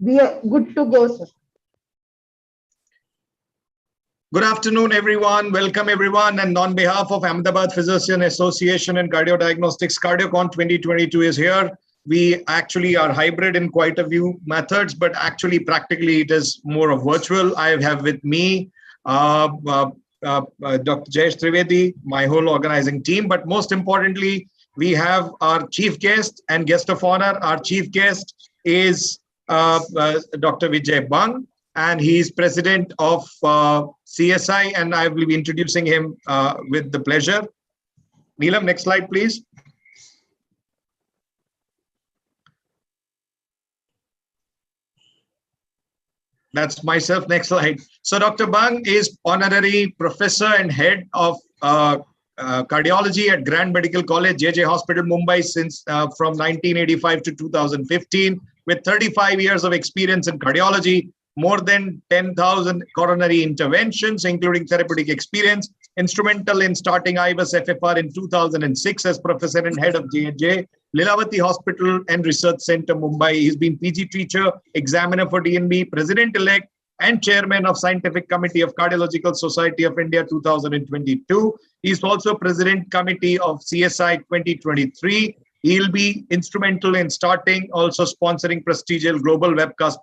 We are good to go, sir. Good afternoon, everyone. Welcome, everyone. And on behalf of Ahmedabad Physician Association and Cardiodiagnostics, CardioCon 2022 is here. We actually are hybrid in quite a few methods, but actually, practically, it is more of virtual. I have with me Dr. Jayesh Trivedi, my whole organizing team. But most importantly, we have our chief guest and guest of honor. Our chief guest is Dr. Vijay Bang, and he is president of CSI, and I will be introducing him with the pleasure. Neelam, next slide, please. That's myself. Next slide. So Dr. Bang is honorary professor and head of cardiology at Grand Medical College, JJ Hospital, Mumbai, since from 1985 to 2015, with 35 years of experience in cardiology, more than 10,000 coronary interventions, including therapeutic experience, instrumental in starting IVUS FFR in 2006 as professor and head of JJ Lilavati Hospital and Research Center, Mumbai. He's been PG teacher, examiner for DNB, president-elect, and chairman of Scientific Committee of Cardiological Society of India 2022. He's also president committee of CSI 2023. He'll be instrumental in starting, also sponsoring prestigious global webcast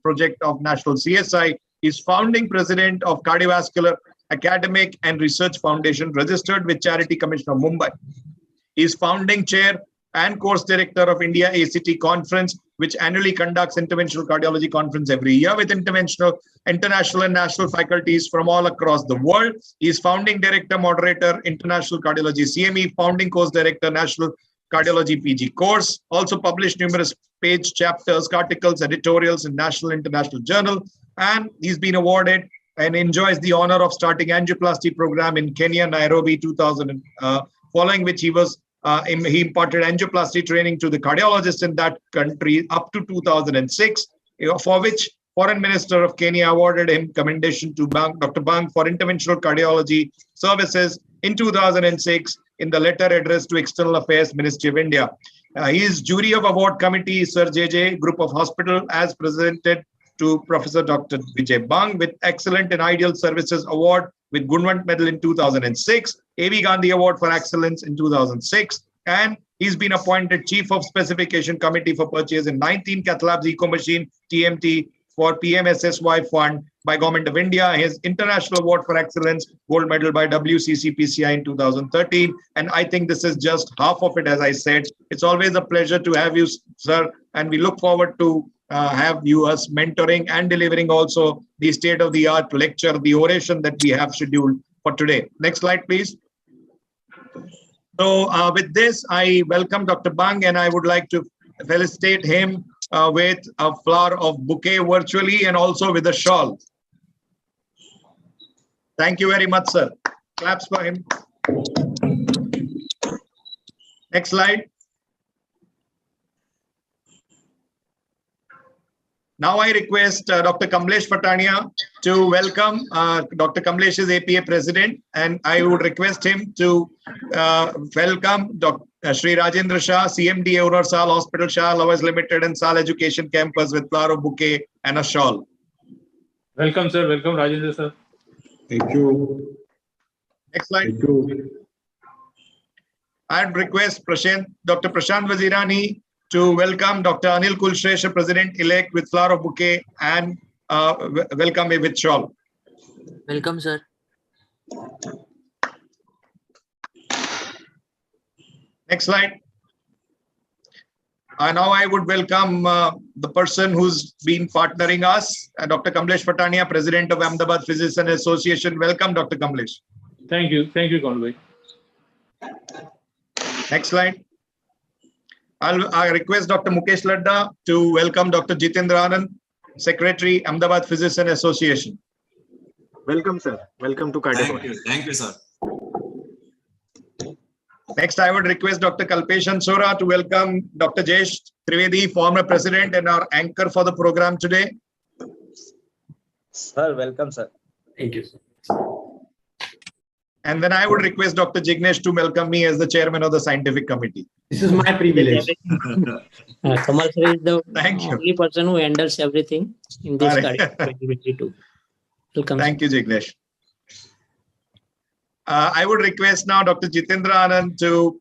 project of National CSI. He's founding president of Cardiovascular Academic and Research Foundation, registered with Charity Commission of Mumbai. He's founding chair and course director of India ACT Conference, which annually conducts interventional cardiology conference every year with international and national faculties from all across the world. He is founding director, moderator, International Cardiology CME, founding course director, National Cardiology PG course, also published numerous page chapters, articles, editorials in national international journal, and he's been awarded and enjoys the honor of starting angioplasty program in Kenya, Nairobi, 2000, following which he imparted angioplasty training to the cardiologists in that country up to 2006, for which Foreign Minister of Kenya awarded him commendation to Dr. Bang for interventional cardiology services in 2006 in the letter addressed to External Affairs Ministry of India. He is jury of award committee, Sir JJ Group of Hospital, as presented to Professor Dr. Vijay Bang, with Excellent and Ideal Services Award with Gunwant Medal in 2006, A.V. Gandhi Award for Excellence in 2006, and he's been appointed Chief of Specification Committee for Purchase in 19 Cath Labs Eco Machine TMT for PMSSY Fund by Government of India. His International Award for Excellence, Gold Medal by WCCPCI in 2013. And I think this is just half of it, as I said. It's always a pleasure to have you, sir, and we look forward to have you as mentoring and delivering also the state-of-the-art lecture, the oration that we have scheduled for today. Next slide, please. So with this, I welcome Dr. Bang, and I would like to felicitate him with a flower of bouquet virtually and also with a shawl. Thank you very much, sir. Claps for him. Next slide. Now I request Dr. Kamlesh Patania to welcome. Dr. Kamlesh is APA president, and I would request him to welcome Dr. Shri Rajendra Shah, CMD owner, Sal Hospital, Shah Lovers Limited, and Sal Education Campus with flower bouquet and a shawl. Welcome, sir. Welcome, Rajendra, sir. Thank you. Next slide. Thank you. I'd request Dr. Prashant Vazirani to welcome Dr. Anil Kulshresha, President-elect, with flower bouquet and welcome me with shawl. Welcome, sir. Next slide. Now I would welcome the person who's been partnering us, Dr. Kamlesh Patania, President of Ahmedabad Physician Association. Welcome, Dr. Kamlesh. Thank you. Thank you, Conway. Next slide. I request Dr. Mukesh Ladda to welcome Dr. Jitendra Anand, Secretary, Ahmedabad Physician Association. Welcome, sir. Welcome to CardioCon. Thank you, sir. Next, I would request Dr. Kalpesh Ansora to welcome Dr. Jayesh Trivedi, former president and our anchor for the program today. Sir, welcome, sir. Thank you, sir. And then I would request Dr. Jignesh to welcome me as the chairman of the scientific committee. This is my privilege. Kamal sir is the Thank you. only person who handles everything in this Correct. cardiac 2022. Welcome. Thank you, Jignesh. I would request now Dr. Jitendra Anand to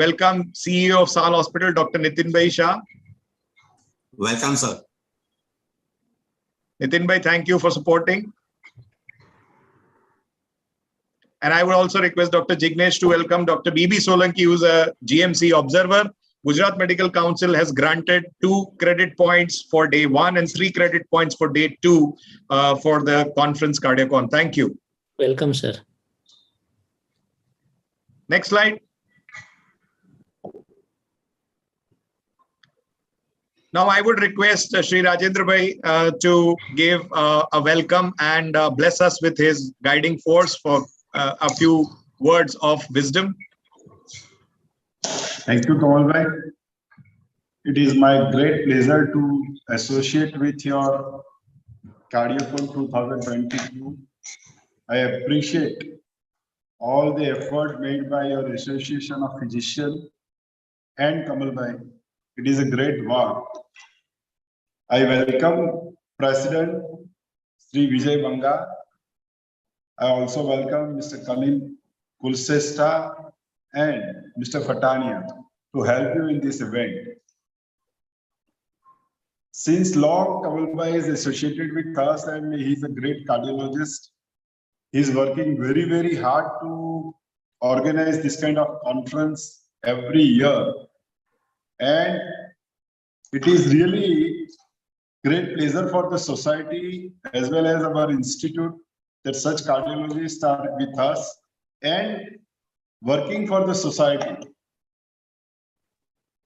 welcome CEO of Sal Hospital, Dr. Nitin Bhai Shah. Welcome, sir. Nitin Bhai, thank you for supporting. And I would also request Dr. Jignesh to welcome Dr. B.B. Solanki, who's a GMC observer. Gujarat Medical Council has granted 2 credit points for day 1 and 3 credit points for day 2 for the conference Cardiacon. Thank you. Welcome, sir. Next slide. Now I would request Sri Rajendra Bhai to give a welcome and bless us with his guiding force for a few words of wisdom. Thank you, Kamal bhai. It is my great pleasure to associate with your Cardiacon 2022. I appreciate all the effort made by your Association of Physicians and Kamal bhai. It is a great work. I welcome President Sri Vijay Banga. I also welcome Mr. Kalin Kulsesta and Mr. Fatania to help you in this event. Since long, Kamal bhai is associated with us and he is a great cardiologist. He is working very, very hard to organize this kind of conference every year. And it is really great pleasure for the society as well as our institute that such cardiologists are with us and working for the society.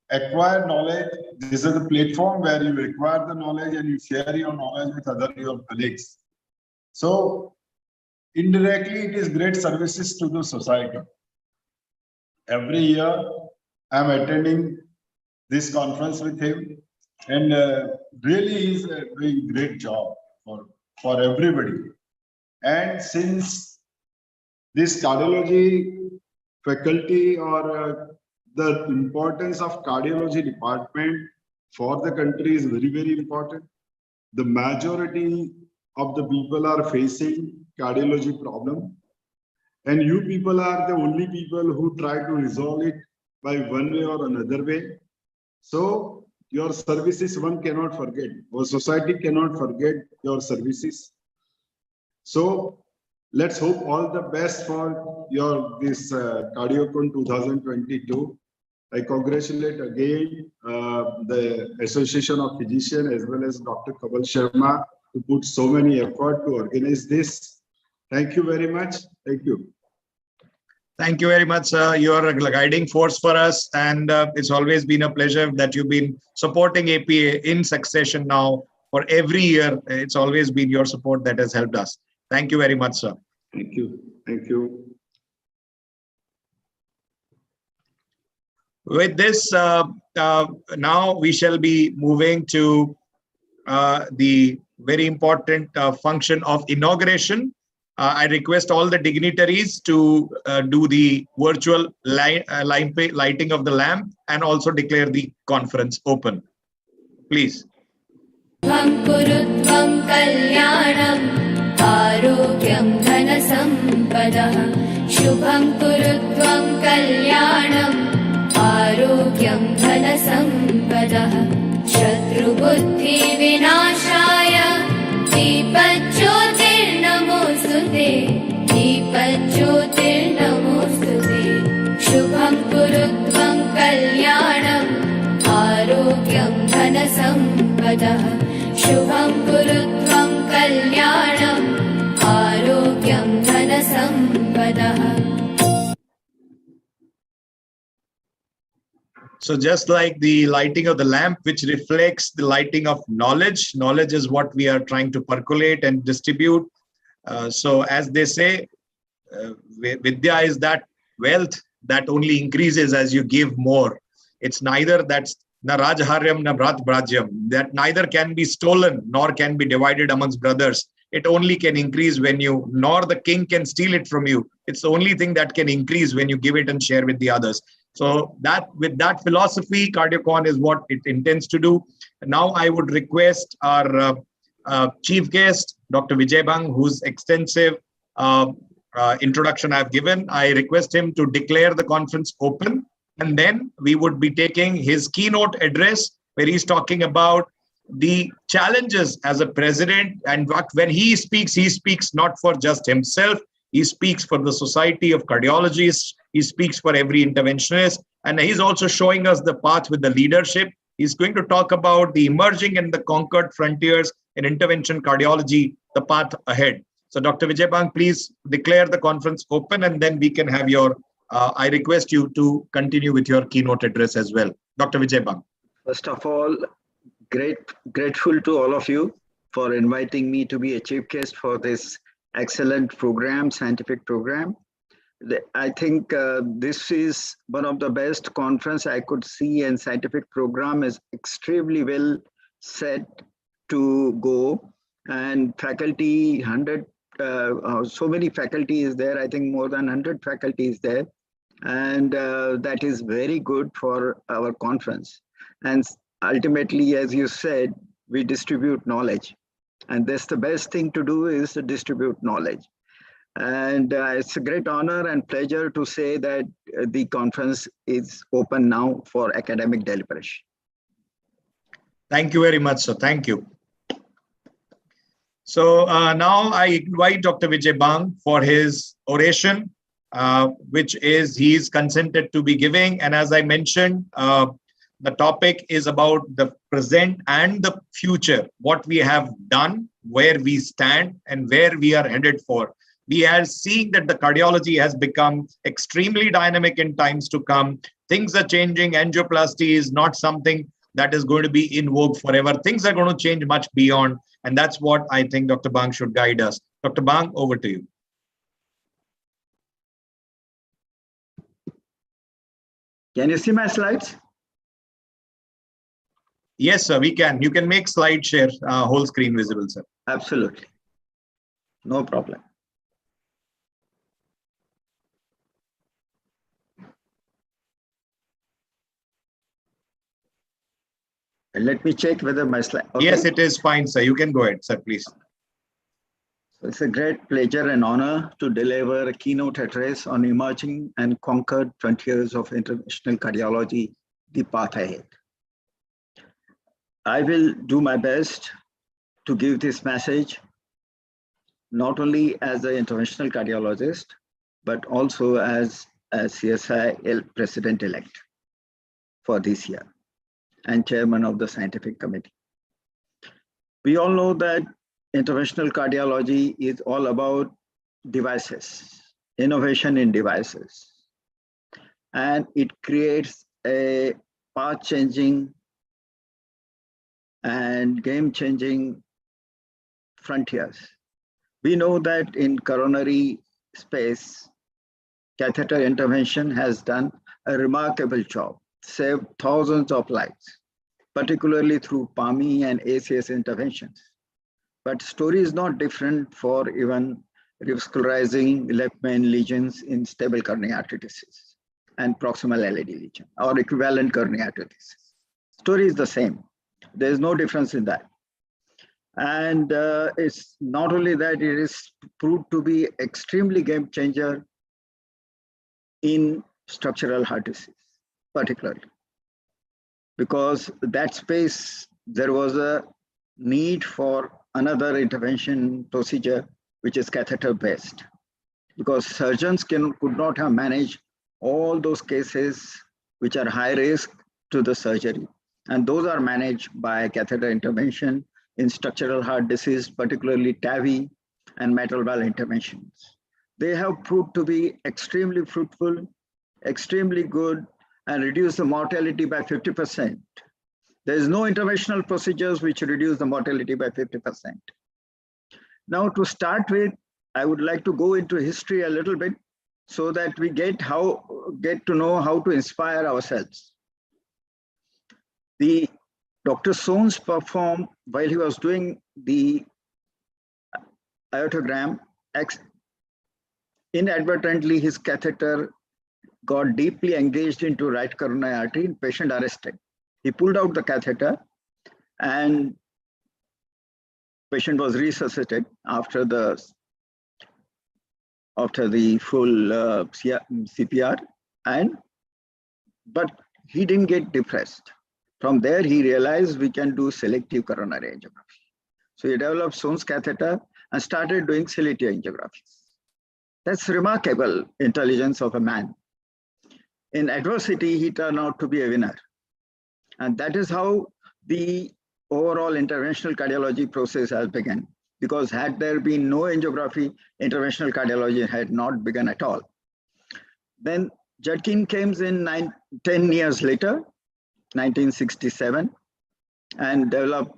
Acquire knowledge. This is a platform where you acquire the knowledge and you share your knowledge with your colleagues. So indirectly, it is great services to the society. Every year, I'm attending this conference with him, and really he's doing great job for everybody. And since this cardiology faculty or the importance of cardiology department for the country is very, very important. The majority of the people are facing cardiology problem, and you people are the only people who try to resolve it by one way or another way. So your services one cannot forget, or society cannot forget your services. So let's hope all the best for your this Cardiacon 2022. I congratulate again the Association of Physicians as well as Dr. Kamal Sharma to put so many effort to organize this. Thank you very much. Thank you. Thank you very much, sir. You are a guiding force for us, and it's always been a pleasure that you've been supporting APA in succession now for every year. It's always been your support that has helped us. Thank you very much, sir. Thank you. Thank you. With this, now we shall be moving to the very important function of inauguration. I request all the dignitaries to do the virtual lighting of the lamp and also declare the conference open. Please. आरोग्यं धनसम्पदः शुभं कुरु त्वं कल्याणम् आरोग्यं धनसम्पदः शत्रुबुद्धिविनाशाय दीपज्योतिर्नमोऽस्तुते दीपज्योतिर्नमोऽस्तुते शुभं कुरु त्वं कल्याणम् आरोग्यं धनसम्पदः शुभं कुरु त्वं कल्याणम् आरोग्यं धनसम्पदः. So just like the lighting of the lamp, which reflects the lighting of knowledge, knowledge is what we are trying to percolate and distribute. So as they say, Vidya is that wealth that only increases as you give more. It's neither that's na Rajharyam na Brat Brajyam, that neither can be stolen nor can be divided amongst brothers. It only can increase when you, nor the king can steal it from you, It's the only thing that can increase when you give it and share with the others. So that with that philosophy, CardioCon is what it intends to do. Now I would request our chief guest, Dr. Vijay Bang, whose extensive introduction I've given. I request him to declare the conference open, and then we would be taking his keynote address where he's talking about the challenges as a president, and when he speaks not for just himself. He speaks for the Society of Cardiologists. He speaks for every interventionist. And he's also showing us the path with the leadership. He's going to talk about the emerging and the conquered frontiers in intervention cardiology, the path ahead. So Dr. Vijay Bang, please declare the conference open, and then we can have your, I request you to continue with your keynote address as well. Dr. Vijay Bang. First of all, grateful to all of you for inviting me to be a chief guest for this excellent program, scientific program. I think this is one of the best conference I could see, and scientific program is extremely well set to go. And faculty, so many faculty is there. I think more than 100 faculty is there. And that is very good for our conference. And ultimately, as you said, we distribute knowledge. And that's the best thing to do, is to distribute knowledge. And it's a great honor and pleasure to say that the conference is open now for academic deliberation. Thank you very much, sir. Thank you. So now I invite Dr. Vijay Bang for his oration, which he's consented to be giving. And as I mentioned, the topic is about the present and the future, what we have done, where we stand, and where we are headed for. We are seeing that the cardiology has become extremely dynamic in times to come. Things are changing. Angioplasty is not something that is going to be in vogue forever. Things are going to change much beyond. And that's what I think Dr. Bang should guide us. Dr. Bang, over to you. Can you see my slides? Yes, sir, we can. You can make slide share, whole screen visible, sir. Absolutely. No problem. And let me check whether my slide. Okay. Yes, it is fine, sir. You can go ahead, sir, please. So it's a great pleasure and honor to deliver a keynote address on emerging and conquered frontiers of interventional cardiology, the path ahead. I will do my best to give this message, not only as an interventional cardiologist, but also as a CSI president-elect for this year and chairman of the scientific committee. We all know that interventional cardiology is all about devices, innovation in devices, and it creates a path-changing and game-changing frontiers. We know that in coronary space, catheter intervention has done a remarkable job, saved thousands of lives, particularly through PAMI and ACS interventions. But story is not different for even revascularizing left main lesions in stable coronary artery disease and proximal LAD lesion or equivalent coronary artery disease. Story is the same. There is no difference in that. And it's not only that, it is proved to be extremely game changer in structural heart disease, particularly. Because that space, there was a need for another intervention procedure, which is catheter based. Because surgeons could not have managed all those cases which are high risk to the surgery. And those are managed by catheter intervention in structural heart disease, particularly TAVI and mitral valve interventions. They have proved to be extremely fruitful, extremely good, and reduce the mortality by 50%. There is no interventional procedures which reduce the mortality by 50%. Now, to start with, I would like to go into history a little bit so that we get to know how to inspire ourselves. Dr. Soanes performed, while he was doing the aortogram inadvertently his catheter got deeply engaged into right coronary artery and patient arrested. He pulled out the catheter and patient was resuscitated after the full CPR, but he didn't get depressed. From there, he realized we can do selective coronary angiography. So he developed Sohn's catheter and started doing selective angiographies. That's remarkable intelligence of a man. In adversity, he turned out to be a winner. And that is how the overall interventional cardiology process has begun. Because had there been no angiography, interventional cardiology had not begun at all. Then Judkin came in 10 years later, 1967, and developed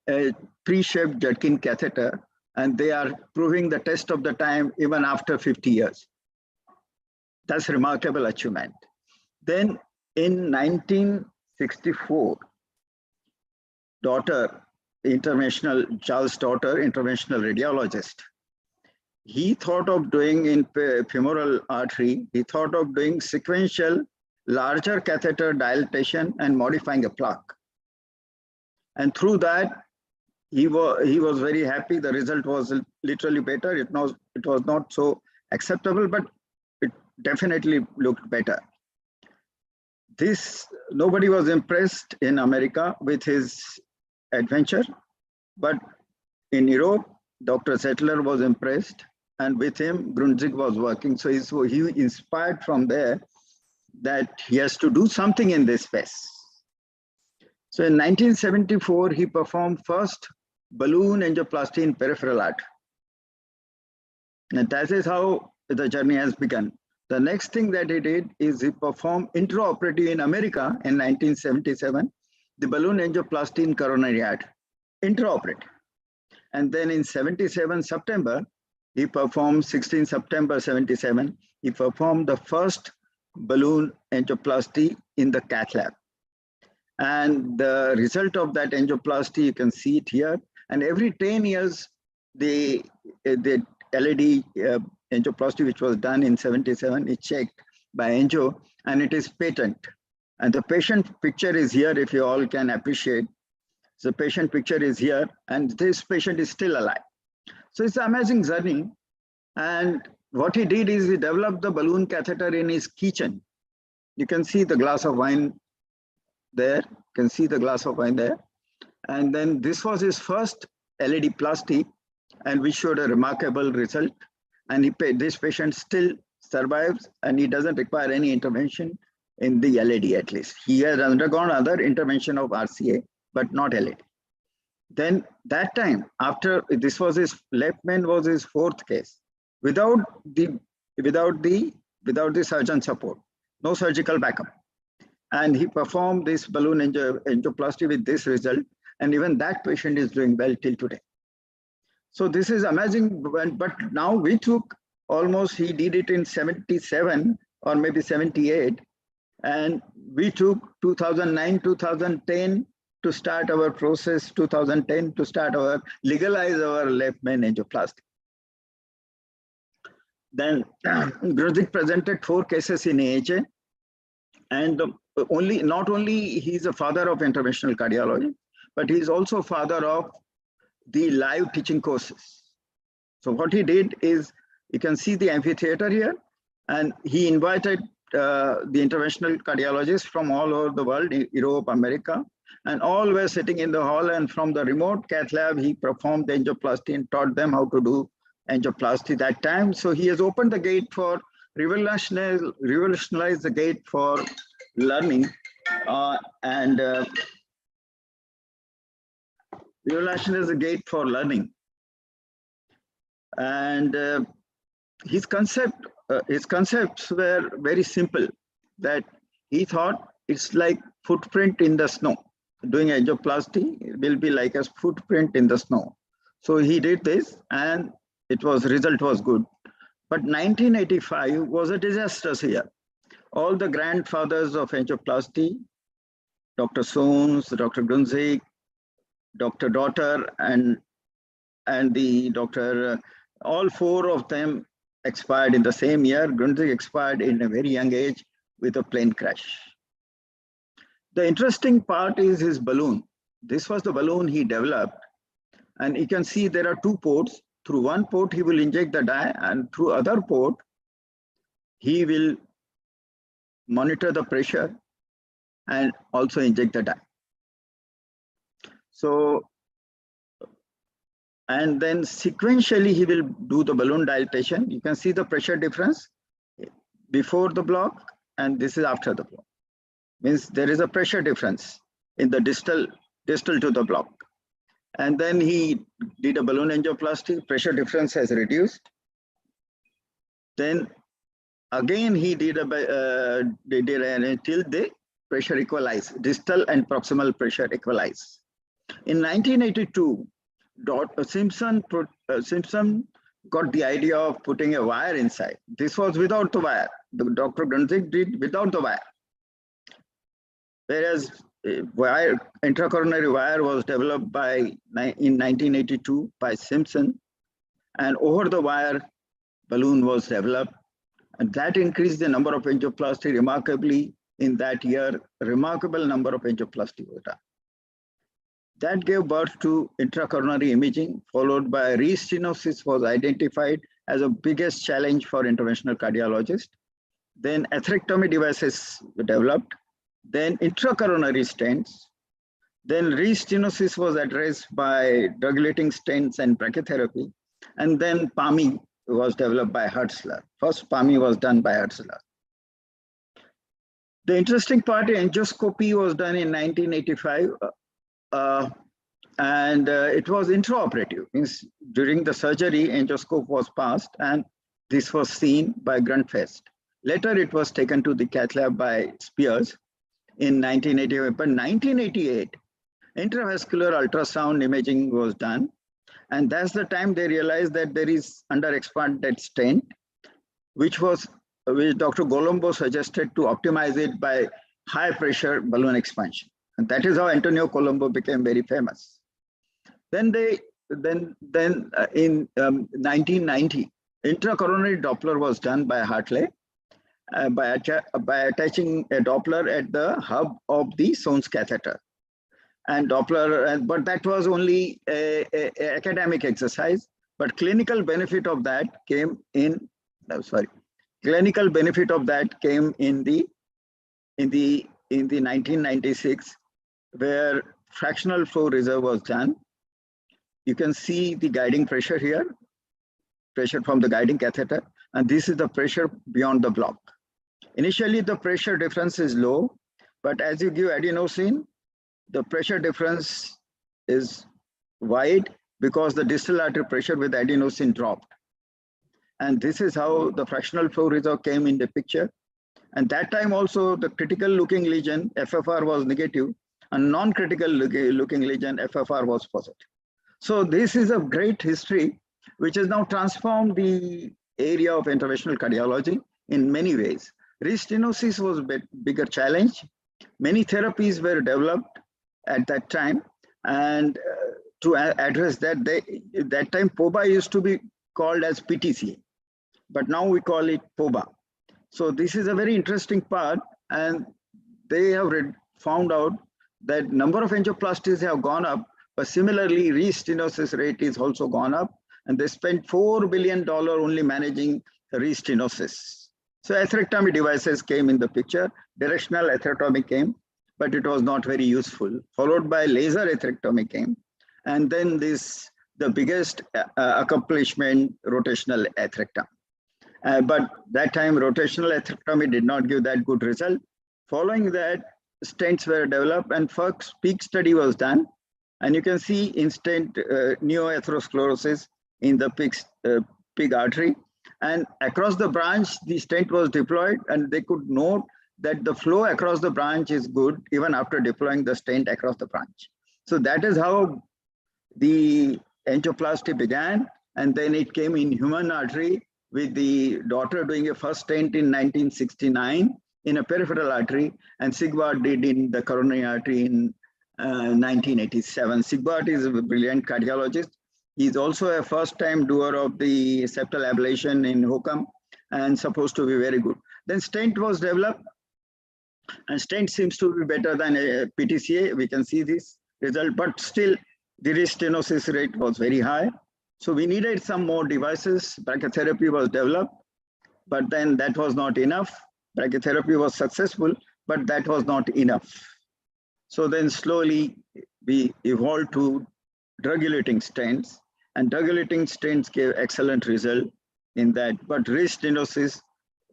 a pre-shaped Judkin catheter, and they are proving the test of the time even after 50 years. That's a remarkable achievement. Then in 1964, Charles Daughter, interventional radiologist, he thought of doing in femoral artery, he thought of doing sequential larger catheter dilatation and modifying a plaque. And through that, he was very happy. The result was literally better. It was not so acceptable, but it definitely looked better. Nobody was impressed in America with his adventure, but in Europe, Dr. Zettler was impressed, and with him, Grundzig was working. So he inspired from there that he has to do something in this space. So in 1974, he performed first balloon angioplasty in peripheral artery. And that is how the journey has begun. The next thing that he did is he performed intraoperative in America in 1977, the balloon angioplasty in coronary artery, intraoperative. And then in 77 September, he performed 16 September 77, he performed the first balloon angioplasty in the cath lab. And the result of that angioplasty, you can see it here. And every 10 years, the LED angioplasty, which was done in 77, is checked by angio, and it is patent. And the patient picture is here, if you all can appreciate. The patient picture is here, and this patient is still alive. So it's an amazing journey. And what he did is he developed the balloon catheter in his kitchen. You can see the glass of wine there. You can see the glass of wine there. And then this was his first LED plasty, and we showed a remarkable result. And this patient still survives, and he doesn't require any intervention in the LED at least. He has undergone other intervention of RCA, but not LED. Then that time, after this was his left main was his fourth case, without the surgeon support, no surgical backup. And he performed this balloon angioplasty with this result, and even that patient is doing well till today. So this is amazing, but now we took almost, he did it in 77 or maybe 78, and we took 2009, 2010 to start our process, 2010 to start legalize our left main angioplasty. Then Grundzig presented 4 cases in AHA, and not only he's a father of interventional cardiology, but he's also father of the live teaching courses. So what he did is, you can see the amphitheater here, and he invited the interventional cardiologists from all over the world, Europe, America, and all were sitting in the hall, and from the remote cath lab, he performed the angioplasty and taught them how to do angioplasty that time. So he has opened the gate for, revolutionized the gate for learning, revolutionized the gate for learning. And his concepts were very simple, that he thought it's like footprint in the snow. Doing angioplasty will be like a footprint in the snow. So he did this, and result was good. But 1985 was a disastrous year. All the grandfathers of angioplasty, Dr. Sohns, Dr. Grundzig, Dr. Daughter, and the doctor, all 4 of them expired in the same year. Grundig expired in a very young age with a plane crash. The interesting part is his balloon. This was the balloon he developed. And you can see there are two ports. Through one port, he will inject the dye, and through other port, he will monitor the pressure and also inject the dye. So, and then sequentially, he will do the balloon dilatation. You can see the pressure difference before the block, and this is after the block. Means there is a pressure difference in the distal to the block. And then he did a balloon angioplasty, pressure difference has reduced. Then again, he did until the pressure equalize, distal and proximal pressure equalize. In 1982, Simpson got the idea of putting a wire inside. This was without the wire. Dr. Grundig did without the wire. Whereas intracoronary wire was developed in 1982 by Simpson, and over the wire balloon was developed, and that increased the number of angioplasty remarkably. In that year, a remarkable number of angioplasty was done. That gave birth to intracoronary imaging, followed by restenosis was identified as the biggest challenge for interventional cardiologists. Then atherectomy devices were developed. Then intracoronary stents. Then restenosis was addressed by drug-eluting stents and brachytherapy. And then PAMI was developed by Hertzler. First PAMI was done by Hertzler. The interesting part, angioscopy was done in 1985. It was intraoperative, means during the surgery, angioscope was passed, and this was seen by Grundfest. Later, it was taken to the cath lab by Spears in 1988. But 1988, intravascular ultrasound imaging was done, and that's the time they realized that there is under-expanded stent, which Dr. Colombo suggested to optimize it by high-pressure balloon expansion. And that is how Antonio Colombo became very famous. Then in 1990, intracoronary Doppler was done by Hartley by attaching a Doppler at the hub of the Sones catheter. And Doppler, but that was only a academic exercise. But clinical benefit of that came in. Clinical benefit of that came in the 1996. Where fractional flow reserve was done. You can see the guiding pressure here, pressure from the guiding catheter, and this is the pressure beyond the block. Initially, the pressure difference is low, but as you give adenosine, the pressure difference is wide because the distal artery pressure with adenosine dropped. And this is how the fractional flow reserve came in the picture. And that time also, the critical looking lesion, FFR was negative, and non-critical looking lesion, FFR was positive. So this is a great history, which has now transformed the area of interventional cardiology in many ways. Restenosis was a bigger challenge. Many therapies were developed at that time. And to address that, that time POBA used to be called as PTC, but now we call it POBA. So this is a very interesting part, and they have found out that number of angioplasties have gone up, but similarly, restenosis rate is also gone up, and they spent $4 billion only managing restenosis. So atherectomy devices came in the picture, directional atherectomy came, but it was not very useful, followed by laser atherectomy came, and then the biggest accomplishment, rotational atherectomy. But that time, rotational atherectomy did not give that good result. Following that, stents were developed and first PEEK study was done. And you can see instant neoatherosclerosis in the PEEK artery. And across the branch, the stent was deployed, and they could note that the flow across the branch is good even after deploying the stent across the branch. So that is how the angioplasty began. And then it came in human artery with the daughter doing a first stent in 1969 in a peripheral artery, and Sigbart did in the coronary artery in 1987. Sigbart is a brilliant cardiologist. He's also a first-time doer of the septal ablation in Hokam and supposed to be very good. Then stent was developed, and stent seems to be better than a PTCA. We can see this result, but still the restenosis rate was very high. So we needed some more devices. Brachytherapy was developed, but then that was not enough. Brachytherapy was successful, but that was not enough. So then slowly we evolved to drug-eluting stents, and drug-eluting stents gave excellent result in that, but restenosis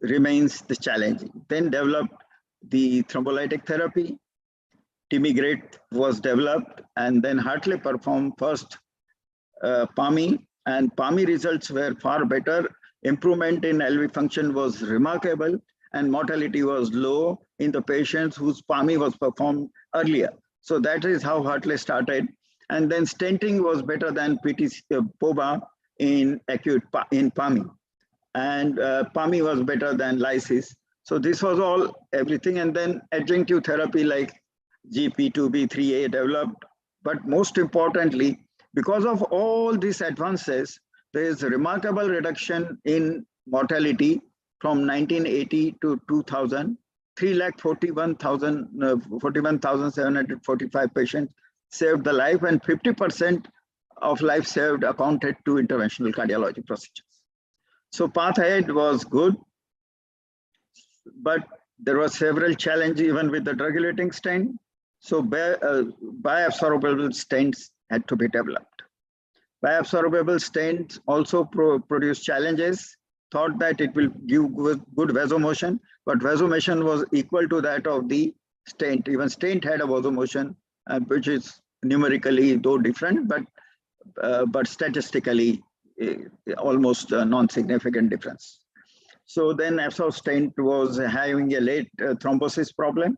remains the challenge. Then developed the thrombolytic therapy. Timigrate was developed, and then Hartley performed first PAMI, and PAMI results were far better. Improvement in LV function was remarkable, and mortality was low in the patients whose PAMI was performed earlier. So that is how Hartley started. And then stenting was better than POBA in acute in PAMI, and PAMI was better than lysis. So this was all everything, and then adjunctive therapy like GP2B3A developed. But most importantly, because of all these advances, there is a remarkable reduction in mortality from 1980 to 2000. 41,745 patients saved the life, and 50% of life saved accounted to interventional cardiology procedures. So path ahead was good, but there were several challenges even with the drug-eluting stent. So bioabsorbable stents had to be developed. Bioabsorbable stents also produce challenges. Thought that it will give good vasomotion, but vasomotion was equal to that of the stent. Even stent had a vasomotion, which is numerically though different, but statistically almost a non-significant difference. So then Absorb stent was having a late thrombosis problem.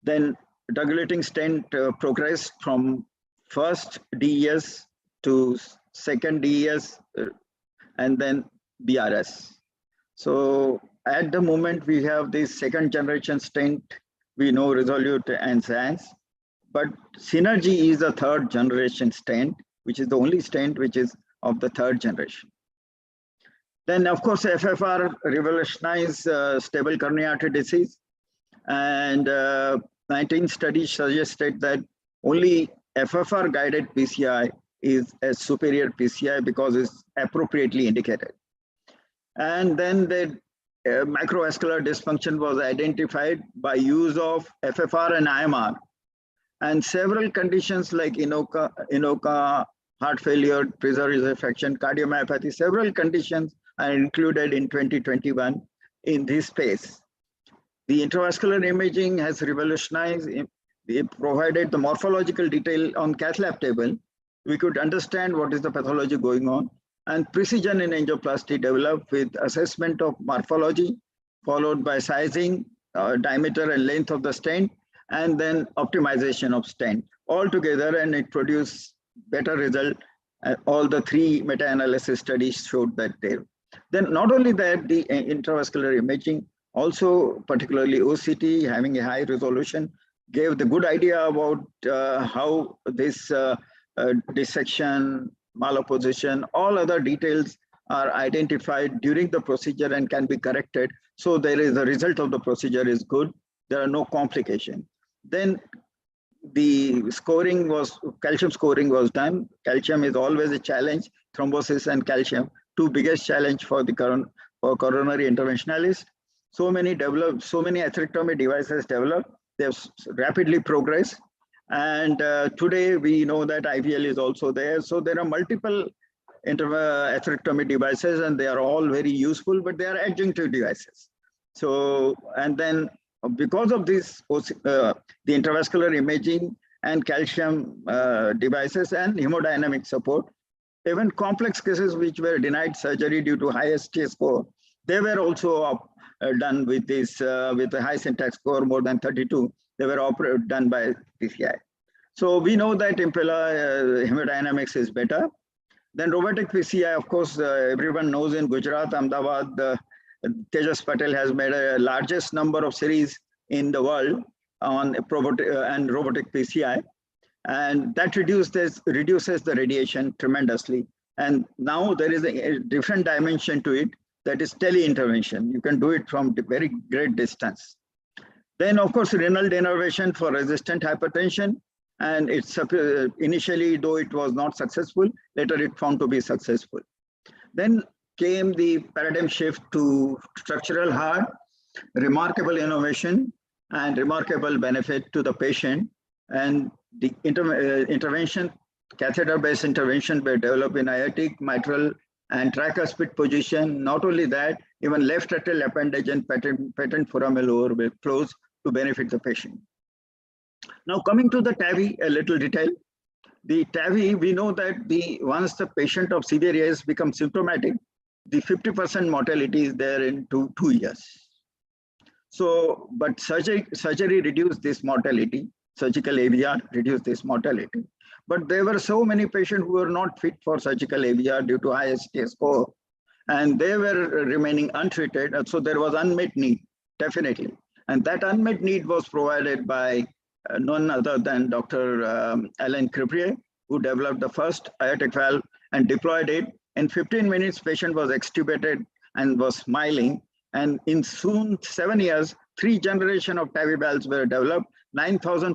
Then drug-eluting stent progressed from first DES to second DES, and then BRS. So at the moment we have this second generation stent, we know Resolute and Zans, but Synergy is a third generation stent, which is the only stent which is of the third generation. Then of course FFR revolutionized stable coronary artery disease, and 19 studies suggested that only FFR guided PCI is a superior PCI because it's appropriately indicated. And then the microvascular dysfunction was identified by use of FFR and IMR. And several conditions like INOCA, heart failure, preserved fraction, cardiomyopathy, several conditions are included in 2021 in this space. The intravascular imaging has revolutionized. It provided the morphological detail on cath lab table. We could understand what is the pathology going on. And precision in angioplasty developed with assessment of morphology, followed by sizing, diameter and length of the stent, and then optimization of stent all together, and it produced better result. All the three meta-analysis studies showed that there. Then not only that, the intravascular imaging also, particularly OCT, having a high resolution, gave the good idea about how this dissection, malopposition, all other details are identified during the procedure and can be corrected. So there is the result of the procedure is good. There are no complications. Then the scoring was, calcium scoring was done. Calcium is always a challenge. Thrombosis and calcium, two biggest challenge for the coronary interventionalist. So many atherectomy devices developed. They have rapidly progressed. And today we know that IVL is also there. So there are multiple atherectomy devices, and they are all very useful, but they are adjunctive devices. So, and then because of this, the intravascular imaging and calcium devices and hemodynamic support, even complex cases which were denied surgery due to high ST score, they were also done with this, with a high syntax score more than 32. They were done by PCI. So we know that Impella hemodynamics is better. Then robotic PCI, of course, everyone knows in Gujarat, Ahmedabad, Tejas Patel has made a largest number of series in the world on robotic PCI. And that reduces the radiation tremendously. And now there is a different dimension to it, that is tele-intervention. You can do it from very great distance. Then, of course, renal denervation for resistant hypertension. And it's initially, though it was not successful, later it found to be successful. Then came the paradigm shift to structural heart, remarkable innovation and remarkable benefit to the patient. And the intervention, catheter-based intervention were developed in aortic, mitral, and tricuspid position. Not only that, even left atrial appendage and patent foramen lower were closed to benefit the patient. Now coming to the TAVI, a little detail. The TAVI, we know that once the patient of severe AS becomes symptomatic, the 50% mortality is there in 2 years. So, but surgery reduced this mortality. Surgical AVR reduced this mortality. But there were so many patients who were not fit for surgical AVR due to high ST score, and they were remaining untreated. And so there was unmet need, definitely. And that unmet need was provided by none other than Dr. Alain Créprier, who developed the first aortic valve and deployed it. In 15 minutes, patient was extubated and was smiling. And in soon 7 years, 3 generations of TAVI valves were developed. 9,000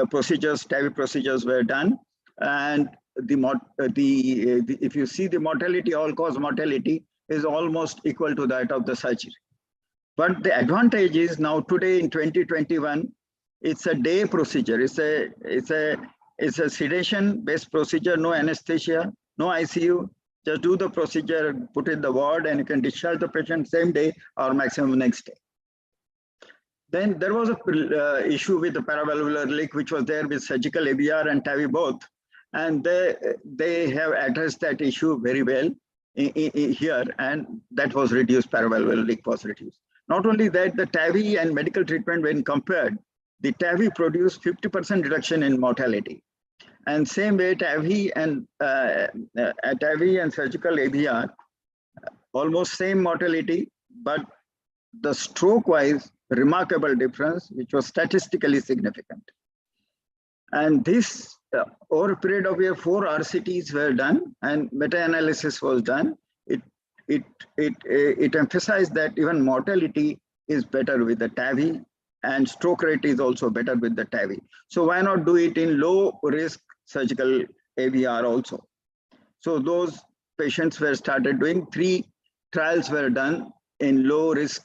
procedures, TAVI procedures were done. And if you see the mortality, all-cause mortality is almost equal to that of the surgery. But the advantage is now today in 2021, it's a day procedure. It's a sedation-based procedure, no anesthesia, no ICU. Just do the procedure, put in the ward, and you can discharge the patient same day or maximum next day. Then there was a issue with the paravalvular leak, which was there with surgical AVR and TAVI both. And they have addressed that issue very well here, and that was reduced, paravalvular leak was reduced. Not only that, the TAVI and medical treatment, when compared, the TAVI produced 50% reduction in mortality. And same way, TAVI and surgical AVR, almost same mortality, but the stroke-wise, remarkable difference, which was statistically significant. And this, over a period of year, 4 RCTs were done and meta-analysis was done. It emphasized that even mortality is better with the TAVI and stroke rate is also better with the TAVI. So why not do it in low risk surgical AVR also? So those patients were started doing. 3 trials were done in low risk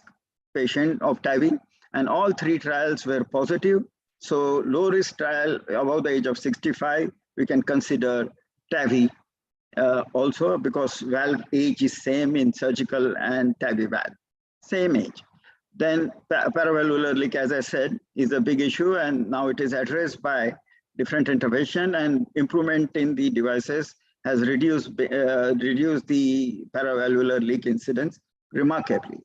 patient of TAVI, and all 3 trials were positive. So low risk trial above the age of 65, we can consider TAVI also, because valve age is same in surgical and TAVI valve, same age. Then paravalvular leak, as I said, is a big issue, and now it is addressed by different intervention, and improvement in the devices has reduced the paravalvular leak incidence remarkably.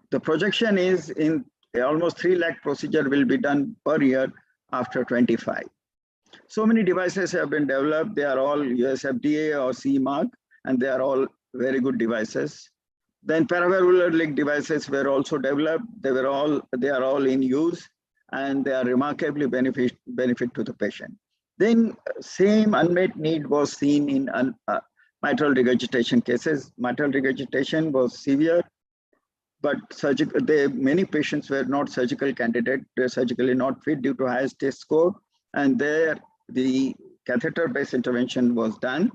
The projection is in almost 3 lakh procedure will be done per year after 25. So many devices have been developed. They are all US FDA or CE mark, and they are all very good devices. Then paravalvular leak devices were also developed. They are all in use, and they are remarkably benefit to the patient. Then same unmet need was seen in mitral regurgitation cases. Mitral regurgitation was severe, but many patients were not surgical candidate. They're surgically not fit due to highest test score, and there the catheter-based intervention was done.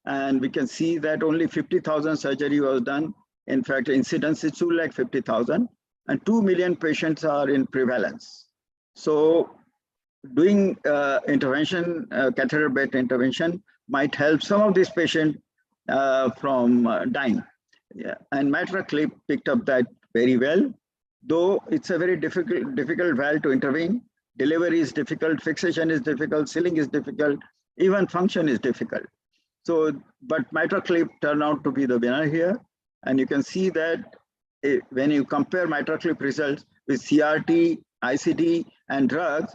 And we can see that only 50,000 surgery was done. In fact, incidence is 250,000, and 2 million patients are in prevalence. So doing intervention, catheter-based intervention might help some of these patients from dying. Yeah. And MitraClip picked up that very well, though it's a very difficult valve to intervene. Delivery is difficult, fixation is difficult, sealing is difficult, even function is difficult. So, but MitraClip turned out to be the winner here. And you can see that when you compare MitraClip results with CRT, ICD, and drugs,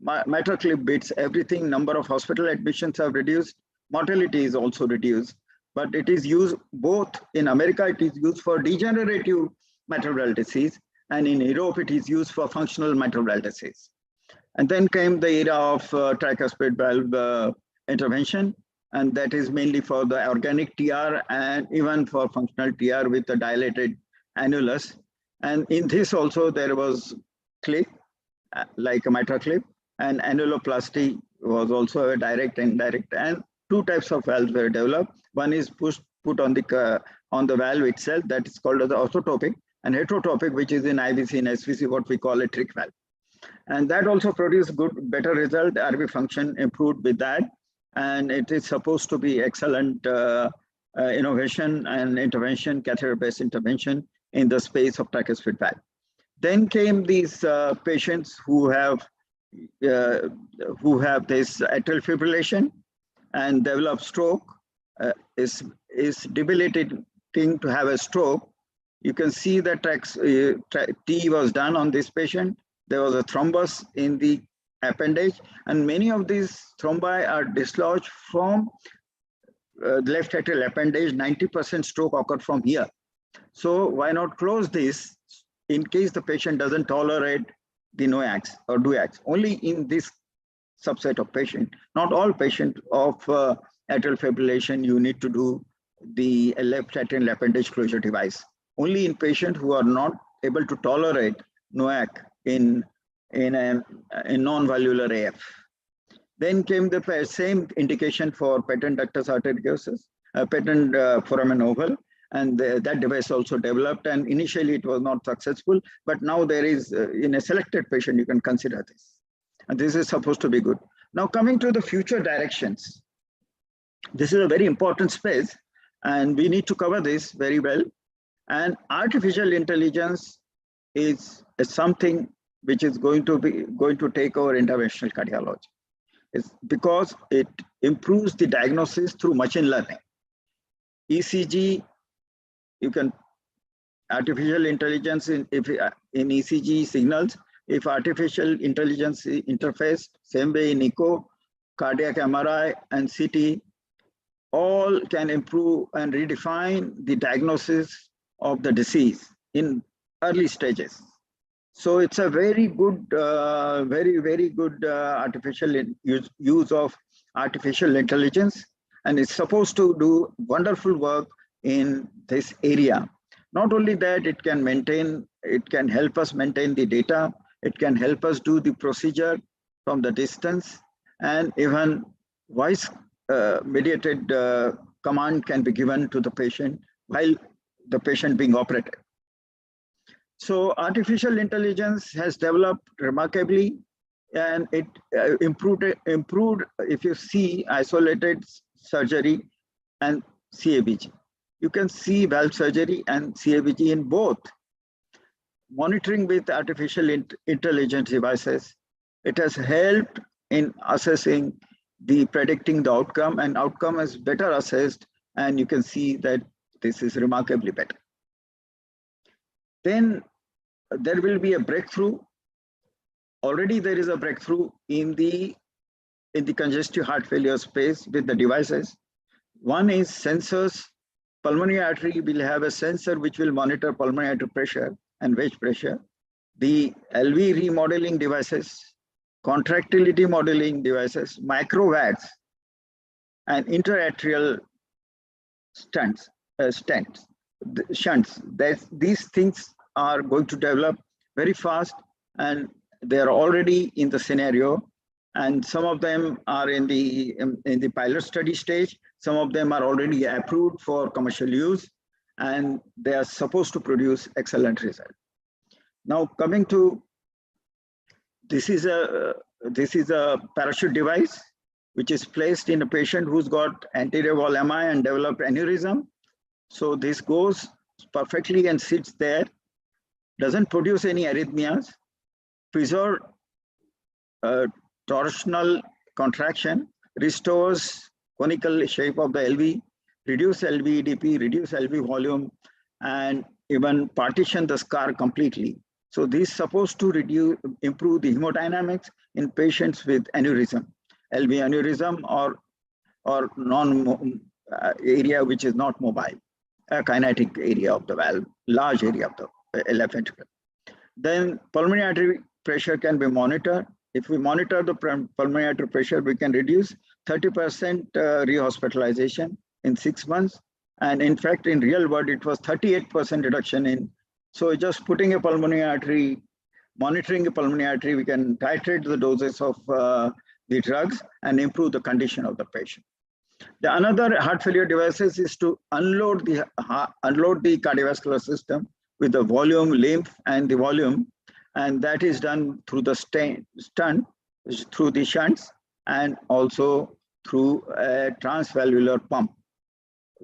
MitraClip beats everything. Number of hospital admissions have reduced. Mortality is also reduced. But it is used both in America, it is used for degenerative mitral valve disease, and in Europe, it is used for functional mitral valve disease. And then came the era of tricuspid valve intervention, and that is mainly for the organic TR and even for functional TR with the dilated annulus. And in this also there was clip, like a mitral clip, and annuloplasty was also a direct and indirect. And two types of valves were developed. One is put on the valve itself, that is called as the orthotopic, and heterotopic, which is in IVC and SVC, what we call a trick valve. And that also produced better result. RV function improved with that, and it is supposed to be excellent innovation and intervention, catheter-based intervention in the space of tricuspid valve. Then came these patients who have this atrial fibrillation and develop stroke. Is debilitating to have a stroke. You can see that T was done on this patient. There was a thrombus in the appendage, and many of these thrombi are dislodged from the left atrial appendage. 90% stroke occurred from here. So why not close this in case the patient doesn't tolerate the NOACs or DOACs? Only in this subset of patient, not all patients of atrial fibrillation, you need to do the left atrial appendage closure device. Only in patients who are not able to tolerate NOAC in non-valvular AF. Then came the same indication for patent ductus arteriosus, patent foramen oval, and that device also developed. And initially it was not successful, but now there is in a selected patient you can consider this, and this is supposed to be good. Now coming to the future directions, this is a very important space, and we need to cover this very well. And artificial intelligence is something which is going to take over interventional cardiology. It's because it improves the diagnosis through machine learning. ECG, you can artificial intelligence in ECG signals. If artificial intelligence interface, same way in echo, cardiac MRI, and CT, all can improve and redefine the diagnosis of the disease in early stages. So it's a very good, very good artificial use of artificial intelligence, and it's supposed to do wonderful work in this area. Not only that, it can help us maintain the data, it can help us do the procedure from the distance, and even voice mediated command can be given to the patient while the patient being operated. So artificial intelligence has developed remarkably, and it improved if you see isolated surgery and CABG. You can see valve surgery and CABG in both. Monitoring with artificial intelligence devices, it has helped in assessing predicting the outcome, and outcome is better assessed, and you can see that this is remarkably better. Then there will be a breakthrough. Already there is a breakthrough in the congestive heart failure space with the devices. One is sensors. Pulmonary artery will have a sensor which will monitor pulmonary artery pressure and wedge pressure. The LV remodeling devices, contractility modeling devices, microvads, and interatrial shunts. These things are going to develop very fast, and they are already in the scenario, and some of them are in the pilot study stage. Some of them are already approved for commercial use, and they are supposed to produce excellent results. Now coming to, this is a parachute device which is placed in a patient who's got anterior wall MI and developed aneurysm. So this goes perfectly and sits there, doesn't produce any arrhythmias, preserve torsional contraction, restores conical shape of the LV, reduce LV EDP, reduce LV volume, and even partition the scar completely. So this is supposed to improve the hemodynamics in patients with aneurysm, LV aneurysm, or area which is not mobile, a kinetic area of the valve, large area of the left ventricle. Then pulmonary artery pressure can be monitored, if we monitor the pulmonary artery pressure, we can reduce 30% rehospitalization in 6 months. And in fact, in real world, it was 38% reduction in. So just putting a pulmonary artery, monitoring a pulmonary artery, we can titrate the doses of the drugs and improve the condition of the patient. The another heart failure devices is to unload the cardiovascular system with the volume, lymph, and the volume, and that is done through the through the shunts, and also through a transvalvular pump.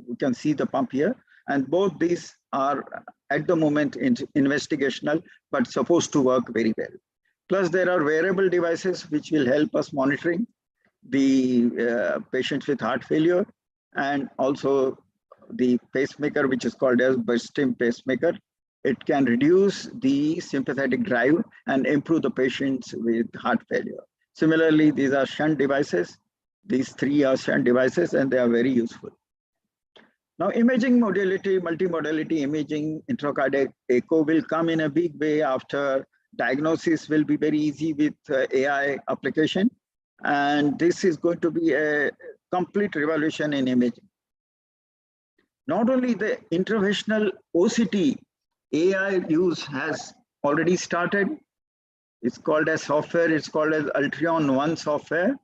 We can see the pump here, and both these are at the moment investigational, but supposed to work very well. Plus, there are wearable devices which will help us monitoring the patients with heart failure, and also the pacemaker, which is called as Burstim pacemaker. It can reduce the sympathetic drive and improve the patients with heart failure. Similarly, these are shunt devices. These three are shunt devices, and they are very useful. Now, imaging modality, multimodality imaging, intracardiac echo will come in a big way after diagnosis will be very easy with AI application. And this is going to be a complete revolution in imaging. Not only the interventional OCT AI use has already started. It's called as software, it's called as Ultron One software.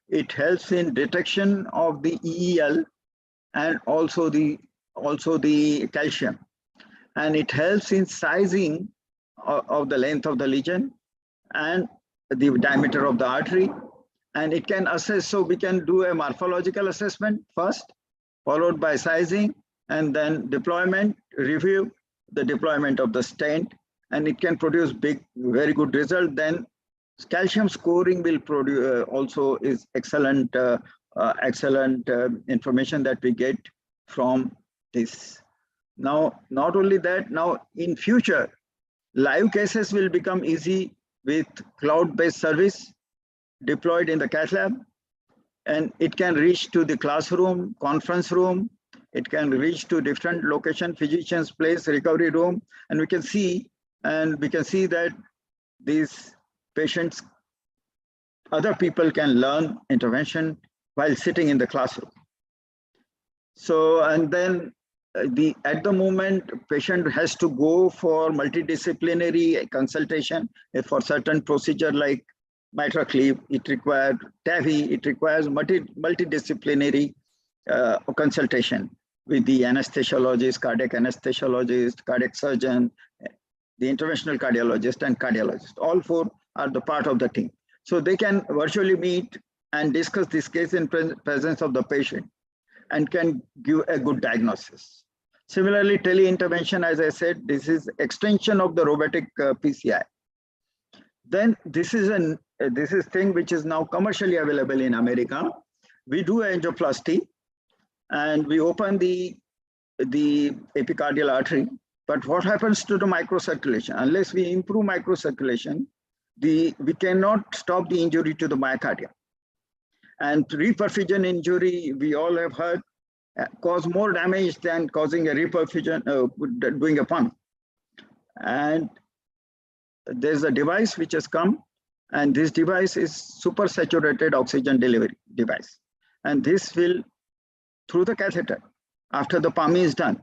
It helps in detection of the EEL and also the calcium. And it helps in sizing of the length of the lesion and the diameter of the artery. And it can assess, so we can do a morphological assessment first, followed by sizing, and then deployment, review the deployment of the stent, and it can produce very good result. Then calcium scoring will produce also is excellent information that we get from this. Now, not only that, now in future, live cases will become easy with cloud-based service deployed in the cath lab, and it can reach to the classroom, conference room, it can reach to different location, physician's place, recovery room, and we can see that these patients, other people can learn intervention while sitting in the classroom. So, and then at the moment, patient has to go for multidisciplinary consultation for certain procedure like MitraClip, it requires TAVI, it requires multidisciplinary consultation with the anesthesiologist, cardiac anesthesiologist, cardiac surgeon, the interventional cardiologist, and cardiologist. All four are the part of the team. So they can virtually meet and discuss this case in presence of the patient and can give a good diagnosis. Similarly, tele-intervention, as I said, this is extension of the robotic PCI. Then this is thing which is now commercially available in America. We do angioplasty and we open the epicardial artery. But what happens to the microcirculation? Unless we improve microcirculation, we cannot stop the injury to the myocardium. And reperfusion injury, we all have heard, cause more damage than causing a reperfusion, doing a pump. And there's a device which has come, and this device is supersaturated oxygen delivery device. And this will, through the catheter, after the pump is done,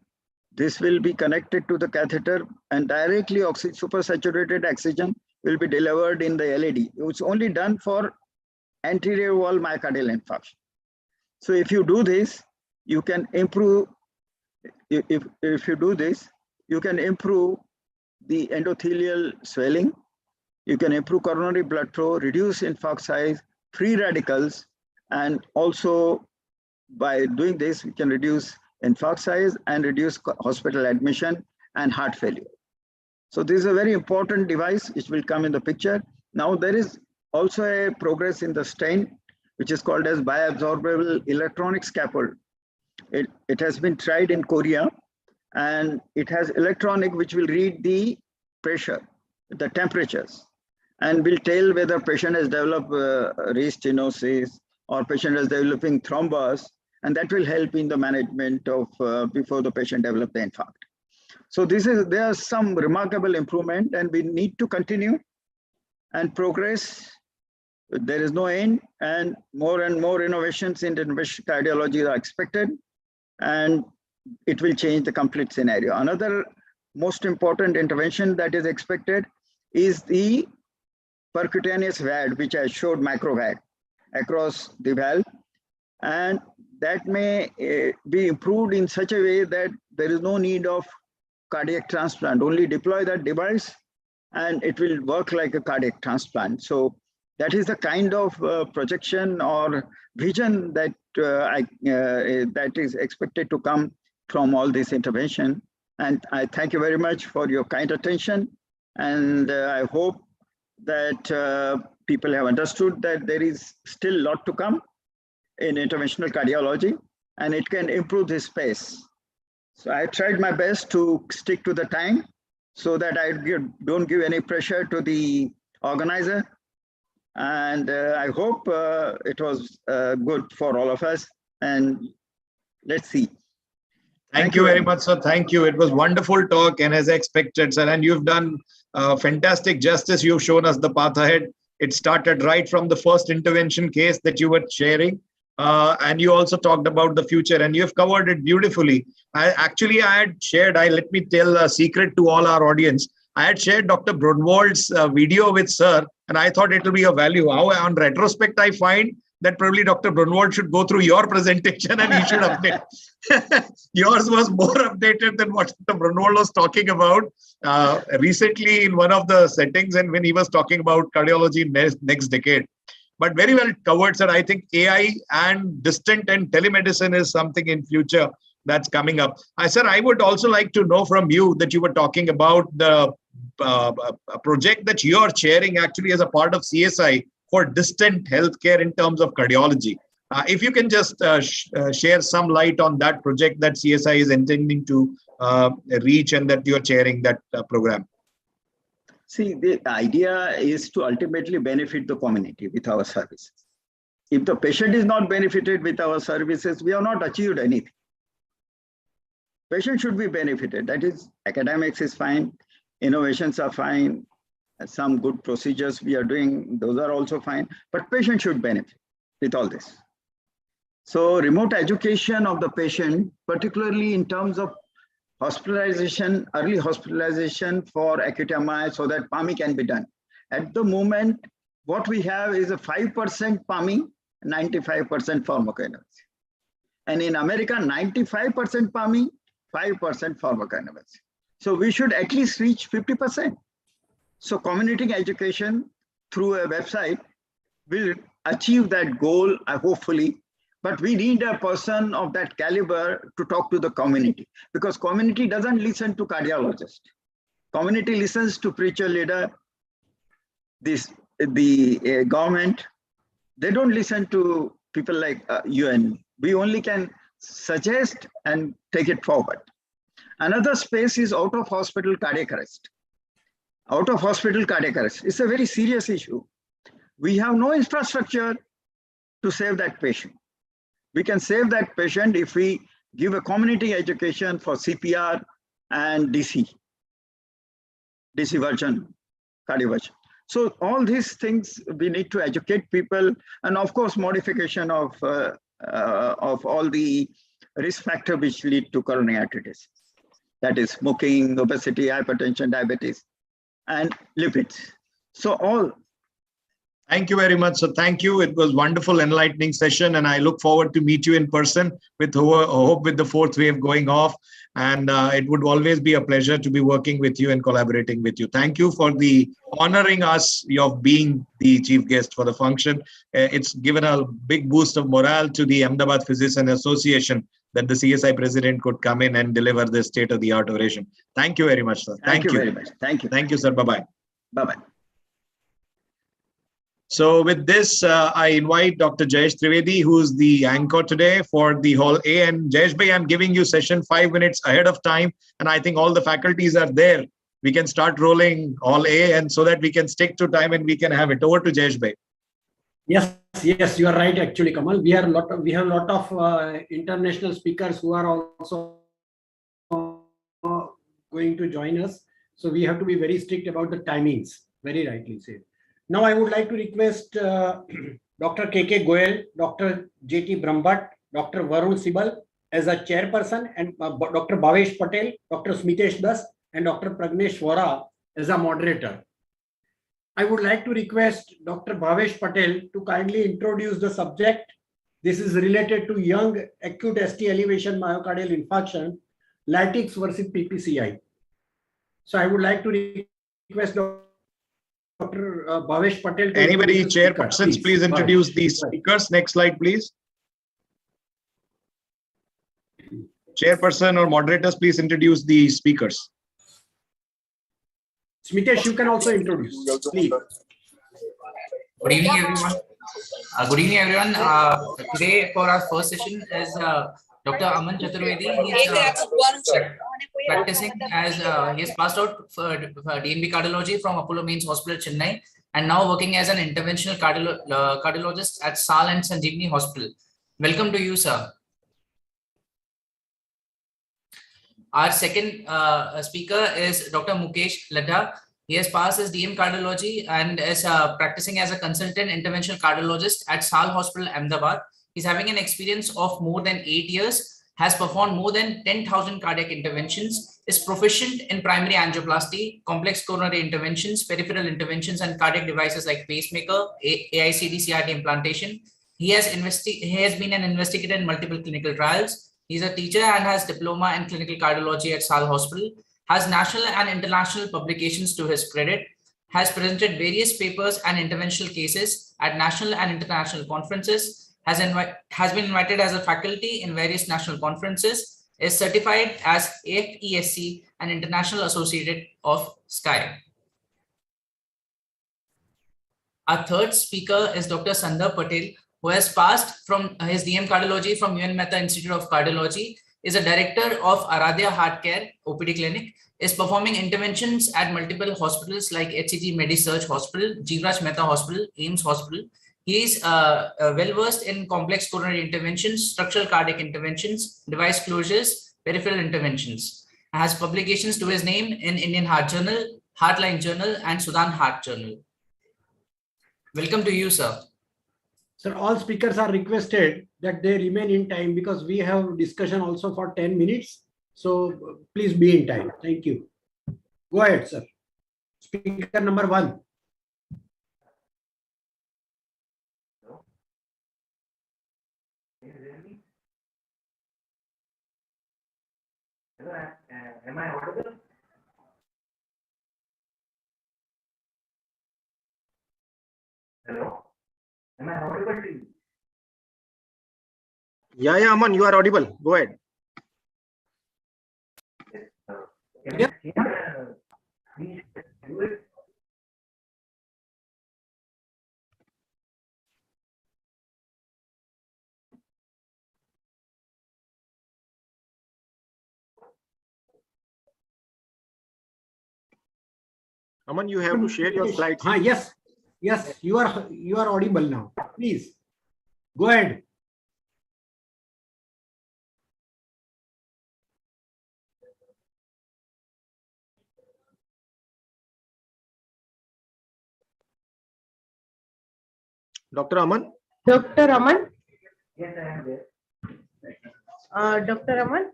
this will be connected to the catheter and directly supersaturated oxygen will be delivered in the LED. It's only done for anterior wall myocardial infarction. So if you do this, you can improve, if you do this, you can improve the endothelial swelling, you can improve coronary blood flow, reduce infarct size, free radicals, and also by doing this, we can reduce infarct size and reduce hospital admission and heart failure. So this is a very important device which will come in the picture. Now there is also a progress in the stent, which is called as bioabsorbable electronic scaffold. It has been tried in Korea, and it has electronic which will read the pressure, the temperatures, and will tell whether patient has developed restenosis or patient is developing thrombus, and that will help in the management of before the patient develops the infarct. So there's some remarkable improvement, and we need to continue and progress There is no end, and more innovations in interventional cardiology are expected, and it will change the complete scenario. Another most important intervention that is expected is the percutaneous VAD, which I showed, micro VAD across the valve, and that may be improved in such a way that there is no need of cardiac transplant. Only deploy that device and it will work like a cardiac transplant. So that is the kind of projection or vision that that is expected to come from all this intervention. And I thank you very much for your kind attention. And I hope that people have understood that there is still a lot to come in interventional cardiology, and it can improve this space. So I tried my best to stick to the time so that I don't give any pressure to the organizer. And I hope it was good for all of us. And let's see. Thank you very much, sir. Thank you. It was wonderful talk, and as expected, sir. And you've done fantastic justice. You've shown us the path ahead. It started right from the first intervention case that you were sharing. And you also talked about the future, and you've covered it beautifully. I had shared, let me tell a secret to all our audience. I had shared Dr. Brunwald's video with sir, and I thought it will be of value. How on retrospect, I find that probably Dr. Brunwald should go through your presentation and he should update. Yours was more updated than what Dr. Brunwald was talking about recently in one of the settings, and when he was talking about cardiology next decade. But very well covered, sir. I think AI and distant and telemedicine is something in future that's coming up. Sir, I would also like to know from you that you were talking about the project that you are chairing actually as a part of CSI for distant healthcare in terms of cardiology. If you can just share some light on that project that CSI is intending to reach and that you're chairing that program. See, the idea is to ultimately benefit the community with our services. If the patient is not benefited with our services, we have not achieved anything. Patient should be benefited. That is, academics is fine, innovations are fine, some good procedures we are doing, those are also fine, but patient should benefit with all this. So remote education of the patient, particularly in terms of hospitalization, early hospitalization for acute MI so that PAMI can be done. At the moment, what we have is a 5% PAMI, 95% pharmacoenergy. And in America, 95% PAMI, 5% pharmacoenergy. So we should at least reach 50%. So community education through a website will achieve that goal, hopefully. But we need a person of that caliber to talk to the community, because community doesn't listen to cardiologists. Community listens to preacher leader, the government. They don't listen to people like you and me. We only can suggest and take it forward. Another space is out of hospital cardiac arrest. Out of hospital cardiac arrest. It's a very serious issue. We have no infrastructure to save that patient. We can save that patient if we give a community education for CPR and DC version, cardioversion. So all these things we need to educate people, and of course modification of all the risk factors which lead to coronary artery disease. That is smoking, obesity, hypertension, diabetes, and lipids. So all. Thank you very much. So thank you. It was wonderful, enlightening session, and I look forward to meet you in person with hope with the fourth wave going off. And it would always be a pleasure to be working with you and collaborating with you. Thank you for the honoring us of being the chief guest for the function. It's given a big boost of morale to the Ahmedabad Physician Association that the CSI president could come in and deliver this state-of-the-art oration. Thank you very much, sir. Thank you very much. Thank you. Thank you, sir. Bye-bye. Bye-bye. So with this, I invite Dr. Jayesh Trivedi, who's the anchor today for the Hall A. And Jayesh bhai, I'm giving you session 5 minutes ahead of time. And I think all the faculties are there. We can start rolling Hall A, and so that we can stick to time and we can have it. Over to Jayesh bhai. Yes, you are right. Actually, Kamal, we have a lot of international speakers who are also going to join us. So we have to be very strict about the timings. Very rightly said. Now I would like to request Dr. KK Goyal, Dr. JT Brahmbhatt, Dr. Varun Sibal as a chairperson, and Dr. Bhavesh Patel, Dr. Smitesh Das, and Dr. Pragnesh Vora as a moderator. I would like to request Dr. Bhavesh Patel to kindly introduce the subject. This is related to young acute ST elevation myocardial infarction, lytics versus PPCI. So I would like to request Dr. Bhavesh Patel. To Anybody, introduce the speaker. chairpersons, please introduce the speakers. Next slide, please. Chairperson or moderators, please introduce the speakers. Smitesh, you can also introduce, please. Good evening, everyone. Today for our first session is Dr. Aman Chaturvedi. He is practicing as he has passed out for DNB cardiology from Apollo Mains Hospital, Chennai, and now working as an interventional cardiologist at Sal and Sanjeevani Hospital. Welcome to you, sir. Our second speaker is Dr. Mukesh Ladha. He has passed his DM cardiology and is practicing as a consultant interventional cardiologist at Sal Hospital, Ahmedabad. He's having an experience of more than 8 years, has performed more than 10,000 cardiac interventions, is proficient in primary angioplasty, complex coronary interventions, peripheral interventions, and cardiac devices like pacemaker, AICD, CRT implantation. He has been an investigator in multiple clinical trials. He's a teacher and has diploma in clinical cardiology at Sal Hospital, has national and international publications to his credit, has presented various papers and interventional cases at national and international conferences, has been invited as a faculty in various national conferences, is certified as AFESC and International Associate of SCAI. Our third speaker is Dr. Sandar Patel, who has passed from his DM cardiology from UN Mehta Institute of Cardiology, is a director of Aradhya Heart Care OPD Clinic, is performing interventions at multiple hospitals like HCG MediSurg Hospital, Jeevraj Mehta Hospital, AIIMS Hospital. He is well-versed in complex coronary interventions, structural cardiac interventions, device closures, peripheral interventions, and has publications to his name in Indian Heart Journal, Heartline Journal, and Sudan Heart Journal. Welcome to you, sir. Sir, all speakers are requested that they remain in time because we have discussion also for 10 minutes. So please be in time. Thank you. Go ahead, sir. Speaker number 1. Am I audible? Hello? Am I audible to you? Yeah, Aman, you are audible. Go ahead. Yeah. Aman, you have to share your slides. Yes, yes, you are audible now. Please go ahead. Dr. Aman? Dr. Aman? Yes, I am there. Dr. Aman?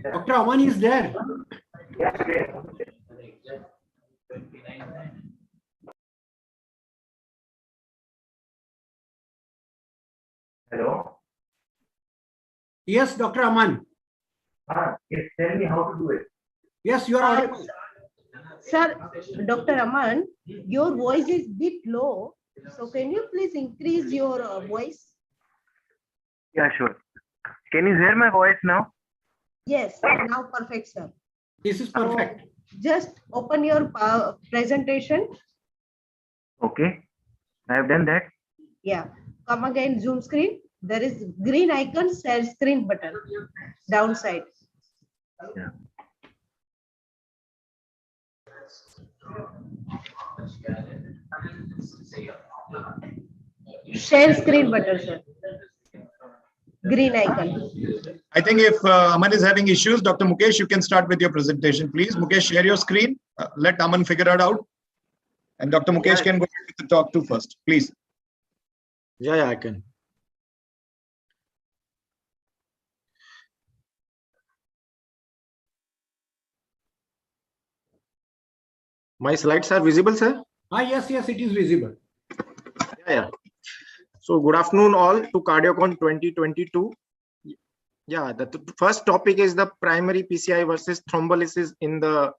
Dr. Aman is there. Yes, there. Hello? Yes, Dr. Aman. Yes, tell me how to do it. Yes, you are audible. Sir, Dr. Aman, your voice is bit low. So can you please increase your voice? Yeah, sure. Can you hear my voice now? Yes, now perfect, sir. This is perfect. Just open your presentation. Okay. I have done that. Yeah. Come again, Zoom screen. There is green icon, share screen button. Downside. Yeah. Share screen button, sir. Green icon. I think if Aman is having issues, Dr. Mukesh, you can start with your presentation, please. Mukesh, share your screen. Let Aman figure it out. And Dr. Mukesh can go ahead with the talk too first, please. Yeah, I can. My slides are visible, sir? Yes, it is visible. Yeah. So good afternoon all to CardioCon 2022. Yeah, the first topic is the primary PCI versus thrombolysis in the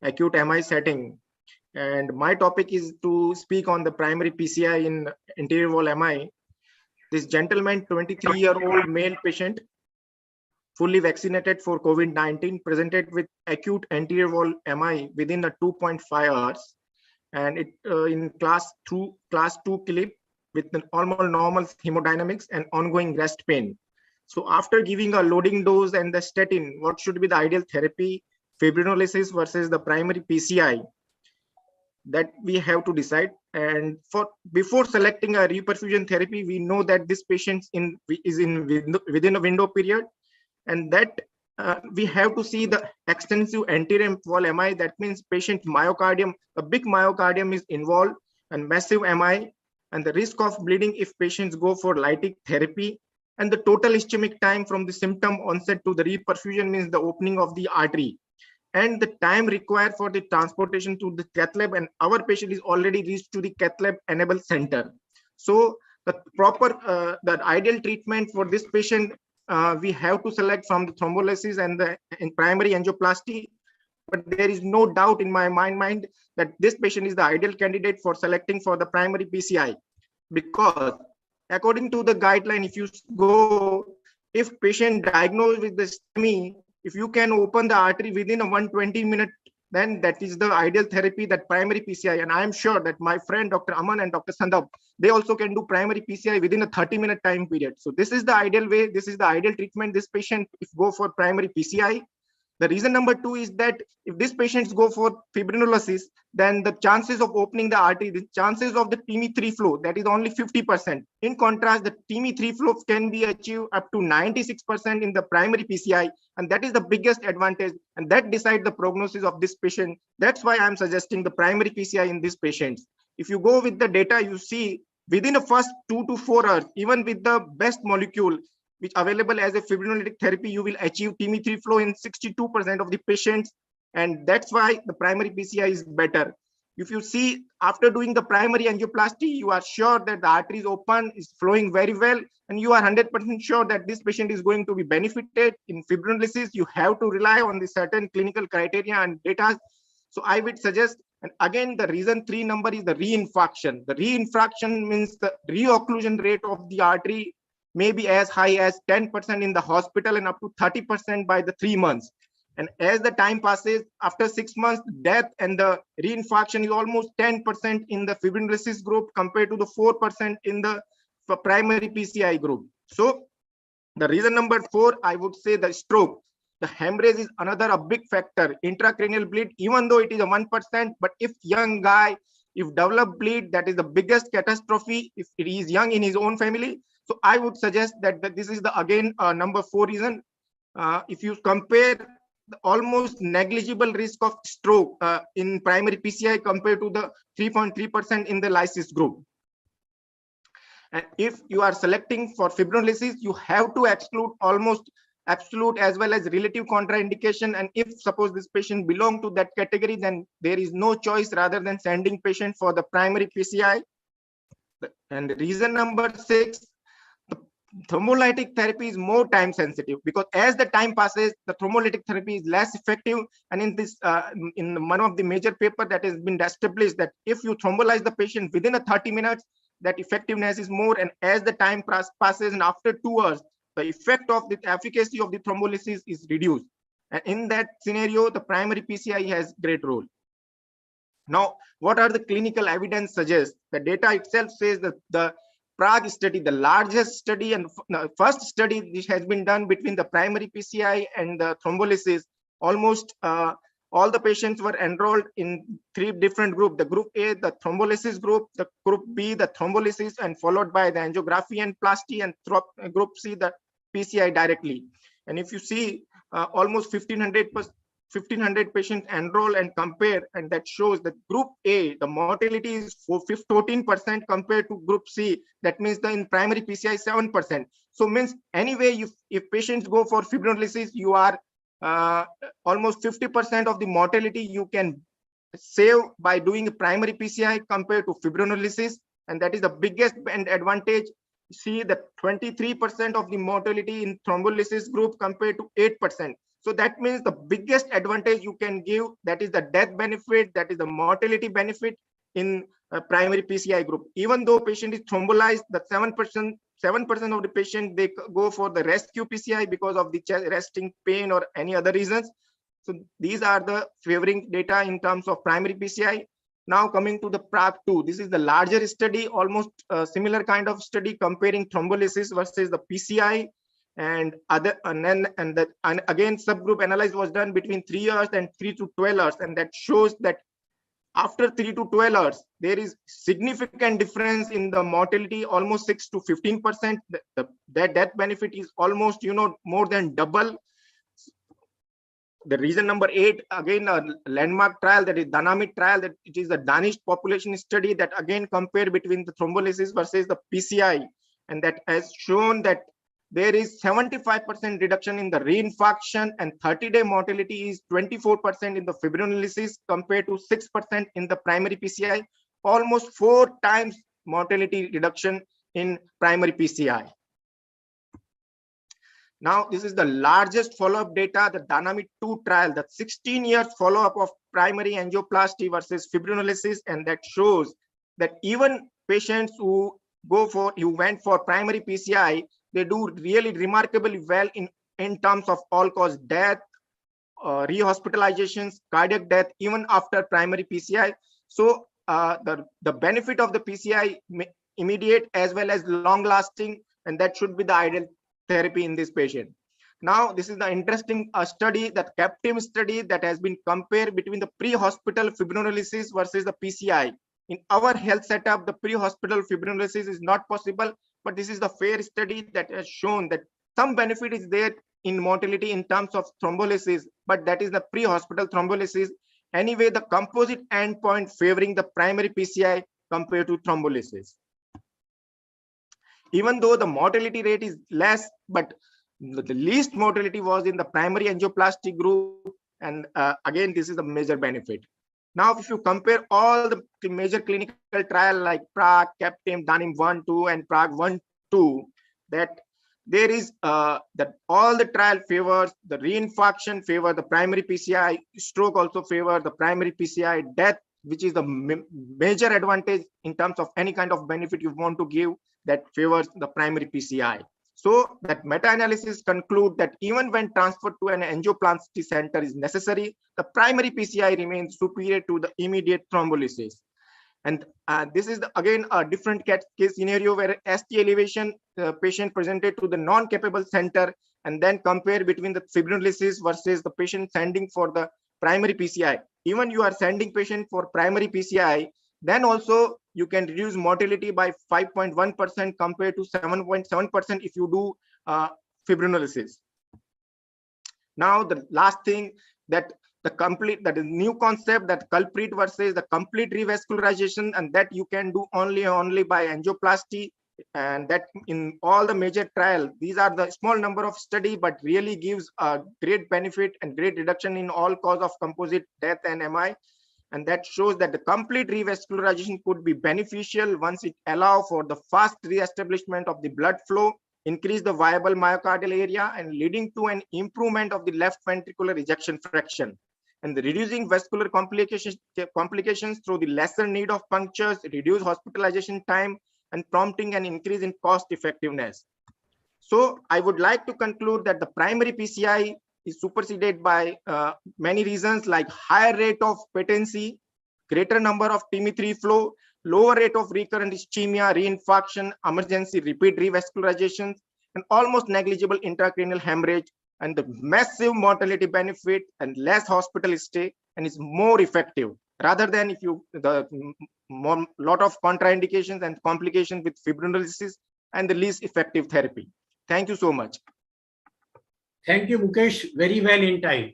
acute MI setting. And my topic is to speak on the primary PCI in anterior wall MI. This gentleman, 23-year-old male patient, fully vaccinated for COVID-19, presented with acute anterior wall MI within a 2.5 hours. And it in class 2 clip with an almost normal hemodynamics and ongoing rest pain. So after giving a loading dose and the statin, what should be the ideal therapy, fibrinolysis versus the primary PCI? That we have to decide. And before selecting a reperfusion therapy, we know that this patient is within a window period, and that we have to see the extensive anterior wall MI. That means patient myocardium, a big myocardium is involved, and massive MI, and the risk of bleeding if patients go for lytic therapy, and the total ischemic time from the symptom onset to the reperfusion means the opening of the artery, and the time required for the transportation to the cath lab, and our patient is already reached to the cath lab enabled center. So the proper, the ideal treatment for this patient, we have to select from the thrombolysis and the primary angioplasty. But there is no doubt in my mind that this patient is the ideal candidate for selecting for the primary PCI, because according to the guideline, if patient diagnosed with the STEMI, if you can open the artery within a 120 minute, then that is the ideal therapy, that primary PCI. And I am sure that my friend Dr. Aman and Dr. Sandhap, they also can do primary PCI within a 30-minute time period. So this is the ideal way, this is the ideal treatment. This patient, if go for primary PCI. The reason number 2 is that if these patients go for fibrinolysis, then the chances of opening the artery, the chances of the TIMI3 flow, that is only 50%. In contrast, the TIMI3 flow can be achieved up to 96% in the primary PCI, and that is the biggest advantage, and that decides the prognosis of this patient. That's why I'm suggesting the primary PCI in these patients. If you go with the data, you see within the first 2 to 4 hours, even with the best molecule, which available as a fibrinolytic therapy, you will achieve TIMI3 flow in 62% of the patients. And that's why the primary PCI is better. If you see, after doing the primary angioplasty, you are sure that the artery is open, is flowing very well, and you are 100% sure that this patient is going to be benefited. In fibrinolysis, you have to rely on the certain clinical criteria and data. So I would suggest, and again, the reason 3 number is the reinfarction. The reinfarction means the reocclusion rate of the artery may be as high as 10% in the hospital and up to 30% by the 3 months. And as the time passes, after 6 months, death and the reinfarction is almost 10% in the fibrinolysis group compared to the 4% in the primary PCI group. So the reason number 4, I would say the stroke. The hemorrhage is another a big factor. Intracranial bleed, even though it is a 1%, but if young guy, if develop bleed, that is the biggest catastrophe if it is young in his own family. So I would suggest that this is the again number 4 reason. If you compare the almost negligible risk of stroke in primary PCI compared to the 3.3% in the lysis group. And if you are selecting for fibrinolysis, you have to exclude almost absolute as well as relative contraindication. And if suppose this patient belong to that category, then there is no choice rather than sending patient for the primary PCI. And reason number 6, the thrombolytic therapy is more time sensitive, because as the time passes, the thrombolytic therapy is less effective. And in this, in one of the major paper that has been established that if you thrombolyze the patient within a 30 minutes, that effectiveness is more. And as the time passes and after 2 hours, the effect of the efficacy of the thrombolysis is reduced. And in that scenario, the primary PCI has great role. Now, what are the clinical evidence suggests? The data itself says that the Prague study, the largest study and first study which has been done between the primary PCI and the thrombolysis, almost all the patients were enrolled in 3 different groups. The group A, the thrombolysis group, the group B, the thrombolysis, and followed by the angiography and plasty, and group C, the PCI directly. And if you see, almost 1500 1,500 patients enroll and compare, and that shows that group A, the mortality is 14% compared to group C. That means in primary PCI 7%. So means anyway, if patients go for fibrinolysis, you are almost 50% of the mortality you can save by doing a primary PCI compared to fibrinolysis, and that is the biggest advantage. See that 23% of the mortality in thrombolysis group compared to 8%. So that means the biggest advantage you can give, that is the death benefit, that is the mortality benefit in primary PCI group. Even though patient is thrombolized, the 7% of the patient, they go for the rescue PCI because of the chest resting pain or any other reasons. So these are the favoring data in terms of primary PCI. Now coming to the PRAG-2, this is the larger study, almost similar kind of study comparing thrombolysis versus the PCI and other, and again subgroup analysis was done between 3 years and 3 to 12 hours, and that shows that after 3 to 12 hours there is significant difference in the mortality, almost 6 to 15%. That death benefit is almost more than double. The reason number 8, again a landmark trial, that is Dynamic trial, that it is a Danish population study that again compare between the thrombolysis versus the PCI, and that has shown that there is 75% reduction in the reinfarction, and 30-day mortality is 24% in the fibrinolysis compared to 6% in the primary PCI, almost 4 times mortality reduction in primary PCI. Now, this is the largest follow-up data, the Dynamic 2 trial, the 16 years follow-up of primary angioplasty versus fibrinolysis, and that shows that even patients who went for primary PCI, they do really remarkably well in terms of all-cause death, rehospitalizations, cardiac death, even after primary PCI. So the benefit of the PCI immediate as well as long-lasting, and that should be the ideal therapy in this patient. Now, this is the interesting study, that CAPTIM study, that has been compared between the pre-hospital fibrinolysis versus the PCI. In our health setup, the pre-hospital fibrinolysis is not possible, but this is the FAIR study that has shown that some benefit is there in mortality in terms of thrombolysis, but that is the pre-hospital thrombolysis. Anyway, the composite endpoint favoring the primary PCI compared to thrombolysis. Even though the mortality rate is less, but the least mortality was in the primary angioplasty group, and again, this is a major benefit. Now, if you compare all the major clinical trials like PRAG, CAPTIM, DANIM 1, 2, and PRAG 1, 2, that there is that all the trial favors the reinfarction, favor the primary PCI, stroke also favor the primary PCI, death, which is the major advantage in terms of any kind of benefit you want to give, that favors the primary PCI. So that meta-analysis conclude that even when transfer to an angioplasty center is necessary, the primary PCI remains superior to the immediate thrombolysis. And this is again a different case scenario where ST elevation patient presented to the non-capable center, and then compare between the fibrinolysis versus the patient sending for the primary PCI. Even you are sending patient for primary PCI, then also you can reduce mortality by 5.1% compared to 7.7% if you do fibrinolysis. Now, the last thing, that is new concept, that culprit versus the complete revascularization, and that you can do only by angioplasty, and that in all the major trials, these are the small number of study, but really gives a great benefit and great reduction in all cause of composite death and MI. And that shows that the complete revascularization could be beneficial once it allows for the fast reestablishment of the blood flow, increase the viable myocardial area, and leading to an improvement of the left ventricular ejection fraction, and the reducing vascular complications through the lesser need of punctures, reduce hospitalization time, and prompting an increase in cost effectiveness. So I would like to conclude that the primary PCI is superseded by many reasons, like higher rate of patency, greater number of TIMI3 flow, lower rate of recurrent ischemia, reinfarction, emergency repeat revascularizations, and almost negligible intracranial hemorrhage, and the massive mortality benefit and less hospital stay, and is more effective rather than if you lot of contraindications and complications with fibrinolysis and the least effective therapy. Thank you so much. Thank you, Mukesh. Very well in time.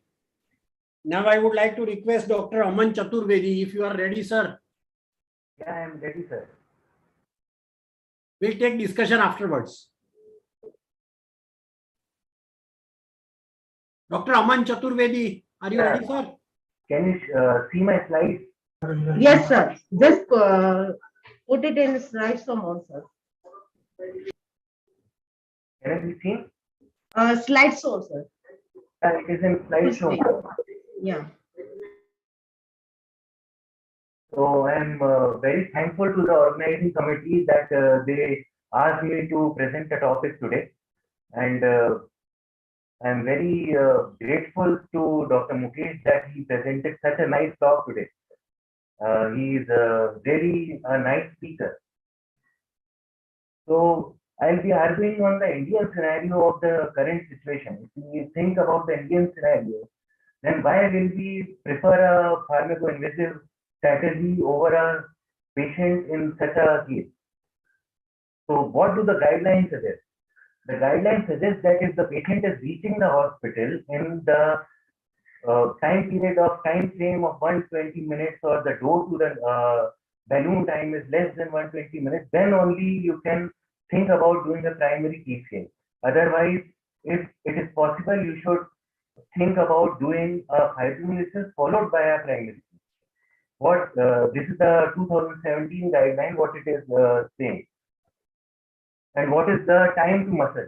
Now I would like to request Dr. Aman Chaturvedi, if you are ready, sir. Yeah, I am ready, sir. We'll take discussion afterwards. Dr. Aman Chaturvedi, are you ready, sir? Can you see my slides? Yes, sir. Just put it in slideshow mode, sir. Can it be seen? Slideshow, sir. It is in slideshow. Yeah. So I am very thankful to the organizing committee that they asked me to present a topic today. And I am very grateful to Dr. Mukesh that he presented such a nice talk today. He is very a nice speaker. So I'll be arguing on the Indian scenario of the current situation. If we think about the Indian scenario, then why will we prefer a pharmacoinvasive strategy over a patient in such a case? So what do the guidelines suggest? The guidelines suggest that if the patient is reaching the hospital in the time frame of 120 minutes, or the door to the balloon time is less than 120 minutes, then only you can think about doing a primary PCI. Otherwise, if it is possible, you should think about doing a fibrinolysis followed by a primary. This is the 2017 guideline, what it is saying. And what is the time to muscle?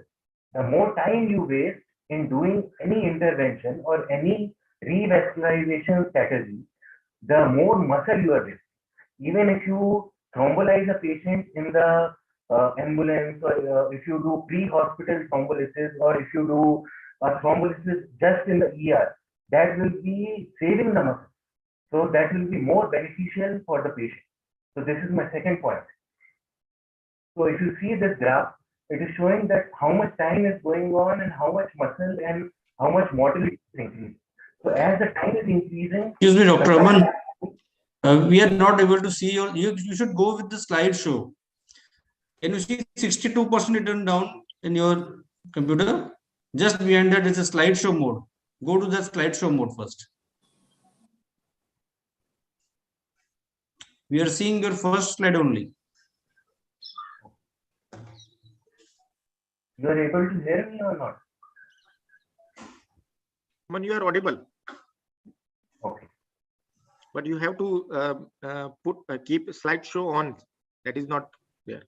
The more time you waste in doing any intervention or any revascularization strategy, the more muscle you are wasting. Even if you thrombolize a patient in the ambulance, or if you do pre-hospital thrombolysis, or if you do a thrombolysis just in the ER, that will be saving the muscle. So that will be more beneficial for the patient. So this is my second point. So if you see this graph, it is showing that how much time is going on and how much muscle and how much mortality is increasing. So as the time is increasing. Excuse me, Dr. Aman. We are not able to see you should go with the slideshow. Can you see 62% written down in your computer? Just behind that is a slideshow mode. Go to the slideshow mode first. We are seeing your first slide only. You are able to hear me or not? When you are audible. Okay. But you have to keep slideshow on. That is not there.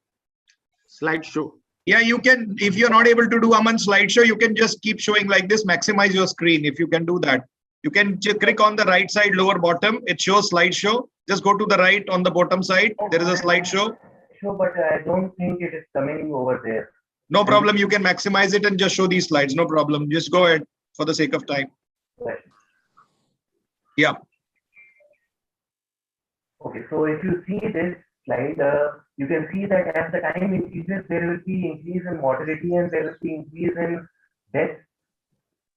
Slideshow. Yeah, you can, if you're not able to do Aman slideshow, you can just keep showing like this, maximize your screen. If you can do that, you can click on the right side, lower bottom, it shows slideshow. Just go to the right on the bottom side. There is a slideshow. Sure, but I don't think it is coming over there. No problem. You can maximize it and just show these slides. No problem. Just go ahead for the sake of time. Right. Yeah. Okay, so if you see this slide, you can see that as the time increases, there will be increase in mortality and there will be increase in death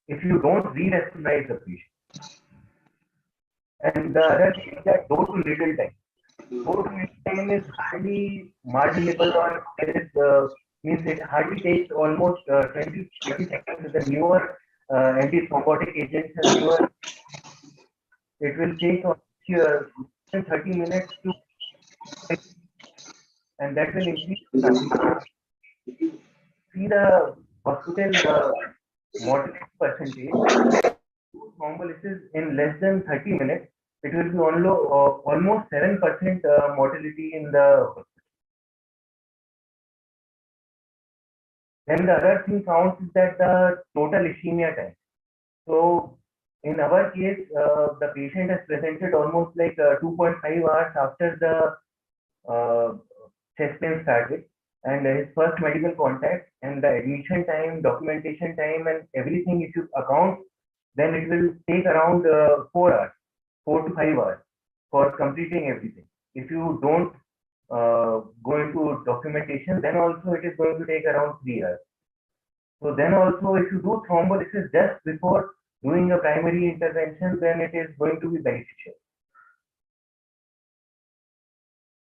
if you don't re-vascularize the patient. And the other thing is that go to little time. Go to little time is hardly marginable, or means it hardly takes almost 20 seconds with the newer antithrombotic agents and newer. It will take 30 minutes to, and that will increase. See the hospital mortality percentage. Thrombolysis in less than 30 minutes, it will be almost 7% mortality in the hospital. Then the other thing counts is that the total ischemia time. So in our case, the patient has presented almost like 2.5 hours after the chest pain started, and his first medical contact, and the admission time, documentation time, and everything, if you account, then it will take around 4 hours, 4 to 5 hours for completing everything. If you don't go into documentation, then also it is going to take around 3 hours. So then also, if you do thrombolysis just before doing a primary intervention, then it is going to be beneficial.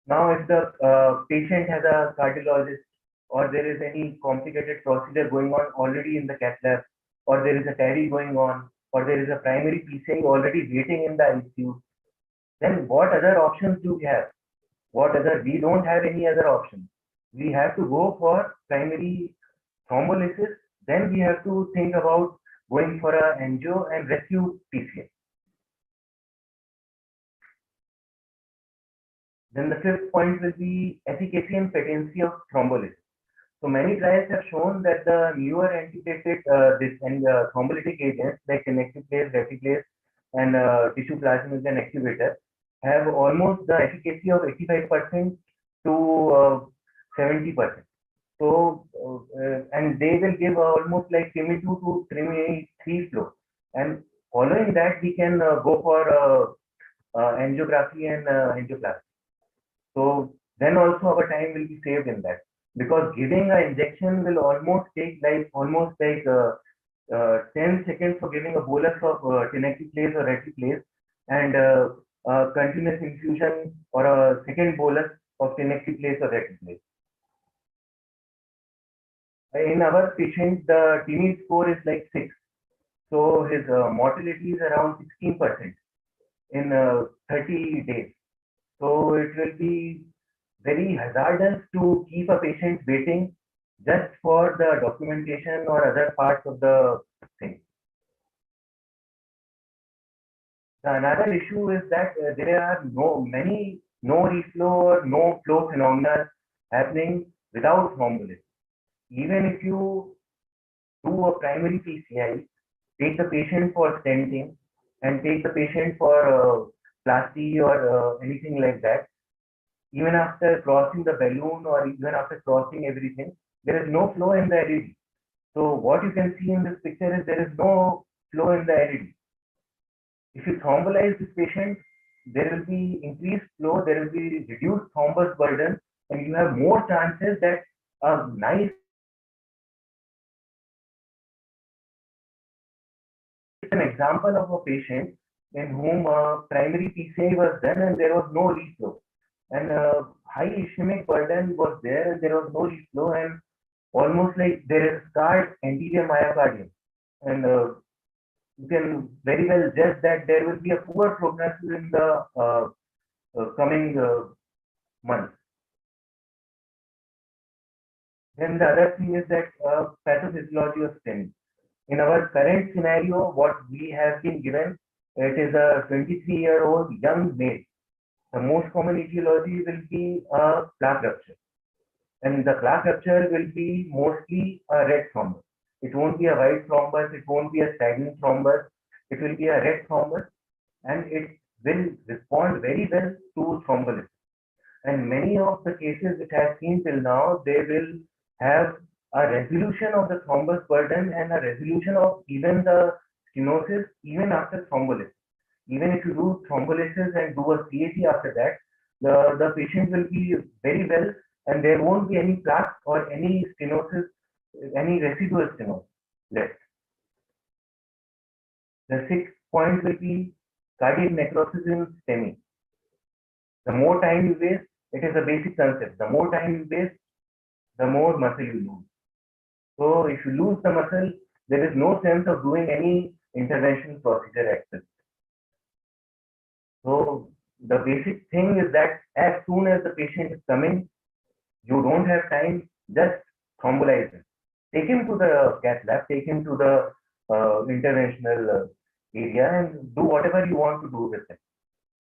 Now, if the patient has a cardiologist, or there is any complicated procedure going on already in the cath lab, or there is a TARI going on, or there is a primary PCI already waiting in the ICU, then what other options do we have? We don't have any other option. We have to go for primary thrombolysis, then we have to think about going for a angio and rescue PCI. Then the fifth point will be efficacy and patency of thrombolysis. So many trials have shown that the newer antiplatelet thrombolytic agents like tenecteplase, reticlase, and tissue plasminogen activator have almost the efficacy of 85% to 70%. So, and they will give almost like TIMI 2 to TIMI 3 flow. And following that, we can go for angiography and angioplasty. So then also our time will be saved in that, because giving an injection will almost take like 10 seconds for giving a bolus of tenecteplase or reticlase, and continuous infusion or a second bolus of tenecteplase or reticlase. In our patient, the TIMI score is like 6. So his mortality is around 16% in 30 days. So it will be very hazardous to keep a patient waiting just for the documentation or other parts of the thing. Another issue is that there are no reflow or no flow phenomena happening without thrombolysis. Even if you do a primary PCI, take the patient for stenting and take the patient for plasty or anything like that, even after crossing the balloon or even after crossing everything, there is no flow in the LED. So what you can see in this picture is there is no flow in the LED. If you thrombolize this patient, there will be increased flow, there will be reduced thrombus burden, and you have more chances that a nice an example of a patient in whom primary PCI was done and there was no reflow, and high ischemic burden was there and there was no reflow, and almost like there is scarred anterior myocardium, and you can very well judge that there will be a poor prognosis in the coming months. Then the other thing is that pathophysiology of STEMI. In our current scenario, what we have been given, it is a 23-year-old young male. The most common etiology will be a plaque rupture. And the plaque rupture will be mostly a red thrombus. It won't be a white thrombus, it won't be a stagnant thrombus, it will be a red thrombus, and it will respond very well to thrombolysis. And many of the cases which I have seen till now, they will have a resolution of the thrombus burden and a resolution of even the stenosis even after thrombolysis. Even if you do thrombolysis and do a CAT after that, the patient will be very well and there won't be any plaque or any stenosis, any residual stenosis left. The sixth point will be cardiac necrosis in STEMI. The more time you waste, it is a basic concept. The more time you waste, the more muscle you lose. So if you lose the muscle, there is no sense of doing any intervention procedure access. So the basic thing is that as soon as the patient is coming, you don't have time, just thrombolize him. Take him to the cath lab, take him to the interventional area and do whatever you want to do with him.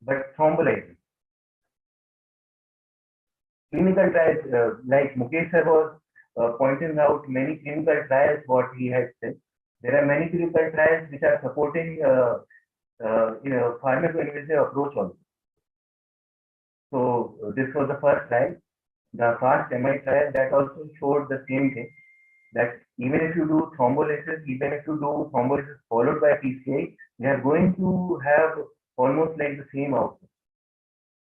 But thrombolize him. Clinical trials, like Mukesh sir was pointing out many clinical trials what he had said. There are many clinical trials which are supporting pharmacoinvasive approach also. So this was the first trial. The FAST MI trial that also showed the same thing, that even if you do thrombolysis, even if you do thrombolysis followed by PCI, they are going to have almost like the same outcome.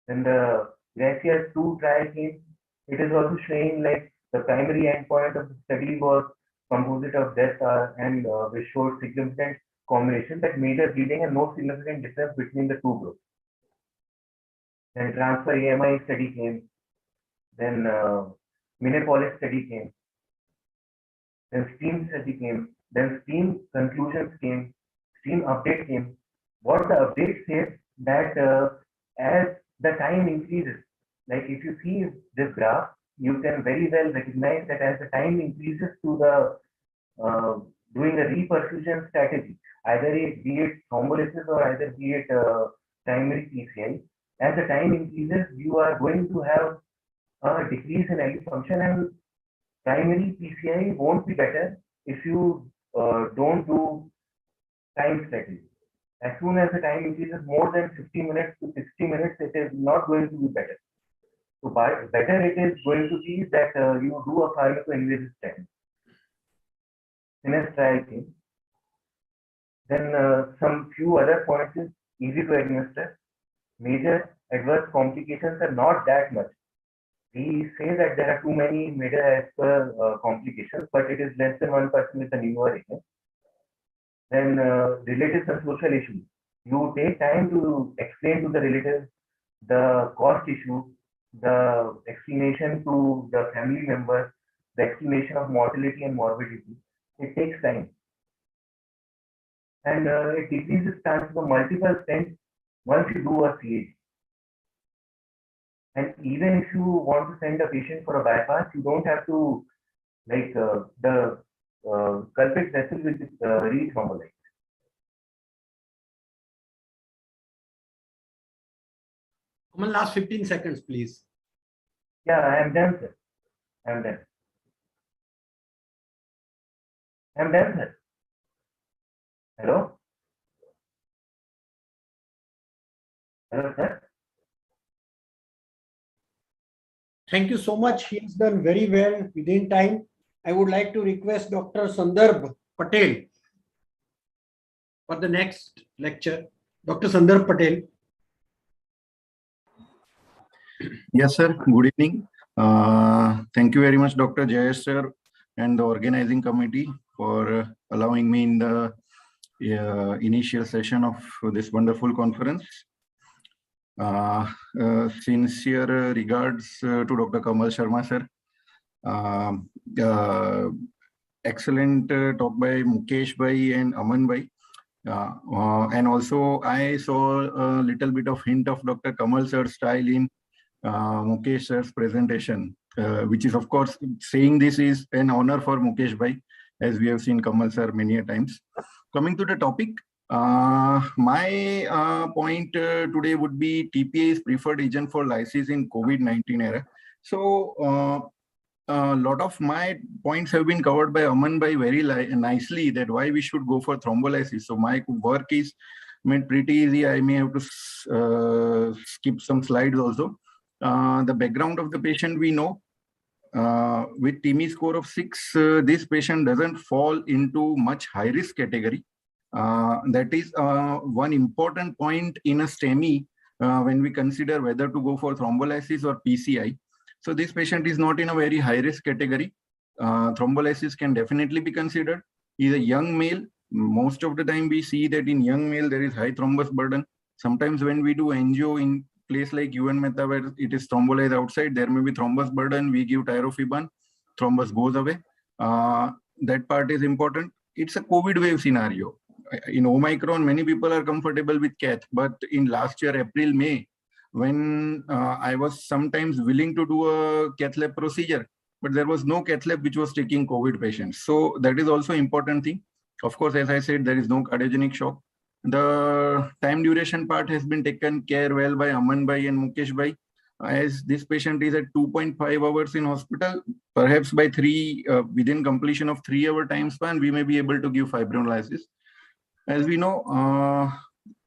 And the Gracia 2 trial came, it is also showing like the primary endpoint of the study was composite of death and which showed significant combination, that major bleeding and no significant difference between the two groups. Then transfer AMI study came, then Minneapolis study came, then STEAM study came, then STEAM conclusions came, stream update came, what the update says that as the time increases, like if you see this graph, you can very well recognize that as the time increases to the doing a reperfusion strategy, either be it thrombolysis or either be it primary PCI, as the time increases, you are going to have a decrease in LV function, and primary PCI won't be better if you don't do time strategy. As soon as the time increases more than 50 minutes to 60 minutes, it is not going to be better. So better it is going to be that you do a pharmacoinvasive study. Finish trial came. Then some few other points is easy to administer. Major adverse complications are not that much. We say that there are too many major adverse complications, but it is less than 1% with the newer agent. Then relatives and social issues. You take time to explain to the relatives the cost issue, the explanation to the family members, the explanation of mortality and morbidity. It takes time. And it decreases chances of multiple stents once you do a CAG. And even if you want to send a patient for a bypass, you don't have to, like, the culprit vessel will be re-thrombolized. Kamal, last 15 seconds, please. Yeah, I am done, sir. I am done. I am done, sir. Hello? Hello, sir. Thank you so much. He has done very well within time. I would like to request Dr. Sandarbh Patel for the next lecture. Dr. Sandarbh Patel. Yes, sir. Good evening. Thank you very much, Dr. Jayesh, sir, and the organizing committee for allowing me in the initial session of this wonderful conference. Sincere regards to Dr. Kamal Sharma, sir. Excellent talk by Mukesh Bhai and Aman Bhai. And also I saw a little bit of hint of Dr. Kamal sir's style in Mukesh sir's presentation, which is, of course, saying this is an honor for Mukesh Bhai, as we have seen Kamal sir many a times. Coming to the topic, my point today would be TPA is preferred agent for lysis in COVID-19 era. So a lot of my points have been covered by Aman Bhai very nicely, that why we should go for thrombolysis. So my work is pretty easy. I may have to skip some slides also. The background of the patient we know. With TIMI score of 6, this patient doesn't fall into much high risk category. That is one important point in a STEMI when we consider whether to go for thrombolysis or PCI. So this patient is not in a very high risk category. Thrombolysis can definitely be considered. He's a young male. Most of the time we see that in young male there is high thrombus burden. Sometimes when we do angio in place like UN Meta where it is thrombolized outside, there may be thrombus burden. We give tirofiban, thrombus goes away. That part is important. It's a COVID wave scenario. In Omicron, many people are comfortable with cath, but in last year, April, May, when I was sometimes willing to do a cath lab procedure, but there was no cath lab which was taking COVID patients. So that is also important thing. Of course, as I said, there is no cardiogenic shock. The time duration part has been taken care well by Aman Bhai and Mukesh Bhai. As this patient is at 2.5 hours in hospital, perhaps by within completion of 3-hour time span, we may be able to give fibrinolysis. As we know,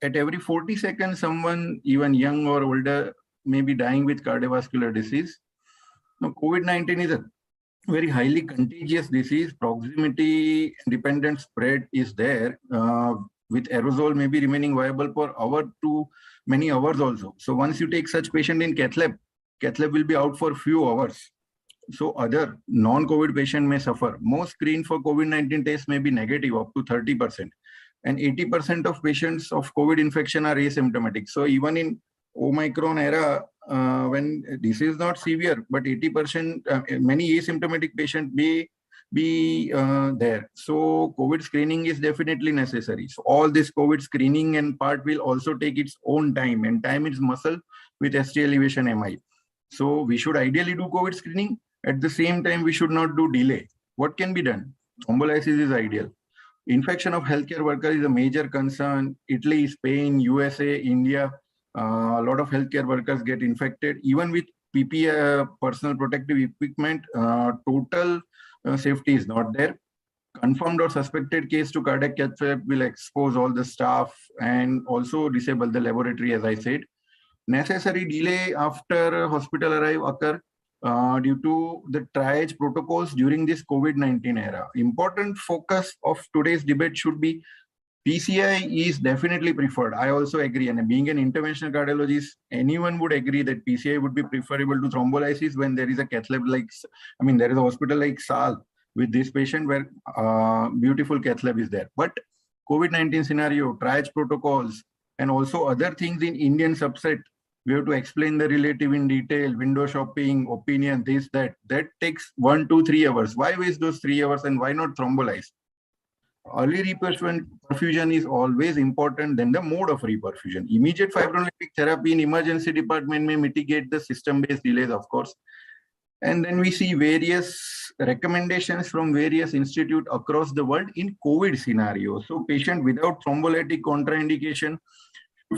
at every 40 seconds, someone, even young or older, may be dying with cardiovascular disease. Now, COVID-19 is a very highly contagious disease. Proximity dependent spread is there, with aerosol maybe remaining viable for hour to many hours also. So once you take such patient in cath lab will be out for few hours. So other non-COVID patient may suffer. Most screen for COVID-19 tests may be negative up to 30%. And 80% of patients of COVID infection are asymptomatic. So even in Omicron era, when this is not severe, but 80%, many asymptomatic patients may be there. So COVID screening is definitely necessary. So all this COVID screening and part will also take its own time, and time is muscle with ST elevation MI. So we should ideally do COVID screening. At the same time, we should not do delay. What can be done? Thrombolysis is ideal. Infection of healthcare workers is a major concern. Italy, Spain, USA, India, a lot of healthcare workers get infected. Even with PPE, personal protective equipment, total safety is not there. Confirmed or suspected case to cardiac cath lab will expose all the staff and also disable the laboratory, as I said. Necessary delay after hospital arrive occur due to the triage protocols during this COVID-19 era. Important focus of today's debate should be PCI is definitely preferred. I also agree. And being an interventional cardiologist, anyone would agree that PCI would be preferable to thrombolysis when there is a cath lab like, there is a hospital like SAL with this patient where beautiful cath lab is there. But COVID-19 scenario, triage protocols, and also other things in Indian subset, we have to explain the relative in detail, window shopping, opinion, this, that takes 1, 2, 3 hours. Why waste those 3 hours and why not thrombolyze? Early reperfusion is always important than the mode of reperfusion. Immediate fibrinolytic therapy in emergency department may mitigate the system-based delays, of course. And then we see various recommendations from various institutes across the world in COVID scenarios. So patient without thrombolytic contraindication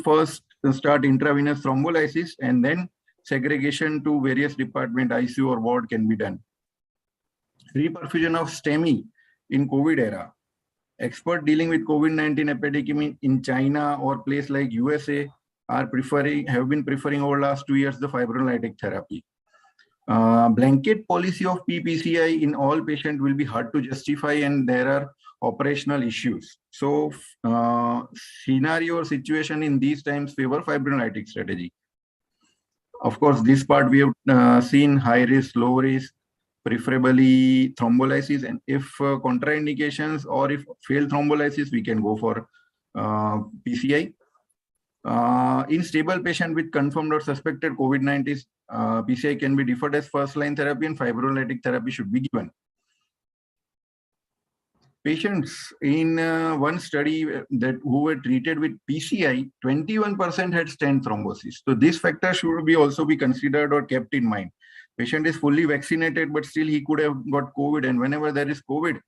first start intravenous thrombolysis, and then segregation to various department, ICU or ward can be done. Reperfusion of STEMI in COVID era. Experts dealing with COVID-19 epidemic in China or place like USA have been preferring over last 2 years the fibrinolytic therapy. Blanket policy of PPCI in all patients will be hard to justify, and there are operational issues. So scenario or situation in these times favor fibrinolytic strategy. Of course, this part we have seen high risk, low risk, preferably thrombolysis, and if contraindications or if failed thrombolysis, we can go for PCI. In stable patient with confirmed or suspected COVID-19, PCI can be deferred as first-line therapy, and fibrinolytic therapy should be given. Patients in one study who were treated with PCI, 21% had stent thrombosis. So this factor should also be considered or kept in mind. Patient is fully vaccinated, but still he could have got COVID. And whenever there is COVID,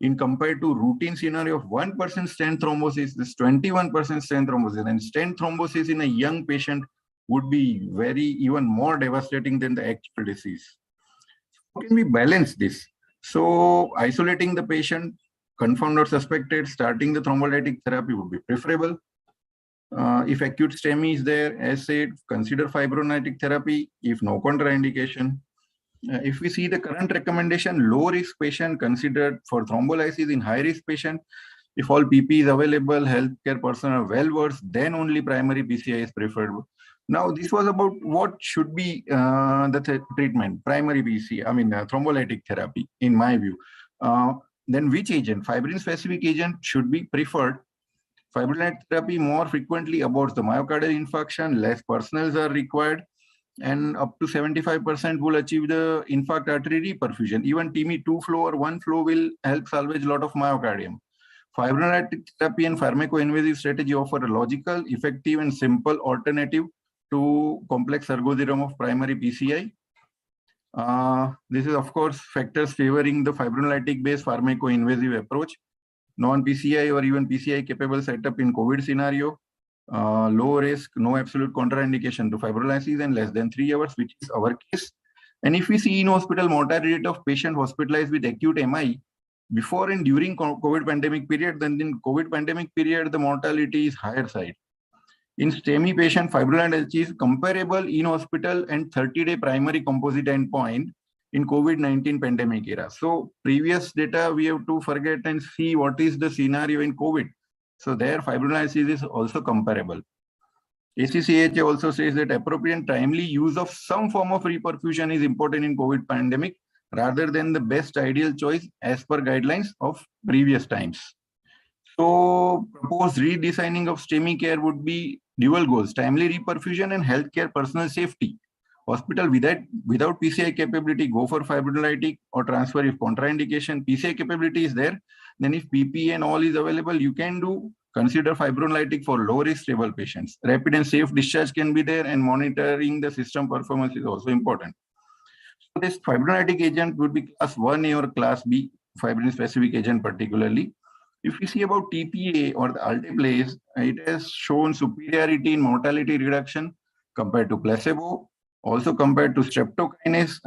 in compared to routine scenario of 1% stent thrombosis, this 21% stent thrombosis, and stent thrombosis in a young patient would be even more devastating than the actual disease. How can we balance this? So isolating the patient, confirmed or suspected, starting the thrombolytic therapy would be preferable. If acute STEMI is there, as said, consider fibrinolytic therapy if no contraindication. If we see the current recommendation, low risk patient considered for thrombolysis in high risk patient. If all PP is available, healthcare personnel are well versed, then only primary PCI is preferred. Now, this was about what should be the treatment, primary PCI, thrombolytic therapy, in my view. Then which agent, fibrin specific agent should be preferred. Fibrinolytic therapy more frequently aborts the myocardial infarction, less personnels are required, and up to 75% will achieve the infarct artery reperfusion. Even TIMI 2 flow or 1 flow will help salvage a lot of myocardium. Fibrinolytic therapy and pharmacoinvasive strategy offer a logical, effective, and simple alternative to complex ergotherium of primary PCI. This is, of course, factors favoring the fibrinolytic-based pharmacoinvasive approach. Non-PCI or even PCI-capable setup in COVID scenario, low risk, no absolute contraindication to fibrinolysis, and less than 3 hours, which is our case. And if we see in hospital mortality rate of patient hospitalized with acute MI, before and during COVID pandemic period, then in COVID pandemic period, the mortality is higher side. In STEMI patient, fibrinolysis is comparable in hospital and 30-day primary composite endpoint in COVID-19 pandemic era. So previous data, we have to forget and see what is the scenario in COVID. So there fibrinolysis is also comparable. ACCHA also says that appropriate timely use of some form of reperfusion is important in COVID pandemic rather than the best ideal choice as per guidelines of previous times. So proposed redesigning of STEMI care would be dual goals, timely reperfusion and healthcare personal safety. Hospital without PCI capability, go for fibrinolytic or transfer if contraindication. PCI capability is there, then if PPE and all is available, you can consider fibrinolytic for low risk stable patients. Rapid and safe discharge can be there, and monitoring the system performance is also important. So this fibrinolytic agent would be class 1A or class B, fibrin specific agent particularly. If we see about TPA or the alteplase, it has shown superiority in mortality reduction compared to placebo, also compared to streptokinase.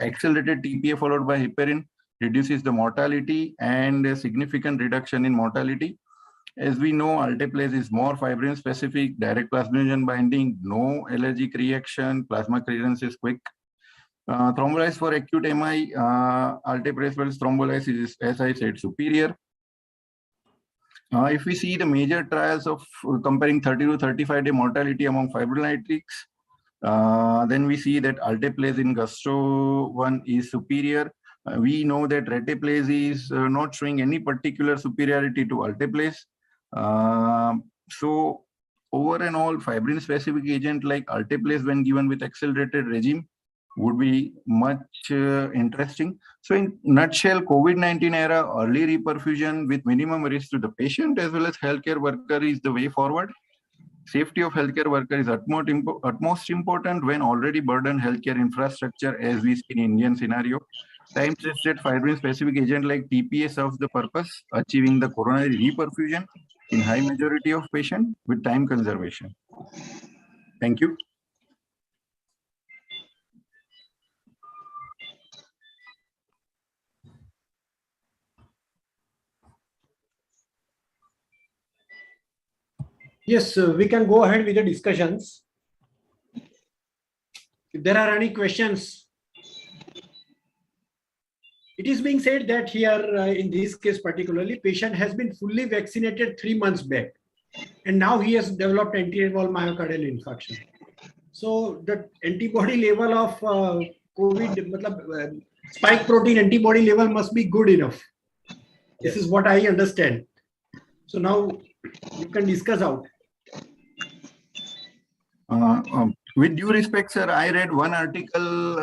Accelerated TPA followed by heparin reduces the mortality and a significant reduction in mortality. As we know, alteplase is more fibrin specific, direct plasminogen binding, no allergic reaction, plasma clearance is quick. Thrombolysis for acute MI, alteplase versus thrombolysis is, as I said, superior. If we see the major trials of comparing 30 to 35-day mortality among fibrinolytics, then we see that alteplase in Gastro 1 is superior. We know that reteplase is not showing any particular superiority to alteplase. So over and all, fibrin specific agent like alteplase when given with accelerated regime would be much interesting. So in nutshell, COVID-19 era, early reperfusion with minimum risk to the patient as well as healthcare worker is the way forward. Safety of healthcare worker is utmost important when already burdened healthcare infrastructure, as we see in Indian scenario. Time-tested fibrin-specific agent like TPA serves the purpose, achieving the coronary reperfusion in high majority of patients with time conservation. Thank you. Yes, we can go ahead with the discussions. If there are any questions, it is being said that here in this case particularly, patient has been fully vaccinated 3 months back, and now he has developed anti-valve myocardial infarction. So the antibody level of COVID, spike protein antibody level must be good enough. This is what I understand. So now you can discuss out. With due respect, sir, I read one article,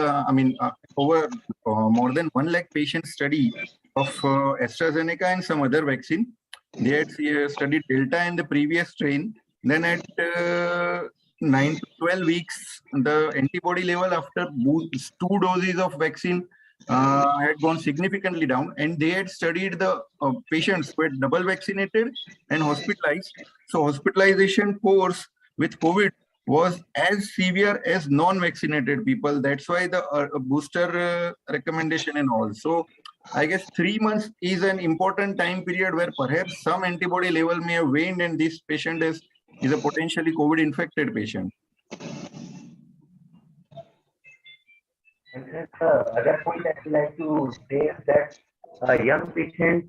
over more than 1 lakh patient study of AstraZeneca and some other vaccine. They had studied Delta and the previous strain. Then at 9 to 12 weeks, the antibody level after 2 doses of vaccine had gone significantly down, and they had studied the patients who had double vaccinated and hospitalized. So hospitalization course with COVID was as severe as non-vaccinated people. That's why the booster recommendation and all. So I guess 3 months is an important time period where perhaps some antibody level may have waned, and this patient is a potentially COVID infected patient. And the other point that I would like to say is that a young patient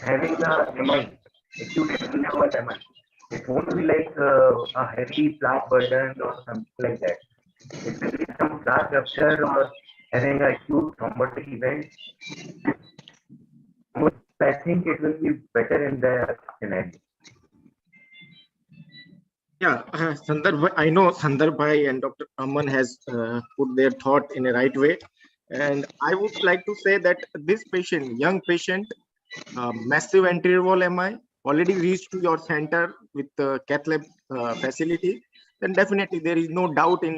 having a MI, acute interval MI, it won't be like a heavy plaque burden or something like that. It will be some plaque rupture or having a acute thrombotic event. I think it will be better in the scenario. Yeah, I know Sandarbh Bhai and Dr. Aman has put their thought in a right way. And I would like to say that this patient, young patient, massive anterior wall MI, already reached to your center with the cath lab facility, then definitely there is no doubt in,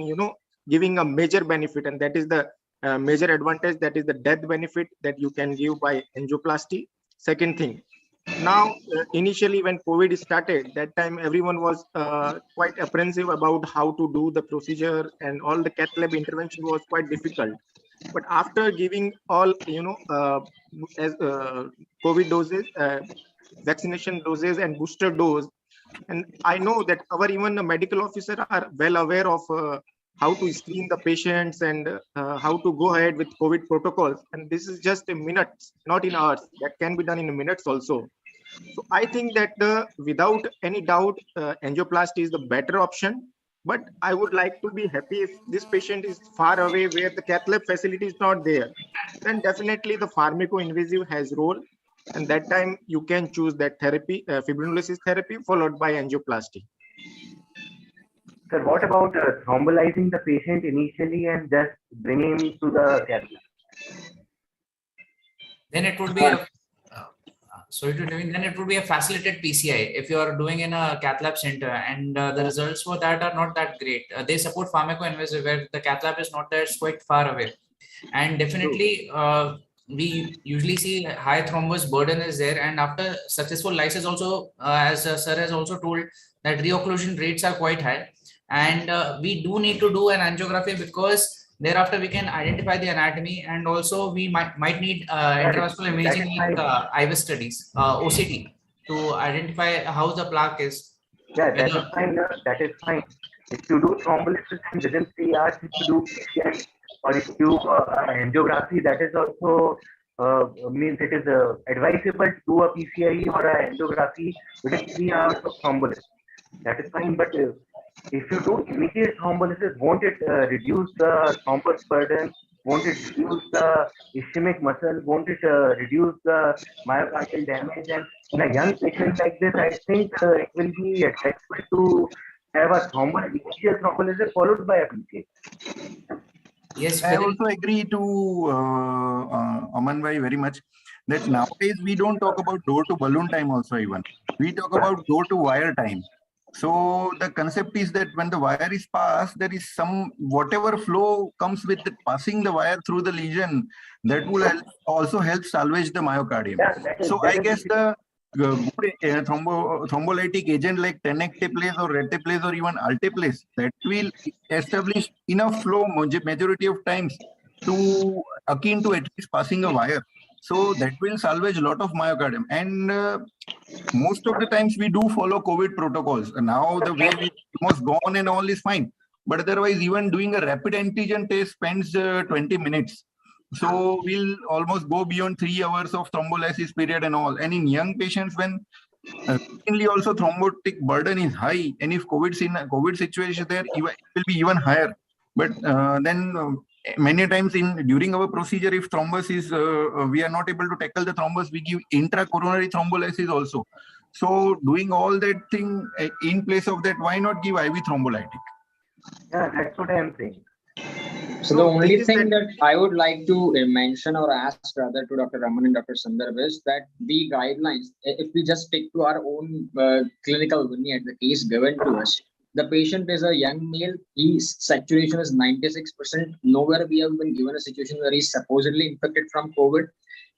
giving a major benefit. And that is the major advantage, that is the death benefit that you can give by angioplasty. Second thing, now initially when COVID started, that time everyone was quite apprehensive about how to do the procedure, and all the cath lab intervention was quite difficult. But after giving all, as COVID doses, vaccination doses and booster dose, and I know that even the medical officer are well aware of how to screen the patients and how to go ahead with COVID protocols. And this is just in minutes, not in hours. That can be done in minutes also. So I think that without any doubt, angioplasty is the better option. But I would like to be happy if this patient is far away where the cath lab facility is not there. Then definitely the pharmacoinvasive has role. And that time you can choose that therapy, fibrinolysis therapy followed by angioplasty. Sir, what about thrombolizing the patient initially and just bringing him to the cath lab? Then it would be a then it would be a facilitated PCI if you are doing in a cath lab center, and the results for that are not that great. They support pharmacoinvasive where the cath lab is not there, it's quite far away, and definitely we usually see high thrombus burden is there, and after successful lysis also, as sir has also told, that reocclusion rates are quite high, and we do need to do an angiography because thereafter we can identify the anatomy, and also we might need intravascular imaging like IVIS studies, OCT, to identify how the plaque is. Yeah, that is fine. That is fine. If you do thrombolysis within 3 hours, if you do PCI, or if you angiography, that is also means it is advisable to do a PCI or an angiography within 3 hours of thrombolysis. That is fine, but if you do immediate thrombolysis, won't it reduce the thrombus burden? Won't it reduce the ischemic muscle? Won't it reduce the myocardial damage? And in a young patient like this, I think it will be advisable to have a initial thrombolysis followed by a PCI. Yes, I also agree to Aman bhai very much that nowadays we don't talk about door to balloon time also even. We talk about door to wire time. So the concept is that when the wire is passed, there is some whatever flow comes with passing the wire through the lesion that will also help salvage the myocardium. So I guess the thrombolytic agent like tenecteplase or reteplase or even alteplase that will establish enough flow majority of times to akin to at least passing a wire. So that will salvage a lot of myocardium. And most of the times we do follow COVID protocols. And now the way we almost gone and all is fine. But otherwise, even doing a rapid antigen test spends 20 minutes. So we'll almost go beyond 3 hours of thrombolysis period and all. And in young patients, when certainly also thrombotic burden is high, and if COVID situation there, it will be even higher. But then many times during our procedure, if thrombus is we are not able to tackle the thrombus, we give intracoronary thrombolysis also. So doing all that thing in place of that, why not give IV thrombolytic? Yeah, that's what I am saying. So the only thing that I would like to mention or ask rather to Dr. Raman and Dr. Sundar is that the guidelines, if we just stick to our own clinical vignette, the case given to us, the patient is a young male, his saturation is 96%. Nowhere we have been given a situation where he's supposedly infected from COVID.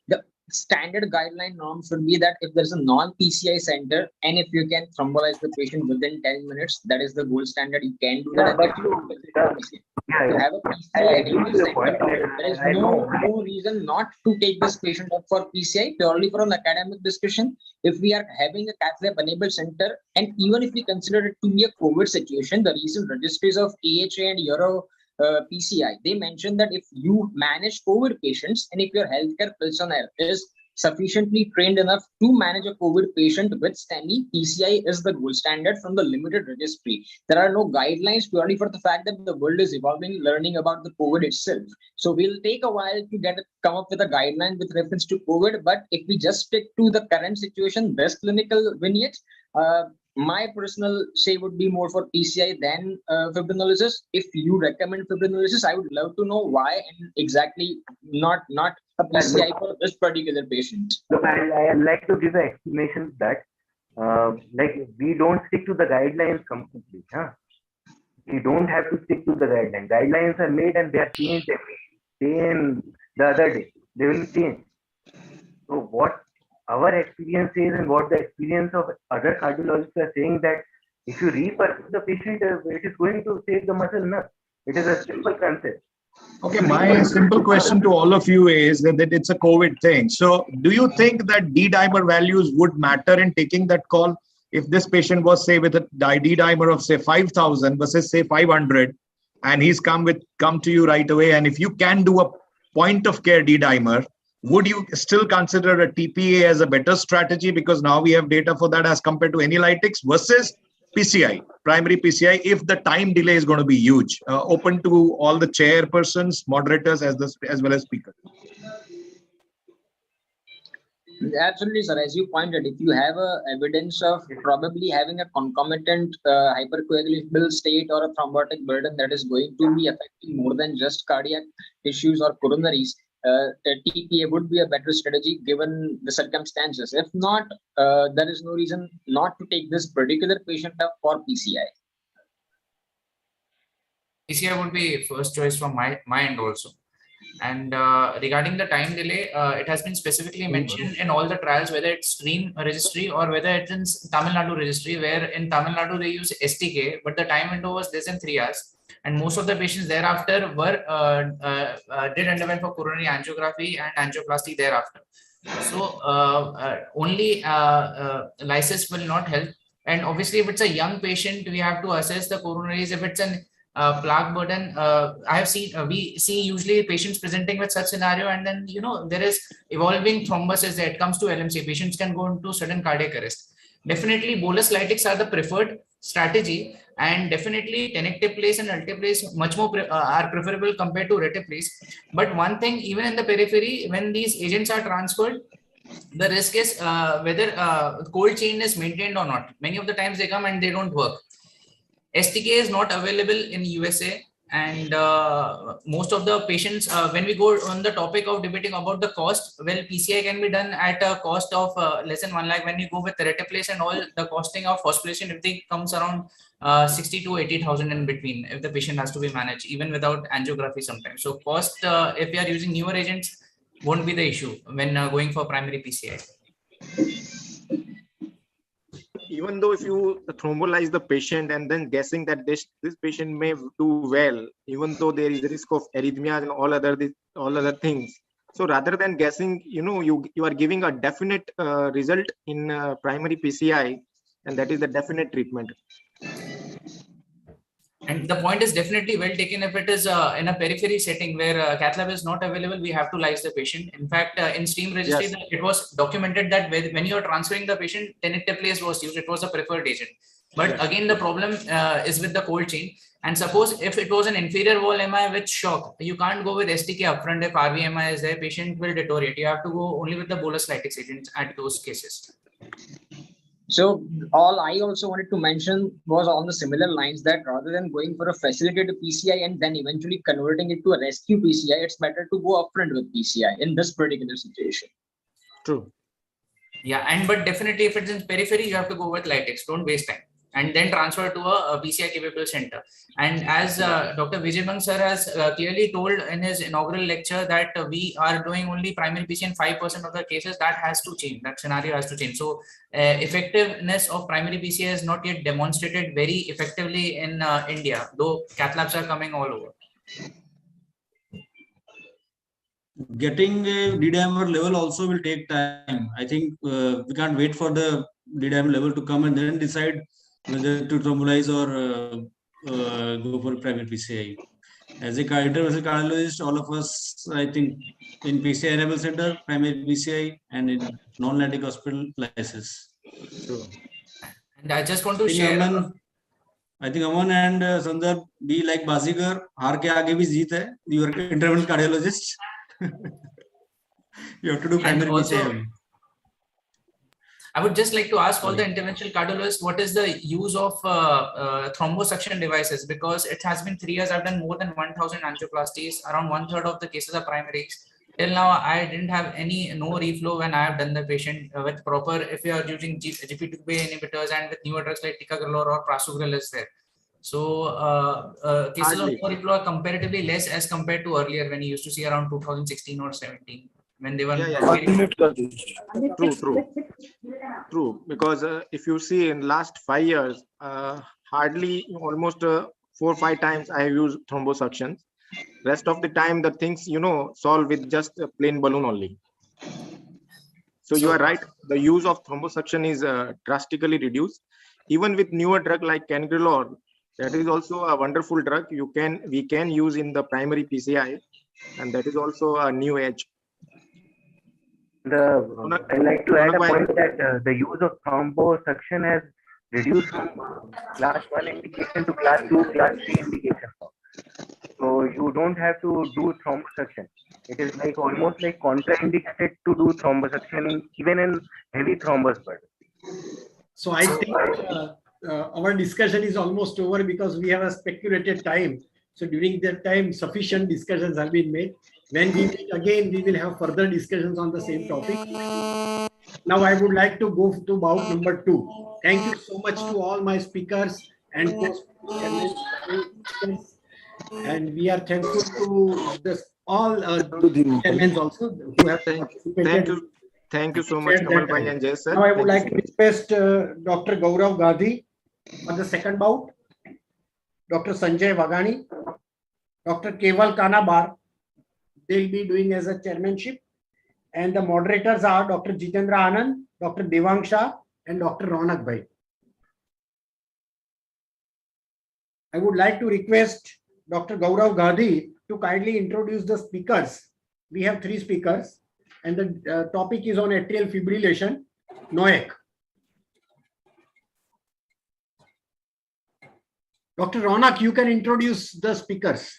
The standard guideline norm should be that if there's a non-PCI center and if you can thrombolize the patient within 10 minutes, that is the gold standard. You can do that. To have a PCI center, there is no reason not to take this patient up for PCI purely for an academic discussion. If we are having a cath lab enabled center, and even if we consider it to be a COVID situation, the recent registries of AHA and Euro PCI, they mentioned that if you manage COVID patients and if your healthcare personnel is sufficiently trained enough to manage a COVID patient with STEMI, PCI is the gold standard from the limited registry. There are no guidelines purely for the fact that the world is evolving, learning about the COVID itself. So we'll take a while to come up with a guideline with reference to COVID. But if we just stick to the current situation, best clinical vignette, my personal say would be more for PCI than fibrinolysis. If you recommend fibrinolysis, I would love to know why and exactly not a PCI for this particular patient. Look, I'd like to give an explanation that like we don't stick to the guidelines completely. We don't have to stick to the guidelines. Guidelines are made and they are changed every day and the other day. They will change. So what our experience is and what the experience of other cardiologists are saying that if you repurpose the patient, it is going to save the muscle enough. It is a simple concept. Okay, my simple question to all of you is that it's a COVID thing. So do you think that D-dimer values would matter in taking that call? If this patient was, say, with a D-dimer of, say, 5,000 versus, say, 500, and he's come to you right away, and if you can do a point-of-care D-dimer, would you still consider a TPA as a better strategy because now we have data for that as compared to anylytics versus PCI, primary PCI, if the time delay is going to be huge? Open to all the chairpersons, moderators, as well as speakers. Absolutely, sir. As you pointed, if you have a evidence of probably having a concomitant hypercoagulable state or a thrombotic burden that is going to be affecting more than just cardiac tissues or coronaries, TPA would be a better strategy given the circumstances. If not, there is no reason not to take this particular patient up for PCI. PCI would be first choice from my end also. And regarding the time delay, it has been specifically mentioned in all the trials, whether it's stream registry or whether it's in Tamil Nadu registry, where in Tamil Nadu they use STK, but the time window was less than 3 hours. And most of the patients thereafter were did underwent for coronary angiography and angioplasty thereafter. So only lysis will not help. And obviously, if it's a young patient, we have to assess the coronaries. If it's an plaque burden, I have seen, we see usually patients presenting with such scenario, and then, you know, there is evolving thrombosis that it comes to LMC. Patients can go into sudden cardiac arrest. Definitely, bolus lytics are the preferred strategy, and definitely tenecteplase and alteplase much more are preferable compared to retiplase. But one thing, even in the periphery, when these agents are transferred, the risk is whether cold chain is maintained or not. Many of the times they come and they don't work. STK is not available in USA, and most of the patients, when we go on the topic of debating about the cost, well, PCI can be done at a cost of less than 1 lakh. When you go with retiplase and all, the costing of hospitalization, everything comes around 60 to 80,000 in between if the patient has to be managed, even without angiography sometimes. So cost, if you are using newer agents, won't be the issue when going for primary PCI. Even though if you thrombolize the patient and then guessing that this patient may do well, even though there is a risk of arrhythmias and all other things. So rather than guessing, you know, you are giving a definite result in primary PCI, and that is the definite treatment. And the point is definitely well taken. If it is in a periphery setting where cath lab is not available, we have to lyse the patient. In fact, in stream registry, Yes. it was documented that when you are transferring the patient, tenecteplase was used. It was a preferred agent. But Yes. again, the problem is with the cold chain. And suppose if it was an inferior wall MI with shock, you can't go with STK upfront. If RVMI is there, patient will deteriorate. You have to go only with the bolus lytics agents at those cases. So all I also wanted to mention was on the similar lines that rather than going for a facilitated PCI and then eventually converting it to a rescue PCI, it's better to go upfront with PCI in this particular situation. True. Yeah, but definitely if it's in periphery, you have to go with lytics. Don't waste time. And then transfer to a PCI capable center. And as Dr. Vijay Bang sir has clearly told in his inaugural lecture that we are doing only primary PCI in 5% of the cases, that has to change. That scenario has to change. So effectiveness of primary PCI is not yet demonstrated very effectively in India, though cath labs are coming all over. Getting a D-dimer level also will take time. I think we can't wait for the D-dimer level to come and then decide whether to thrombolize or go for primary PCI. As a interventional cardiologist, all of us, I think, in PCI enable center, primary PCI, and in non-lytic hospital lysis. True. And I just want to share. I think Aman and Sundar be like Bazigar. Haar ke aage bhi jeet hai. You are interventional cardiologist. You have to do primary PCI. I would just like to ask all the interventional cardiologists, what is the use of thrombosuction devices? Because it has been 3 years, I've done more than 1,000 angioplasties. Around 1/3 of the cases are primaries. Till now, I didn't have no reflow when I have done the patient with proper, if you are using GP2B inhibitors and with newer drugs like ticagrelor or prasugrel is there. So cases of no reflow are comparatively less as compared to earlier when you used to see around 2016 or 17. When they were True, because if you see in last 5 years, hardly almost 4 or 5 times I have used thrombosuctions. Rest of the time the things, you know, solve with just a plain balloon only. So you are right, the use of thrombosuction is drastically reduced. Even with newer drug like cangrelor, that is also a wonderful drug we can use in the primary PCI, and that is also a new age. I like to add a point that the use of thrombosuction has reduced from class 1 indication to class 2, class 3 indication. So you don't have to do thrombosuction. It is like almost like contraindicated to do thrombosuction even in heavy thrombus blood. So I think our discussion is almost over because we have a speculated time. So during that time, sufficient discussions have been made. When we meet again, we will have further discussions on the same topic. Now I would like to go to bout number 2. Thank you so much to all my speakers and co-speakers. And we are thankful to all chairmen also who have participated. Thank you so much, Kamal Bhai and Jay sir. Now I would like to request Dr. Gaurav Gandhi for the second bout, Dr. Sanjay Vagani, Dr. Keval Kanabar. They'll be doing as a chairmanship. And the moderators are Dr. Jitendra Anand, Dr. Devang Shah, and Dr. Ronak Bhai. I would like to request Dr. Gaurav Gandhi to kindly introduce the speakers. We have 3 speakers, and the topic is on atrial fibrillation, NOAC. Dr. Ronak, you can introduce the speakers.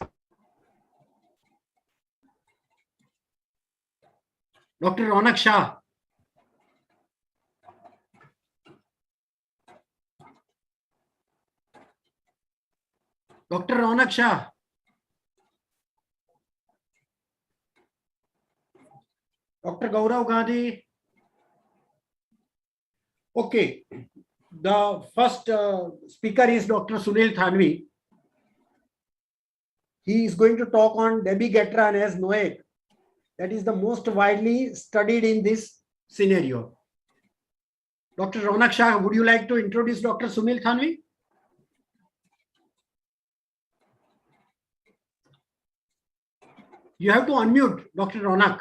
Dr. Ronak Shah. Dr. Ronak Shah. Dr. Gaurav Gandhi. Okay. The first speaker is Dr. Sunil Thanvi. He is going to talk on dabigatran as NOAC. That is the most widely studied in this scenario. Dr. Ronak Shah, would you like to introduce Dr. Sunil Thanvi? You have to unmute, Dr. Ronak.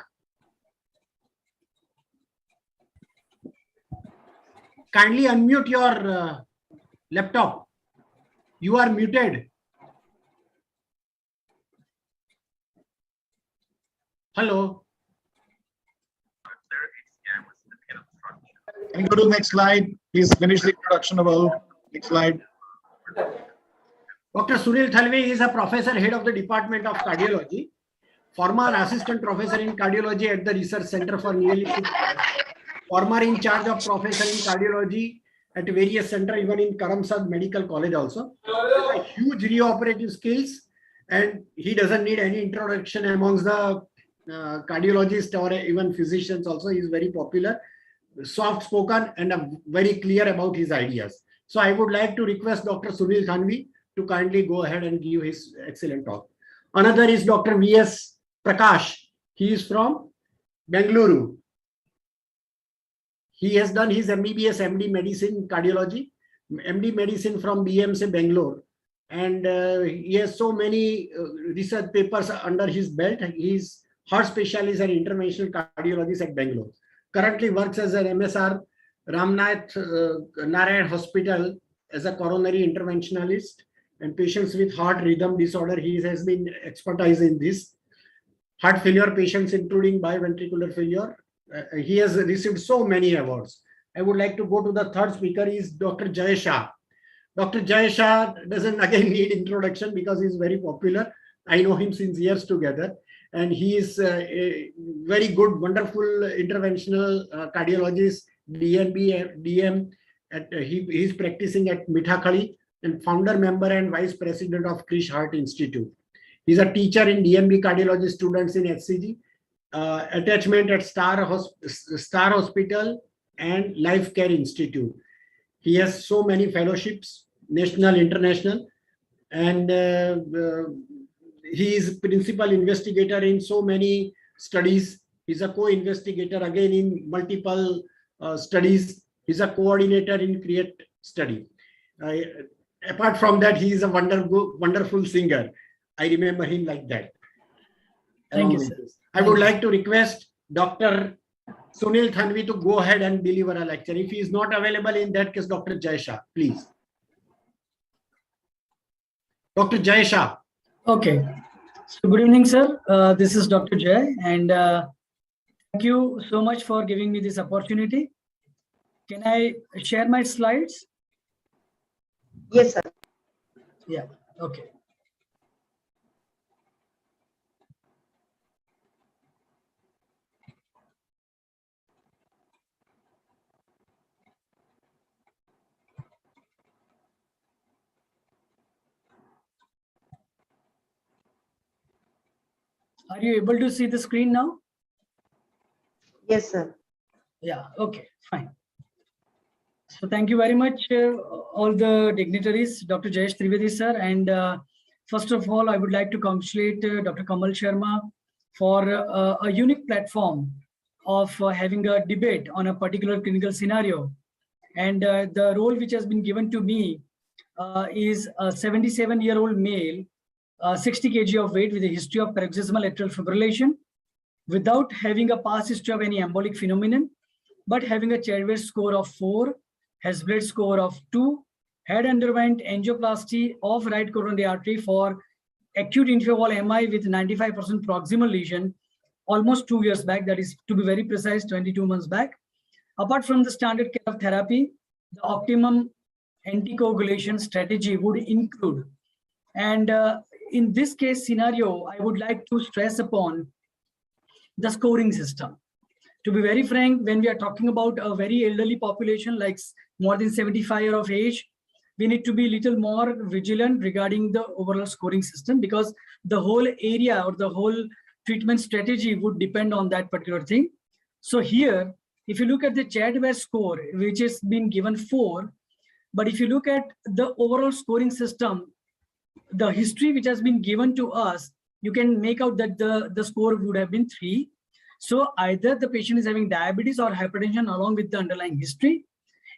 Kindly unmute your laptop. You are muted. Hello. Can you go to the next slide? Please finish the introduction about next slide. Dr. Sunil Thanvi is a professor, head of the Department of Cardiology, former assistant professor in cardiology at the Research Center for nearly 6 years, former in charge of professor in cardiology at various centers, even in Karamsad Medical College also. Huge reoperative skills, and he doesn't need any introduction amongst the cardiologists or even physicians also. He is very popular, soft spoken, and very clear about his ideas. So I would like to request Dr. Sunil Thanvi to kindly go ahead and give his excellent talk. Another is Dr. V.S. Prakash. He is from Bengaluru. He has done his MBBS, MD Medicine Cardiology, MD Medicine from BMC Bangalore. And he has so many research papers under his belt. He is heart specialist and interventional cardiologist at Bangalore. Currently works as an MSR Ramnath Narayan Hospital as a coronary interventionalist, and patients with heart rhythm disorder. He has been expertise in this. Heart failure patients, including biventricular failure. He has received so many awards. I would like to go to the third speaker is Dr. Jay Shah. Dr. Jay Shah doesn't again need introduction because he's very popular. I know him since years together, and he is a very good, wonderful interventional cardiologist, DNB, DM. He is practicing at Mithakali and founder member and vice president of Krish Heart Institute. He's a teacher in DMB cardiology students in HCG, attachment at Star Hospital and Life Care Institute. He has so many fellowships, national, international, and he is principal investigator in so many studies. He's a co-investigator again in multiple studies. He's a coordinator in CREATE study. Apart from that, he is a wonderful singer. I remember him like that. Thank you, sir. I would like to request Dr. Sunil Thanvi to go ahead and deliver a lecture. If he is not available, in that case, Dr. Jay Shah, please. Dr. Jay Shah. Okay. So good evening, sir. This is Dr. Jay, and thank you so much for giving me this opportunity. Can I share my slides? Yes, sir. Yeah. Okay. Are you able to see the screen now? Yes, sir. Yeah, okay, fine. So thank you very much, all the dignitaries, Dr. Jayesh Trivedi sir. And first of all, I would like to congratulate Dr. Kamal Sharma for a unique platform of having a debate on a particular clinical scenario. And the role which has been given to me is a 77-year-old male, 60 kg of weight with a history of paroxysmal atrial fibrillation, without having a past history of any embolic phenomenon, but having a Chadwick score of 4, Hesbled score of 2, had underwent angioplasty of right coronary artery for acute inferior MI with 95% proximal lesion almost 2 years back, that is, to be very precise, 22 months back. Apart from the standard care of therapy, the optimum anticoagulation strategy would include. And in this case scenario, I would like to stress upon the scoring system. To be very frank, when we are talking about a very elderly population, like more than 75 years of age, we need to be a little more vigilant regarding the overall scoring system, because the whole area or the whole treatment strategy would depend on that particular thing. So here, if you look at the Chadwick score, which has been given 4, but if you look at the overall scoring system, the history which has been given to us, you can make out that the score would have been 3. So either the patient is having diabetes or hypertension along with the underlying history.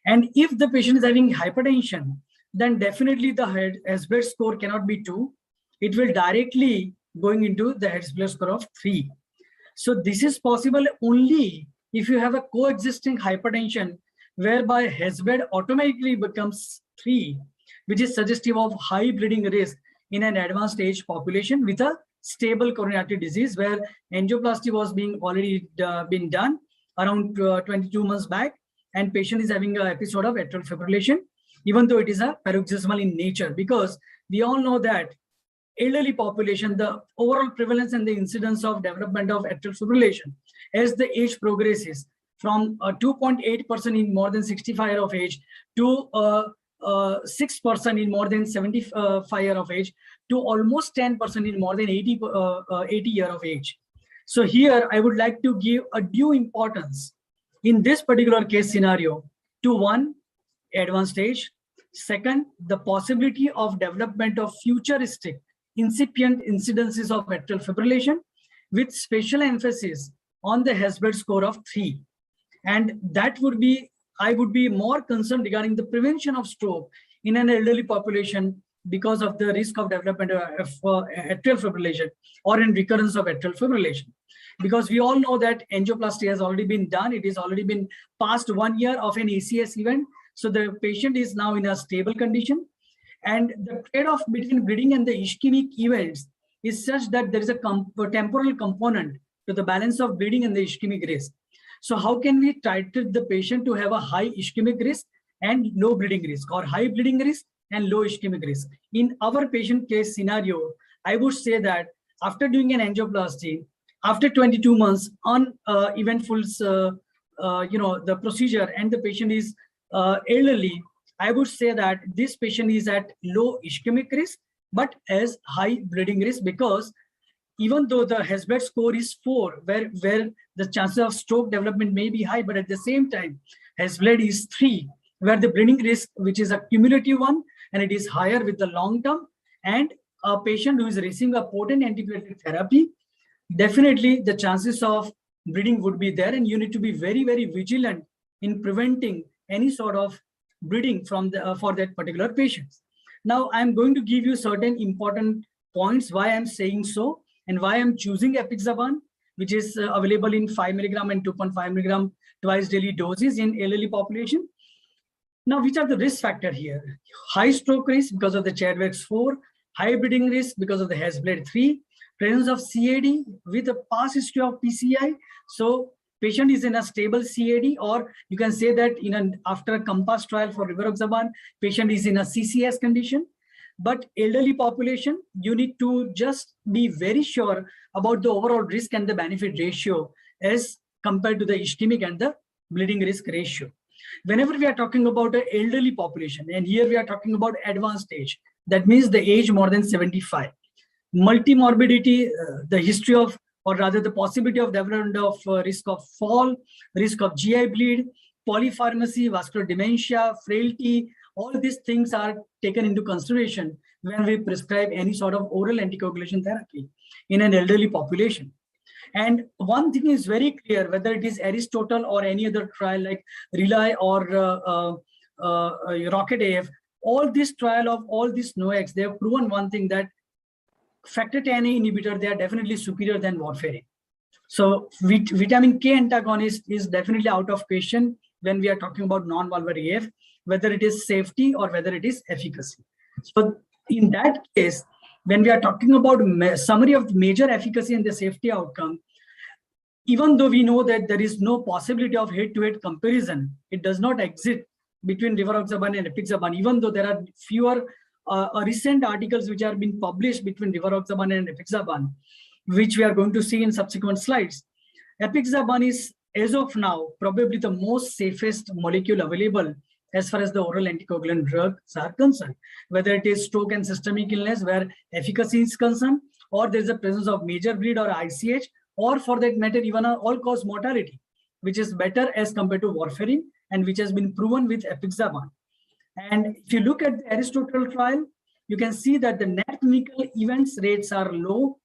And if the patient is having hypertension, then definitely the Hesbled score cannot be 2. It will directly going into the Hesbled score of 3. So this is possible only if you have a coexisting hypertension, whereby Hesbled automatically becomes 3, which is suggestive of high bleeding risk in an advanced age population with a stable coronary artery disease, where angioplasty was being already been done around 22 months back, and patient is having an episode of atrial fibrillation, even though it is a paroxysmal in nature, because we all know that elderly population, the overall prevalence and the incidence of development of atrial fibrillation as the age progresses from 2.8% in more than 65 years of age to 6% in more than 75 years of age to almost 10% in more than 80 years of age. So here I would like to give a due importance in this particular case scenario to 1, advanced stage; 2, the possibility of development of futuristic incipient incidences of atrial fibrillation with special emphasis on the Hesbled score of 3. And that would be, I would be more concerned regarding the prevention of stroke in an elderly population because of the risk of development of atrial fibrillation or in recurrence of atrial fibrillation. Because we all know that angioplasty has already been done. It has already been past 1 year of an ACS event. So the patient is now in a stable condition. And the trade-off between bleeding and the ischemic events is such that there is a temporal component to the balance of bleeding and the ischemic risk. So how can we titrate the patient to have a high ischemic risk and low bleeding risk, or high bleeding risk and low ischemic risk? In our patient case scenario, I would say that after doing an angioplasty, after 22 months on eventful, the procedure, and the patient is elderly, I would say that this patient is at low ischemic risk, but as high bleeding risk, because even though the Hesbled score is 4, where the chances of stroke development may be high, but at the same time, Hesbled is 3, where the bleeding risk, which is a cumulative one, and it is higher with the long term, and a patient who is receiving a potent antiplatelet therapy, definitely the chances of bleeding would be there, and you need to be very, very vigilant in preventing any sort of bleeding from the for that particular patient. Now, I'm going to give you certain important points why I'm saying so, and why I'm choosing Apixaban, which is available in 5 mg and 2.5 mg twice daily doses in elderly population. Now, which are the risk factors here? High stroke risk because of the Chadwick 4, high bleeding risk because of the Hesbled 3, presence of CAD with a past history of PCI. So patient is in a stable CAD, or you can say that after a COMPASS trial for rivaroxaban, patient is in a CCS condition. But elderly population, you need to just be very sure about the overall risk and the benefit ratio as compared to the ischemic and the bleeding risk ratio. Whenever we are talking about an elderly population, and here we are talking about advanced age, that means the age more than 75. multimorbidity, the history of, or rather the possibility of development of risk of fall, risk of GI bleed, polypharmacy, vascular dementia, frailty, all these things are taken into consideration when we prescribe any sort of oral anticoagulation therapy in an elderly population. And one thing is very clear, whether it is Aristotle or any other trial like RELY or Rocket AF, all this trial of all these NOACs, they have proven one thing, that factor Xa inhibitor, they are definitely superior than warfarin. So vitamin K antagonist is definitely out of question when we are talking about non-valvular AF, whether it is safety or whether it is efficacy. So in that case, when we are talking about summary of major efficacy and the safety outcome, even though we know that there is no possibility of head-to-head comparison, it does not exist between rivaroxaban and apixaban, even though there are fewer recent articles which are being published between rivaroxaban and apixaban, which we are going to see in subsequent slides. Apixaban is, as of now, probably the most safest molecule available as far as the oral anticoagulant drugs are concerned, whether it is stroke and systemic illness where efficacy is concerned, or there is a presence of major bleed or ICH, or for that matter, even an all-cause mortality, which is better as compared to warfarin and which has been proven with apixaban. And if you look at the Aristotle trial, you can see that the net clinical events rates are low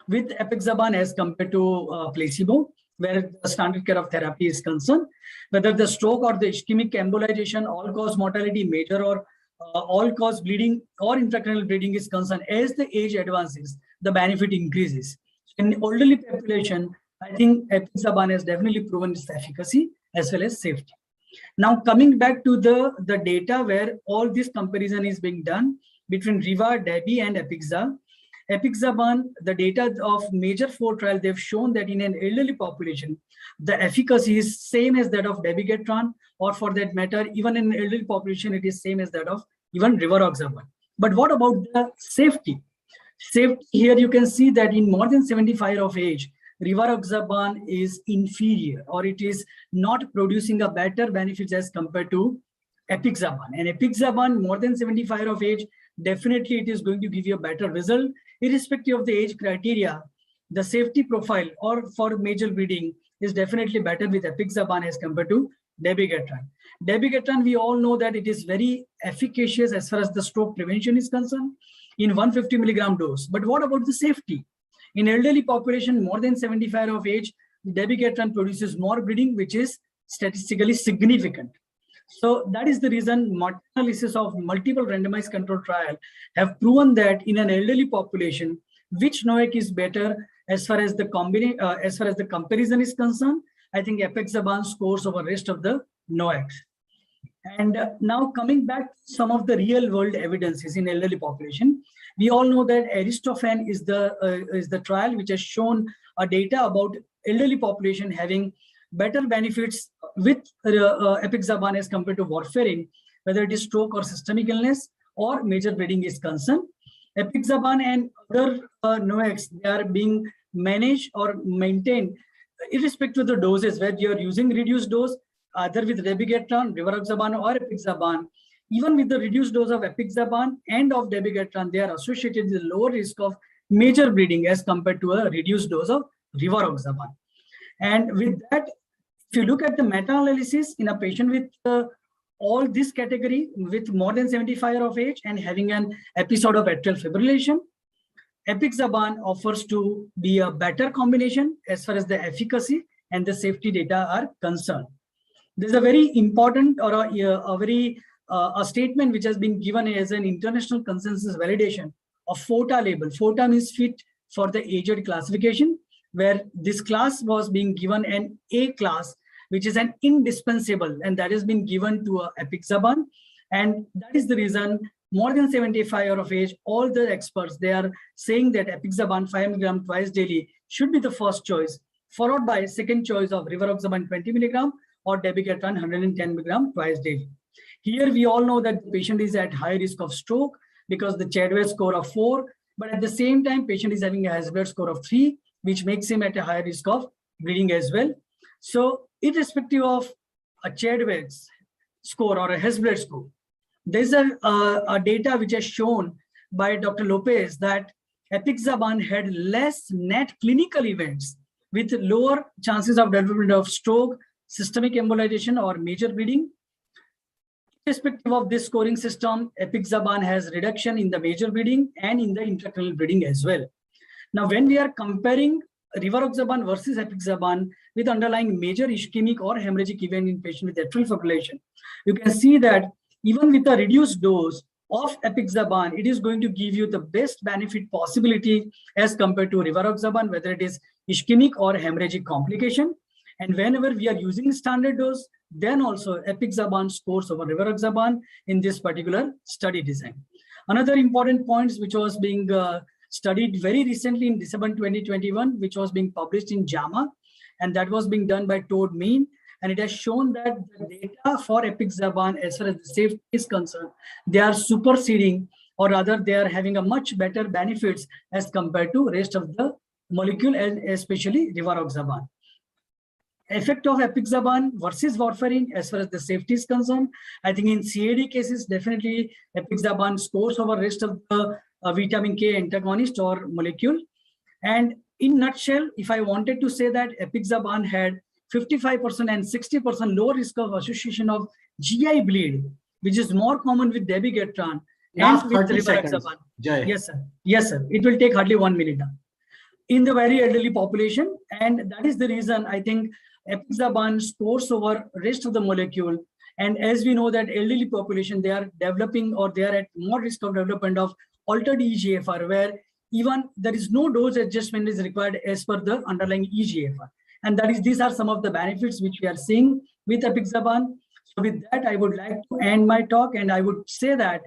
with apixaban as compared to placebo, where the standard care of therapy is concerned. Whether the stroke or the ischemic embolization, all-cause mortality, major or all-cause bleeding or intracranial bleeding is concerned, as the age advances, the benefit increases. In the elderly population, I think apixaban has definitely proven its efficacy as well as safety. Now coming back to the data where all this comparison is being done between Riva, Debi and apixaban, the data of major 4 trials, they've shown that in an elderly population, the efficacy is same as that of dabigatran, or for that matter, even in an elderly population, it is same as that of even rivaroxaban. But what about the safety? Safety here, you can see that in more than 75 of age, rivaroxaban is inferior, or it is not producing a better benefits as compared to apixaban. And apixaban, more than 75 of age, definitely it is going to give you a better result, irrespective of the age criteria. The safety profile or for major bleeding is definitely better with apixaban as compared to dabigatran. Dabigatran, we all know that it is very efficacious as far as the stroke prevention is concerned in 150 milligram dose. But what about the safety? In elderly population, more than 75 of age, dabigatran produces more bleeding, which is statistically significant. So that is the reason meta-analysis of multiple randomized control trial have proven that in an elderly population, which NOAC is better as far as the comparison is concerned. I think apixaban scores over rest of the NOACs. And now coming back to some of the real world evidences in elderly population, we all know that Aristophane is the trial which has shown data about elderly population having better benefits with apixaban as compared to warfarin, whether it is stroke or systemic illness or major bleeding is concerned. Apixaban and other NOACs, they are being managed or maintained irrespective of the doses, where you are using reduced dose, either with dabigatran, rivaroxaban or apixaban. Even with the reduced dose of apixaban and of dabigatran, they are associated with lower risk of major bleeding as compared to a reduced dose of rivaroxaban. And with that, if you look at the meta-analysis in a patient with all this category with more than 75 of age and having an episode of atrial fibrillation, apixaban offers to be a better combination as far as the efficacy and the safety data are concerned. There's a very important or a statement which has been given as an international consensus validation of FOTA label. FOTA means fit for the aged classification, where this class was being given an A class, which is an indispensable, and that has been given to apixaban. And that is the reason more than 75 of age, all the experts, they are saying that apixaban 5 mg twice daily should be the first choice, followed by second choice of rivaroxaban 20 mg or dabigatran 110 mg twice daily. Here we all know that the patient is at high risk of stroke because the Chadwick score of 4, but at the same time, patient is having a Hasbard score of 3, which makes him at a higher risk of bleeding as well. So irrespective of a Chadwick's score or a Hasbard score, there's a data which is shown by Dr. Lopez that apixaban had less net clinical events with lower chances of development of stroke, systemic embolization, or major bleeding. Irrespective of this scoring system, apixaban has reduction in the major bleeding and in the intracranial bleeding as well. Now, when we are comparing rivaroxaban versus apixaban with underlying major ischemic or hemorrhagic event in patient with atrial fibrillation, you can see that even with a reduced dose of apixaban, it is going to give you the best benefit possibility as compared to rivaroxaban, whether it is ischemic or hemorrhagic complication. And whenever we are using standard dose, then also apixaban scores over rivaroxaban in this particular study design. Another important point which was being studied very recently in December 2021, which was being published in JAMA, and that was being done by Todd Mean, and it has shown that the data for apixaban as far as the safety is concerned, they are superseding, or rather they are having a much better benefits as compared to rest of the molecule, and especially rivaroxaban. Effect of apixaban versus warfarin as far as the safety is concerned, I think in CAD cases, definitely apixaban scores over rest of the vitamin K antagonist or molecule. And in nutshell, if I wanted to say that apixaban had 55% and 60% low risk of association of GI bleed, which is more common with dabigatran and with rivaroxaban. Yes, sir. Yes, sir. It will take hardly 1 minute now. In the very elderly population, and that is the reason I think apixaban scores over rest of the molecule. And as we know that elderly population, they are developing, or they are at more risk of development of altered EGFR, where even there is no dose adjustment is required as per the underlying EGFR. And that is, these are some of the benefits which we are seeing with apixaban. So with that, I would like to end my talk, and I would say that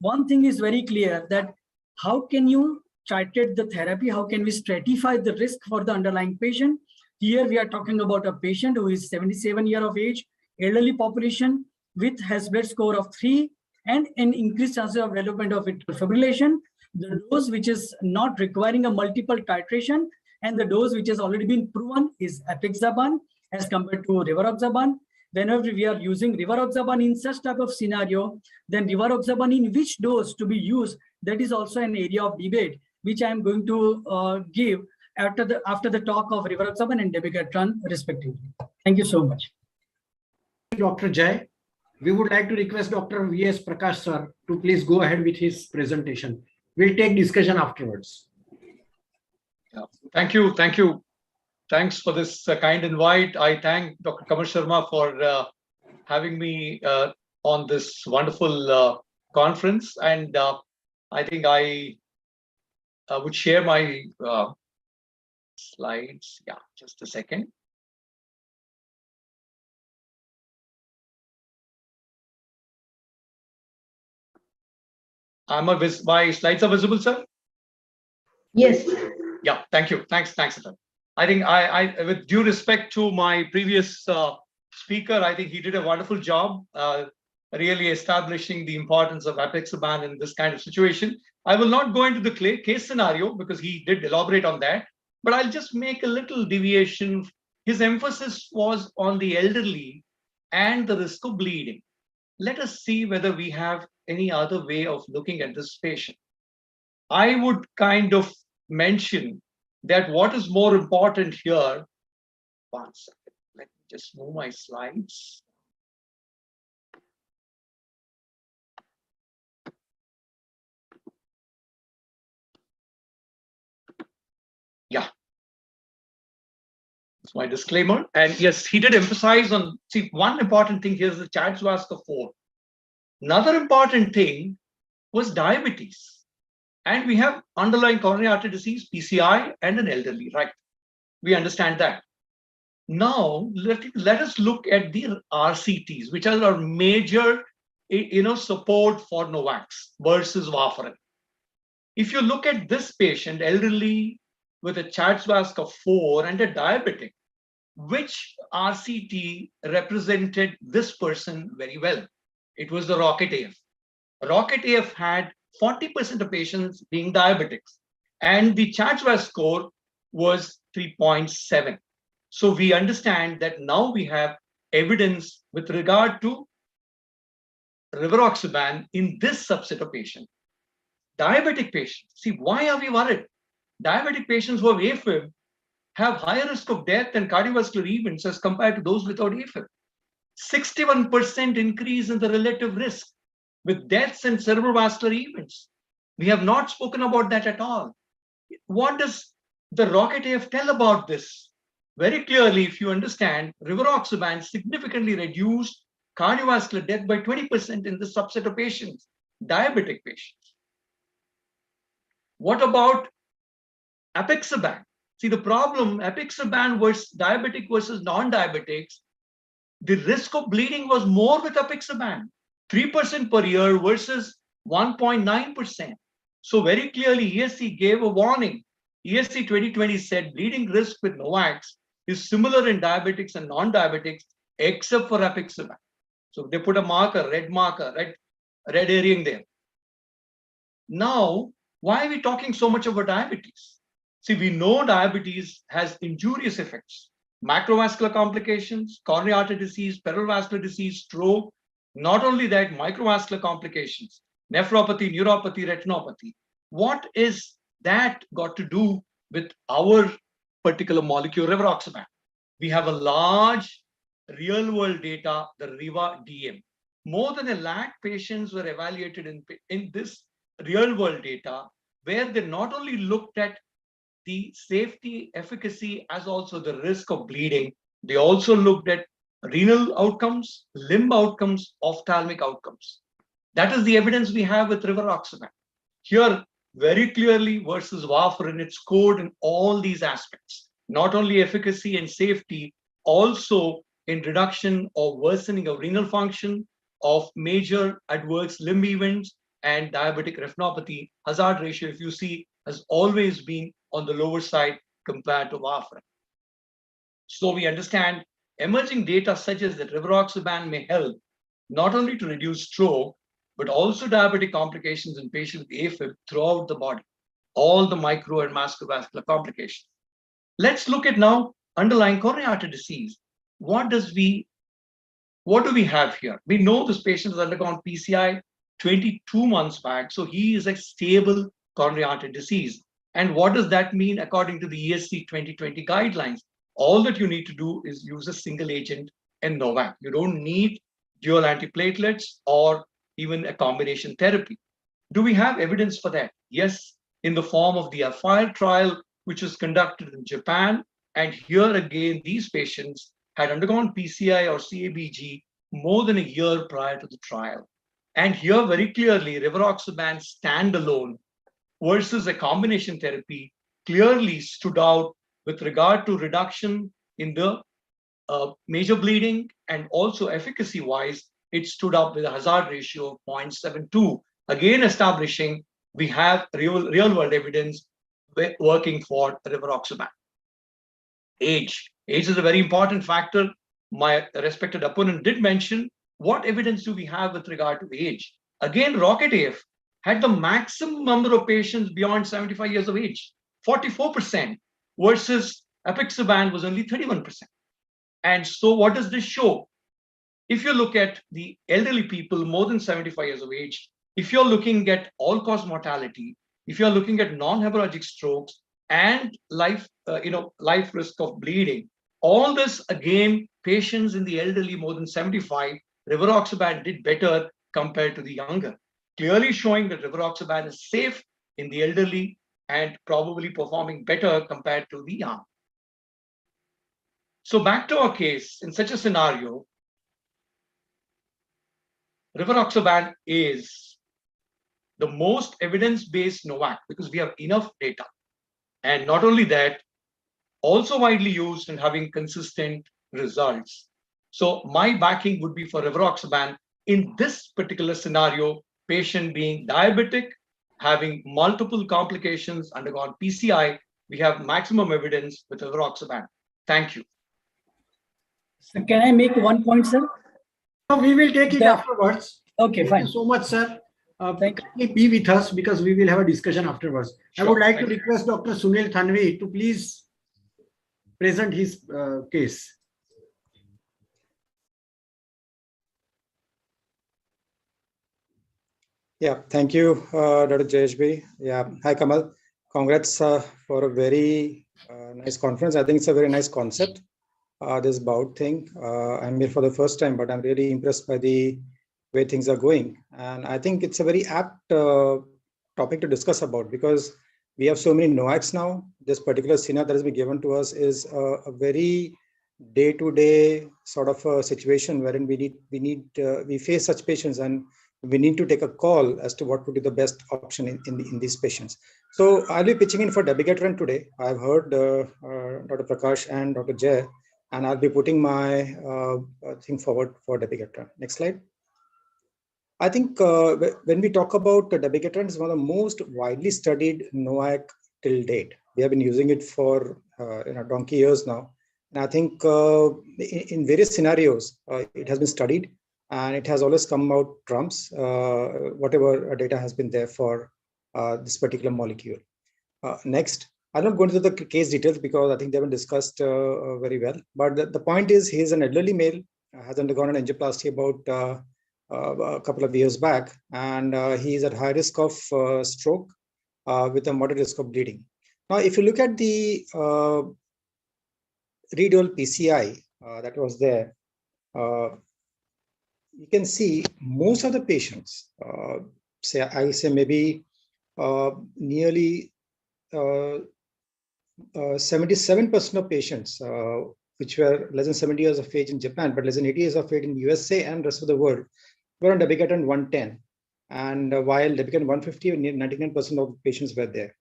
one thing is very clear, that how can you titrate the therapy? How can we stratify the risk for the underlying patient? Here we are talking about a patient who is 77 years of age, elderly population with Hesblet score of 3 and an increased chances of development of atrial fibrillation. The dose which is not requiring a multiple titration and the dose which has already been proven is apixaban as compared to rivaroxaban. Whenever we are using rivaroxaban in such type of scenario, then rivaroxaban in which dose to be used, that is also an area of debate, which I am going to give after the talk of rivaroxaban and dabigatran respectively. Thank you so much. Dr. Jai, we would like to request Dr. V.S. Prakash sir to please go ahead with his presentation. We'll take discussion afterwards. Yeah. Thank you. Thank you. Thanks for this kind invite. I thank Dr. Kamal Sharma for having me on this wonderful conference. And I think I would share my slides. Yeah, just a second. My slides are visible, sir? Yes. Yeah, thank you. Thanks, sir. I think I with due respect to my previous speaker, I think he did a wonderful job really establishing the importance of apixaban in this kind of situation. I will not go into the case scenario because he did elaborate on that, but I'll just make a little deviation. His emphasis was on the elderly and the risk of bleeding. Let us see whether we have any other way of looking at this patient. I would kind of mention that what is more important here, one second, let me just move my slides. Yeah. That's my disclaimer. And yes, he did emphasize on, see, one important thing here is the Church-Vaskar 4. Another important thing was diabetes. And we have underlying coronary artery disease, PCI, and an elderly, right? We understand that. Now, let us look at the RCTs, which are our major support for Novax versus warfarin. If you look at this patient, elderly with a Church-Vaskar 4 and a diabetic, which RCT represented this person very well? It was the ROCKET-AF. ROCKET-AF had 40% of patients being diabetics, and the Church-Vaskar score was 3.7. So we understand that now we have evidence with regard to rivaroxaban in this subset of patients. Diabetic patients. See, why are we worried? Diabetic patients who have AFib have higher risk of death and cardiovascular events as compared to those without AFib. 61% increase in the relative risk with deaths and cerebrovascular events. We have not spoken about that at all. What does the ROCKET-AF tell about this? Very clearly, if you understand, rivaroxaban significantly reduced cardiovascular death by 20% in this subset of patients, diabetic patients. What about apixaban? See, the problem, apixaban versus diabetic versus non-diabetics, the risk of bleeding was more with apixaban, 3% per year versus 1.9%. So very clearly, ESC gave a warning. ESC 2020 said bleeding risk with NOACs is similar in diabetics and non-diabetics, except for apixaban. So they put a marker, red herring there. Now, why are we talking so much about diabetes? See, we know diabetes has injurious effects. Macrovascular complications, coronary artery disease, peripheral vascular disease, stroke. Not only that, microvascular complications, nephropathy, neuropathy, retinopathy. What is that got to do with our particular molecule, rivaroxaban? We have a large real-world data, the RIVA-DM. More than 1 lakh patients were evaluated in this real-world data, where they not only looked at the safety, efficacy, as also the risk of bleeding. They also looked at renal outcomes, limb outcomes, ophthalmic outcomes. That is the evidence we have with rivaroxaban. Here, very clearly versus warfarin, it scored in all these aspects. Not only efficacy and safety, also in reduction or worsening of renal function, of major adverse limb events, and diabetic retinopathy. Hazard ratio, if you see, has always been on the lower side compared to warfarin. So we understand emerging data suggests that rivaroxaban may help not only to reduce stroke, but also diabetic complications in patients with AFib throughout the body, all the micro and macrovascular complications. Let's look at now underlying coronary artery disease. What do we have here? We know this patient has undergone PCI 22 months back, so he is a stable coronary artery disease. And what does that mean according to the ESC 2020 guidelines? All that you need to do is use a single agent and NOAC. You don't need dual antiplatelets or even a combination therapy. Do we have evidence for that? Yes, in the form of the AFFIRE trial, which was conducted in Japan. And here again, these patients had undergone PCI or CABG more than a year prior to the trial. And here very clearly, rivaroxaban standalone versus a combination therapy clearly stood out with regard to reduction in the major bleeding, and also efficacy-wise, it stood up with a hazard ratio of 0.72, again establishing we have real-world evidence working for rivaroxaban. Age is a very important factor. My respected opponent did mention what evidence do we have with regard to age. Again, ROCKET-AF had the maximum number of patients beyond 75 years of age, 44%, versus apixaban was only 31%. And so what does this show? If you look at the elderly people more than 75 years of age, if you're looking at all-cause mortality, if you're looking at non-hemorrhagic strokes and life risk of bleeding, all this again, patients in the elderly more than 75, rivaroxaban did better compared to the younger, clearly showing that rivaroxaban is safe in the elderly and probably performing better compared to the young. So back to our case, in such a scenario, rivaroxaban is the most evidence-based NOAC because we have enough data. And not only that, also widely used and having consistent results. So my backing would be for rivaroxaban in this particular scenario, patient being diabetic, having multiple complications, undergone PCI, we have maximum evidence with rivaroxaban. Thank you. So can I make one point, sir? We will take it afterwards. Okay, fine. Thank you so much, sir. Be with us because we will have a discussion afterwards. Sure. I would like to request Dr. Sunil Thanvi to please present his case. Yeah, thank you, Dr. JHB. Yeah, hi Kamal. Congrats for a very nice conference. I think it's a very nice concept, this bout thing. I'm here for the first time, but I'm really impressed by the way things are going. And I think it's a very apt topic to discuss about because we have so many NOACs now. This particular scenario that has been given to us is a very day-to-day sort of a situation wherein we face such patients and we need to take a call as to what would be the best option in these patients. So I'll be pitching in for dabigatran today. I've heard Dr. Prakash and Dr. Jay, and I'll be putting my thing forward for dabigatran. Next slide. I think when we talk about dabigatran, it's one of the most widely studied NOAC till date. We have been using it for donkey years now. And I think in various scenarios, it has been studied and it has always come out trumps whatever data has been there for this particular molecule. Next, I'll not go into the case details because I think they've been discussed very well. But the point is, he's an elderly male, has undergone an angioplasty about a couple of years back, and he is at high risk of stroke with a moderate risk of bleeding. Now, if you look at the read-all PCI that was there, you can see most of the patients, maybe nearly 77% of patients which were less than 70 years of age in Japan, but less than 80 years of age in USA and rest of the world, were on dabigatran 110. And while dabigatran 150, 99% of patients were there.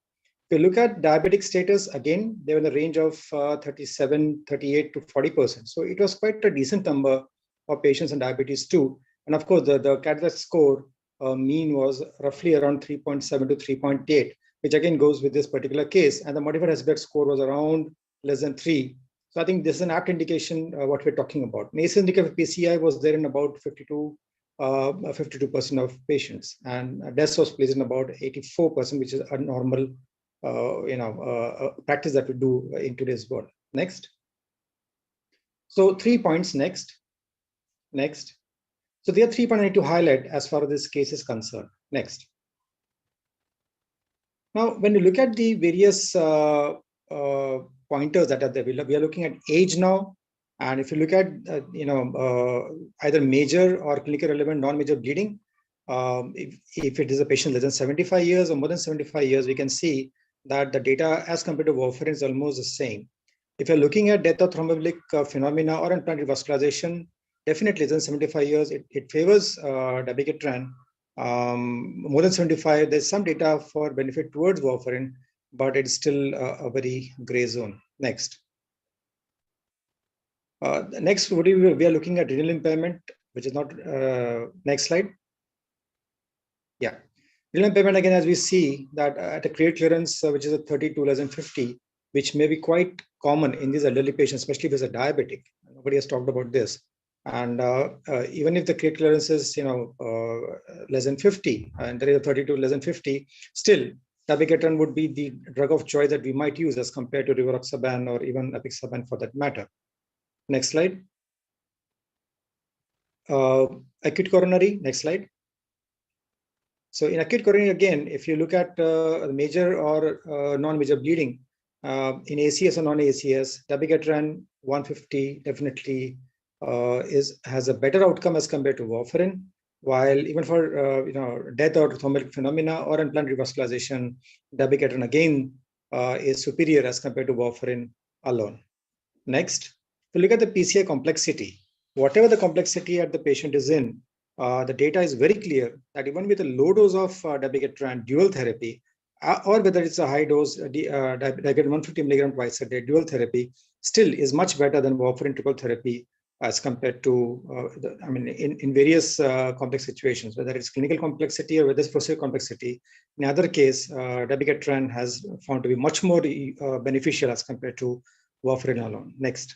If you look at diabetic status, again, they were in the range of 37, 38 to 40%. So it was quite a decent number of patients in diabetes too. And of course, the CADRA score mean was roughly around 3.7 to 3.8, which again goes with this particular case. And the modified Hesselberg score was around less than 3. So I think this is an apt indication what we're talking about. Nasal indicator PCI was there in about 52% of patients, and DES was placed in about 84%, which is a normal practice that we do in today's world. Next. So 3 points next. So there are 3 points I need to highlight as far as this case is concerned. Next. Now, when you look at the various pointers that are there, we are looking at age now. And if you look at, either major or clinically relevant non-major bleeding, if it is a patient less than 75 years or more than 75 years, we can see that the data as compared to warfarin is almost the same. If you're looking at death or thromboembolic phenomena or inflammatory vascularization, definitely less than 75 years, it favors dabigatran. More than 75, there's some data for benefit towards warfarin, but it's still a very gray zone. Next. Next, we are looking at renal impairment, which is not, next slide. Yeah. Renal impairment, again, as we see that at a create clearance, which is a 32 less than 50, which may be quite common in these elderly patients, especially if it's a diabetic. Nobody has talked about this. And even if the create clearance is, less than 50, and there is a 32 less than 50, still, dabigatran would be the drug of choice that we might use as compared to rivaroxaban or even apixaban for that matter. Next slide. Acute coronary, next slide. So in acute coronary, again, if you look at major or non-major bleeding, in ACS or non-ACS, dabigatran 150 definitely has a better outcome as compared to warfarin, while even for death or thromboembolic phenomena or inflammatory vascularization, dabigatran again is superior as compared to warfarin alone. Next. If you look at the PCI complexity, whatever the complexity that the patient is in, the data is very clear that even with a low dose of dabigatran dual therapy, or whether it's a high dose dabigatran 150 milligram twice a day dual therapy, still is much better than warfarin triple therapy as compared to, in various complex situations, whether it's clinical complexity or whether it's procedural complexity. In other case, dabigatran has found to be much more beneficial as compared to warfarin alone. Next.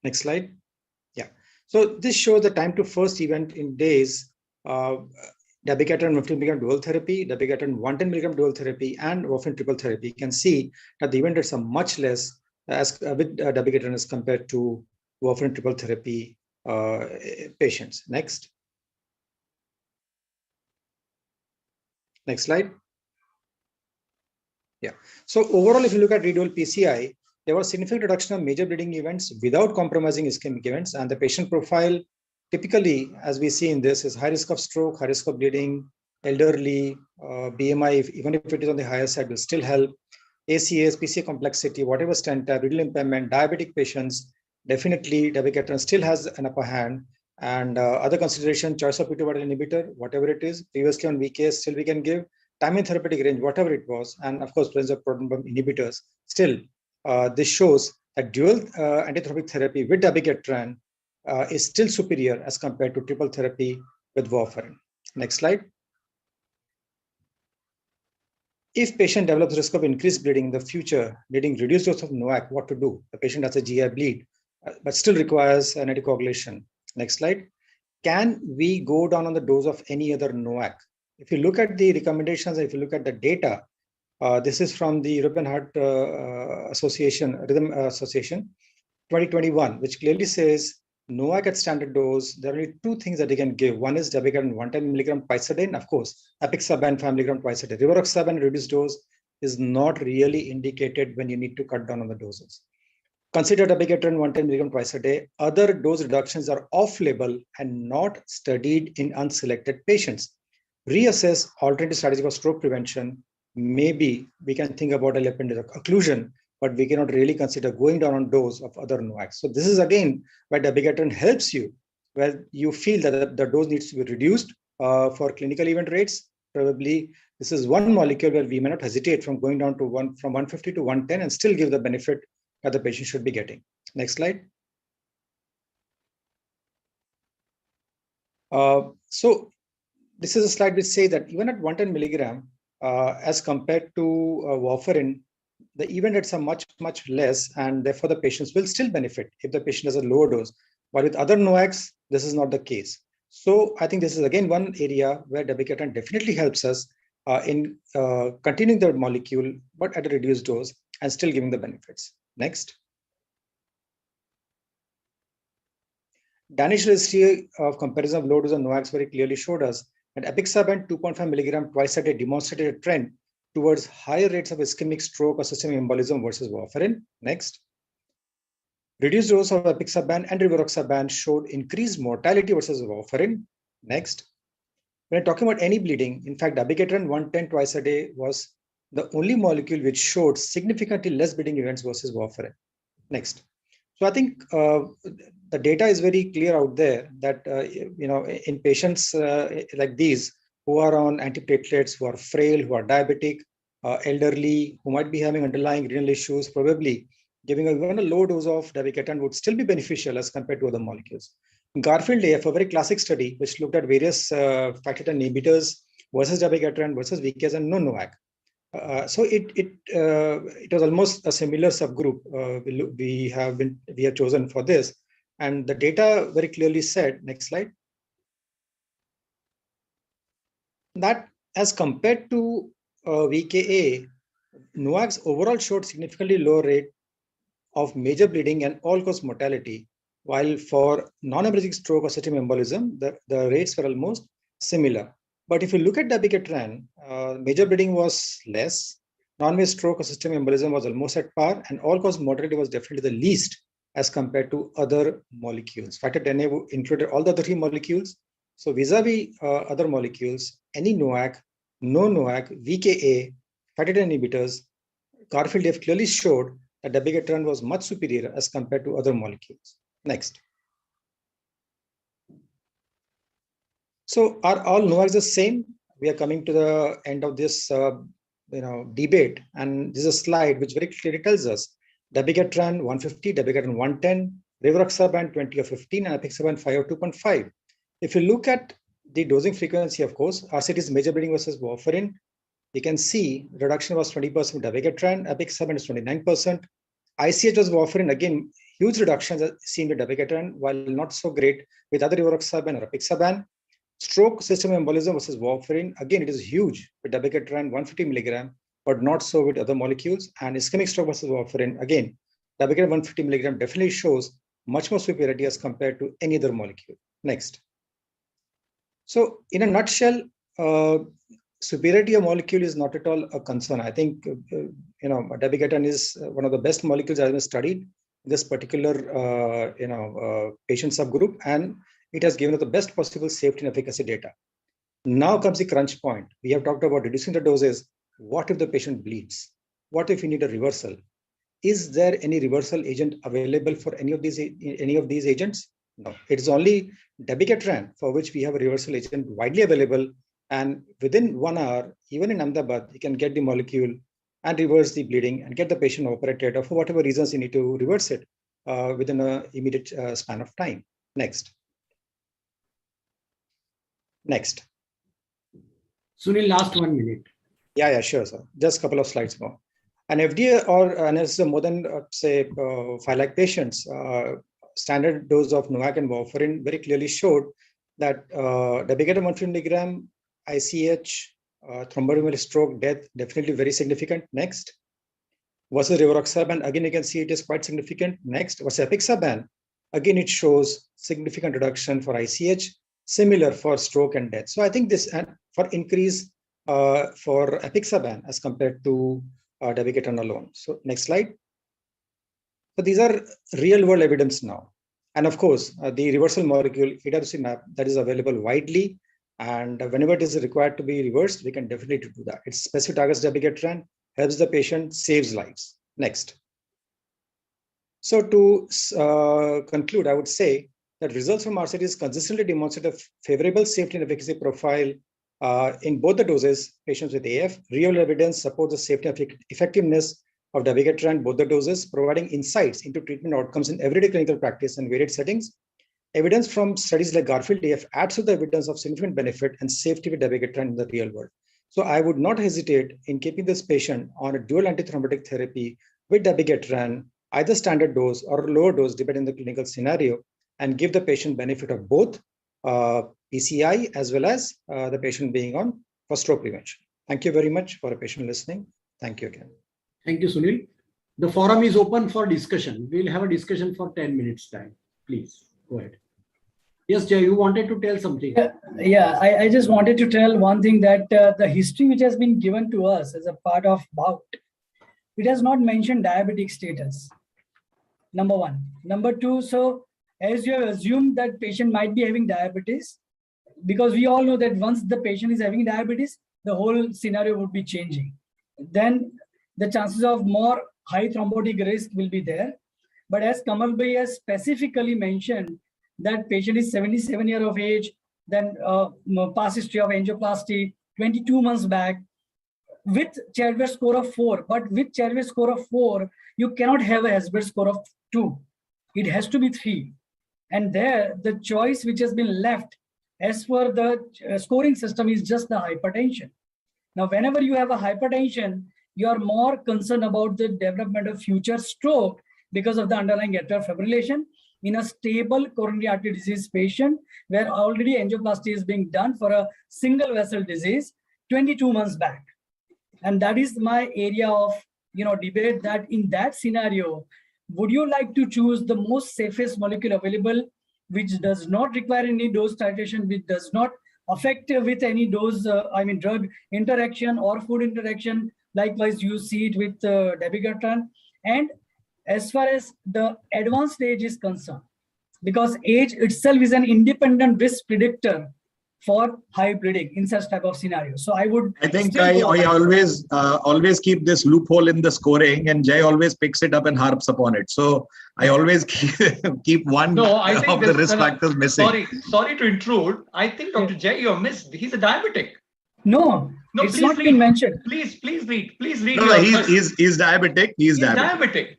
Next slide. Yeah. So this shows the time to first event in days. Dabigatran 50 milligram dual therapy, dabigatran 110 milligram dual therapy, and warfarin triple therapy. You can see that the event rates are much less as with dabigatran as compared to warfarin triple therapy patients. Next. Next slide. Yeah. So overall, if you look at redual PCI, there was significant reduction of major bleeding events without compromising ischemic events. And the patient profile typically, as we see in this, is high risk of stroke, high risk of bleeding, elderly, BMI, even if it is on the higher side, will still help. ACS, PCA complexity, whatever stent type, renal impairment, diabetic patients, definitely dabigatran still has an upper hand. And other consideration, choice of P2 inhibitor, whatever it is, previously on VKS, still we can give. Time in therapeutic range, whatever it was, and of course, presence of proton pump inhibitors. Still, this shows that dual antithropic therapy with dabigatran is still superior as compared to triple therapy with warfarin. Next slide. If patient develops risk of increased bleeding in the future, needing reduced dose of NOAC, what to do? The patient has a GI bleed, but still requires an anticoagulation. Next slide. Can we go down on the dose of any other NOAC? If you look at the recommendations, if you look at the data, this is from the European Heart Association, Rhythm Association, 2021, which clearly says NOAC at standard dose, there are only two things that they can give. One is dabigatran 110 milligram twice a day, and of course, apixaban 5 milligram twice a day. Rivaroxaban reduced dose is not really indicated when you need to cut down on the doses. Consider dabigatran 110 milligram twice a day. Other dose reductions are off-label and not studied in unselected patients. Reassess alternative strategy for stroke prevention. Maybe we can think about a left appendage occlusion, but we cannot really consider going down on dose of other NOACs. So this is again where dabigatran helps you, where you feel that the dose needs to be reduced for clinical event rates. Probably this is one molecule where we may not hesitate from going down to from 150 to 110 and still give the benefit that the patient should be getting. Next slide. So this is a slide which says that even at 110 milligram, as compared to warfarin, the event rates are much less, and therefore the patients will still benefit if the patient has a lower dose. But with other NOACs, this is not the case. So I think this is again one area where dabigatran definitely helps us in continuing the molecule, but at a reduced dose and still giving the benefits. Next. Danish history of comparison of low dose of NOACs very clearly showed us that apixaban 2.5 milligram twice a day demonstrated a trend towards higher rates of ischemic stroke or systemic embolism versus warfarin. Next. Reduced dose of apixaban and rivaroxaban showed increased mortality versus warfarin. Next. When talking about any bleeding, in fact, dabigatran 110 twice a day was the only molecule which showed significantly less bleeding events versus warfarin. Next. So I think the data is very clear out there that in patients like these who are on antiplatelets, who are frail, who are diabetic, elderly, who might be having underlying renal issues, probably giving even a low dose of dabigatran would still be beneficial as compared to other molecules. Garfield AF, a very classic study which looked at various factor inhibitors versus dabigatran versus VKS and no NOAC. So it was almost a similar subgroup we have chosen for this, and the data very clearly said. Next slide. That as compared to VKA, NOACs overall showed significantly lower rate of major bleeding and all-cause mortality, while for non-hemorrhagic stroke or systemic embolism, the rates were almost similar. But if you look at dabigatran, major bleeding was less, non-major stroke or systemic embolism was almost at par, and all-cause mortality was definitely the least as compared to other molecules. Factor Xa included all the other three molecules. So vis-a-vis other molecules, any NOAC, no NOAC, VKA, factor inhibitors, Garfield AF clearly showed that dabigatran was much superior as compared to other molecules. Next. So are all NOACs the same? We are coming to the end of this debate, and this is a slide which very clearly tells us dabigatran 150, dabigatran 110, rivaroxaban 20 or 15, and apixaban 5 or 2.5. If you look at the dosing frequency, of course, RCT's major bleeding versus warfarin, you can see reduction was 20% with dabigatran, apixaban is 29%. ICH was warfarin, again, huge reductions seen with dabigatran, while not so great with other rivaroxaban or apixaban. Stroke systemic embolism versus warfarin, again, it is huge with dabigatran 150 milligram, but not so with other molecules. And ischemic stroke versus warfarin, again, dabigatran 150 milligram definitely shows much more superiority as compared to any other molecule. Next. So in a nutshell, superiority of molecule is not at all a concern. I think, dabigatran is one of the best molecules that has been studied in this particular, patient subgroup, and it has given us the best possible safety and efficacy data. Now comes the crunch point. We have talked about reducing the doses. What if the patient bleeds? What if we need a reversal? Is there any reversal agent available for any of these agents? No, it is only dabigatran for which we have a reversal agent widely available. And within 1 hour, even in Ahmedabad, you can get the molecule and reverse the bleeding and get the patient operated, or for whatever reasons you need to reverse it within an immediate span of time. Next. Sunil, last 1 minute. Yeah, sure, sir. Just a couple of slides more. An FDA or analysis of more than, 5 lakh patients, standard dose of NOAC and warfarin very clearly showed that dabigatran 150 milligram ICH, thromboembolic stroke, death, definitely very significant. Next. Versus rivaroxaban, again, you can see it is quite significant. Next. Versus apixaban, again, it shows significant reduction for ICH, similar for stroke and death. So I think this, and for increase for apixaban as compared to dabigatran alone. So next slide. So these are real world evidence now. And of course, the reversal molecule, adagrasib, that is available widely. And whenever it is required to be reversed, we can definitely do that. It's specific targets dabigatran, helps the patient, saves lives. Next. So to conclude, I would say that results from RCTs consistently demonstrate a favorable safety and efficacy profile in both the doses, patients with AF. Real evidence supports the safety and effectiveness of dabigatran, both the doses, providing insights into treatment outcomes in everyday clinical practice and varied settings. Evidence from studies like Garfield AF adds to the evidence of significant benefit and safety with dabigatran in the real world. So I would not hesitate in keeping this patient on a dual antithrombotic therapy with dabigatran, either standard dose or lower dose, depending on the clinical scenario, and give the patient benefit of both PCI as well as the patient being on for stroke prevention. Thank you very much for a patient listening. Thank you again. Thank you, Sunil. The forum is open for discussion. We'll have a discussion for 10 minutes time. Please go ahead. Yes, Jay, you wanted to tell something. Yeah, I just wanted to tell one thing, that the history which has been given to us as a part of BOUT, it has not mentioned diabetic status. Number one. Number two, so as you have assumed that patient might be having diabetes, because we all know that once the patient is having diabetes, the whole scenario would be changing. Then the chances of more high thrombotic risk will be there. But as Kamal Bhai has specifically mentioned, that patient is 77 years of age, then past history of angioplasty, 22 months back, with Chadwick score of 4. But with Chadwick score of 4, you cannot have a Hesberg score of 2. It has to be 3. And there, the choice which has been left as per the scoring system is just the hypertension. Now, whenever you have a hypertension, you are more concerned about the development of future stroke because of the underlying atrial fibrillation in a stable coronary artery disease patient, where already angioplasty is being done for a single vessel disease 22 months back. And that is my area of debate, that in that scenario, would you like to choose the most safest molecule available, which does not require any dose titration, which does not affect with any dose, drug interaction or food interaction? Likewise, you see it with dabigatran. And as far as the advanced age is concerned, because age itself is an independent risk predictor for high bleeding in such type of scenario. So I think I always keep this loophole in the scoring, and Jay always picks it up and harps upon it. So I always keep one of the risk factors missing. Sorry to intrude. I think Dr. Jay, you're missed. He's a diabetic. No, it's not been mentioned. Please read. No, he's diabetic. He's diabetic.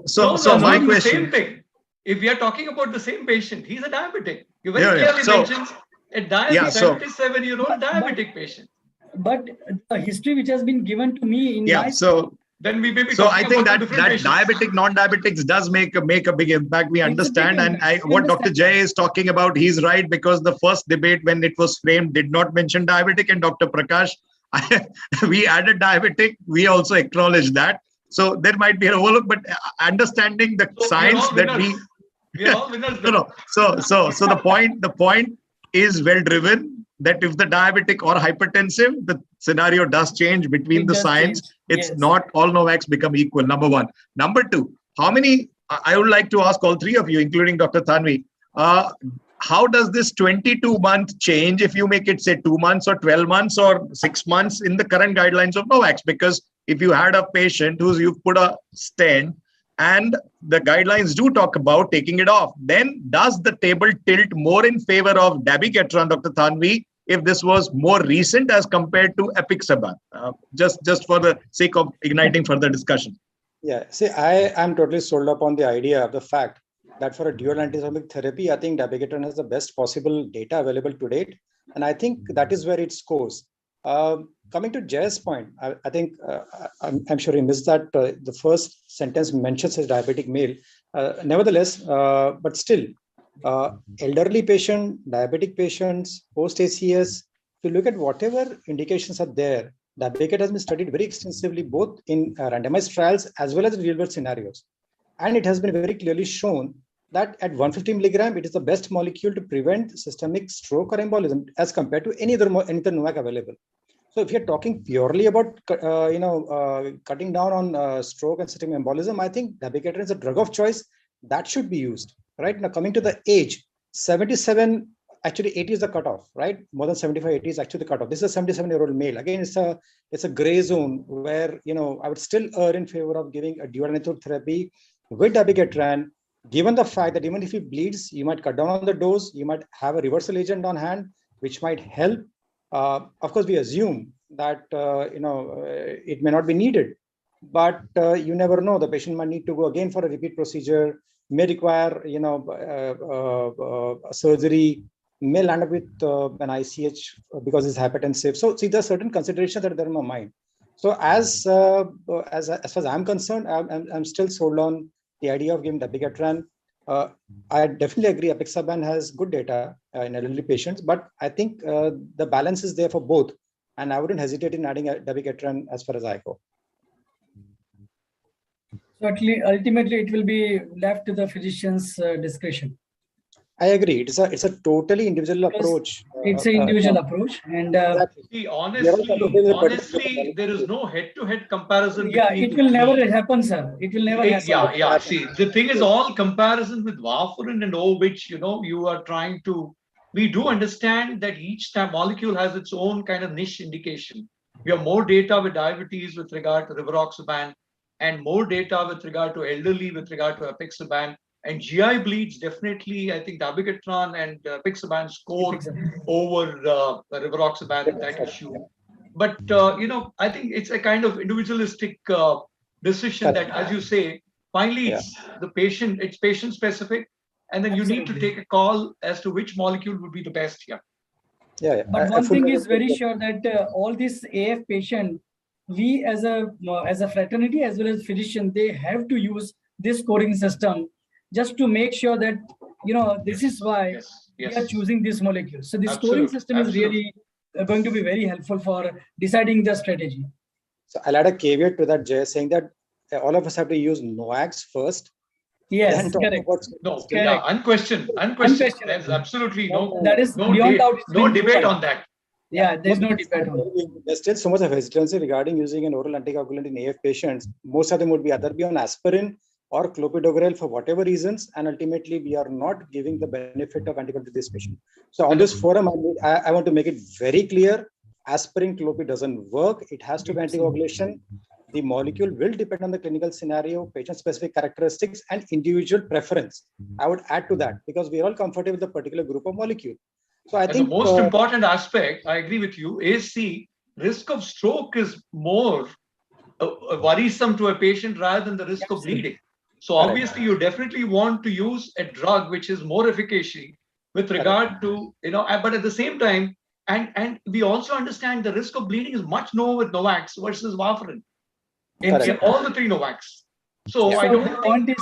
So my question. Same thing. If we are talking about the same patient, he's a diabetic. You very clearly mentions a 77-year-old diabetic patient. But the history which has been given to me in then we may be I think that diabetic, non-diabetics does make a big impact. We understand, and what Dr. Jay is talking about, he's right, because the first debate when it was framed did not mention diabetic, and Dr. Prakash, we added diabetic. We also acknowledge that. So there might be an overlook, but understanding the science that we are all winners. So the point is well driven. that if the diabetic or hypertensive, the scenario does change between the science. It's not all NOACs become equal, number one. Number two, how many, I would like to ask all three of you, including Dr. Thanvi, how does this 22-month change if you make it say 2 months or 12 months or 6 months in the current guidelines of NOACs? Because if you had a patient who's you've put a stent and the guidelines do talk about taking it off, then does the table tilt more in favor of dabigatran, Dr. Thanvi, if this was more recent as compared to apixaban? Just for the sake of igniting further discussion. Yeah, see, I am totally sold up on the idea of the fact that for a dual antihistaminic therapy, I think dabigatran has the best possible data available to date. And I think that is where it scores. Coming to Jay's point, I think I'm sure he missed that the first sentence mentions his diabetic male. Nevertheless, but still, elderly patient, diabetic patients, post-ACS, if you look at whatever indications are there, dabigatran has been studied very extensively, both in randomized trials as well as real-world scenarios. And it has been very clearly shown that at 150 milligram, it is the best molecule to prevent systemic stroke or embolism as compared to any other NOAC available. So if you're talking purely about, cutting down on stroke and systemic embolism, I think dabigatran is a drug of choice that should be used. Right now, coming to the age, 77, actually 80 is the cutoff, right? More than 75, 80 is actually the cutoff. This is a 77-year-old male. Again, it's a gray zone where, I would still err in favor of giving a dual antihistaminic therapy with dabigatran, given the fact that even if he bleeds, you might cut down on the dose, you might have a reversal agent on hand, which might help. Of course, we assume that, it may not be needed, but you never know. The patient might need to go again for a repeat procedure, may require, surgery, may land up with an ICH because it's hypertensive. So see, there are certain considerations that are there in my mind. So as far as I'm concerned, I'm still sold on the idea of giving dabigatran. I definitely agree apixaban has good data in elderly patients, but I think the balance is there for both. And I wouldn't hesitate in adding dabigatran as far as I go. So ultimately, it will be left to the physician's discretion. I agree. It's a totally individual approach. It's an individual approach, and see, honestly, there is no head-to-head comparison. Yeah, it will never happen, sir. It will never happen. Yeah. See, the thing is, all comparison with warfarin and which you are trying to. We do understand that each molecule has its own kind of niche indication. We have more data with diabetes with regard to rivaroxaban, and more data with regard to elderly with regard to apixaban. And GI bleeds, definitely, I think dabigatran and apixaban score over rivaroxaban in that issue. But, I think it's a kind of individualistic decision that, as you say, finally, it's patient specific. And then you need to take a call as to which molecule would be the best here. Yeah. But one thing is very sure that all these AF patients, we as a fraternity as well as physician, they have to use this scoring system just to make sure that, this is why we are choosing this molecule. So the scoring system is really going to be very helpful for deciding the strategy. So I'll add a caveat to that, Jay, saying that all of us have to use NOACs first. Yes, correct. Unquestioned. There's absolutely no. That is no beyond doubt. No debate on that. Yeah, there's no debate on it. There's still so much of hesitancy regarding using an oral anticoagulant in AF patients. Most of them would be either be on aspirin or clopidogrel for whatever reasons, and ultimately we are not giving the benefit of anticoagulant to this patient. So on this forum, I want to make it very clear: aspirin, clopid doesn't work. It has to be anticoagulation. The molecule will depend on the clinical scenario, patient-specific characteristics, and individual preference. I would add to that because we are all comfortable with a particular group of molecule. So I think the most important aspect, I agree with you, is the risk of stroke is more worrisome to a patient rather than the risk of bleeding. So obviously, you definitely want to use a drug which is more efficacious with regard to, but at the same time, and we also understand the risk of bleeding is much lower with NOACs versus warfarin in all the three NOACs. So I don't think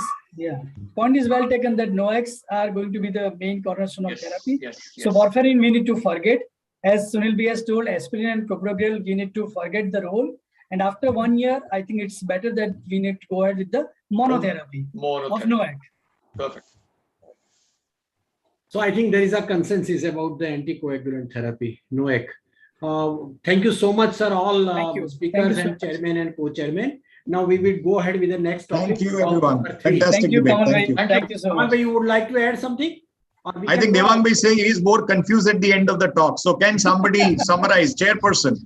point is well taken that NOACs are going to be the main cornerstone of therapy. So warfarin we need to forget. As Sunil B has told, aspirin and clopidogrel, we need to forget the role. And after 1 year, I think it's better that we need to go ahead with the monotherapy of NOAC. Perfect. So I think there is a consensus about the anticoagulant therapy, NOAC. Thank you so much, sir, all speakers and chairman and co-chairman. Now we will go ahead with the next topic. Thank you, everyone. Number 3. Fantastic debate. Thank you. Thank you so much. You would like to add something? I think Devang Bhai is saying he is more confused at the end of the talk. So can somebody summarize, chairperson?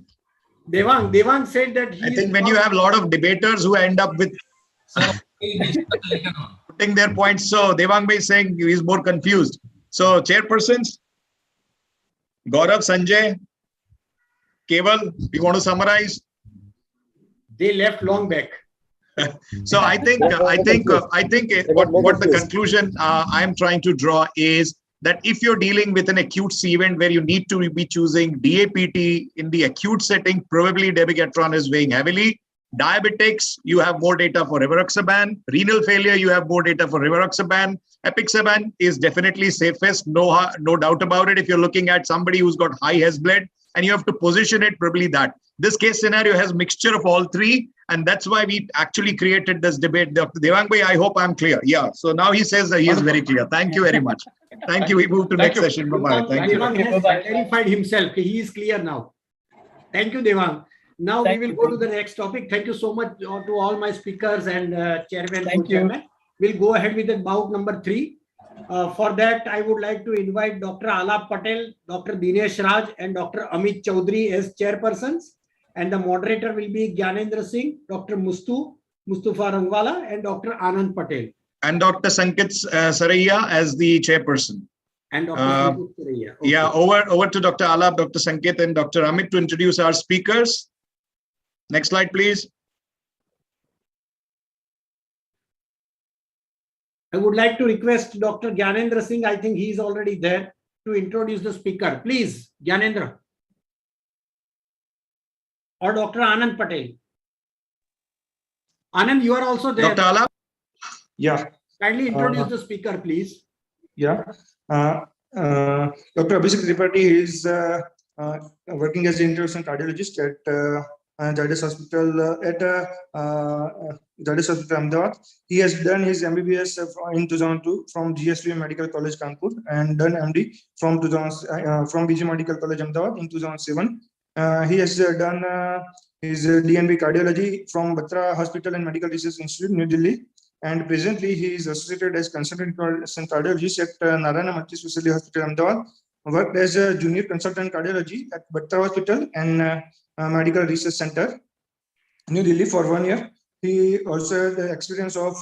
Devang said that I think when you have a lot of debaters who end up with putting their points, so Devang Bhai is saying he is more confused. So chairpersons, Gaurav, Sanjay, Keval, you want to summarize? They left long back. So I think what the conclusion I am trying to draw is that if you're dealing with an acute C event where you need to be choosing DAPT in the acute setting, probably dabigatran is weighing heavily. Diabetics, you have more data for rivaroxaban. Renal failure, you have more data for rivaroxaban. Apixaban is definitely safest, no doubt about it. If you're looking at somebody who's got high Hesbled and you have to position it, probably that. This case scenario has mixture of all three, and that's why we actually created this debate. Dr. Devang Bhai, I hope I'm clear. Yeah, so now he says that he is very clear. Thank you very much. Thank you. We move to next session. Bye-bye. Thank you. Devang has clarified himself. He is clear now. Thank you, Devang. Now we will go to the next topic. Thank you so much to all my speakers and chairman. Thank you. We'll go ahead with the bout number 3. For that, I would like to invite Dr. Alap Patel, Dr. Dinesh Raj, and Dr. Amit Chaudhary as chairpersons. And the moderator will be Gyanendra Singh, Dr. Mustafa Rangwala, and Dr. Anand Patel. And Dr. Sankit Saraiya as the chairperson. And Dr. Sankit Saraiya. Okay. Yeah, over to Dr. Alap, Dr. Sankit, and Dr. Amit to introduce our speakers. Next slide, please. I would like to request Dr. Gyanendra Singh, I think he is already there, to introduce the speaker. Please, Gyanendra. Or Dr. Anand Patel. Anand, you are also there. Dr. Alap? Yeah. Kindly introduce the speaker, please. Yeah. Dr. Abhishek Tripathi is working as an interventional cardiologist at Zydus Hospital Zydus Hospital Ahmedabad. He has done his MBBS in 2002 from GSV Medical College Kanpur and done MD from BG Medical College Ahmedabad in 2007. He has done his DNB cardiology from Batra Hospital and Medical Research Institute, New Delhi. And presently, he is associated as consultant cardiologist at Narayana Multi-Specialty Hospital, Ahmedabad. Worked as a junior consultant cardiology at Batra Hospital and Medical Research Center, New Delhi for 1 year. He also had the experience of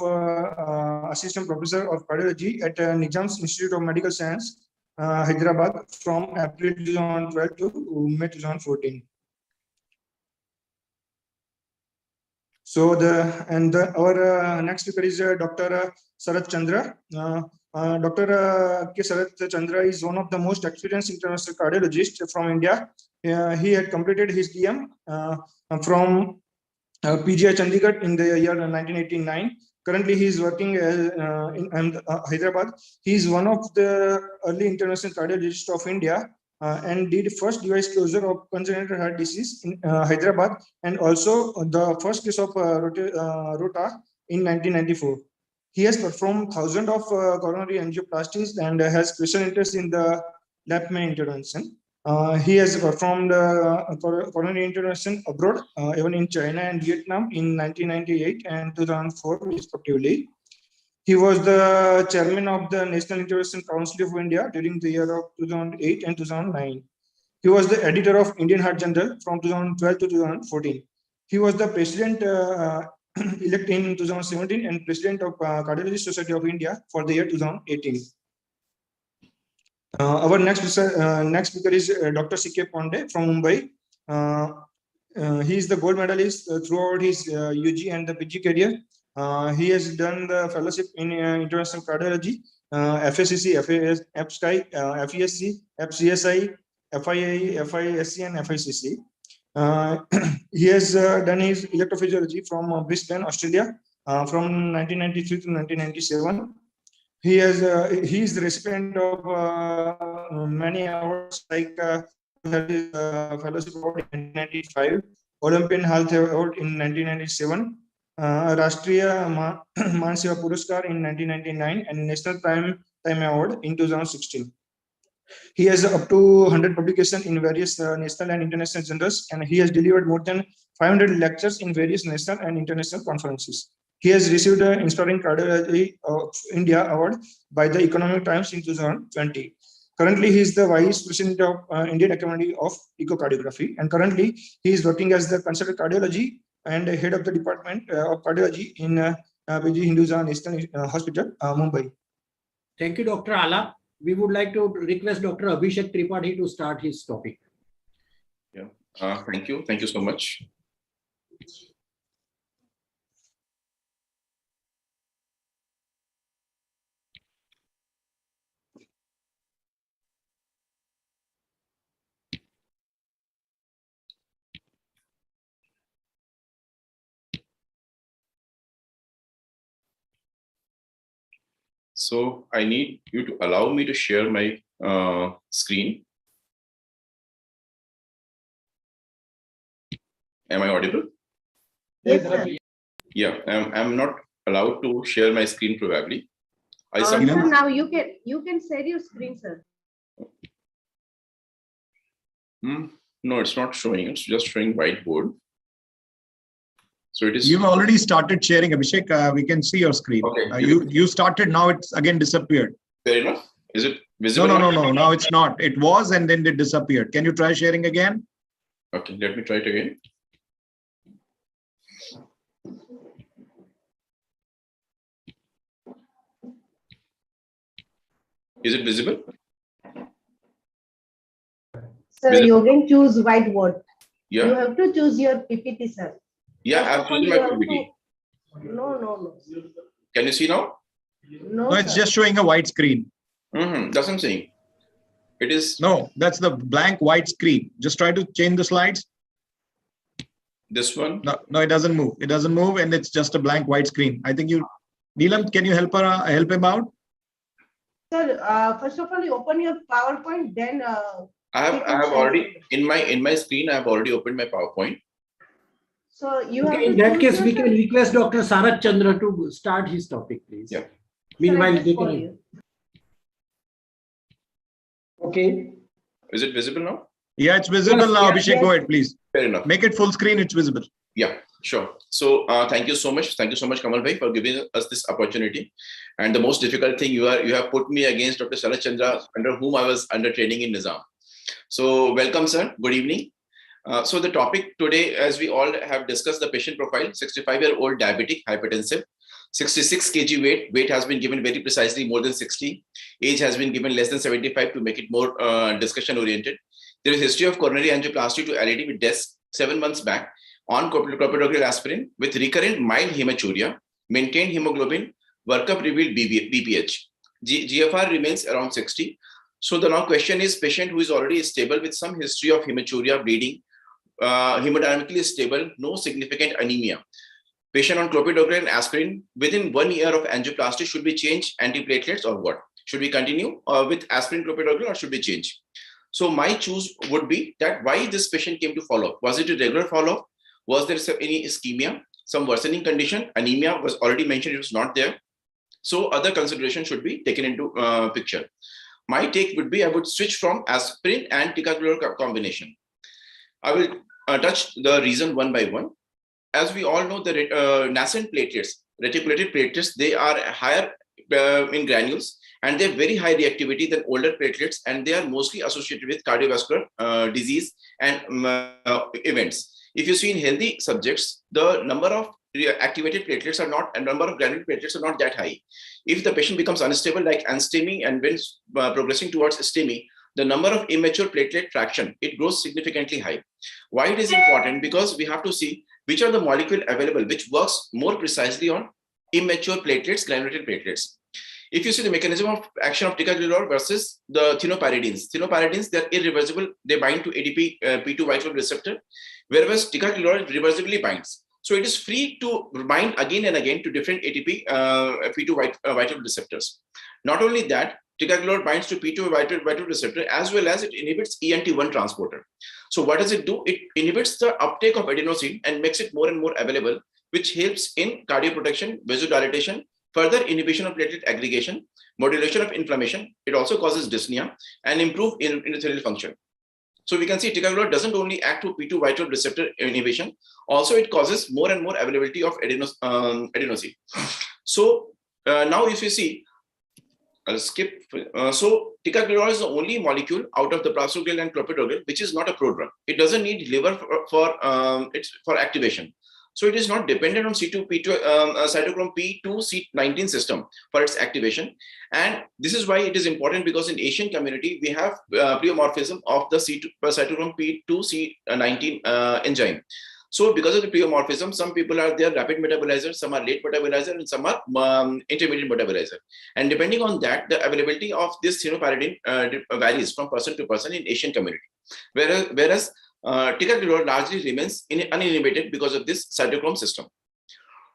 assistant professor of cardiology at Nizam's Institute of Medical Science, Hyderabad from April 2012 to May 2014. So our next speaker is Dr. Sarath Chandra. Dr. K. Sarath Chandra is one of the most experienced international cardiologists from India. He had completed his DM from PGI Chandigarh in the year 1989. Currently, he is working in Hyderabad. He is one of the early international cardiologists of India and did first device closure of congenital heart disease in Hyderabad and also the first case of Rota in 1994. He has performed thousands of coronary angioplasties and has special interest in the lap main intervention. He has performed coronary intervention abroad, even in China and Vietnam in 1998 and 2004 respectively. He was the chairman of the National Intervention Council of India during the year of 2008 and 2009. He was the editor of Indian Heart Journal from 2012 to 2014. He was the president elect in 2017 and president of Cardiology Society of India for the year 2018. Our next speaker is Dr. C.K. Pandey from Mumbai. He is the gold medalist throughout his UG and the PG career. He has done the fellowship in interventional cardiology, FSCC, FSCI, FESC, FCSI, FIA, FISC, and FICC. He has done his electrophysiology from Brisbane, Australia, from 1993 to 1997. He is the recipient of many awards like Fellowship Award in 1995, Olympian Health Award in 1997, Rashtriya Man Seva Puruskar in 1999, and National Prime Time Award in 2016. He has up to 100 publications in various national and international journals, and he has delivered more than 500 lectures in various national and international conferences. He has received the Inspiring Cardiology of India Award by the Economic Times in 2020. Currently, he is the Vice President of Indian Academy of Echocardiography, and currently he is working as the Consultant Cardiology and head of the Department of Cardiology in PG Hinduja National Hospital, Mumbai. Thank you, Dr. Ala. We would like to request Dr. Abhishek Tripathi to start his topic. Yeah, thank you. Thank you so much. So I need you to allow me to share my screen. Am I audible? Yes, sir. Yeah, I'm not allowed to share my screen probably. Sir, now you can share your screen, sir. No, it's not showing. It's just showing whiteboard. So it is. You've already started sharing, Abhishek. We can see your screen. Okay. You started. Now it's again disappeared. Fair enough. Is it visible? No. Now it's not. It was and then it disappeared. Can you try sharing again? Okay, let me try it again. Is it visible? Sir, you can choose whiteboard. Yeah. You have to choose your PPT, sir. Yeah, I've chosen my PPT. No. Can you see now? No, it's just showing a white screen. That's what I'm saying. It is. No, that's the blank white screen. Just try to change the slides. This one? No, it doesn't move. It doesn't move, and it's just a blank white screen. I think you, Neelam, can you help him out? Sir, first of all, you open your PowerPoint, then. I have already in my screen. I have already opened my PowerPoint. So you have. In that case, we can request Dr. Sarath Chandra to start his topic, please. Yeah. Meanwhile, they can. Okay. Is it visible now? Yeah, it's visible now. Abhishek, go ahead, please. Fair enough. Make it full screen. It's visible. Yeah, sure. So thank you so much. Thank you so much, Kamal bhai, for giving us this opportunity. And the most difficult thing, you have put me against Dr. Sarath Chandra, under whom I was under training in Nizam. So welcome, sir. Good evening. So the topic today, as we all have discussed, the patient profile: 65-year-old diabetic, hypertensive, 66 kg weight has been given very precisely more than 60. Age has been given less than 75 to make it more discussion oriented. There is history of coronary angioplasty to LAD with deaths 7 months back on clopidogrel aspirin with recurrent mild hematuria, maintained hemoglobin, workup revealed BPH. GFR remains around 60. So the now question is, patient who is already stable with some history of hematuria, bleeding, hemodynamically stable, no significant anemia. Patient on clopidogrel and aspirin within 1 year of angioplasty, should we change antiplatelets or what? Should we continue with aspirin clopidogrel or should we change? So my choose would be that why this patient came to follow up. Was it a regular follow-up? Was there any ischemia, some worsening condition? Anemia was already mentioned, it was not there. So other consideration should be taken into picture. My take would be I would switch from aspirin and ticagrelor combination. I will touch the reason one by one. As we all know, the nascent platelets, reticulated platelets, they are higher in granules and they have very high reactivity than older platelets, and they are mostly associated with cardiovascular disease and events. If you see in healthy subjects, the number of activated platelets are not, and number of granular platelets are not that high. If the patient becomes unstable, like anstemy, and when progressing towards STEMI, the number of immature platelet fraction, it grows significantly high. Why it is important? Because we have to see which are the molecule available, which works more precisely on immature platelets, granulated platelets. If you see the mechanism of action of ticagrelor versus the thienopyridines, they are irreversible. They bind to ADP P2 white receptor, whereas ticagrelor reversibly binds. So it is free to bind again and again to different ATP P2 white receptors. Not only that, ticagrelor binds to P2 white receptor as well as it inhibits ENT1 transporter. So what does it do? It inhibits the uptake of adenosine and makes it more and more available, which helps in cardioprotection, vasodilatation, further inhibition of platelet aggregation, modulation of inflammation. It also causes dyspnea and improve endothelial function. So we can see ticagrelor doesn't only act to P2 White receptor inhibition, also it causes more and more availability of adenosine. So now if you see, I'll skip. So ticagrelor is the only molecule out of the prasugrel and clopidogrel which is not a prodrug. It doesn't need liver for activation. So it is not dependent on cytochrome P2 C19 system for its activation. And this is why it is important, because in Asian community, we have pleomorphism of the cytochrome P2 C19 enzyme. So because of the pleomorphism, some people are there rapid metabolizer, some are late metabolizer, and some are intermediate metabolizer. And depending on that, the availability of this thienopyridine varies from person to person in Asian community. Whereas ticagrelor largely remains uninhibited because of this cytochrome system.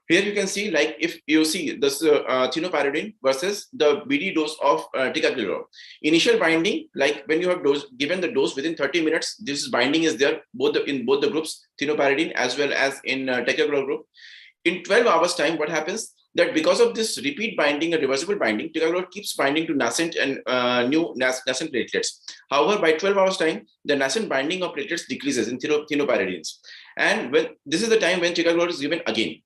Here you can see, like if you see this thienopyridine versus the BD dose of ticagrelor. Initial binding, like when you have given the dose within 30 minutes, this binding is there in both the groups, thienopyridine as well as in ticagrelor group. In 12 hours time, what happens? That because of this repeat binding and reversible binding, ticagrelor keeps binding to nascent and new nascent platelets. However, by 12 hours time, the nascent binding of platelets decreases in thienopyridines. And when this is the time when ticagrelor is given again.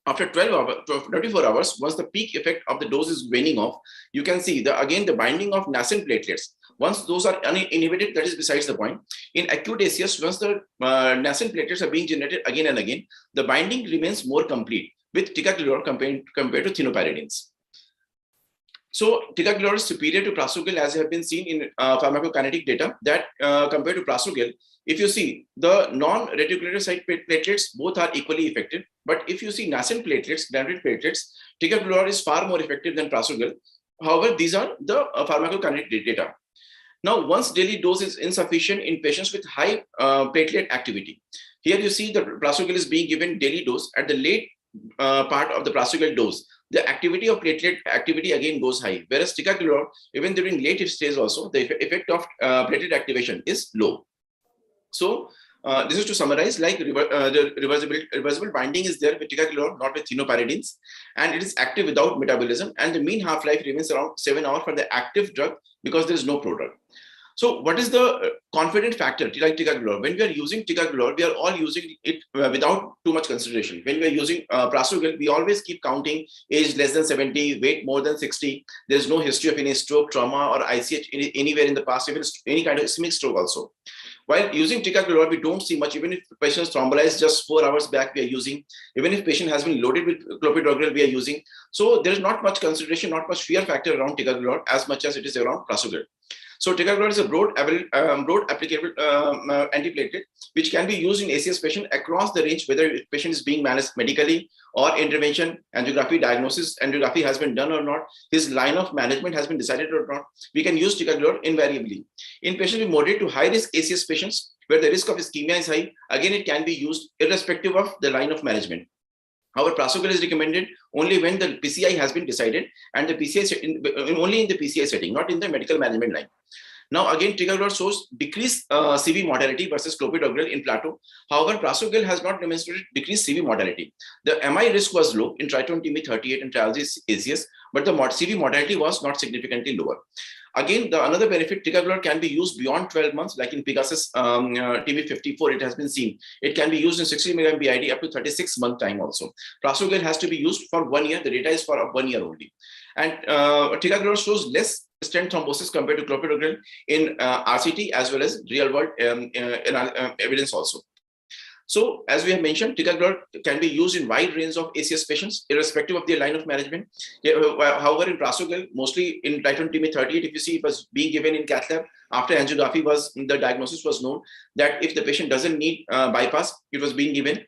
After 24 hours, once the peak effect of the dose is waning off, you can see again the binding of nascent platelets. Once those are uninhibited, that is besides the point. In acute ACS, once the nascent platelets are being generated again and again, the binding remains more complete with ticagrelor compared to thienopyridines. So ticagrelor is superior to prasugrel, as have been seen in pharmacokinetic data, that compared to prasugrel, if you see the non-reticulocyte platelets, both are equally effective. But if you see nascent platelets, granulated platelets, ticagrelor is far more effective than prasugrel. However, these are the pharmacokinetic data. Now, once daily dose is insufficient in patients with high platelet activity. Here you see the prasugrel is being given daily dose at the late part of the prasugrel dose. The activity of platelet activity again goes high, whereas ticagrelor, even during late stage also, the effect of platelet activation is low. So this is to summarize, like the reversible binding is there with ticagrelor, not with thienopyridines, and it is active without metabolism, and the mean half-life remains around 7 hours for the active drug because there is no prodrug. So what is the confident factor like ticagrelor? When we are using ticagrelor, we are all using it without too much consideration. When we are using prasugrel, we always keep counting age less than 70, weight more than 60. There is no history of any stroke, trauma, or ICH anywhere in the past, even any kind of ischemic stroke also. While using ticagrelor, we don't see much. Even if the patient is thrombolized just 4 hours back, we are using. Even if patient has been loaded with clopidogrel, we are using. So there is not much consideration, not much fear factor around ticagrelor as much as it is around prasugrel. So ticagrelor is a broad applicable antiplatelet, which can be used in ACS patient across the range, whether the patient is being managed medically or intervention, angiography, diagnosis, angiography has been done or not, his line of management has been decided or not. We can use ticagrelor invariably. In patients with moderate to high risk ACS patients, where the risk of ischemia is high, again, it can be used irrespective of the line of management. However, prasugrel is recommended only when the PCI has been decided, and the PCI only in the PCI setting, not in the medical management line. Now, again, ticagrelor shows decreased CV mortality versus clopidogrel in plateau. However, prasugrel has not demonstrated decreased CV mortality. The MI risk was low in Triton TB38 and Trialgy ACS, but the CV mortality was not significantly lower. Again, another benefit, ticagrelor can be used beyond 12 months, like in Pegasus TB54, it has been seen. It can be used in 60 mg BID up to 36-month time also. Prasugrel has to be used for 1 year. The data is for 1 year only. And ticagrelor shows less stent thrombosis compared to clopidogrel in RCT as well as real-world evidence also. So, as we have mentioned, ticagrelor can be used in wide range of ACS patients, irrespective of their line of management. However, in prasugrel, mostly in Triton TB38, if you see, it was being given in cath lab after angiography the diagnosis was known that if the patient doesn't need bypass, it was being given.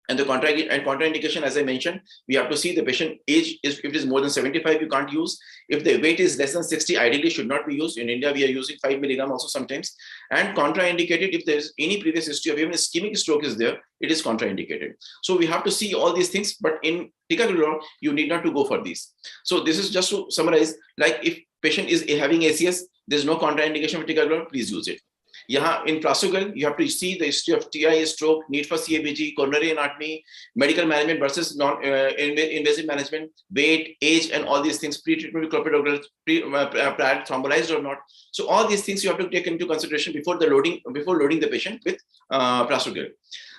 And the contraindication, as I mentioned, we have to see the patient age. If it is more than 75, you can't use. If the weight is less than 60, ideally should not be used. In India, we are using 5 mg also sometimes. And contraindicated, if there is any previous history of even ischemic stroke is there, it is contraindicated. So we have to see all these things, but in ticagrelor, you need not to go for these. So this is just to summarize, like if patient is having ACS, there's no contraindication for ticagrelor, please use it. In Prasugal, you have to see the history of TI, stroke, need for CABG, coronary anatomy, medical management versus non-invasive management, weight, age, and all these things, pre-treatment with clopidogrel, prior thrombolized or not. So all these things you have to take into consideration before loading the patient with Prasugal.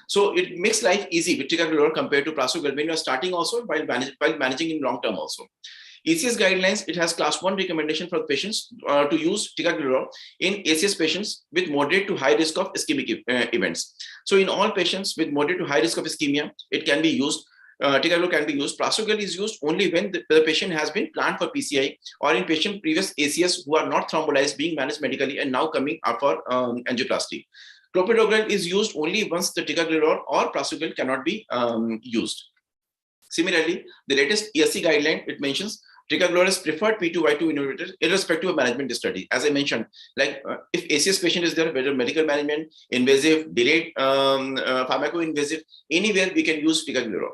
So it makes life easy with ticagrelor compared to Prasugal when you are starting also while managing in long term also. ACS guidelines, it has class 1 recommendation for patients to use ticagrelor in ACS patients with moderate to high risk of ischemic events. So in all patients with moderate to high risk of ischemia, it can be used. Ticagrelor can be used. Prasugal is used only when the patient has been planned for PCI or in patient previous ACS who are not thrombolized, being managed medically and now coming up for angioplasty. Clopidogrel is used only once the ticagrelor or Prasugal cannot be used. Similarly, the latest ESC guideline, it mentions ticagrelor is preferred P2Y2 inhibitor irrespective of management study. As I mentioned, like if ACS patient is there, whether medical management, invasive, delayed, pharmaco-invasive, anywhere we can use ticagrelor.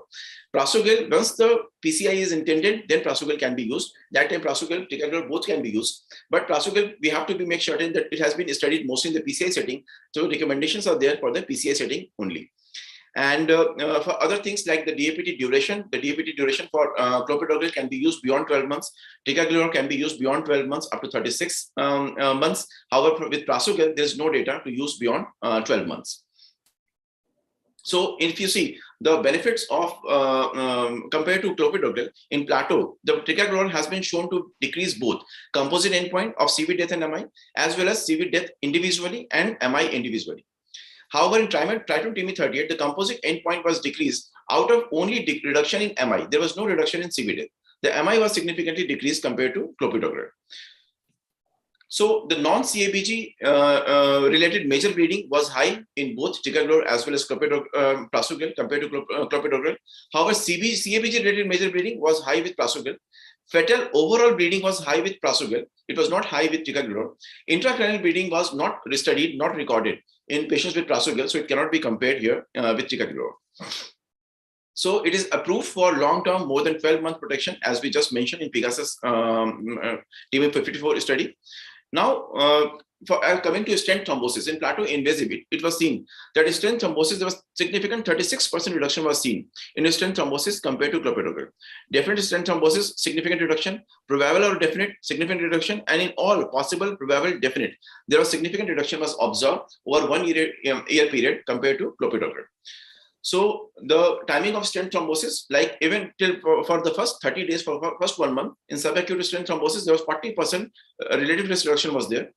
Prasugal, once the PCI is intended, then Prasugal can be used. That time Prasugal, ticagrelor both can be used. But Prasugal, we have to make certain that it has been studied mostly in the PCI setting. So recommendations are there for the PCI setting only. And for other things like the DAPT duration for clopidogrel can be used beyond 12 months. Ticagrelor can be used beyond 12 months up to 36 months. However, with Prasugal, there's no data to use beyond 12 months. So if you see the benefits of compared to clopidogrel in Plateau, the ticagrelor has been shown to decrease both composite endpoint of CV death and MI, as well as CV death individually and MI individually. However, in Triton TIMI-38, the composite endpoint was decreased out of only reduction in MI. There was no reduction in CV death. The MI was significantly decreased compared to clopidogrel. So the non-CABG related major bleeding was high in both ticagrelor as well as Prasugal compared to clopidogrel. However, CABG related major bleeding was high with Prasugal. Fetal overall bleeding was high with Prasugal. It was not high with ticagrelor. Intracranial bleeding was not studied, not recorded in patients with Prasugal, so it cannot be compared here with ticagrelor. So it is approved for long-term, more than 12-month protection, as we just mentioned in Pegasus TIMI-54 study. Now, coming to stent thrombosis in Plateau invasive, it was seen that in stent thrombosis there was significant 36% reduction was seen in stent thrombosis compared to clopidogrel. Definite stent thrombosis, significant reduction, probable or definite, significant reduction, and in all possible, probable, definite, there was significant reduction was observed over 1 year period compared to clopidogrel. So the timing of stent thrombosis, like even till for the first 30 days, for first 1 month, in subacute stent thrombosis, there was 40% relative risk reduction was there.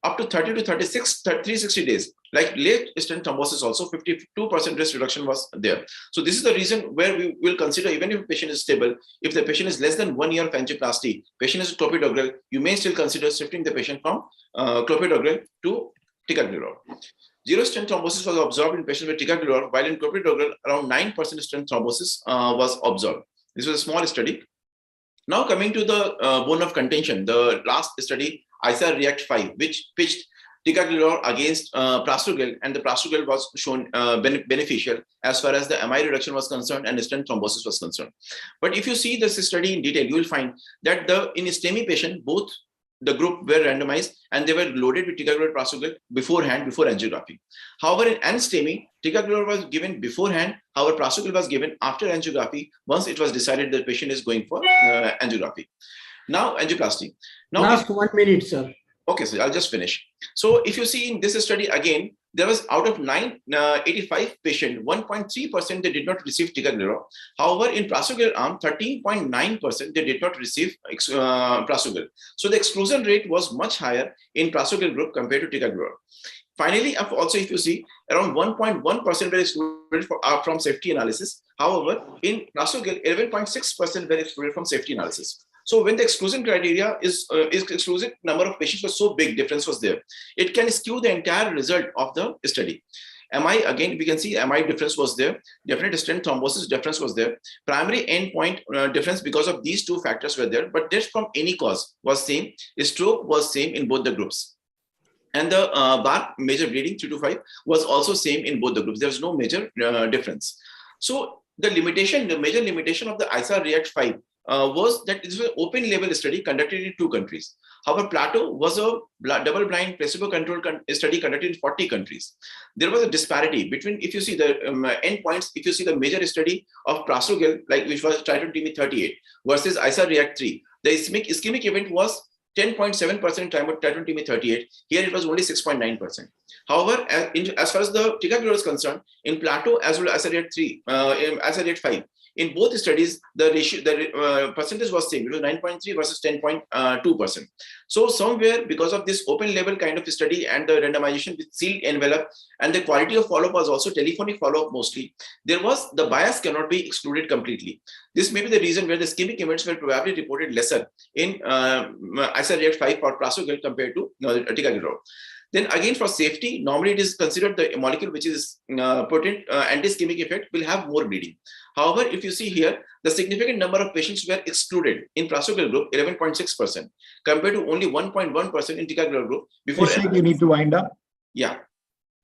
Up to 30 to 36, 360 days, like late stent thrombosis also 52% risk reduction was there. So this is the reason where we will consider, even if the patient is stable, if the patient is less than 1 year of angioplasty, patient is clopidogrel, you may still consider shifting the patient from clopidogrel to ticagrelor. Zero stent thrombosis was observed in patients with ticagrelor, while in clopidogrel around 9% stent thrombosis was observed. This was a small study. Now coming to the bone of contention, the last study, ICER React 5, which pitched ticagrelor against Prasugal, and the Prasugal was shown beneficial as far as the MI reduction was concerned and stent thrombosis was concerned. But if you see this study in detail, you will find that in STEMI patient, both the group were randomized and they were loaded with ticagrelor Prasugal beforehand, before angiography. However, in STEMI, ticagrelor was given beforehand. However, Prasugal was given after angiography once it was decided that the patient is going for angiography. Now, angioplasty. Now, last 1 minute, sir. Okay, so I'll just finish. So if you see in this study again, there was out of 985 patients, 1.3% they did not receive ticagrelor. However, in Prasugal arm, 13.9% they did not receive Prasugal. So the exclusion rate was much higher in Prasugal group compared to ticagrelor. Finally, also if you see, around 1.1% were excluded from safety analysis. However, in Prasugal, 11.6% were excluded from safety analysis. So when the exclusion criteria is exclusive, number of patients was so big, difference was there. It can skew the entire result of the study. MI, again, we can see MI difference was there. Definite stent thrombosis difference was there. Primary endpoint difference because of these two factors were there, but death from any cause was same. Stroke was same in both the groups. And the bar major bleeding 3 to 5 was also same in both the groups. There was no major difference. So the major limitation of the ICER React 5 was that this was an open label study conducted in 2 countries. However, Plateau was a double-blind placebo-controlled study conducted in 40 countries. There was a disparity between, if you see the endpoints, if you see the major study of Prasugrel, like which was trimethoprim 38 versus ICER-REACT 3, the ischemic event was 10.7% trimethoprim 38. Here it was only 6.9%. However, as far as the ticagrelor is concerned, in Plateau as well as ICER-REACT 3, ICER-REACT 5, in both studies, the ratio, the percentage was same. It was 9.3 versus 10.2%. So somewhere, because of this open label kind of study and the randomization with sealed envelope and the quality of follow-up was also telephonic follow-up mostly, there was the bias cannot be excluded completely. This may be the reason where the ischemic events were probably reported lesser in ICER-REACT 5 for Prasugrel compared to ticagrelor. Then again, for safety, normally it is considered the molecule which is potent anti-ischemic effect will have more bleeding. However, if you see here, the significant number of patients were excluded in Prasugrel group, 11.6%, compared to only 1.1% in ticagrelor group. Before you need to wind up. Yeah.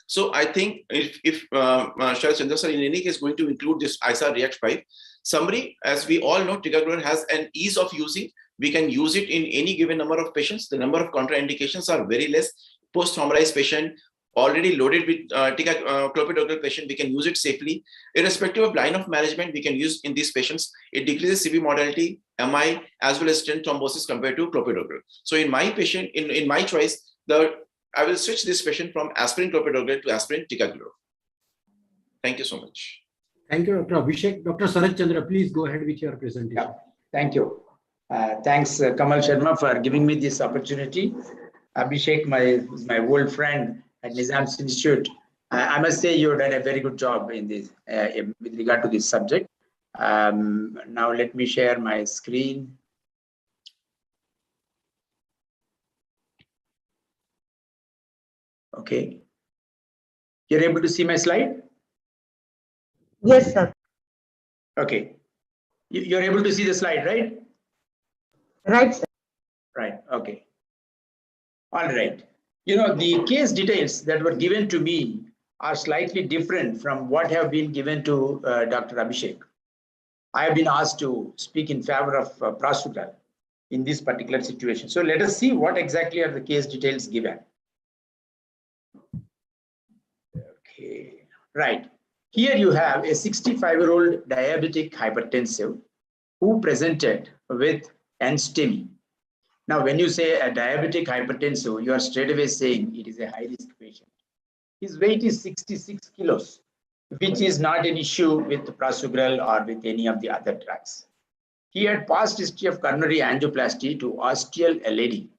So I think if Sharad Chandra sir in any case going to include this ICER-REACT 5 summary, as we all know, ticagrelor has an ease of using. We can use it in any given number of patients. The number of contraindications are very less. Post-traumatized patient, already loaded with clopidogrel patient, we can use it safely. Irrespective of line of management, we can use in these patients. It decreases CV mortality, MI, as well as stent thrombosis compared to clopidogrel. So in my patient, in my choice, I will switch this patient from aspirin clopidogrel to aspirin ticagrelor. Thank you so much. Thank you, Dr. Abhishek. Dr. Sarath Chandra, please go ahead with your presentation. Yeah, thank you. Thanks, Kamal Sharma, for giving me this opportunity. Abhishek, my old friend at Nizam's Institute, I must say you've done a very good job in this with regard to this subject. Now let me share my screen. Okay, you're able to see my slide? Yes, sir. Okay, you're able to see the slide, right? Right, sir. Right. Okay. All right. You know, the case details that were given to me are slightly different from what have been given to Dr. Abhishek. I have been asked to speak in favor of Prasugrel in this particular situation. So let us see what exactly are the case details given. Okay, right. Here you have a 65-year-old diabetic hypertensive who presented with NSTEMI. Now, when you say a diabetic hypertensive, you are straight away saying it is a high-risk patient. His weight is 66 kilos, which is not an issue with Prasugrel or with any of the other drugs. He had past history of coronary angioplasty to ostial LAD,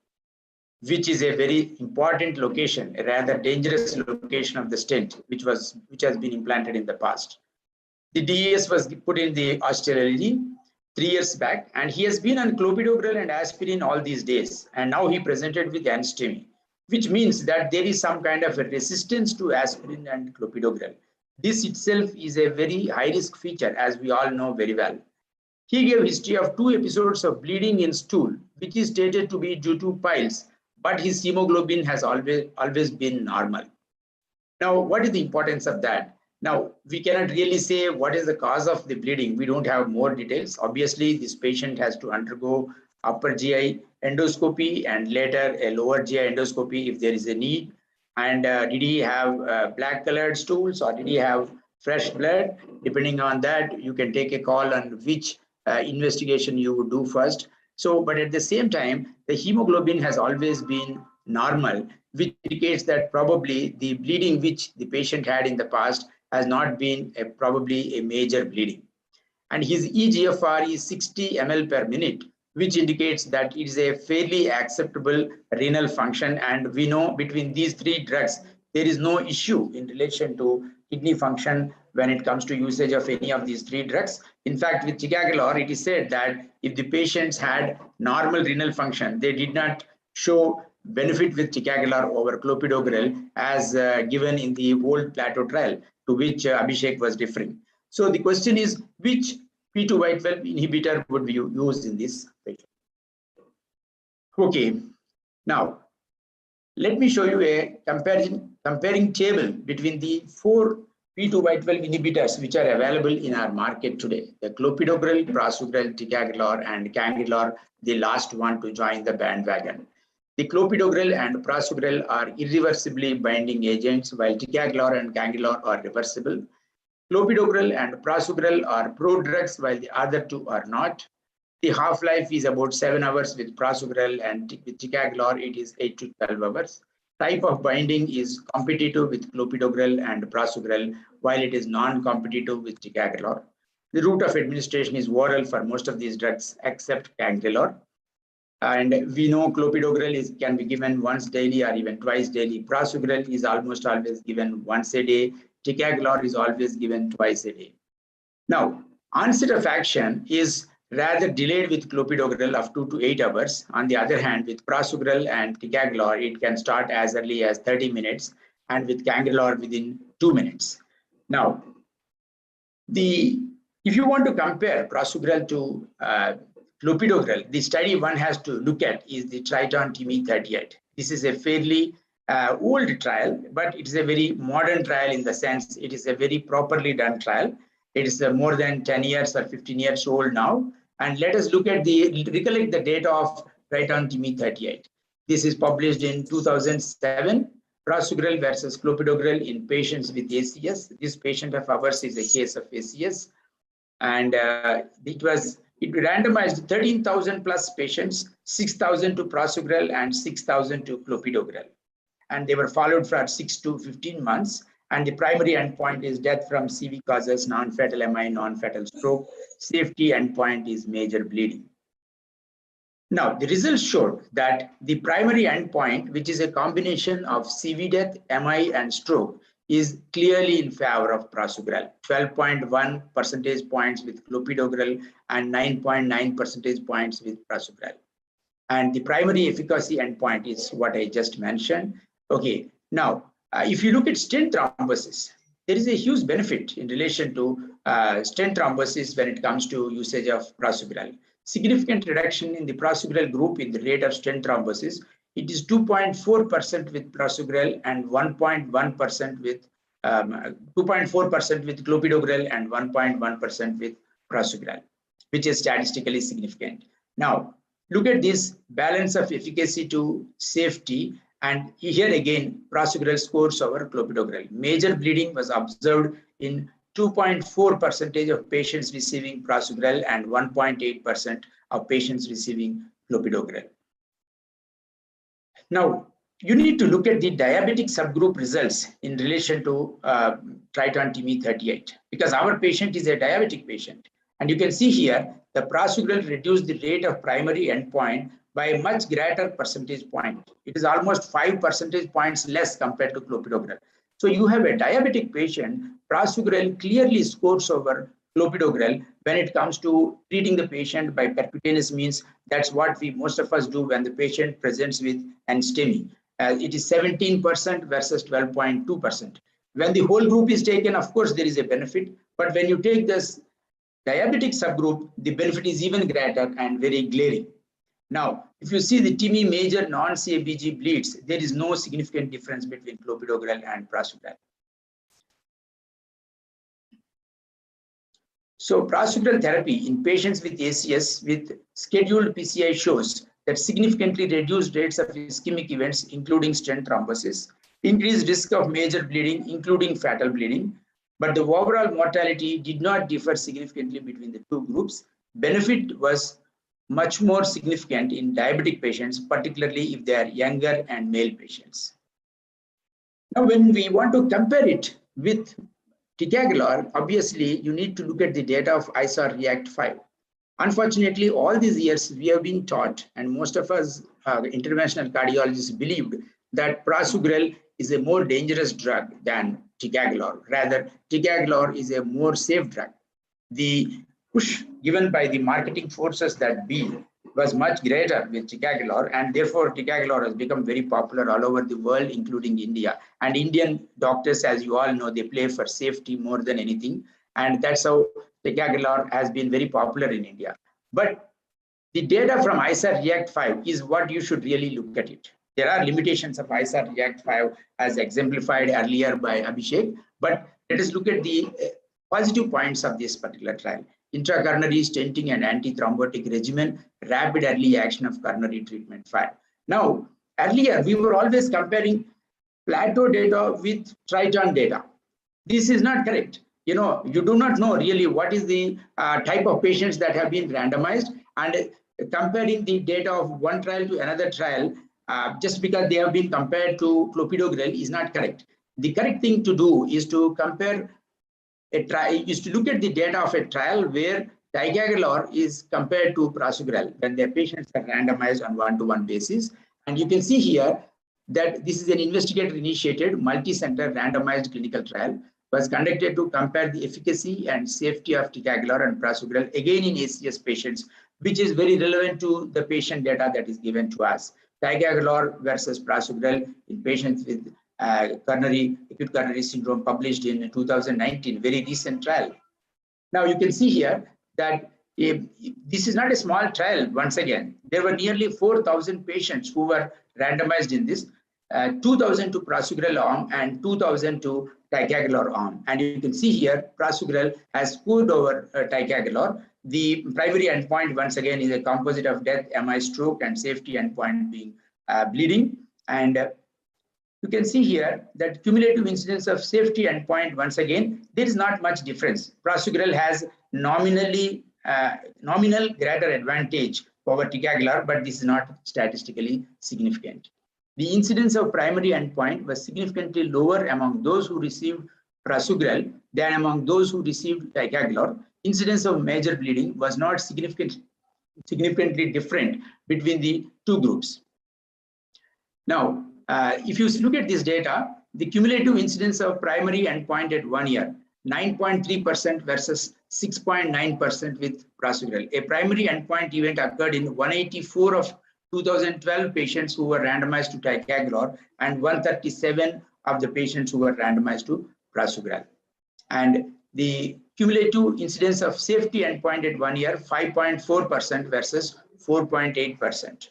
which is a very important location, a rather dangerous location of the stent, which has been implanted in the past. The DES was put in the ostial LAD 3 years back, and he has been on clopidogrel and aspirin all these days, and now he presented with NSTEMI, which means that there is some kind of a resistance to aspirin and clopidogrel. This itself is a very high-risk feature, as we all know very well. He gave history of 2 episodes of bleeding in stool, which is stated to be due to piles, but his hemoglobin has always been normal. Now, what is the importance of that? Now, we cannot really say what is the cause of the bleeding. We don't have more details. Obviously, this patient has to undergo upper GI endoscopy and later a lower GI endoscopy if there is a need. And did he have black colored stools or did he have fresh blood? Depending on that, you can take a call on which investigation you would do first. So, but at the same time, the hemoglobin has always been normal, which indicates that probably the bleeding which the patient had in the past has not been probably a major bleeding. And his eGFR is 60 ml per minute, which indicates that it is a fairly acceptable renal function. And we know between these 3 drugs, there is no issue in relation to kidney function when it comes to usage of any of these 3 drugs. In fact, with ticagrelor, it is said that if the patients had normal renal function, they did not show benefit with ticagrelor over clopidogrel as given in the old Plateau trial, to which Abhishek was referring. So the question is, which P2Y12 inhibitor would be used in this patient? Okay, now let me show you a comparing table between the 4 P2Y12 inhibitors which are available in our market today. The clopidogrel, prasugrel, ticagrelor, and cangrelor, the last one to join the bandwagon. The clopidogrel and prasugrel are irreversibly binding agents, while ticagrelor and cangrelor are reversible. Clopidogrel and prasugrel are prodrugs, while the other two are not. The half-life is about 7 hours with prasugrel, and with ticagrelor it is 8 to 12 hours. Type of binding is competitive with clopidogrel and prasugrel, while it is non-competitive with ticagrelor. The route of administration is oral for most of these drugs except cangrelor. And we know clopidogrel can be given once daily or even twice daily. Prasugrel is almost always given once a day. Ticagrelor is always given twice a day. Now, onset of action is rather delayed with clopidogrel of 2 to 8 hours. On the other hand, with prasugrel and ticagrelor, it can start as early as 30 minutes, and with cangrelor within 2 minutes. Now, if you want to compare prasugrel to clopidogrel, the study one has to look at is the Triton-TIMI 38. This is a fairly old trial, but it is a very modern trial in the sense it is a very properly done trial. It is more than 10 years or 15 years old now. And let us recollect the data of Triton-TIMI 38. This is published in 2007, prasugrel versus clopidogrel in patients with ACS. This patient of ours is a case of ACS. And it randomized 13,000 plus patients, 6,000 to prasugrel and 6,000 to clopidogrel. And they were followed for 6 to 15 months. And the primary endpoint is death from CV causes, non-fatal MI, non-fatal stroke. Safety endpoint is major bleeding. Now, the results showed that the primary endpoint, which is a combination of CV death, MI, and stroke, is clearly in favor of prasugrel. 12.1 percentage points with clopidogrel and 9.9 percentage points with prasugrel. And the primary efficacy endpoint is what I just mentioned. Okay, now, if you look at stent thrombosis, there is a huge benefit in relation to stent thrombosis when it comes to usage of prasugrel. Significant reduction in the prasugrel group in the rate of stent thrombosis. It is 2.4% with prasugrel and 1.1% with 2.4% with clopidogrel and 1.1% with prasugrel, which is statistically significant. Now, look at this balance of efficacy to safety. And here again, prasugrel scores over clopidogrel. Major bleeding was observed in 2.4% of patients receiving prasugrel and 1.8% of patients receiving clopidogrel. Now, you need to look at the diabetic subgroup results in relation to Triton-TIMI 38, because our patient is a diabetic patient. And you can see here, the prasugrel reduced the rate of primary endpoint by a much greater percentage point. It is almost 5 percentage points less compared to clopidogrel. So you have a diabetic patient, prasugrel clearly scores over clopidogrel when it comes to treating the patient by percutaneous means. That's what most of us do when the patient presents with an STEMI. It is 17% versus 12.2%. When the whole group is taken, of course, there is a benefit. But when you take this diabetic subgroup, the benefit is even greater and very glaring. Now, if you see the TIMI major non-CABG bleeds, there is no significant difference between clopidogrel and prasugrel. So prasugrel therapy in patients with ACS with scheduled PCI shows that significantly reduced rates of ischemic events, including stent thrombosis, increased risk of major bleeding, including fatal bleeding. But the overall mortality did not differ significantly between the two groups. Benefit was much more significant in diabetic patients, particularly if they are younger and male patients. Now, when we want to compare it with ticagrelor, obviously, you need to look at the data of ISAR REACT 5. Unfortunately, all these years we have been taught, and most of us interventional cardiologists believed that prasugrel is a more dangerous drug than ticagrelor. Rather, ticagrelor is a more safe drug. The push given by the marketing forces that be was much greater with ticagrelor, and therefore ticagrelor has become very popular all over the world, including India. And Indian doctors, as you all know, they play for safety more than anything, and that's how ticagrelor has been very popular in India. But the data from ISAR REACT 5 is what you should really look at it. There are limitations of ISAR REACT 5 as exemplified earlier by Abhishek, but Let us look at the positive points of this particular trial. Intracoronary stenting and antithrombotic regimen, rapid early action of coronary treatment file. Now, earlier we were always comparing plateau data with Triton data. This is not correct. You do not know really what is the type of patients that have been randomized, and comparing the data of one trial to another trial just because they have been compared to clopidogrel is not correct. The correct thing to do is to compare a trial, is to look at the data of a trial where ticagrelor is compared to prasugrel when their patients are randomized on one-to-one basis. And you can see here that this is an investigator-initiated, multi-center randomized clinical trial was conducted to compare the efficacy and safety of ticagrelor and prasugrel again in ACS patients, which is very relevant to the patient data that is given to us. Ticagrelor versus prasugrel in patients with acute coronary syndrome, published in 2019, very recent trial. Now you can see here that this is not a small trial. Once again, there were nearly 4,000 patients who were randomized in this, 2,000 to prasugrel arm and 2,000 to ticagrelor arm. And you can see here, prasugrel has scored over ticagrelor. The primary endpoint, once again, is a composite of death, MI, stroke, and safety endpoint being bleeding. And you can see here that cumulative incidence of safety endpoint, once again, there is not much difference. Prasugrel has nominal greater advantage over ticagrelor, but this is not statistically significant. The incidence of primary endpoint was significantly lower among those who received prasugrel than among those who received ticagrelor. Incidence of major bleeding was not significantly different between the two groups. Now, if you look at this data, the cumulative incidence of primary endpoint at 1 year, 9.3% versus 6.9% with prasugrel. A primary endpoint event occurred in 184 of 2012 patients who were randomized to ticagrelor and 137 of the patients who were randomized to prasugrel. And the cumulative incidence of safety endpoint at 1 year, 5.4% versus 4.8%.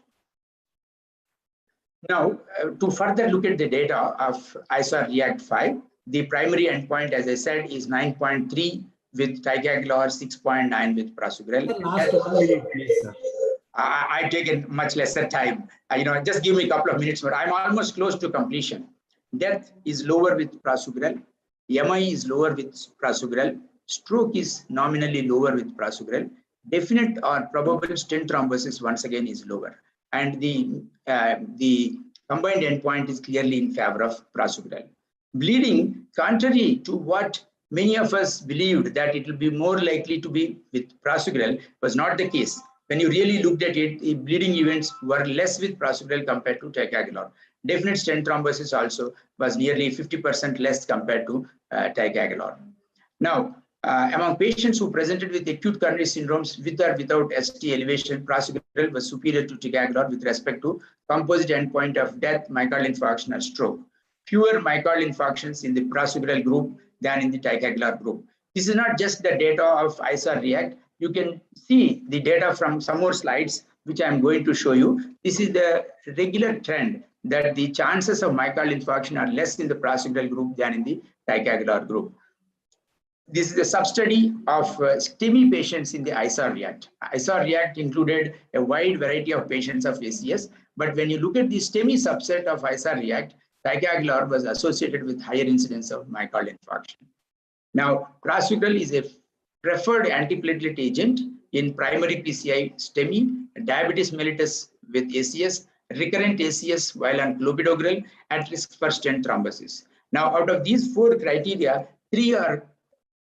Now, to further look at the data of ISAR REACT 5, the primary endpoint, as I said, is 9.3 with ticagrelor, 6.9 with prasugrel. Last 1 minute, please, sir. I've taken much lesser time. Just give me a couple of minutes, but I'm almost close to completion. Death is lower with prasugrel. MI is lower with prasugrel. Stroke is nominally lower with prasugrel. Definite or probable stent thrombosis, once again, is lower. And the combined endpoint is clearly in favor of prasugrel. Bleeding, contrary to what many of us believed that it will be more likely to be with prasugrel, was not the case. When you really looked at it, the bleeding events were less with prasugrel compared to ticagrelor. Definite stent thrombosis also was nearly 50% less compared to ticagrelor. Now, among patients who presented with acute coronary syndromes with or without ST elevation, prasugrel was superior to ticagrelor with respect to composite endpoint of death, myocardial infarction, or stroke. Fewer myocardial infarctions in the prasugrel group than in the ticagrelor group. This is not just the data of ISAR REACT. You can see the data from some more slides, which I'm going to show you. This is the regular trend that the chances of myocardial infarction are less in the prasugrel group than in the ticagrelor group. This is a sub-study of STEMI patients in the ISAR REACT. ISAR REACT included a wide variety of patients of ACS, but when you look at the STEMI subset of ISAR REACT, ticagrelor was associated with higher incidence of myocardial infarction. Now, prasugrel is a preferred antiplatelet agent in primary PCI STEMI, diabetes mellitus with ACS, recurrent ACS while on clopidogrel, at risk for stent thrombosis. Now, out of these 4 criteria, 3 are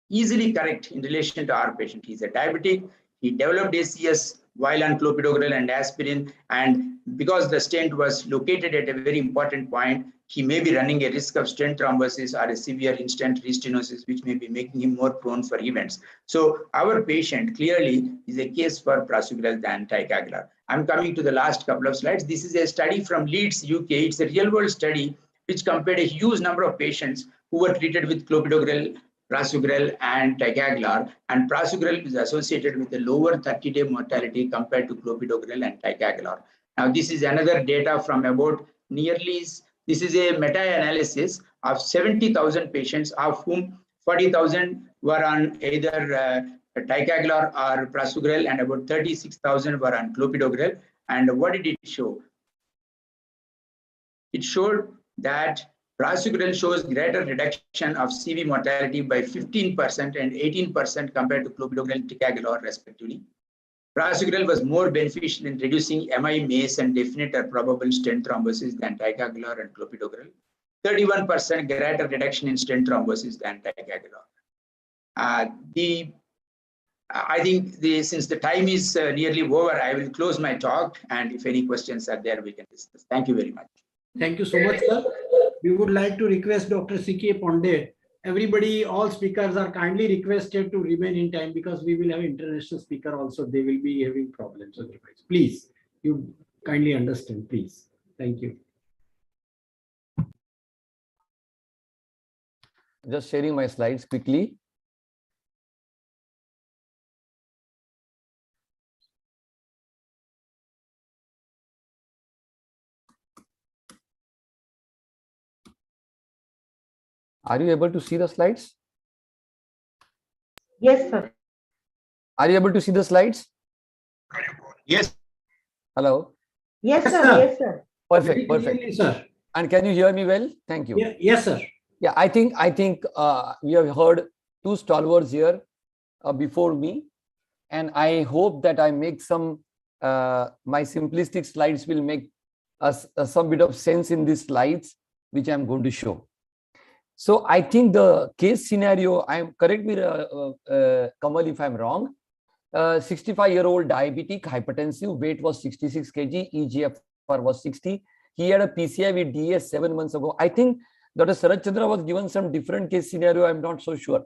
easily correct in relation to our patient. He's a diabetic, he developed ACS while on clopidogrel and aspirin, and because the stent was located at a very important point, he may be running a risk of stent thrombosis or a severe in-stent restenosis, which may be making him more prone for events. So our patient clearly is a case for prasugrel than ticagrelor. I'm coming to the last couple of slides. This is a study from Leeds, UK. It's a real-world study which compared a huge number of patients who were treated with clopidogrel, prasugrel, and ticagrelor, and prasugrel is associated with a lower 30-day mortality compared to clopidogrel and ticagrelor. Now, this is another data from about this is a meta-analysis of 70,000 patients, of whom 40,000 were on either ticagrelor or prasugrel, and about 36,000 were on clopidogrel. And what did it show? It showed that prasugrel shows greater reduction of CV mortality by 15% and 18% compared to clopidogrel and ticagrelor respectively. Prasugrel was more beneficial in reducing MI, MACE, and definite or probable stent thrombosis than ticagrelor and clopidogrel. 31% greater reduction in stent thrombosis than ticagrelor. I think since the time is nearly over, I will close my talk, and if any questions are there, we can discuss. Thank you very much. Thank you so much, sir. We would like to request Dr. C.K. Ponde. Everybody, all speakers are kindly requested to remain in time because we will have international speaker also. They will be having problems otherwise. Please, you kindly understand, please. Thank you. Just sharing my slides quickly. Are you able to see the slides? Yes, sir. Are you able to see the slides? Yes. Hello? Yes, sir. Yes, sir. Perfect, perfect. Sir. And can you hear me well? Thank you. Yes, sir. Yeah, I think we have heard two stalwarts here before me, and I hope that I make some my simplistic slides will make us some bit of sense in these slides which I'm going to show. So I think the case scenario, correct me, Kamal, if I'm wrong. 65-year-old diabetic, hypertensive, weight was 66 kg, EGFR was 60. He had a PCI with DS 7 months ago. I think Dr. Sarath Chandra was given some different case scenario. I'm not so sure.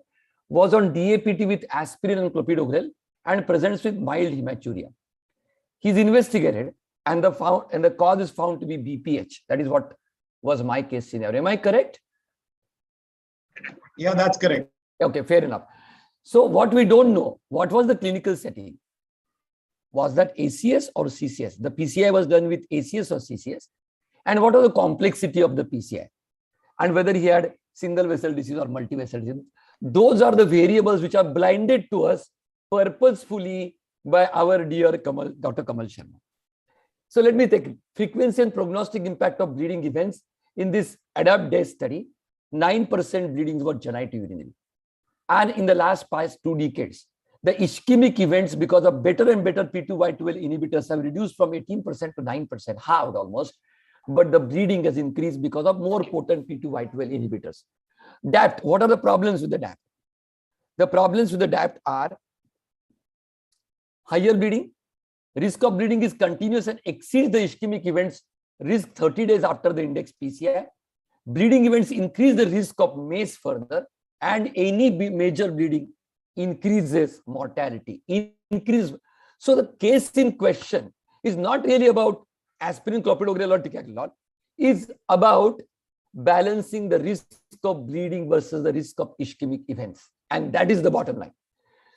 Was on DAPT with aspirin and clopidogrel and presents with mild hematuria. He's investigated and the cause is found to be BPH. That is what was my case scenario. Am I correct? Yeah, that's correct. Okay, fair enough. So what we don't know, what was the clinical setting? Was that ACS or CCS? The PCI was done with ACS or CCS? And what was the complexity of the PCI? And whether he had single vessel disease or multi-vessel disease? Those are the variables which are blinded to us purposefully by our dear Dr. Kamal Sharma. So let me take frequency and prognostic impact of bleeding events in this ADAPT-DES study. 9% bleedings were genital urinary. And in the last past 2 decades, the ischemic events because of better and better P2Y12 inhibitors have reduced from 18% to 9%, halved almost. But the bleeding has increased because of more potent P2Y12 inhibitors. DAPT, what are the problems with the DAPT? The problems with the DAPT are higher bleeding, risk of bleeding is continuous and exceeds the ischemic events risk 30 days after the index PCI. Bleeding events increase the risk of MACE further, and any major bleeding increases mortality. So the case in question is not really about aspirin, clopidogrel or ticagrelor, is about balancing the risk of bleeding versus the risk of ischemic events. And that is the bottom line.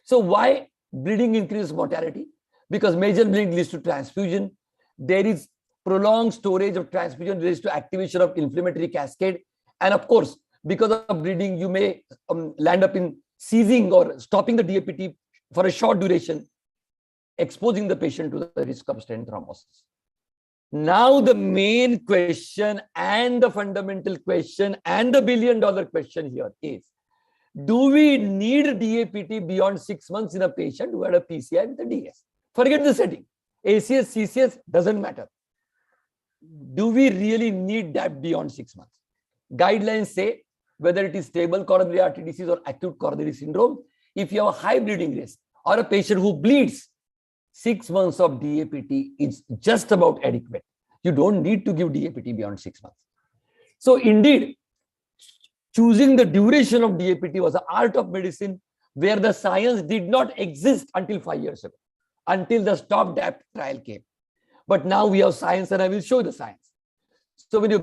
So why bleeding increases mortality? Because major bleeding leads to transfusion. There is prolonged storage of transfusion leads to activation of inflammatory cascade. And of course, because of bleeding, you may land up in seizing or stopping the DAPT for a short duration, exposing the patient to the risk of stent thrombosis. Now the main question and the fundamental question and the billion-dollar question here is, do we need DAPT beyond 6 months in a patient who had a PCI with a DS? Forget the setting. ACS, CCS doesn't matter. Do we really need that beyond 6 months? Guidelines say whether it is stable coronary artery disease or acute coronary syndrome, if you have a high bleeding risk or a patient who bleeds, 6 months of DAPT is just about adequate. You don't need to give DAPT beyond 6 months. So indeed, choosing the duration of DAPT was an art of medicine where the science did not exist until 5 years ago, until the stop DAPT trial came. But now we have science and I will show the science. So when you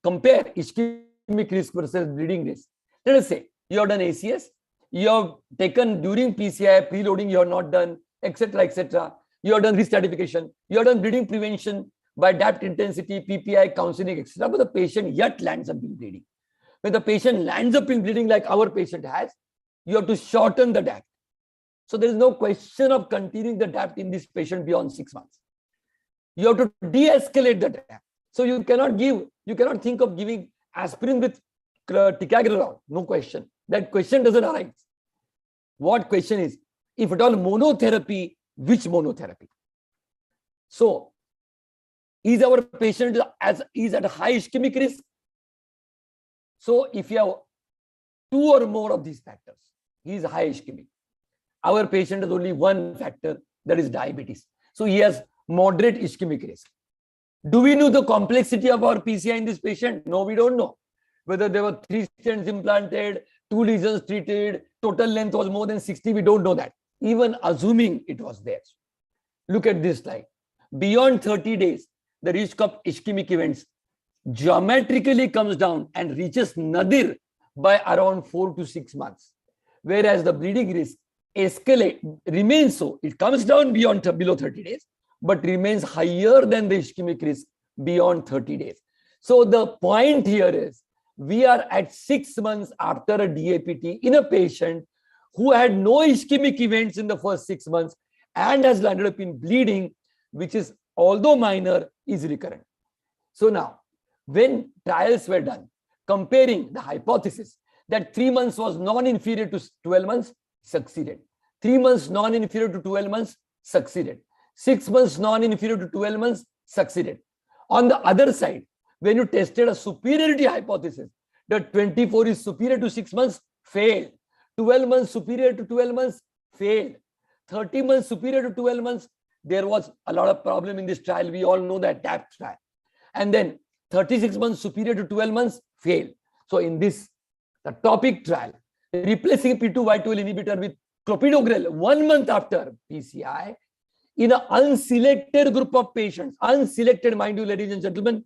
compare ischemic risk versus bleeding risk, let us say you have done ACS, you have taken during PCI, preloading you have not done, etc., etc. You have done risk stratification, you have done bleeding prevention by DAPT intensity, PPI, counseling, etc. But the patient yet lands up in bleeding. when the patient lands up in bleeding like our patient has, you have to shorten the DAPT. So there is no question of continuing the DAPT in this patient beyond 6 months. You have to de-escalate the DAPT. So you cannot think of giving aspirin with ticagrelor. No question. That question doesn't arise. What question is, if at all monotherapy, which monotherapy? So is our patient is at high ischemic risk? So if you have 2 or more of these factors, he is high ischemic. Our patient has only one factor, that is diabetes. So he has moderate ischemic risk. Do we know the complexity of our PCI in this patient? No, we don't know. Whether there were 3 stents implanted, 2 lesions treated, total length was more than 60, we don't know that. Even assuming it was there. Look at this slide. Beyond 30 days, the risk of ischemic events geometrically comes down and reaches nadir by around 4 to 6 months. Whereas the bleeding risk remains so. It comes down below 30 days, but remains higher than the ischemic risk beyond 30 days. So the point here is, we are at 6 months after a DAPT in a patient who had no ischemic events in the first 6 months and has landed up in bleeding, which is, although minor, is recurrent. So now, when trials were done, comparing the hypothesis that 3 months was non-inferior to 12 months, succeeded. 3 months non-inferior to 12 months, succeeded. 6 months non-inferior to 12 months, succeeded. On the other side, when you tested a superiority hypothesis, that 24 is superior to 6 months, failed. 12 months superior to 12 months, failed. 30 months superior to 12 months, there was a lot of problem in this trial. We all know that DAPT trial. And then 36 months superior to 12 months, failed. So in this, the TOPIC trial, replacing P2Y12 inhibitor with clopidogrel 1 month after PCI in an unselected group of patients, unselected, mind you, ladies and gentlemen,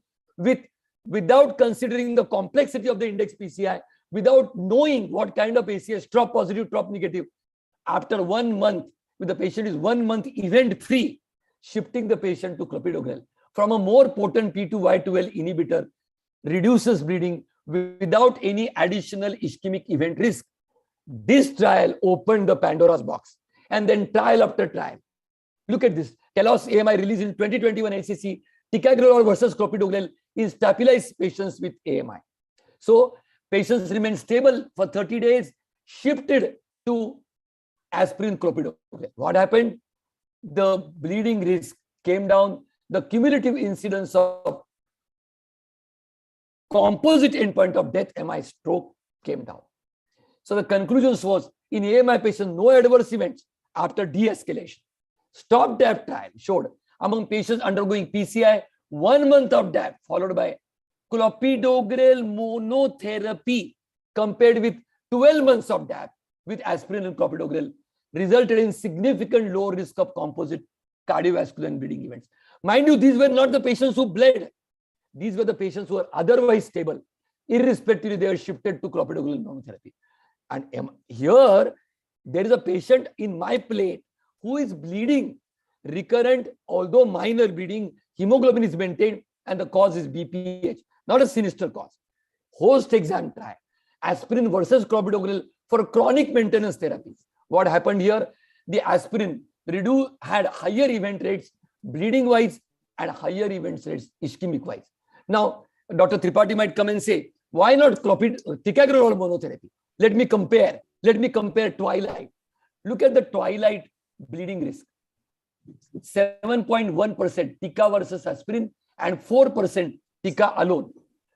without considering the complexity of the index PCI, without knowing what kind of ACS, TROP positive, TROP negative, after 1 month, when the patient is 1 month event free, shifting the patient to clopidogrel from a more potent P2Y12 inhibitor reduces bleeding without any additional ischemic event risk. This trial opened the Pandora's box, and then trial after trial. Look at this. Telos AMI released in 2021 ACC, ticagrelor versus clopidogrel in stabilized patients with AMI. So patients remain stable for 30 days, shifted to aspirin clopidogrel. What happened? The bleeding risk came down. The cumulative incidence of composite endpoint of death, MI, stroke came down. So the conclusions was, in AMI patients, no adverse events after de-escalation. Stop DAPT trial showed among patients undergoing PCI 1 month of DAPT followed by clopidogrel monotherapy compared with 12 months of DAPT with aspirin and clopidogrel resulted in significant low risk of composite cardiovascular and bleeding events. Mind you, these were not the patients who bled. These were the patients who were otherwise stable. Irrespectively, they were shifted to clopidogrel monotherapy. And here, there is a patient in my plate who is bleeding, recurrent, although minor bleeding, hemoglobin is maintained, and the cause is BPH, not a sinister cause. Host exam trial, aspirin versus clopidogrel for chronic maintenance therapies. What happened here? The aspirin had higher event rates, bleeding-wise, and higher event rates, ischemic-wise. Now, Dr. Tripathi might come and say, why not ticagrelor monotherapy? Let me compare. Let me compare Twilight. Look at the Twilight bleeding risk. 7.1% tica versus aspirin and 4% tica alone.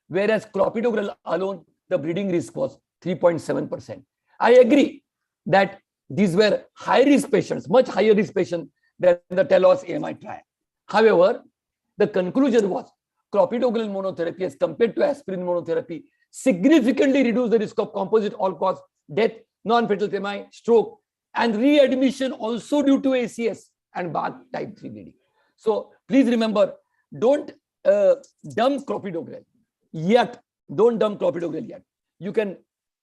Whereas clopidogrel alone, the bleeding risk was 3.7%. I agree that these were high-risk patients, much higher risk patients than the Telos AMI trial. However, the conclusion was clopidogrel monotherapy as compared to aspirin monotherapy significantly reduced the risk of composite all-cause death, non-fatal MI, stroke, and readmission also due to ACS and BAG type 3 bleeding. So please remember, don't dump clopidogrel yet. Don't dump clopidogrel yet. You can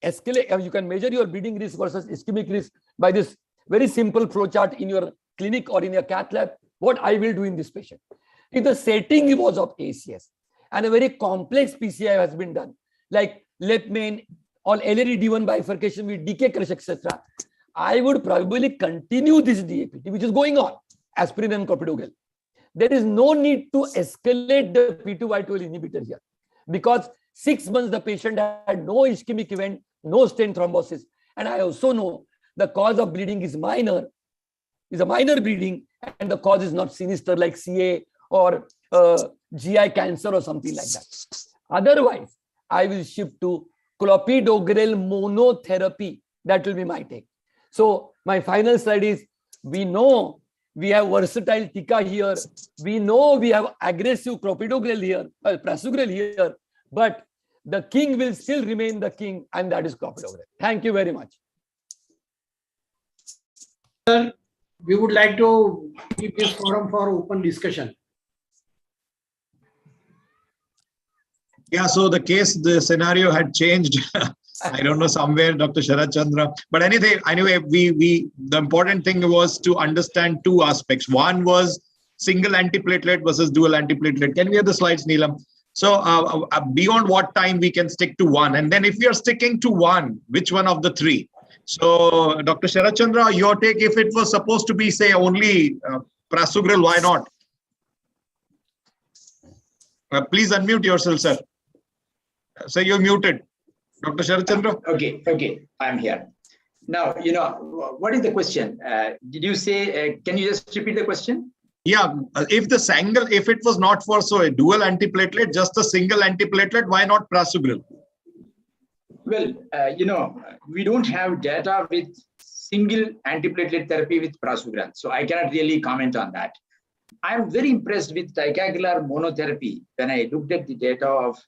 escalate, you can measure your bleeding risk versus ischemic risk by this very simple flowchart in your clinic or in your cath lab. What I will do in this patient. If the setting was of ACS and a very complex PCI has been done, like Leptin, or LRD1 bifurcation with decay crush, etc., I would probably continue this DAPT, which is going on, aspirin and clopidogrel. There is no need to escalate the P2Y12 inhibitor here, because 6 months the patient had no ischemic event, no stent thrombosis. And I also know the cause of bleeding is a minor bleeding, and the cause is not sinister like CA or GI cancer or something like that. Otherwise, I will shift to clopidogrel monotherapy. That will be my take. So my final slide is, we know we have versatile tika here. We know we have aggressive clopidogrel here, prasugrel here, but the king will still remain the king, and that is clopidogrel. Thank you very much. Sir, we would like to keep this forum for open discussion. Yeah, so the scenario had changed. I don't know, somewhere, Dr. Sharat Chandra. But anyway, the important thing was to understand two aspects. One was single antiplatelet versus dual antiplatelet. Can we have the slides, Neelam? So beyond what time we can stick to one? And then if we are sticking to one, which one of the three? So Dr. Sharat Chandra, your take, if it was supposed to be, say, only prasugrel, why not? Please unmute yourself, sir. So you're muted. Dr. Sharat Chandra? Okay, I'm here. Now, what is the question? Did you say, can you just repeat the question? Yeah, if it was not for a dual antiplatelet, just a single antiplatelet, why not prasugrel? Well, we don't have data with single antiplatelet therapy with prasugrel, so I cannot really comment on that. I'm very impressed with ticagrelor monotherapy when I looked at the data of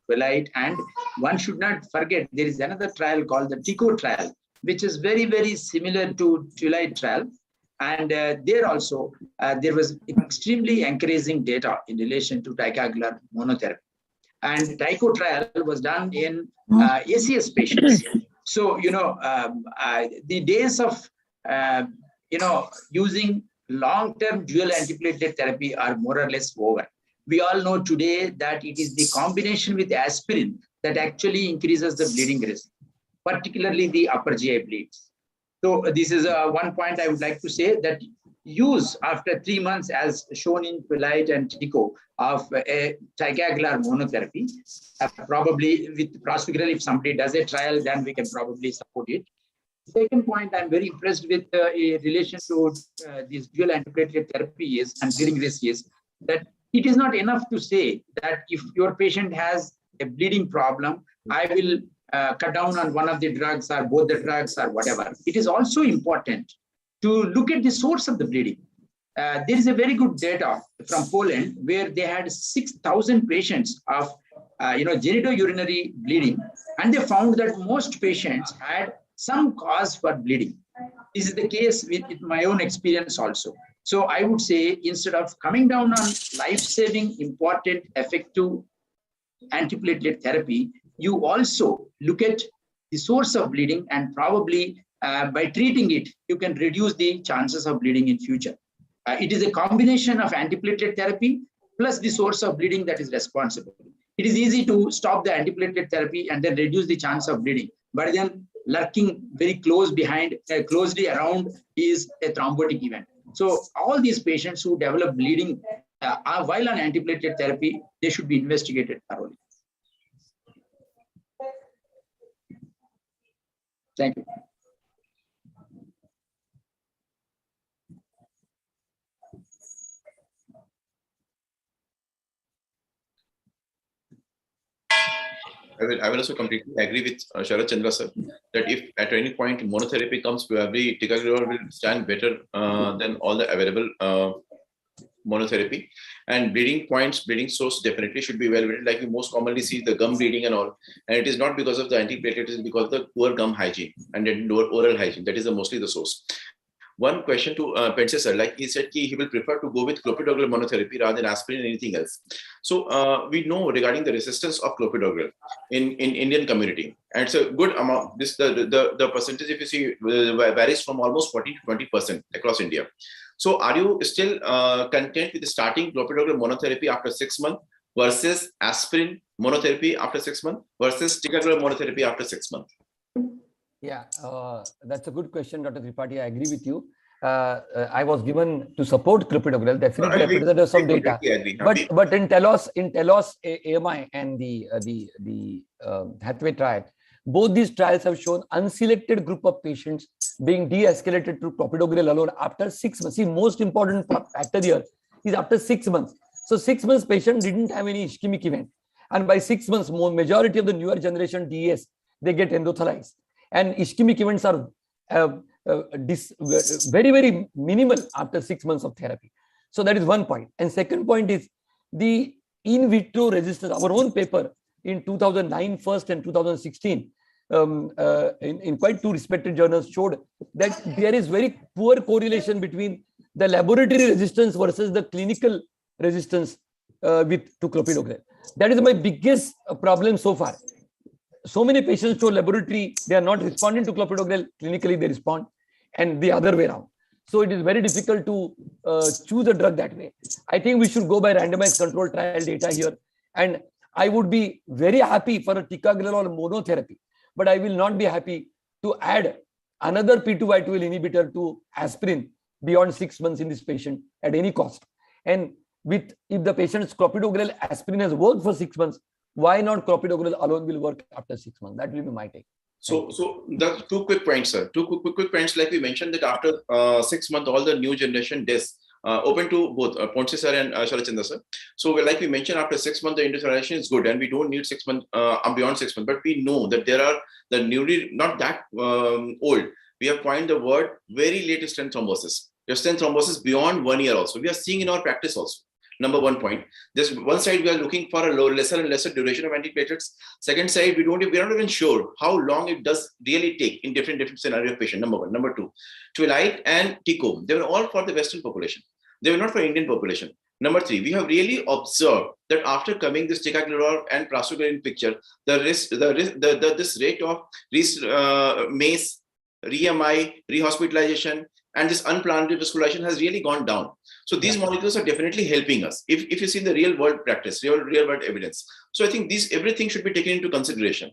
Twilight, and one should not forget there is another trial called the TICO trial, which is very, very similar to Twilight trial. And there also, there was extremely encouraging data in relation to ticagrelor monotherapy. And TICO trial was done in ACS patients. So, the days of, using long-term dual antiplatelet therapy are more or less over. We all know today that it is the combination with aspirin that actually increases the bleeding risk, particularly the upper GI bleeds. So this is one point I would like to say, that use after 3 months, as shown in Twilight and TICO, of a ticagrelor monotherapy, probably with prasugrel, if somebody does a trial, then we can probably support it. Second point, I'm very impressed with in relation to this dual antiplatelet therapy is, and bleeding risk is, that it is not enough to say that if your patient has a bleeding problem, I will cut down on one of the drugs or both the drugs or whatever. It is also important to look at the source of the bleeding. There is a very good data from Poland where they had 6,000 patients of genitourinary bleeding, and they found that most patients had some cause for bleeding. This is the case with my own experience also. So I would say, instead of coming down on life-saving, important, effective antiplatelet therapy, you also look at the source of bleeding, and probably by treating it, you can reduce the chances of bleeding in future. It is a combination of antiplatelet therapy plus the source of bleeding that is responsible. It is easy to stop the antiplatelet therapy and then reduce the chance of bleeding, but then lurking very closely around is a thrombotic event. So all these patients who develop bleeding while on antiplatelet therapy, they should be investigated thoroughly. Thank you. I will also completely agree with Sharat Chandra sir, that if at any point monotherapy comes, probably ticagrelor will stand better than all the available monotherapy. And bleeding points, bleeding source definitely should be evaluated. Like we most commonly see the gum bleeding and all, and it is not because of the antiplatelet, it is because of the poor gum hygiene and then lower oral hygiene. That is mostly the source. One question to Pense sir, like he said, he will prefer to go with clopidogrel monotherapy rather than aspirin and anything else. So we know regarding the resistance of clopidogrel in Indian community, and it's a good amount. This the percentage, if you see, varies from almost 40 to 20% across India. So are you still content with starting clopidogrel monotherapy after 6 months versus aspirin monotherapy after 6 months versus ticagrelor monotherapy after 6 months? Yeah, that's a good question, Dr. Tripathi. I agree with you. I was given to support clopidogrel. Definitely, I presented some data. But in Telos AMI and the Hathway trial, both these trials have shown unselected group of patients being de-escalated to clopidogrel alone after 6 months. See, most important factor here is after 6 months. So 6 months patient didn't have any ischemic event, and by 6 months, majority of the newer generation DES, they get endothelized, and ischemic events are very, very minimal after 6 months of therapy. So that is one point. And second point is the in vitro resistance. Our own paper in 2009 first and 2016 in quite two respected journals showed that there is very poor correlation between the laboratory resistance versus the clinical resistance to clopidogrel. That is my biggest problem so far. So many patients show laboratory, they are not responding to clopidogrel, clinically they respond, and the other way around. So it is very difficult to choose a drug that way. I think we should go by randomized control trial data here. And I would be very happy for a ticagrelor monotherapy, but I will not be happy to add another P2Y12 inhibitor to aspirin beyond 6 months in this patient at any cost. And if the patient's clopidogrel aspirin has worked for 6 months, why not clopidogrel alone will work after 6 months? That will be my take. So the two quick points, sir. Two quick points, like we mentioned that after 6 months, all the new generation DES open to both Ponce sir and Sharat Chandra sir. So like we mentioned, after 6 months, the industrialization is good, and we don't need 6 months beyond 6 months. But we know that there are the newly not that old. We have coined the word very late stent thrombosis. Your stent thrombosis beyond 1 year also. We are seeing in our practice also. Number one point. This one side we are looking for a lesser and lesser duration of antiplatelets. Second side, we're not even sure how long it does really take in different scenario of patient. Number one. Number two, Twilight and Tico, they were all for the Western population. They were not for Indian population. Number three, we have really observed that after coming this ticagrelor and prasugrel in picture, this rate of MACE, re-MI, rehospitalization, and this unplanned revascularization has really gone down. So these molecules are definitely helping us if you see the real world practice, real world evidence. So I think everything should be taken into consideration.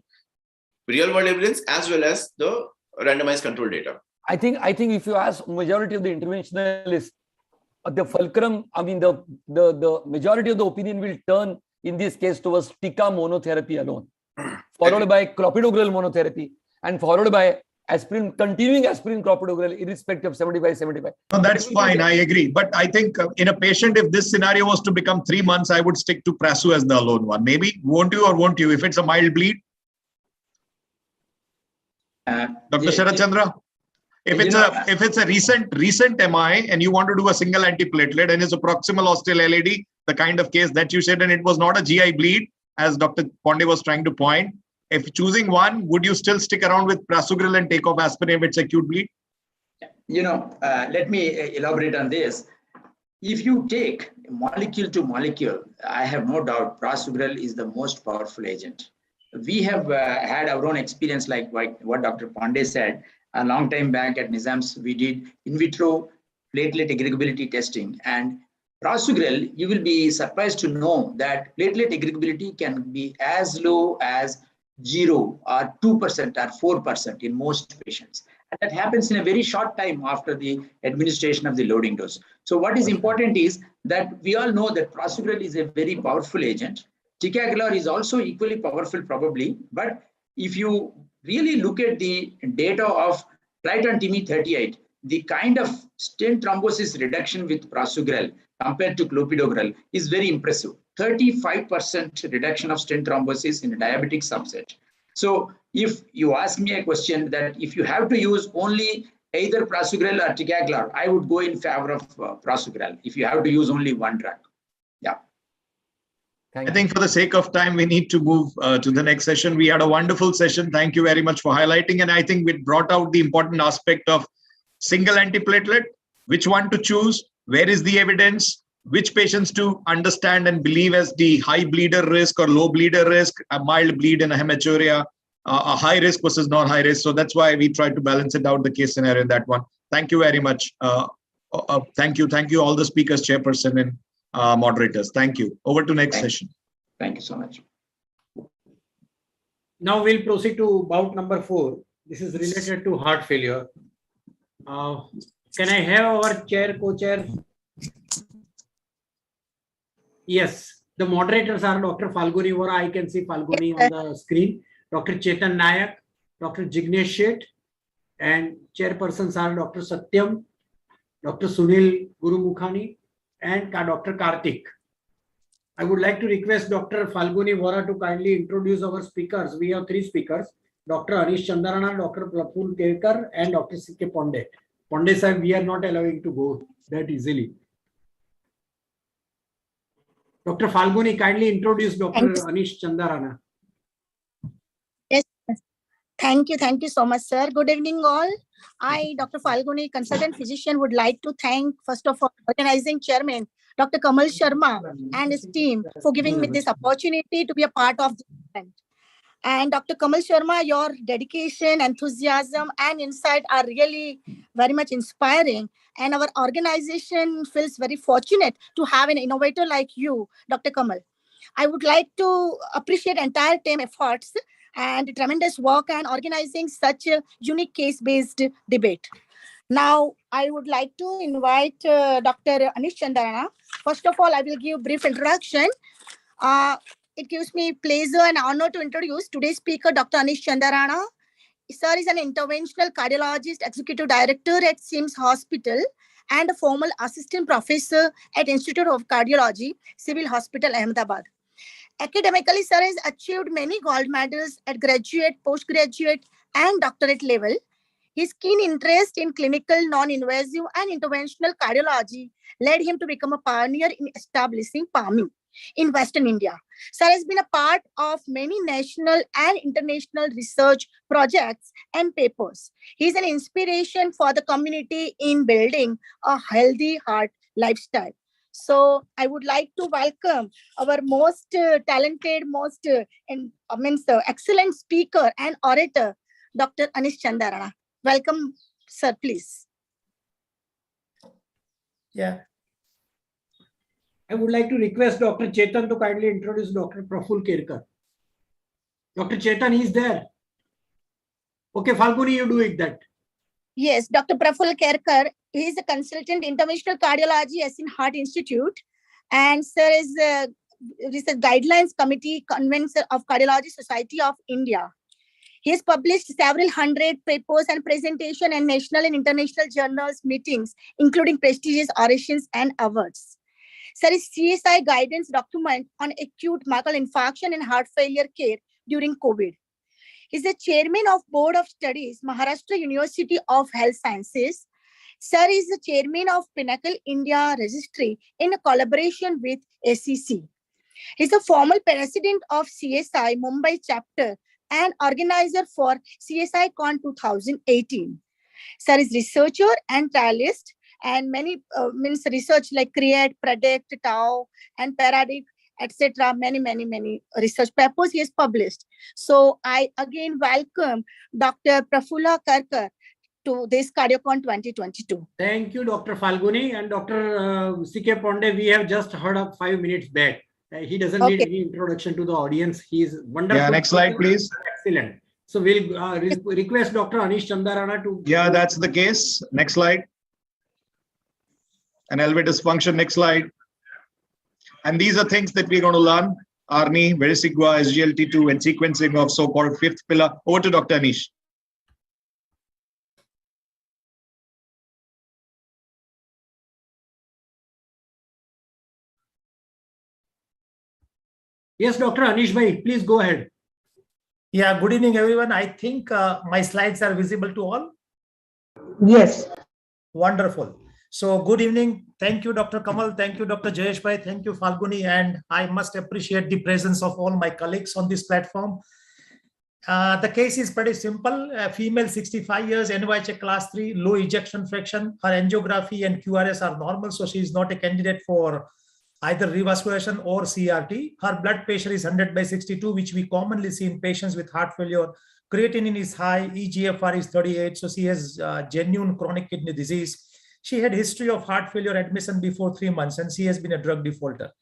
Real world evidence as well as the randomized control data. I think if you ask majority of the interventionalists, the fulcrum, I mean the majority of the opinion will turn in this case towards tica monotherapy alone, followed by clopidogrel monotherapy, and followed by continuing aspirin clopidogrel irrespective of 75. No, that's fine. I agree. But I think in a patient, if this scenario was to become 3 months, I would stick to prasu as the alone one. Maybe won't you or won't you? If it's a mild bleed, Dr. Sharat Chandra, if it's a recent MI and you want to do a single antiplatelet and it's a proximal ostial LAD, the kind of case that you said, and it was not a GI bleed, as Dr. Ponde was trying to point. If choosing one, would you still stick around with prasugrel and take off aspirin if it's acute bleed? Let me elaborate on this. If you take molecule to molecule, I have no doubt prasugrel is the most powerful agent. We have had our own experience, like what Dr. Ponde said. A long time back at Nizams, we did in vitro platelet aggregability testing, and prasugrel, you will be surprised to know that platelet aggregability can be as low as 0 or 2% or 4% in most patients. And that happens in a very short time after the administration of the loading dose. So what is important is that we all know that prasugrel is a very powerful agent. Ticagrelor is also equally powerful probably, but if you really look at the data of Triton TIMI-38, the kind of stent thrombosis reduction with prasugrel compared to clopidogrel is very impressive. 35% reduction of stent thrombosis in a diabetic subset. So if you ask me a question that if you have to use only either prasugrel or ticagrelor, I would go in favor of prasugrel if you have to use only one drug. Yeah. I think for the sake of time, we need to move to the next session. We had a wonderful session. Thank you very much for highlighting. And I think we brought out the important aspect of single antiplatelet, which one to choose, where is the evidence, which patients to understand and believe as the high bleeder risk or low bleeder risk, a mild bleed and a hematuria, a high risk versus non high risk. So that's why we tried to balance it out, the case scenario in that one. Thank you very much. Thank you all the speakers, chairperson and moderators. Thank you. Over to next session. Thank you so much. Now we'll proceed to bout number 4. This is related to heart failure. Can I have our chair, co-chair? Yes, the moderators are Dr. Falguni Vora. I can see Falguni on the screen. Dr. Chetan Nayak, Dr. Jignesh Sheth, and chairpersons are Dr. Satyam, Dr. Sunil Gurumukhani, and Dr. Karthik. I would like to request Dr. Falguni Vora to kindly introduce our speakers. We have 3 speakers, Dr. Anish Chandarana, Dr. Praful Kerkar, and Dr. C.K. Ponde. Ponde sir, we are not allowing to go that easily. Dr. Falguni, kindly introduce Dr. Anish Chandarana. Yes, thank you so much, sir. Good evening, all. I, Dr. Falguni, consultant physician, would like to thank, first of all, organizing chairman, Dr. Kamal Sharma and his team for giving me this opportunity to be a part of this event. And Dr. Kamal Sharma, your dedication, enthusiasm, and insight are really very much inspiring. And our organization feels very fortunate to have an innovator like you, Dr. Kamal. I would like to appreciate entire team efforts and tremendous work and organizing such a unique case-based debate. Now, I would like to invite Dr. Anish Chandarana. First of all, I will give a brief introduction. It gives me pleasure and honor to introduce today's speaker, Dr. Anish Chandarana. Sir is an interventional cardiologist, executive director at SIMS Hospital, and a former assistant professor at Institute of Cardiology, Civil Hospital, Ahmedabad. Academically, sir has achieved many gold medals at graduate, postgraduate, and doctorate level. His keen interest in clinical, non-invasive, and interventional cardiology led him to become a pioneer in establishing PAMI in Western India. Sir has been a part of many national and international research projects and papers. He is an inspiration for the community in building a healthy heart lifestyle. So I would like to welcome our most talented, excellent speaker and orator, Dr. Anish Chandarana. Welcome, sir, please. Yeah. I would like to request Dr. Chetan to kindly introduce Dr. Praful Kerkar. Dr. Chetan is there. Okay, Falguni, you do it that. Yes, Dr. Praful Kerkar, he is a consultant interventional cardiology at Heart Institute, and sir is a guidelines committee convener of Cardiology Society of India. He has published several hundred papers and presentations in national and international journals, meetings, including prestigious orations and awards. Sir is CSI guidance document on acute myocardial infarction and heart failure care during COVID. He is the chairman of Board of Studies, Maharashtra University of Health Sciences. Sir is the chairman of Pinnacle India Registry in a collaboration with SEC. He is the former president of CSI Mumbai chapter and organizer for CSI Con 2018. Sir is researcher and trialist, and many research like CREATE, PREDICT, TAU, and PARADIG, etc. Many research papers he has published. So I again welcome Dr. Prafula Kerkar to this CardioCon 2022. Thank you, Dr. Falguni, and Dr. C.K. Ponde. We have just heard up 5 minutes back. He doesn't need any introduction to the audience. He is wonderful. Yeah, next slide, please. Excellent. So we'll request Dr. Anish Chandarana to. Yeah, that's the case. Next slide. An LV dysfunction. Next slide. And these are things that we're going to learn. ARNI, Vericigua, SGLT2, and sequencing of so-called fifth pillar. Over to Dr. Anish. Yes, Dr. Anish Bhai, please go ahead. Yeah, good evening, everyone. I think my slides are visible to all. Yes. Wonderful. So good evening. Thank you, Dr. Kamal. Thank you, Dr. Jayesh Bhai. Thank you, Falguni. And I must appreciate the presence of all my colleagues on this platform. The case is pretty simple. A female 65 years, NYHA class 3, low ejection fraction. Her angiography and QRS are normal, so she is not a candidate for either revascularization or CRT. Her blood pressure is 100/62, which we commonly see in patients with heart failure. Creatinine is high, eGFR is 38, so she has genuine chronic kidney disease. She had history of heart failure admission before 3 months, and she has been a drug defaulter.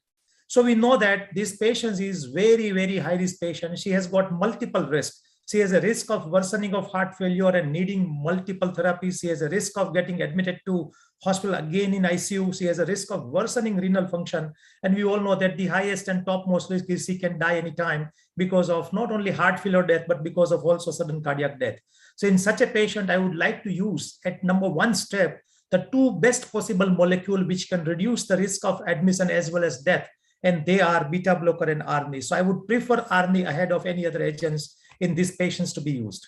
So we know that this patient is very, very high risk patient. She has got multiple risks. She has a risk of worsening of heart failure and needing multiple therapies. She has a risk of getting admitted to hospital again in ICU. She has a risk of worsening renal function. And we all know that the highest and topmost risk is she can die anytime because of not only heart failure death, but because of also sudden cardiac death. So in such a patient, I would like to use at number one step, the two best possible molecule which can reduce the risk of admission as well as death. And they are beta blocker and ARNI. So I would prefer ARNI ahead of any other agents in these patients to be used.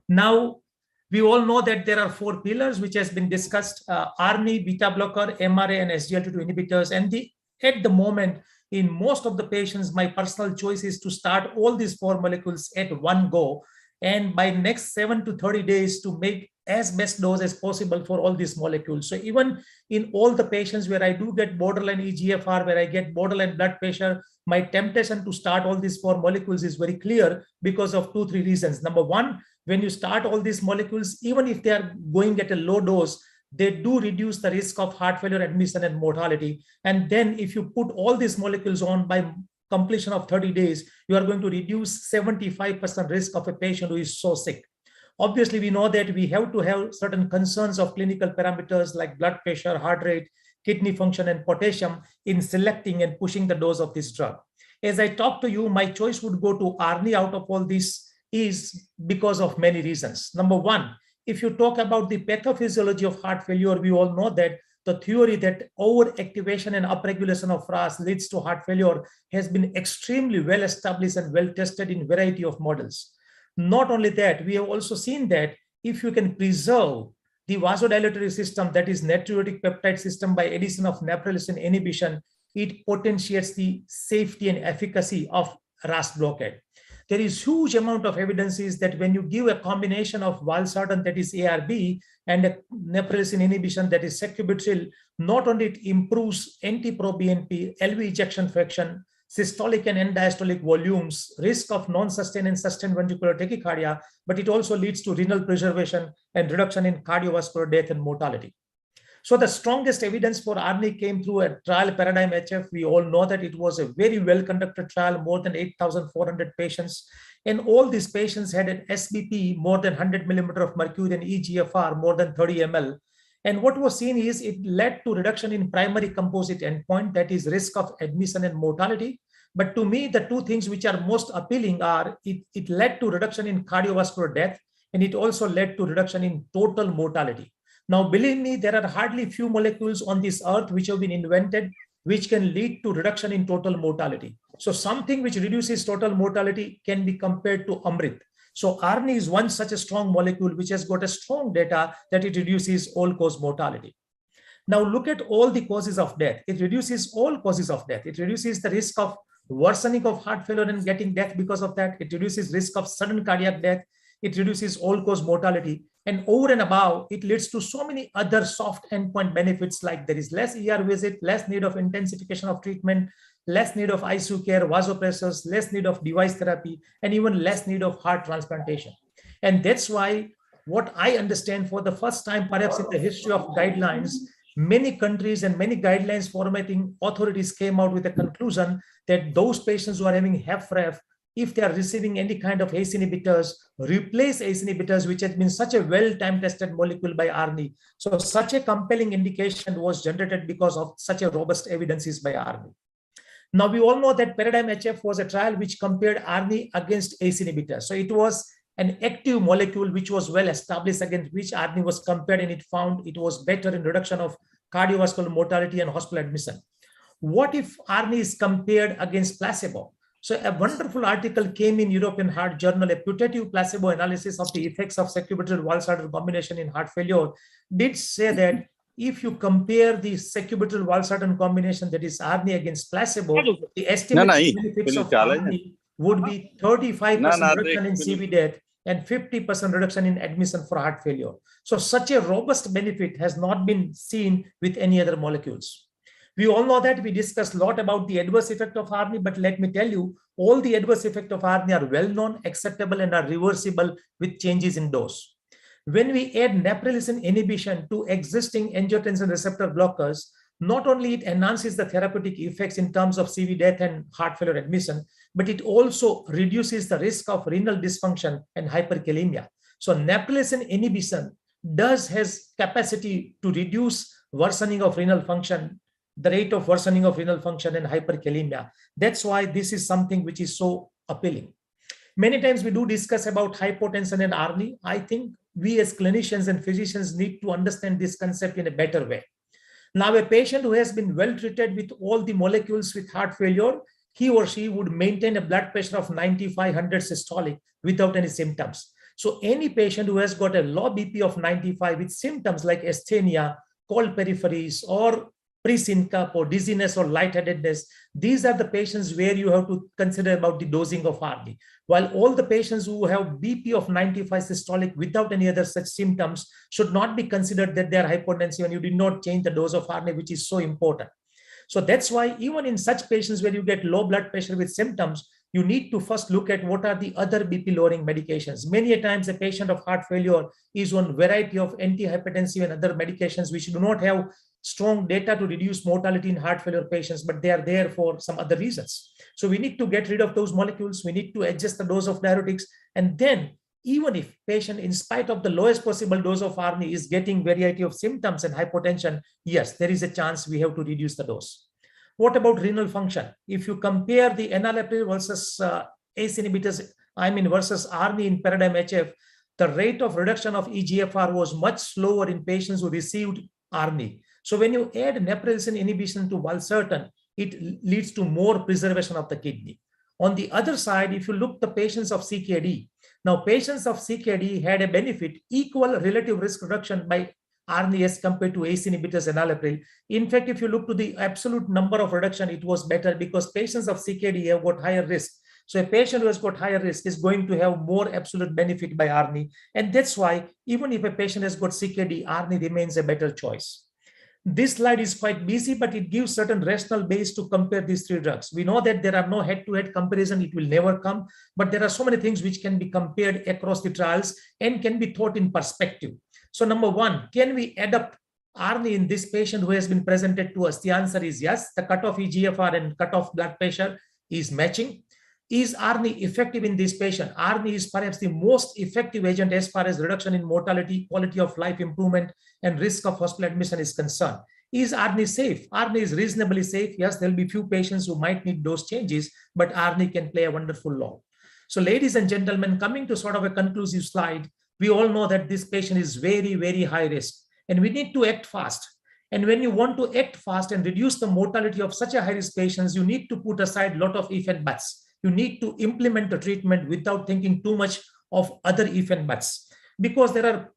Now, we all know that there are four pillars which has been discussed, ARNI, beta blocker, MRA, and SGLT2 inhibitors. And at the moment, in most of the patients, my personal choice is to start all these four molecules at one go. And by next 7 to 30 days to make as best dose as possible for all these molecules. So even in all the patients where I do get borderline EGFR, where I get borderline blood pressure, my temptation to start all these four molecules is very clear because of 2-3 reasons. Number one, when you start all these molecules, even if they are going at a low dose, they do reduce the risk of heart failure admission and mortality. And then if you put all these molecules on by completion of 30 days, you are going to reduce 75% risk of a patient who is so sick. Obviously, we know that we have to have certain concerns of clinical parameters like blood pressure, heart rate, kidney function, and potassium in selecting and pushing the dose of this drug. As I talk to you, my choice would go to ARNI out of all this is because of many reasons. Number one, if you talk about the pathophysiology of heart failure, we all know that the theory that overactivation and upregulation of RAS leads to heart failure has been extremely well established and well tested in variety of models. Not only that, we have also seen that if you can preserve the vasodilatory system, that is natriuretic peptide system, by addition of neprilysin inhibition, it potentiates the safety and efficacy of RAS blockade. There is huge amount of evidences that when you give a combination of valsartan, that is ARB, and a neprilysin inhibition, that is sacubitril, not only it improves NT-proBNP, LV ejection fraction, systolic and end-diastolic volumes, risk of non-sustained and sustained ventricular tachycardia, but it also leads to renal preservation and reduction in cardiovascular death and mortality. So the strongest evidence for ARNI came through a trial, Paradigm HF. We all know that it was a very well-conducted trial, more than 8,400 patients. And all these patients had an SBP more than 100 millimeter of mercury and EGFR more than 30 ml. And what was seen is it led to reduction in primary composite endpoint, that is risk of admission and mortality. But to me, the two things which are most appealing are it led to reduction in cardiovascular death, and it also led to reduction in total mortality. Now, believe me, there are hardly few molecules on this earth which have been invented which can lead to reduction in total mortality. So something which reduces total mortality can be compared to Amrit. So ARNI is one such a strong molecule which has got a strong data that it reduces all-cause mortality. Now look at all the causes of death. It reduces all causes of death. It reduces the risk of worsening of heart failure and getting death because of that. It reduces risk of sudden cardiac death. It reduces all-cause mortality. And over and above, it leads to so many other soft endpoint benefits, like there is less ER visit, less need of intensification of treatment, less need of ICU care, vasopressors, less need of device therapy, and even less need of heart transplantation. And that's why what I understand, for the first time, perhaps in the history of guidelines, many countries and many guidelines formatting authorities came out with a conclusion that those patients who are having HFrEF, if they are receiving any kind of ACE inhibitors, replace ACE inhibitors, which has been such a well-time tested molecule by ARNI. So such a compelling indication was generated because of such a robust evidences by ARNI. Now we all know that Paradigm HF was a trial which compared ARNI against ACE inhibitors. So it was an active molecule which was well established, against which ARNI was compared, and it found it was better in reduction of cardiovascular mortality and hospital admission. What if ARNI is compared against placebo? So a wonderful article came in European Heart Journal, a putative placebo analysis of the effects of sacubitril-valsartan combination in heart failure, did say that if you compare the sacubitril-valsartan combination, that is ARNI against placebo, the estimated benefits of ARNI would be 35% reduction in CV death and 50% reduction in admission for heart failure. So such a robust benefit has not been seen with any other molecules. We all know that. We discussed a lot about the adverse effect of ARNI, but let me tell you, all the adverse effects of ARNI are well known, acceptable, and are reversible with changes in dose. When we add neprilysin inhibition to existing angiotensin receptor blockers, not only it enhances the therapeutic effects in terms of CV death and heart failure admission, but it also reduces the risk of renal dysfunction and hyperkalemia. So neprilysin inhibition has capacity to reduce worsening of renal function, the rate of worsening of renal function and hyperkalemia. That's why this is something which is so appealing. Many times we do discuss about hypotension and ARNI. I think we as clinicians and physicians need to understand this concept in a better way. Now, a patient who has been well treated with all the molecules with heart failure, he or she would maintain a blood pressure of 95/100 systolic without any symptoms. So any patient who has got a low BP of 95 with symptoms like asthenia, cold peripheries, or pre-syncope or dizziness or lightheadedness, these are the patients where you have to consider about the dosing of ARNI. While all the patients who have BP of 95 systolic without any other such symptoms should not be considered that they are hypotensive and you did not change the dose of ARNI, which is so important. So that's why even in such patients where you get low blood pressure with symptoms, you need to first look at what are the other BP lowering medications. Many a times a patient of heart failure is on variety of antihypertensive and other medications which do not have strong data to reduce mortality in heart failure patients, but they are there for some other reasons. So we need to get rid of those molecules. We need to adjust the dose of diuretics. And then even if patient, in spite of the lowest possible dose of ARNI, is getting variety of symptoms and hypotension, yes, there is a chance we have to reduce the dose. What about renal function? If you compare the enalapril versus ACE inhibitors, versus ARNI in Paradigm HF, the rate of reduction of eGFR was much slower in patients who received ARNI. So when you add neprilysin inhibition to valsartan, it leads to more preservation of the kidney. On the other side, if you look at the patients of CKD, now patients of CKD had a benefit, equal relative risk reduction by ARNI as compared to ACE inhibitors and enalapril. In fact, if you look to the absolute number of reduction, it was better because patients of CKD have got higher risk. So a patient who has got higher risk is going to have more absolute benefit by ARNI. And that's why even if a patient has got CKD, ARNI remains a better choice. This slide is quite busy, but it gives certain rational base to compare these three drugs. We know that there are no head-to-head comparison. It will never come, but there are so many things which can be compared across the trials and can be thought in perspective. So number one, can we adapt ARNI in this patient who has been presented to us? The answer is yes. The cutoff eGFR and cutoff blood pressure is matching. Is ARNI effective in this patient? ARNI is perhaps the most effective agent as far as reduction in mortality, quality of life improvement, and risk of hospital admission is concerned. Is ARNI safe? ARNI is reasonably safe. Yes, there will be few patients who might need dose changes, but ARNI can play a wonderful role. So ladies and gentlemen, coming to sort of a conclusive slide, we all know that this patient is very, very high risk, and we need to act fast. And when you want to act fast and reduce the mortality of such a high-risk patients, you need to put aside a lot of if and buts. You need to implement the treatment without thinking too much of other if and buts, because there are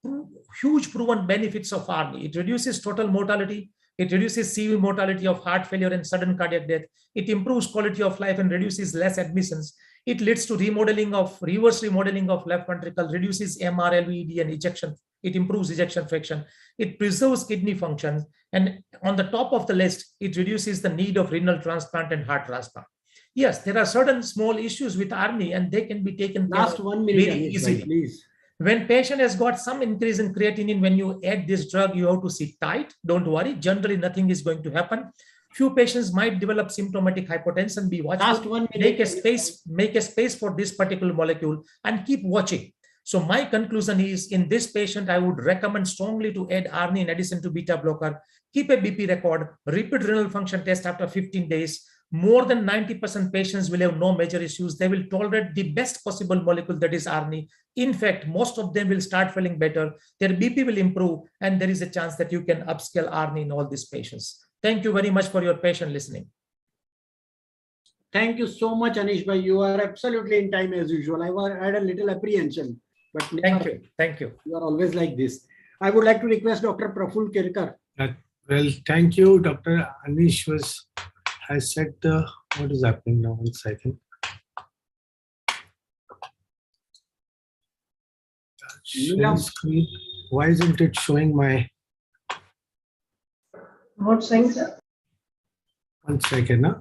huge proven benefits of ARNI. It reduces total mortality. It reduces CV mortality of heart failure and sudden cardiac death. It improves quality of life and reduces less admissions. It leads to reverse remodeling of left ventricle, reduces MR, LVED and ejection. It improves ejection fraction. It preserves kidney function. And on the top of the list, it reduces the need of renal transplant and heart transplant. Yes, there are certain small issues with ARNI and they can be taken care of very easily. Please. When patient has got some increase in creatinine, when you add this drug, you have to sit tight. Don't worry. Generally, nothing is going to happen. Few patients might develop symptomatic hypotension. Be watchful. Make a space for this particular molecule and keep watching. So my conclusion is, in this patient, I would recommend strongly to add ARNI in addition to beta blocker. Keep a BP record. Repeat renal function test after 15 days. More than 90% patients will have no major issues. They will tolerate the best possible molecule, that is ARNI. In fact, most of them will start feeling better. Their BP will improve, and there is a chance that you can upscale ARNI in all these patients. Thank you very much for your patient listening. Thank you so much, Anish bhai. You are absolutely in time as usual. I had a little apprehension, but thank you. Thank you. You are always like this. I would like to request Dr. Praful Kirkar. Well, thank you, Dr. Anish has said what is happening now. 1 second. Share screen. Why isn't it showing my? What saying, sir? 1 second. Huh?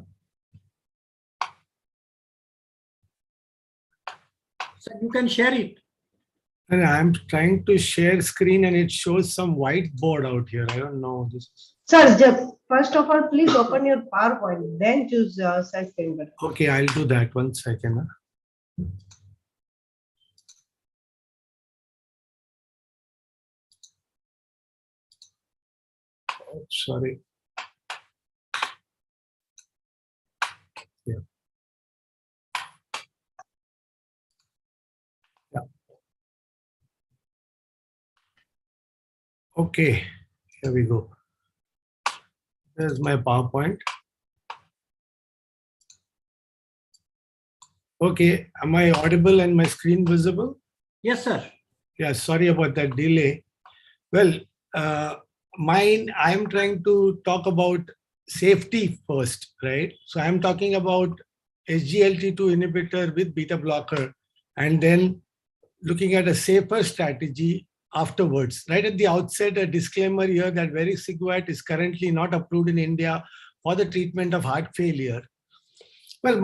So you can share it. And I'm trying to share screen and it shows some whiteboard out here. I don't know. This is Sir, first of all, please open your PowerPoint, then choose self-payment. Okay, I'll do that. 1 second. Oh, sorry. Yeah. Yeah. Okay, here we go. There's my PowerPoint. Okay, am I audible and my screen visible? Yes, sir. Yeah, sorry about that delay. Well, I'm trying to talk about safety first, right? So I'm talking about SGLT2 inhibitor with beta blocker, and then looking at a safer strategy afterwards. Right at the outset, a disclaimer here that vericiguat is currently not approved in India for the treatment of heart failure. Well,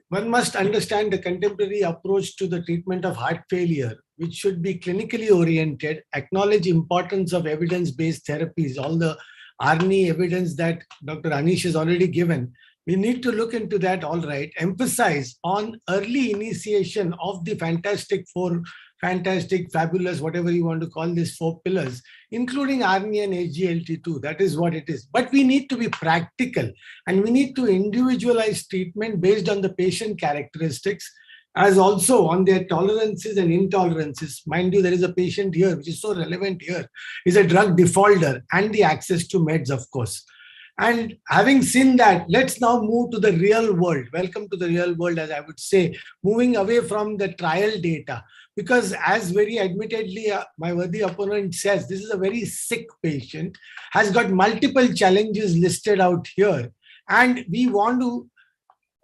one must understand the contemporary approach to the treatment of heart failure, which should be clinically oriented, acknowledge importance of evidence-based therapies, all the ARNI evidence that Dr. Anish has already given. We need to look into that, all right, emphasize on early initiation of the fantastic, fabulous, whatever you want to call these 4 pillars, including ARNI and SGLT2. That is what it is. But we need to be practical, and we need to individualize treatment based on the patient characteristics, as also on their tolerances and intolerances. Mind you, there is a patient here, which is so relevant here, is a drug defaulter, and the access to meds, of course. And having seen that, let's now move to the real world. Welcome to the real world, as I would say, moving away from the trial data. Because as very admittedly, my worthy opponent says, this is a very sick patient, has got multiple challenges listed out here. And we want to,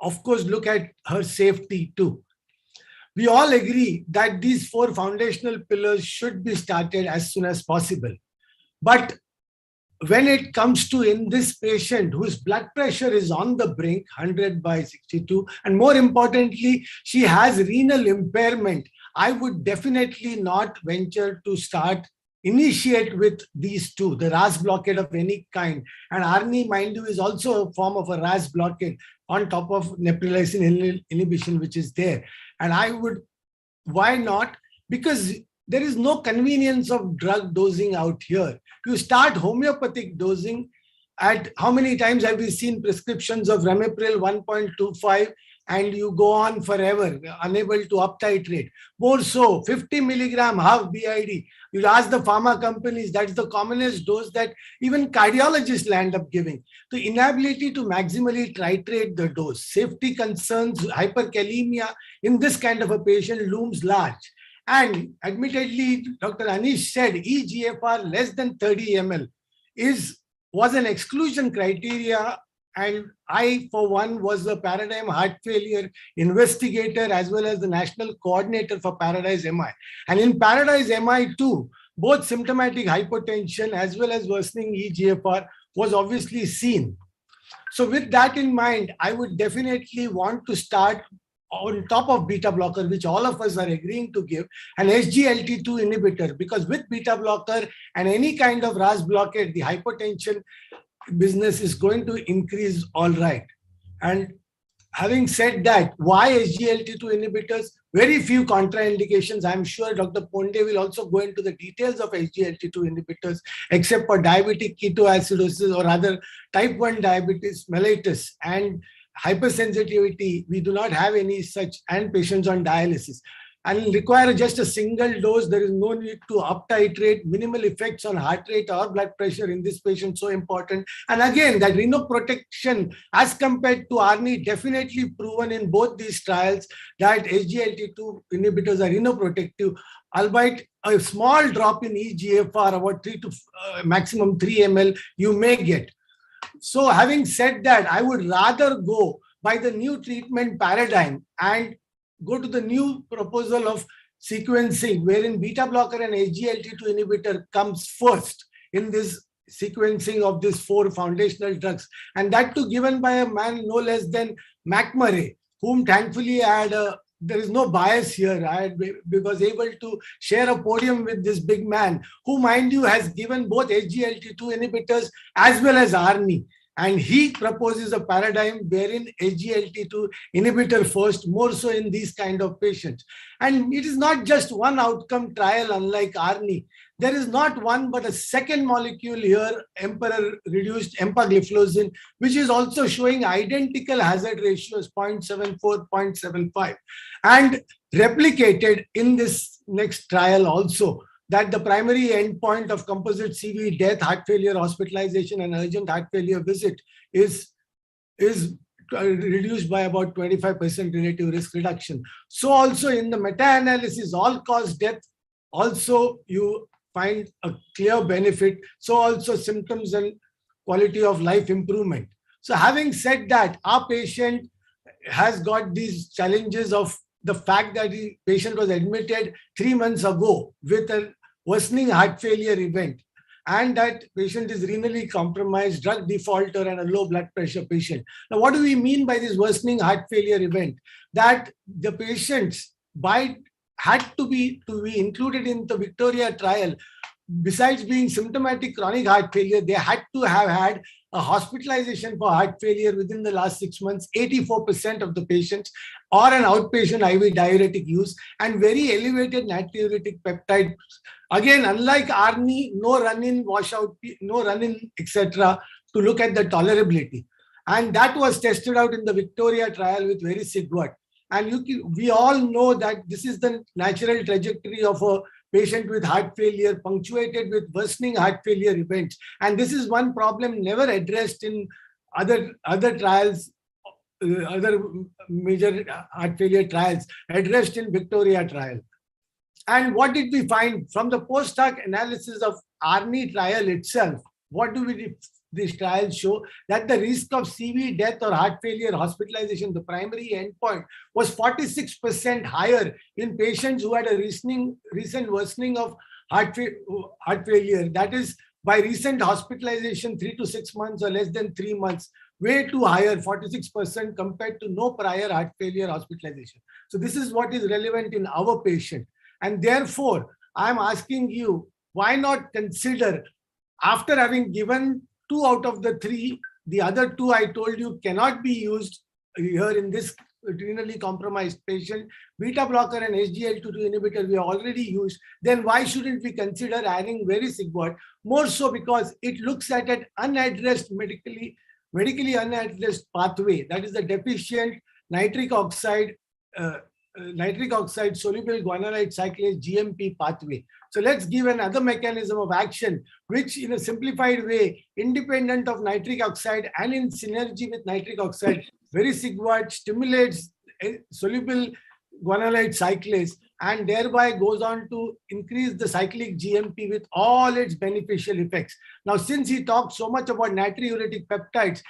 of course, look at her safety too. We all agree that these 4 foundational pillars should be started as soon as possible. But when it comes to in this patient whose blood pressure is on the brink, 100/62, and more importantly, she has renal impairment, I would definitely not venture to initiate with these 2, the RAS blockade of any kind. And ARNI, mind you, is also a form of a RAS blockade on top of neprilysin inhibition, which is there. And I would, why not? Because there is no convenience of drug dosing out here. You start homeopathic dosing at how many times have we seen prescriptions of Ramipril 1.25 and you go on forever, unable to up titrate. More so, 50 milligram half BID. You ask the pharma companies, that's the commonest dose that even cardiologists land up giving. The inability to maximally titrate the dose, safety concerns, hyperkalemia in this kind of a patient looms large. And admittedly, Dr. Anish said eGFR less than 30 ml was an exclusion criteria. And I, for one, was the Paradigm Heart Failure investigator as well as the national coordinator for Paradise MI. And in Paradise MI too, both symptomatic hypertension as well as worsening eGFR was obviously seen. So with that in mind, I would definitely want to start on top of beta blocker, which all of us are agreeing to give, an SGLT2 inhibitor, because with beta blocker and any kind of RAS blockade, the hypertension business is going to increase, all right. And having said that, why SGLT2 inhibitors? Very few contraindications. I'm sure Dr. Ponde will also go into the details of SGLT2 inhibitors, except for diabetic ketoacidosis or other type 1 diabetes mellitus and hypersensitivity. We do not have any such, and patients on dialysis. And require just a single dose. There is no need to up titrate, minimal effects on heart rate or blood pressure in this patient, so important. And again, that renoprotection as compared to ARNI, definitely proven in both these trials that SGLT2 inhibitors are renoprotective, albeit a small drop in eGFR, about 3 to maximum 3 ml, you may get. So having said that, I would rather go by the new treatment paradigm and go to the new proposal of sequencing, wherein beta blocker and SGLT2 inhibitor comes first in this sequencing of these 4 foundational drugs. And that too given by a man no less than McMurray, whom thankfully I had a there is no bias here. I was able to share a podium with this big man who, mind you, has given both SGLT2 inhibitors as well as ARNI. And he proposes a paradigm wherein SGLT2 inhibitor first, more so in these kind of patients. And it is not just one outcome trial, unlike ARNI. There is not one but a second molecule here, emperor-reduced empagliflozin, which is also showing identical hazard ratios, 0.74, 0.75, and replicated in this next trial also, that the primary endpoint of composite CV, death, heart failure, hospitalization, and urgent heart failure visit is reduced by about 25% relative risk reduction. So also in the meta-analysis, all-cause death, also you find a clear benefit. So also symptoms and quality of life improvement. So having said that, our patient has got these challenges of the fact that the patient was admitted 3 months ago with a worsening heart failure event, and that patient is renally compromised, drug defaulter, and a low blood pressure patient. Now, what do we mean by this worsening heart failure event? That the patients had to be included in the Victoria trial. Besides being symptomatic chronic heart failure, they had to have had a hospitalization for heart failure within the last 6 months, 84% of the patients, or an outpatient IV diuretic use, and very elevated natriuretic peptide. Again, unlike ARNI, no run-in, washout, no run-in, etc., to look at the tolerability. And that was tested out in the Victoria trial with vericiguat. And we all know that this is the natural trajectory of a patient with heart failure, punctuated with worsening heart failure events. And this is one problem never addressed in other trials, other major heart failure trials, addressed in Victoria trial. And what did we find from the post-hoc analysis of ARNI trial itself? What do these trials show? That the risk of CV, death, or heart failure hospitalization, the primary endpoint, was 46% higher in patients who had a recent worsening of heart failure. That is, by recent hospitalization, 3 to 6 months or less than 3 months, way too higher, 46% compared to no prior heart failure hospitalization. So this is what is relevant in our patient. And therefore, I'm asking you, why not consider, after having given 2 out of the 3, the other 2 I told you cannot be used here in this renally compromised patient, beta blocker and SGLT2 inhibitor we already used, then why shouldn't we consider adding vericiguat? More so because it looks at an unaddressed, medically unaddressed pathway, that is the deficient nitric oxide soluble guanylate cyclase GMP pathway. So let's give another mechanism of action, which in a simplified way, independent of nitric oxide and in synergy with nitric oxide, vericiguat stimulates soluble guanylate cyclase and thereby goes on to increase the cyclic GMP with all its beneficial effects. Now, since he talked so much about natriuretic peptides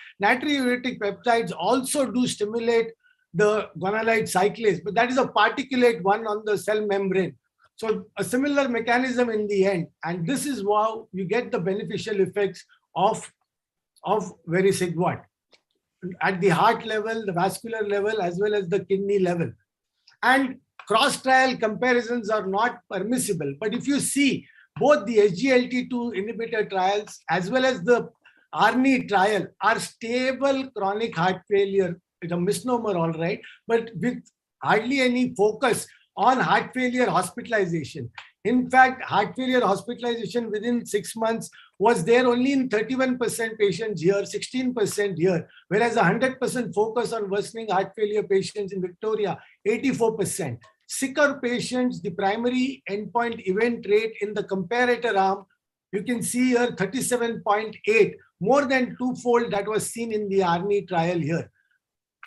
also do stimulate the guanylate cyclase, but that is a particulate one on the cell membrane. So a similar mechanism in the end, and this is how you get the beneficial effects of vericiguat at the heart level, the vascular level, as well as the kidney level. And cross-trial comparisons are not permissible. But if you see both the SGLT2 inhibitor trials as well as the ARNI trial are stable chronic heart failure. It's a misnomer, all right, but with hardly any focus on heart failure hospitalization. In fact, heart failure hospitalization within 6 months was there only in 31% patients here, 16% here, whereas 100% focus on worsening heart failure patients in Victoria, 84%. Sicker patients, the primary endpoint event rate in the comparator arm, you can see here 37.8, more than 2-fold that was seen in the ARNI trial here.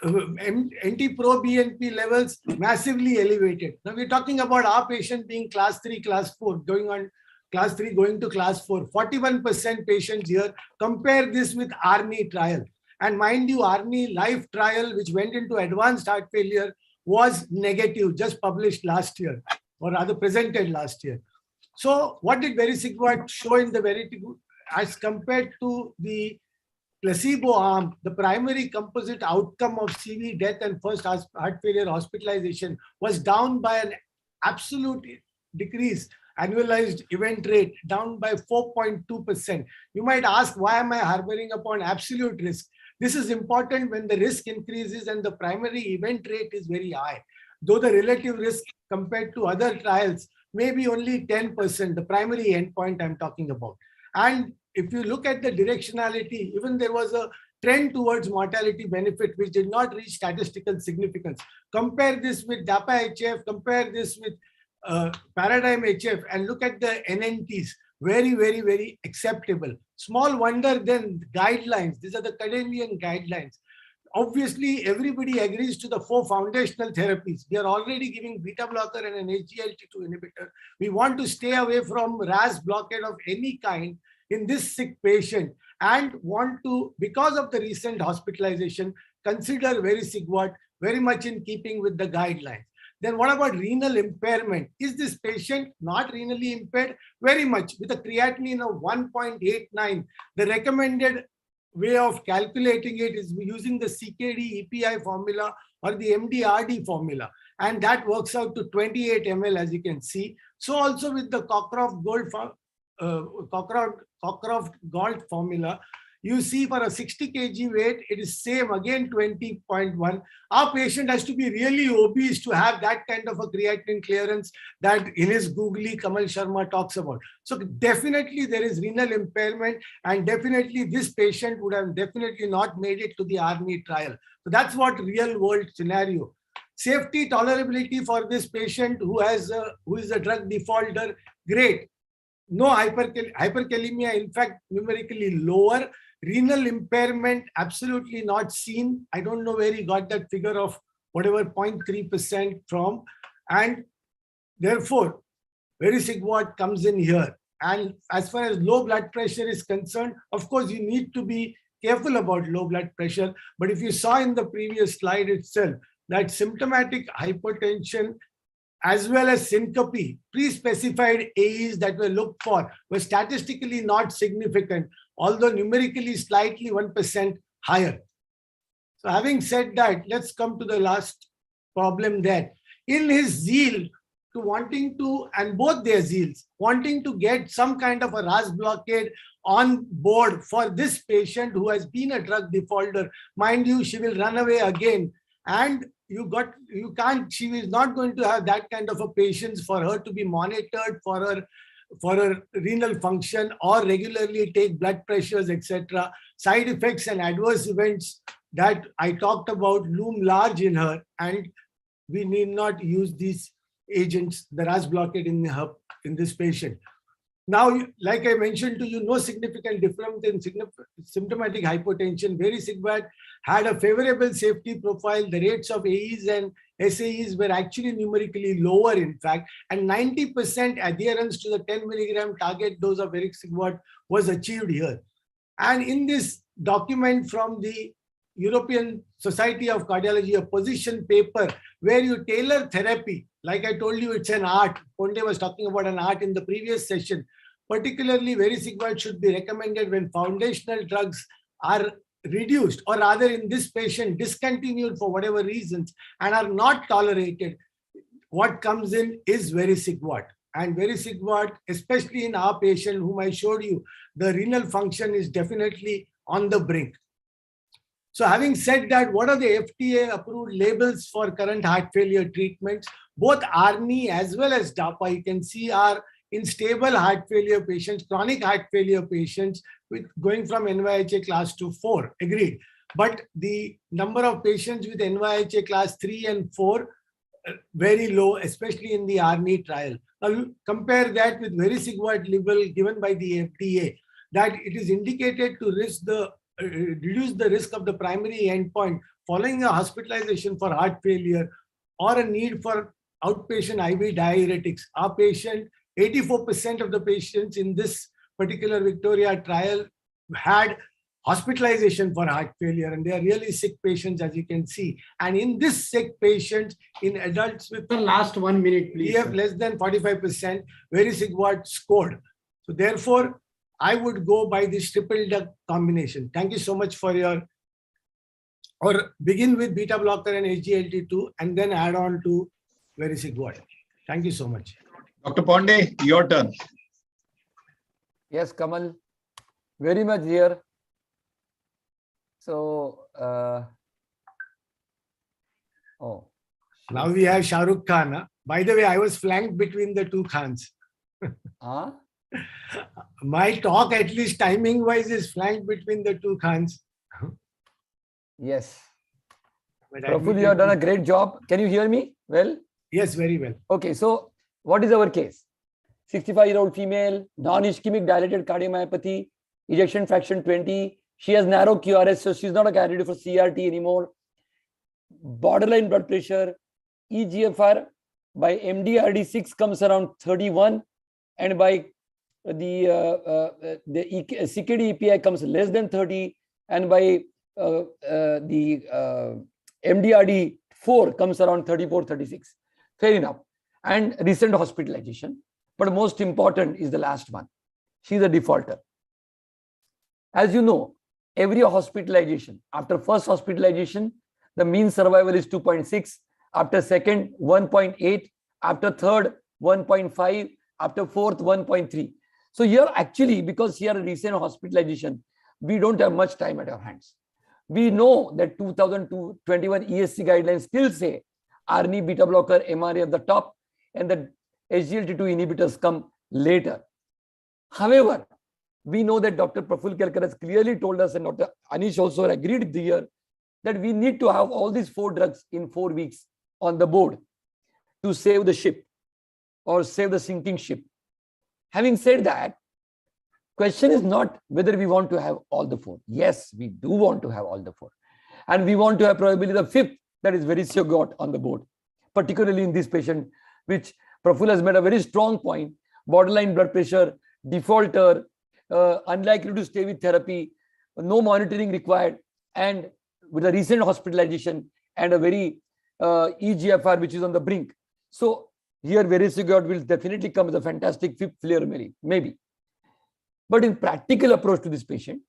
NT-proBNP levels massively elevated. Now we're talking about our patient being class 3, class 4, going on class 3, going to class 4. 41% patients here. Compare this with ARNI trial. And mind you, ARNI life trial, which went into advanced heart failure, was negative, just published last year, or rather presented last year. So what did vericiguat show in the vericiguat as compared to the placebo arm, the primary composite outcome of CV death and first heart failure hospitalization was down by an absolute decrease, annualized event rate down by 4.2%. You might ask, why am I harboring upon absolute risk? This is important when the risk increases and the primary event rate is very high. Though the relative risk compared to other trials may be only 10%, the primary endpoint I'm talking about. And if you look at the directionality, even there was a trend towards mortality benefit, which did not reach statistical significance. Compare this with DAPA-HF, compare this with Paradigm-HF, and look at the NNTs. Very, very, very acceptable. Small wonder then guidelines. These are the Canadian guidelines. Obviously, everybody agrees to the 4 foundational therapies. We are already giving beta blocker and an SGLT2 inhibitor. We want to stay away from RAS blockade of any kind in this sick patient and want to, because of the recent hospitalization, consider Vericiguat very much in keeping with the guidelines. Then what about renal impairment? Is this patient not renally impaired? Very much. With a creatinine of 1.89, the recommended way of calculating it is using the CKD EPI formula or the MDRD formula. And that works out to 28 ml, as you can see. So also with the Cockcroft-Gault formula, you see for a 60 kg weight, it is same again 20.1. Our patient has to be really obese to have that kind of a creatinine clearance that in his googly Kamal Sharma talks about. So definitely there is renal impairment, and definitely this patient would have definitely not made it to the ARMY trial. So that's what real world scenario. Safety tolerability for this patient who is a drug defaulter, great. No hyperkalemia, in fact, numerically lower. Renal impairment, absolutely not seen. I don't know where he got that figure of whatever 0.3% from. And therefore, Vericiguat comes in here. And as far as low blood pressure is concerned, of course, you need to be careful about low blood pressure. But if you saw in the previous slide itself, that symptomatic hypertension as well as syncope, pre-specified AEs that were looked for were statistically not significant, although numerically slightly 1% higher. So having said that, let's come to the last problem there. In his zeal to wanting to, and both their zeals, wanting to get some kind of a RAS blockade on board for this patient who has been a drug defaulter, mind you, she will run away again. And she is not going to have that kind of a patience for her to be monitored for her renal function or regularly take blood pressures, etc. Side effects and adverse events that I talked about loom large in her, and we need not use these agents, the RAS blockade in this patient. Now, like I mentioned to you, no significant difference in symptomatic hypotension. Vericiguat had a favorable safety profile. The rates of AEs and SAEs were actually numerically lower, in fact, and 90% adherence to the 10 milligram target dose of Vericiguat was achieved here. And in this document from the European Society of Cardiology, a position paper where you tailor therapy, like I told you, it's an art. Ponde was talking about an art in the previous session. Particularly, Vericiguat should be recommended when foundational drugs are reduced, or rather in this patient discontinued for whatever reasons and are not tolerated. What comes in is Vericiguat. And Vericiguat, especially in our patient whom I showed you, the renal function is definitely on the brink. So having said that, what are the FDA approved labels for current heart failure treatments? Both ARNI as well as DAPA, you can see, are in stable heart failure patients, chronic heart failure patients, with going from NYHA class to 4, agreed. But the number of patients with NYHA class 3 and 4, very low, especially in the ARNI trial. Now compare that with Vericiguat label given by the FDA, that it is indicated to reduce the risk of the primary endpoint following a hospitalization for heart failure or a need for outpatient IV diuretics. Our patient, 84% of the patients in this particular Victoria trial had hospitalization for heart failure, and they are really sick patients, as you can see. And in this sick patients, in adults with the last 1 minute, please, EF less than 45%, Vericiguat scored. So therefore, I would go by this triple drug combination. Thank you so much for your, or begin with beta blocker and SGLT2 and then add on to vericiguat. Thank you so much. Dr. Pandey, your turn. Yes, Kamal, very much here. So, now we have Shah Rukh Khan. Huh? By the way, I was flanked between the two Khans. My talk, at least timing wise, is flanked between the two Khans. Yes. But Praful, you have done a great job. Can you hear me well? Yes, very well. Okay, so what is our case? 65-year-old female, non-ischemic dilated cardiomyopathy, ejection fraction 20. She has narrow QRS, so she's not a candidate for CRT anymore. Borderline blood pressure, EGFR by MDRD6 comes around 31, and by the CKD EPI comes less than 30, and by the MDRD4 comes around 34, 36. Fair enough. And recent hospitalization. But most important is the last one. She's a defaulter. As you know, every hospitalization, after first hospitalization, the mean survival is 2.6. After second, 1.8. After third, 1.5. After fourth, 1.3. So here actually, because here a recent hospitalization, we don't have much time at our hands. We know that 2021 ESC guidelines still say ARNI, beta blocker, MRA at the top, and the SGLT2 inhibitors come later. However, we know that Dr. Praful Kelkar has clearly told us, and Dr. Anish also agreed here, that we need to have all these 4 drugs in 4 weeks on the board to save the ship or save the sinking ship. Having said that, question is not whether we want to have all the 4. Yes, we do want to have all the 4. And we want to have probably the 5th, that is vericiguat on the board, particularly in this patient, which Praful has made a very strong point: borderline blood pressure, defaulter, unlikely to stay with therapy, no monitoring required, and with a recent hospitalization and a very EGFR which is on the brink. So here vericiguat will definitely come as a fantastic 5th flare, maybe. But in practical approach to this patient,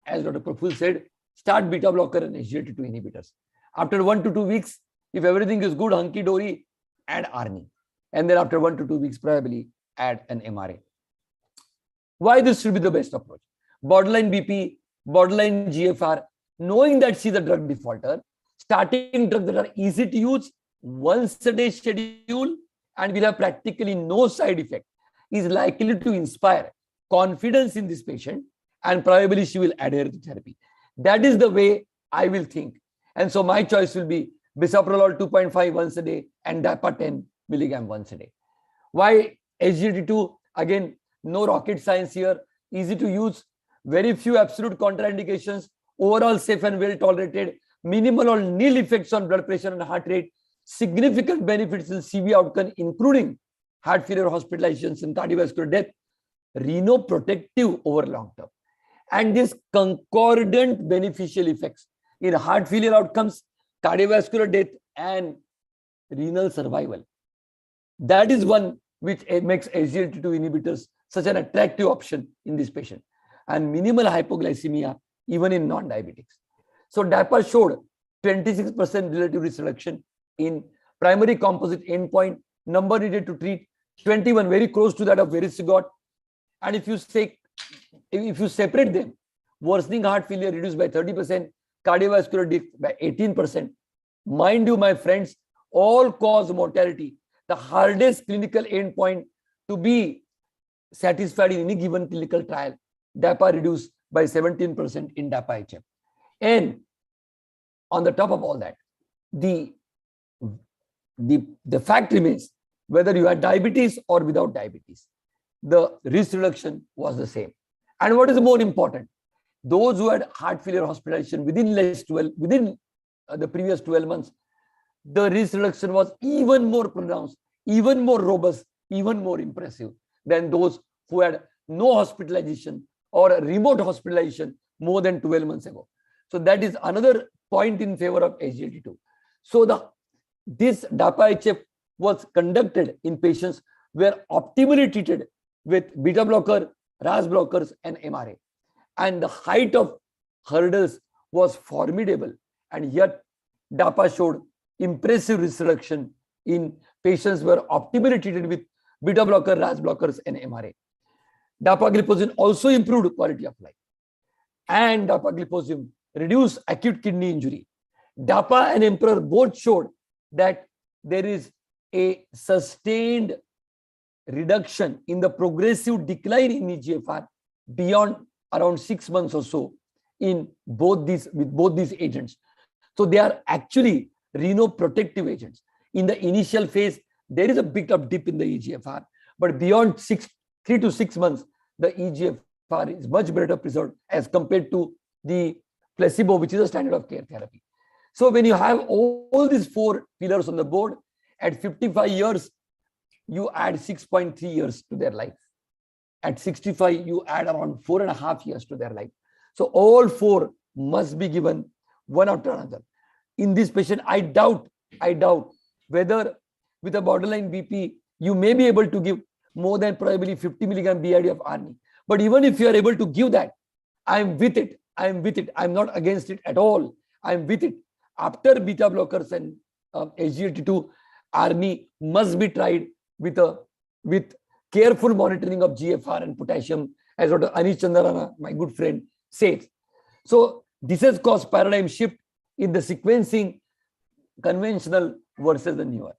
as Dr. Praful said, start beta blocker and SGLT2 inhibitors. After 1 to 2 weeks, if everything is good, hunky-dory, add ARNI. And then after 1 to 2 weeks, probably add an MRA. Why this should be the best approach? Borderline BP, borderline GFR, knowing that she's a drug defaulter, starting drugs that are easy to use, once a day schedule, and will have practically no side effect, is likely to inspire confidence in this patient, and probably she will adhere to therapy. That is the way I will think. And so my choice will be bisoprolol 2.5 once a day and DAPA 10 milligram once a day. Why SGLT2? Again, no rocket science here, easy to use, very few absolute contraindications, overall safe and well tolerated, minimal or nil effects on blood pressure and heart rate, significant benefits in CV outcome, including heart failure, hospitalizations, and cardiovascular death, renoprotective over long term. And this concordant beneficial effects in heart failure outcomes, cardiovascular death, and renal survival. That is one which makes SGLT2 inhibitors such an attractive option in this patient, and minimal hypoglycemia even in non-diabetics. So DAPA showed 26% relative risk reduction in primary composite endpoint, number needed to treat 21, very close to that of vericiguat. And if you separate them, worsening heart failure reduced by 30%, cardiovascular death by 18%. Mind you, my friends, all-cause mortality, the hardest clinical endpoint to be satisfied in any given clinical trial, DAPA reduced by 17% in DAPA-HF. And on the top of all that, the fact remains, whether you had diabetes or without diabetes, the risk reduction was the same. And what is more important, those who had heart failure hospitalization within the previous 12 months, the risk reduction was even more pronounced, even more robust, even more impressive than those who had no hospitalization or a remote hospitalization more than 12 months ago. So that is another point in favor of SGLT2. So this DAPA-HF was conducted in patients who were optimally treated with beta blocker RAS blockers, and MRA. And the height of hurdles was formidable. And yet, DAPA showed impressive risk reduction in patients who were optimally treated with beta blocker, RAS blockers, and MRA. Dapagliflozin also improved quality of life. And dapagliflozin reduced acute kidney injury. DAPA and EMPEROR both showed that there is a sustained reduction in the progressive decline in eGFR beyond around 6 months or so in both these agents. So they are actually renoprotective agents. In the initial phase, there is a bit of dip in the eGFR, but beyond 3 to 6 months, the eGFR is much better preserved as compared to the placebo, which is a standard of care therapy. So when you have all these 4 pillars on the board, at 55 years, you add 6.3 years to their life. At 65, you add around 4.5 years to their life. So all 4 must be given one after another. In this patient, I doubt whether with a borderline BP, you may be able to give more than probably 50 milligram BID of ARNI. But even if you are able to give that, I'm with it. I'm not against it at all. I'm with it. After beta blockers and SGLT2, ARNI must be tried with careful monitoring of GFR and potassium, as Dr. Anish Chandarana, my good friend, says. So this has caused paradigm shift in the sequencing conventional versus the newer.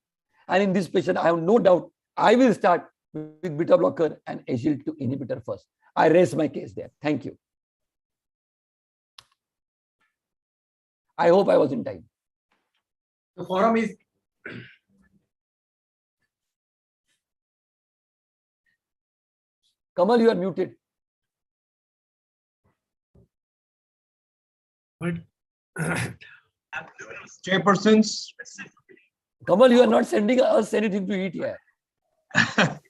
And in this patient, I have no doubt I will start with beta blocker and SGLT2 inhibitor first. I raise my case there. Thank you. I hope I was in time. The forum is Kamal, you are muted. Chairpersons. Kamal, you are not sending us anything to eat here.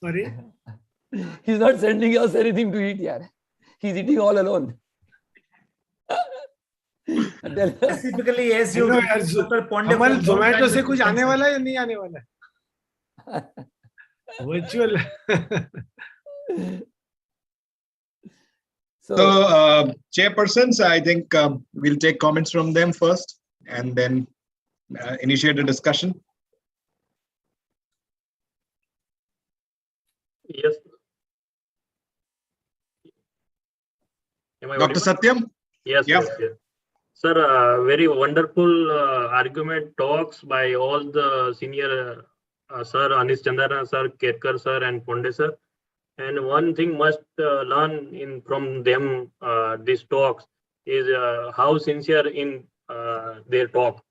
Sorry? He's not sending us anything to eat here. He's eating all alone. Specifically, as you कमल जोमेटो से कुछ आने वाला है या नहीं आने वाला है? Virtual. So, chairpersons, I think we'll take comments from them first and then initiate a discussion. Yes. Dr. Satyam? Yes, yeah. yes. Sir, very wonderful argument talks by all the senior sir, Anish Chandarana sir, Kerkar sir, and Ponde sir. And one thing must learn from them, these talks, is how sincere in their talk.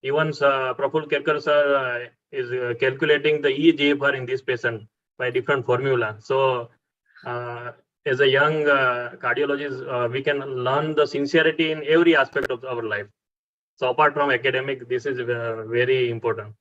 Even Praful Kerkar sir is calculating the eGFR in this patient by different formula. So as a young cardiologist, we can learn the sincerity in every aspect of our life. So apart from academic, this is very important.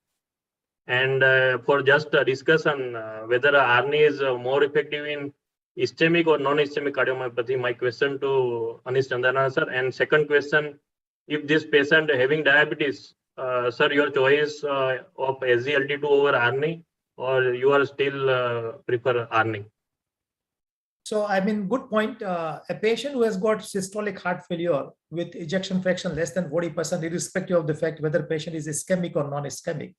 And for just a discussion, whether ARNI is more effective in ischemic or non-ischemic cardiomyopathy, my question to Anish Chandarana sir. And second question, if this patient having diabetes, sir, your choice of SGLT2 over ARNI, or you are still prefer ARNI? So, I mean, good point. A patient who has got systolic heart failure with ejection fraction less than 40%, irrespective of the fact whether patient is ischemic or non-ischemic.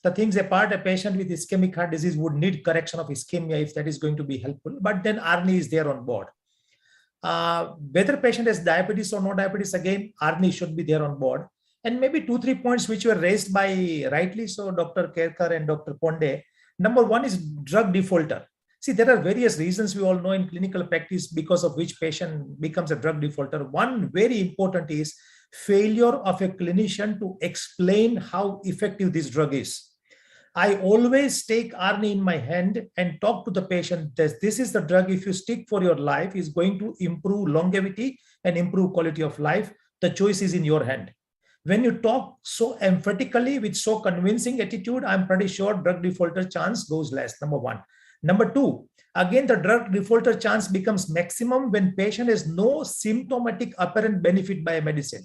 The things apart, a patient with ischemic heart disease would need correction of ischemia if that is going to be helpful, but then ARNI is there on board. Whether patient has diabetes or no diabetes, again, ARNI should be there on board. And maybe 2-3 points which were raised by rightly so Dr. Kerkar and Dr. Ponde. Number one is drug defaulter. See, there are various reasons we all know in clinical practice because of which patient becomes a drug defaulter. One very important is failure of a clinician to explain how effective this drug is. I always take ARNI in my hand and talk to the patient that this is the drug, if you stick for your life, is going to improve longevity and improve quality of life. The choice is in your hand. When you talk so emphatically with so convincing attitude, I'm pretty sure drug defaulter chance goes less, number one. Number two, again, the drug defaulter chance becomes maximum when patient has no symptomatic apparent benefit by a medicine.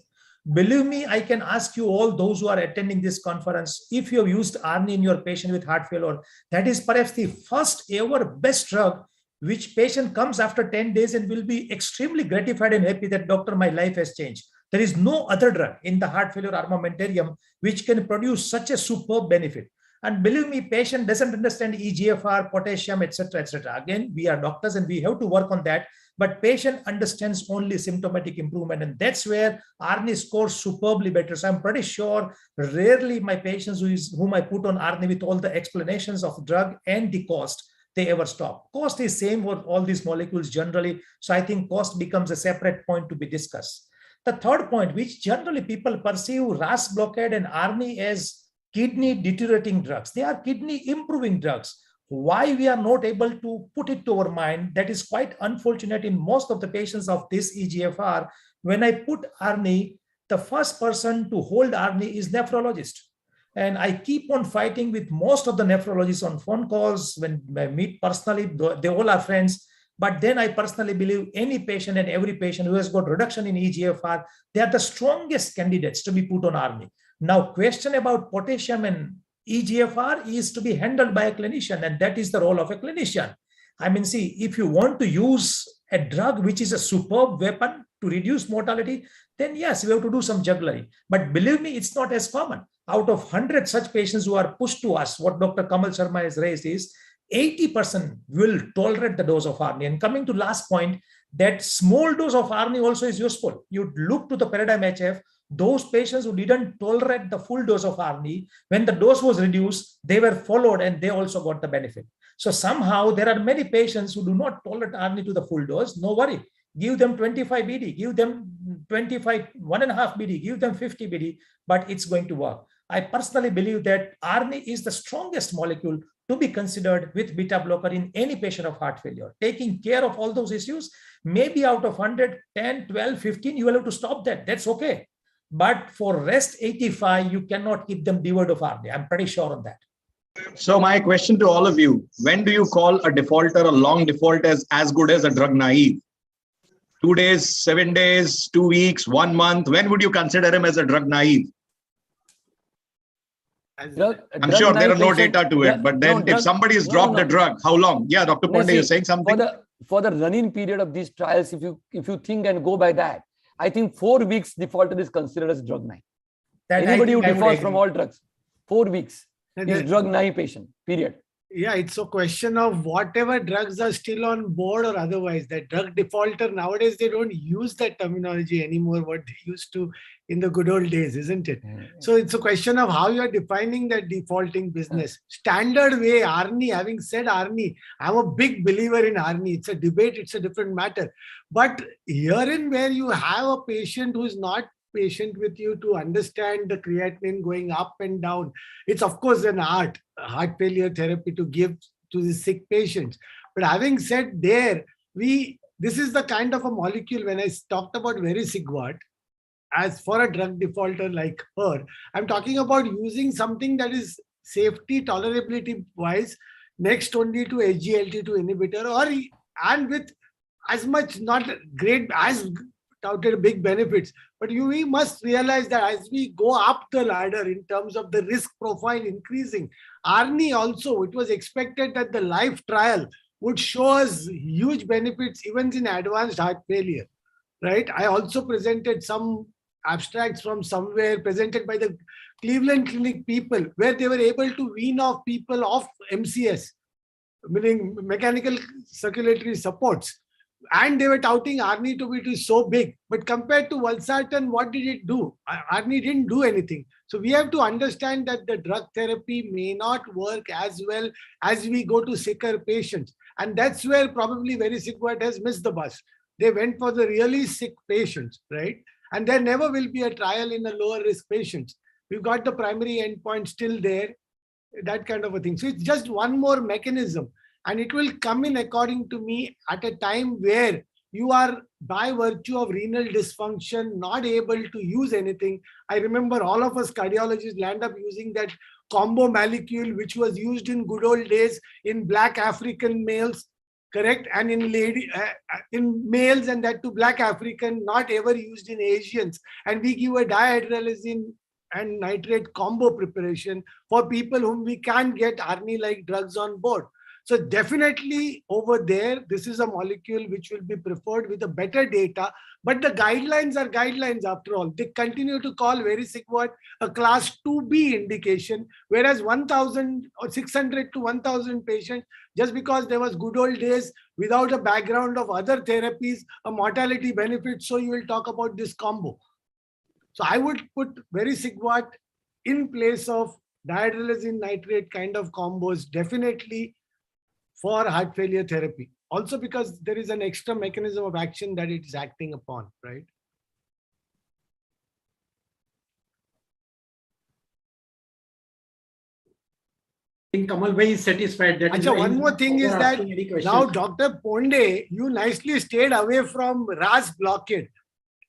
Believe me, I can ask you all those who are attending this conference, if you have used ARNI in your patient with heart failure, that is perhaps the first ever best drug which patient comes after 10 days and will be extremely gratified and happy that, doctor, my life has changed. There is no other drug in the heart failure armamentarium which can produce such a superb benefit. And believe me, patient doesn't understand EGFR, potassium, etc., etc. Again, we are doctors and we have to work on that. But patient understands only symptomatic improvement, and that's where ARNI scores superbly better. So I'm pretty sure rarely my patients whom I put on ARNI with all the explanations of drug and the cost, they ever stop. Cost is same for all these molecules generally. So I think cost becomes a separate point to be discussed. The third point, which generally people perceive RAS blockade and ARNI as kidney deteriorating drugs. They are kidney improving drugs. Why we are not able to put it to our mind, that is quite unfortunate in most of the patients of this EGFR. When I put ARNI, the first person to hold ARNI is nephrologist. And I keep on fighting with most of the nephrologists on phone calls. When I meet personally, they all are friends. But then I personally believe any patient and every patient who has got reduction in EGFR, they are the strongest candidates to be put on ARNI. Now, question about potassium and EGFR is to be handled by a clinician, and that is the role of a clinician. I mean, see, if you want to use a drug which is a superb weapon to reduce mortality, then yes, we have to do some jugglery. But believe me, it's not as common. Out of 100 such patients who are pushed to us, what Dr. Kamal Sharma has raised is 80% will tolerate the dose of ARNI. And coming to last point, that small dose of ARNI also is useful. You look to the Paradigm HF, those patients who didn't tolerate the full dose of ARNI, when the dose was reduced, they were followed and they also got the benefit. So somehow there are many patients who do not tolerate ARNI to the full dose. No worry. Give them 25 BD, give them 25, 1.5 BD, give them 50 BD, but it's going to work. I personally believe that ARNI is the strongest molecule to be considered with beta blocker in any patient of heart failure. Taking care of all those issues, maybe out of 100, 10, 12, 15, you will have to stop that. That's okay. But for rest 85, you cannot keep them devoid of ARNI. I'm pretty sure on that. So my question to all of you, when do you call a defaulter, a long default as good as a drug naive? 2 days, 7 days, 2 weeks, 1 month? When would you consider him as a drug naive? I'm sure there are no data to it, but then if somebody has dropped the drug, how long? Yeah, Dr. Pandey, you're saying something? For the running period of these trials, if you think and go by that, I think 4 weeks defaulter is considered as drug naive. Anybody who defaults from all drugs, 4 weeks is drug naive patient, period. Yeah, it's a question of whatever drugs are still on board or otherwise. That drug defaulter, nowadays, they don't use that terminology anymore, what they used to in the good old days, isn't it? So it's a question of how you're defining that defaulting business. Standard way, ARNI, having said ARNI, I'm a big believer in ARNI. It's a debate, it's a different matter. But herein where you have a patient who is not patient with you to understand the creatinine going up and down, it's of course an art, heart failure therapy to give to the sick patients. But having said there, this is the kind of a molecule when I talked about vericiguat, as for a drug defaulter like her, I'm talking about using something that is safety, tolerability wise, next only to SGLT2 inhibitor, and with as much not great as touted big benefits. But we must realize that as we go up the ladder in terms of the risk profile increasing, ARNI also, it was expected that the LIFE trial would show us huge benefits even in advanced heart failure, right? I also presented some abstracts from somewhere presented by the Cleveland Clinic people where they were able to wean off people off MCS, meaning mechanical circulatory supports. And they were touting ARNI to be so big. But compared to valsartan, what did it do? ARNI didn't do anything. So we have to understand that the drug therapy may not work as well as we go to sicker patients. And that's where probably vericiguat has missed the bus. They went for the really sick patients, right? And there never will be a trial in the lower risk patients. We've got the primary endpoint still there, that kind of a thing. So it's just one more mechanism. And it will come in, according to me, at a time where you are, by virtue of renal dysfunction, not able to use anything. I remember all of us cardiologists land up using that combo molecule, which was used in good old days in Black African males, correct? And in in males, and that to Black African, not ever used in Asians. And we give a dihydralazine and nitrate combo preparation for people whom we can't get ARNI-like drugs on board. So definitely over there, this is a molecule which will be preferred with a better data, but the guidelines are guidelines after all. They continue to call vericiguat a class 2B indication, whereas 1,000 or 600 to 1,000 patients, just because there was good old days without a background of other therapies, a mortality benefit, so you will talk about this combo. So I would put vericiguat in place of dihydrolyzine nitrate kind of combos, definitely for heart failure therapy. Also because there is an extra mechanism of action that it is acting upon, right? I think Kamal Bhai is satisfied. That is Achha, why one he more thing is before that asking any questions. now Dr. Ponde, you nicely stayed away from RAS blockade.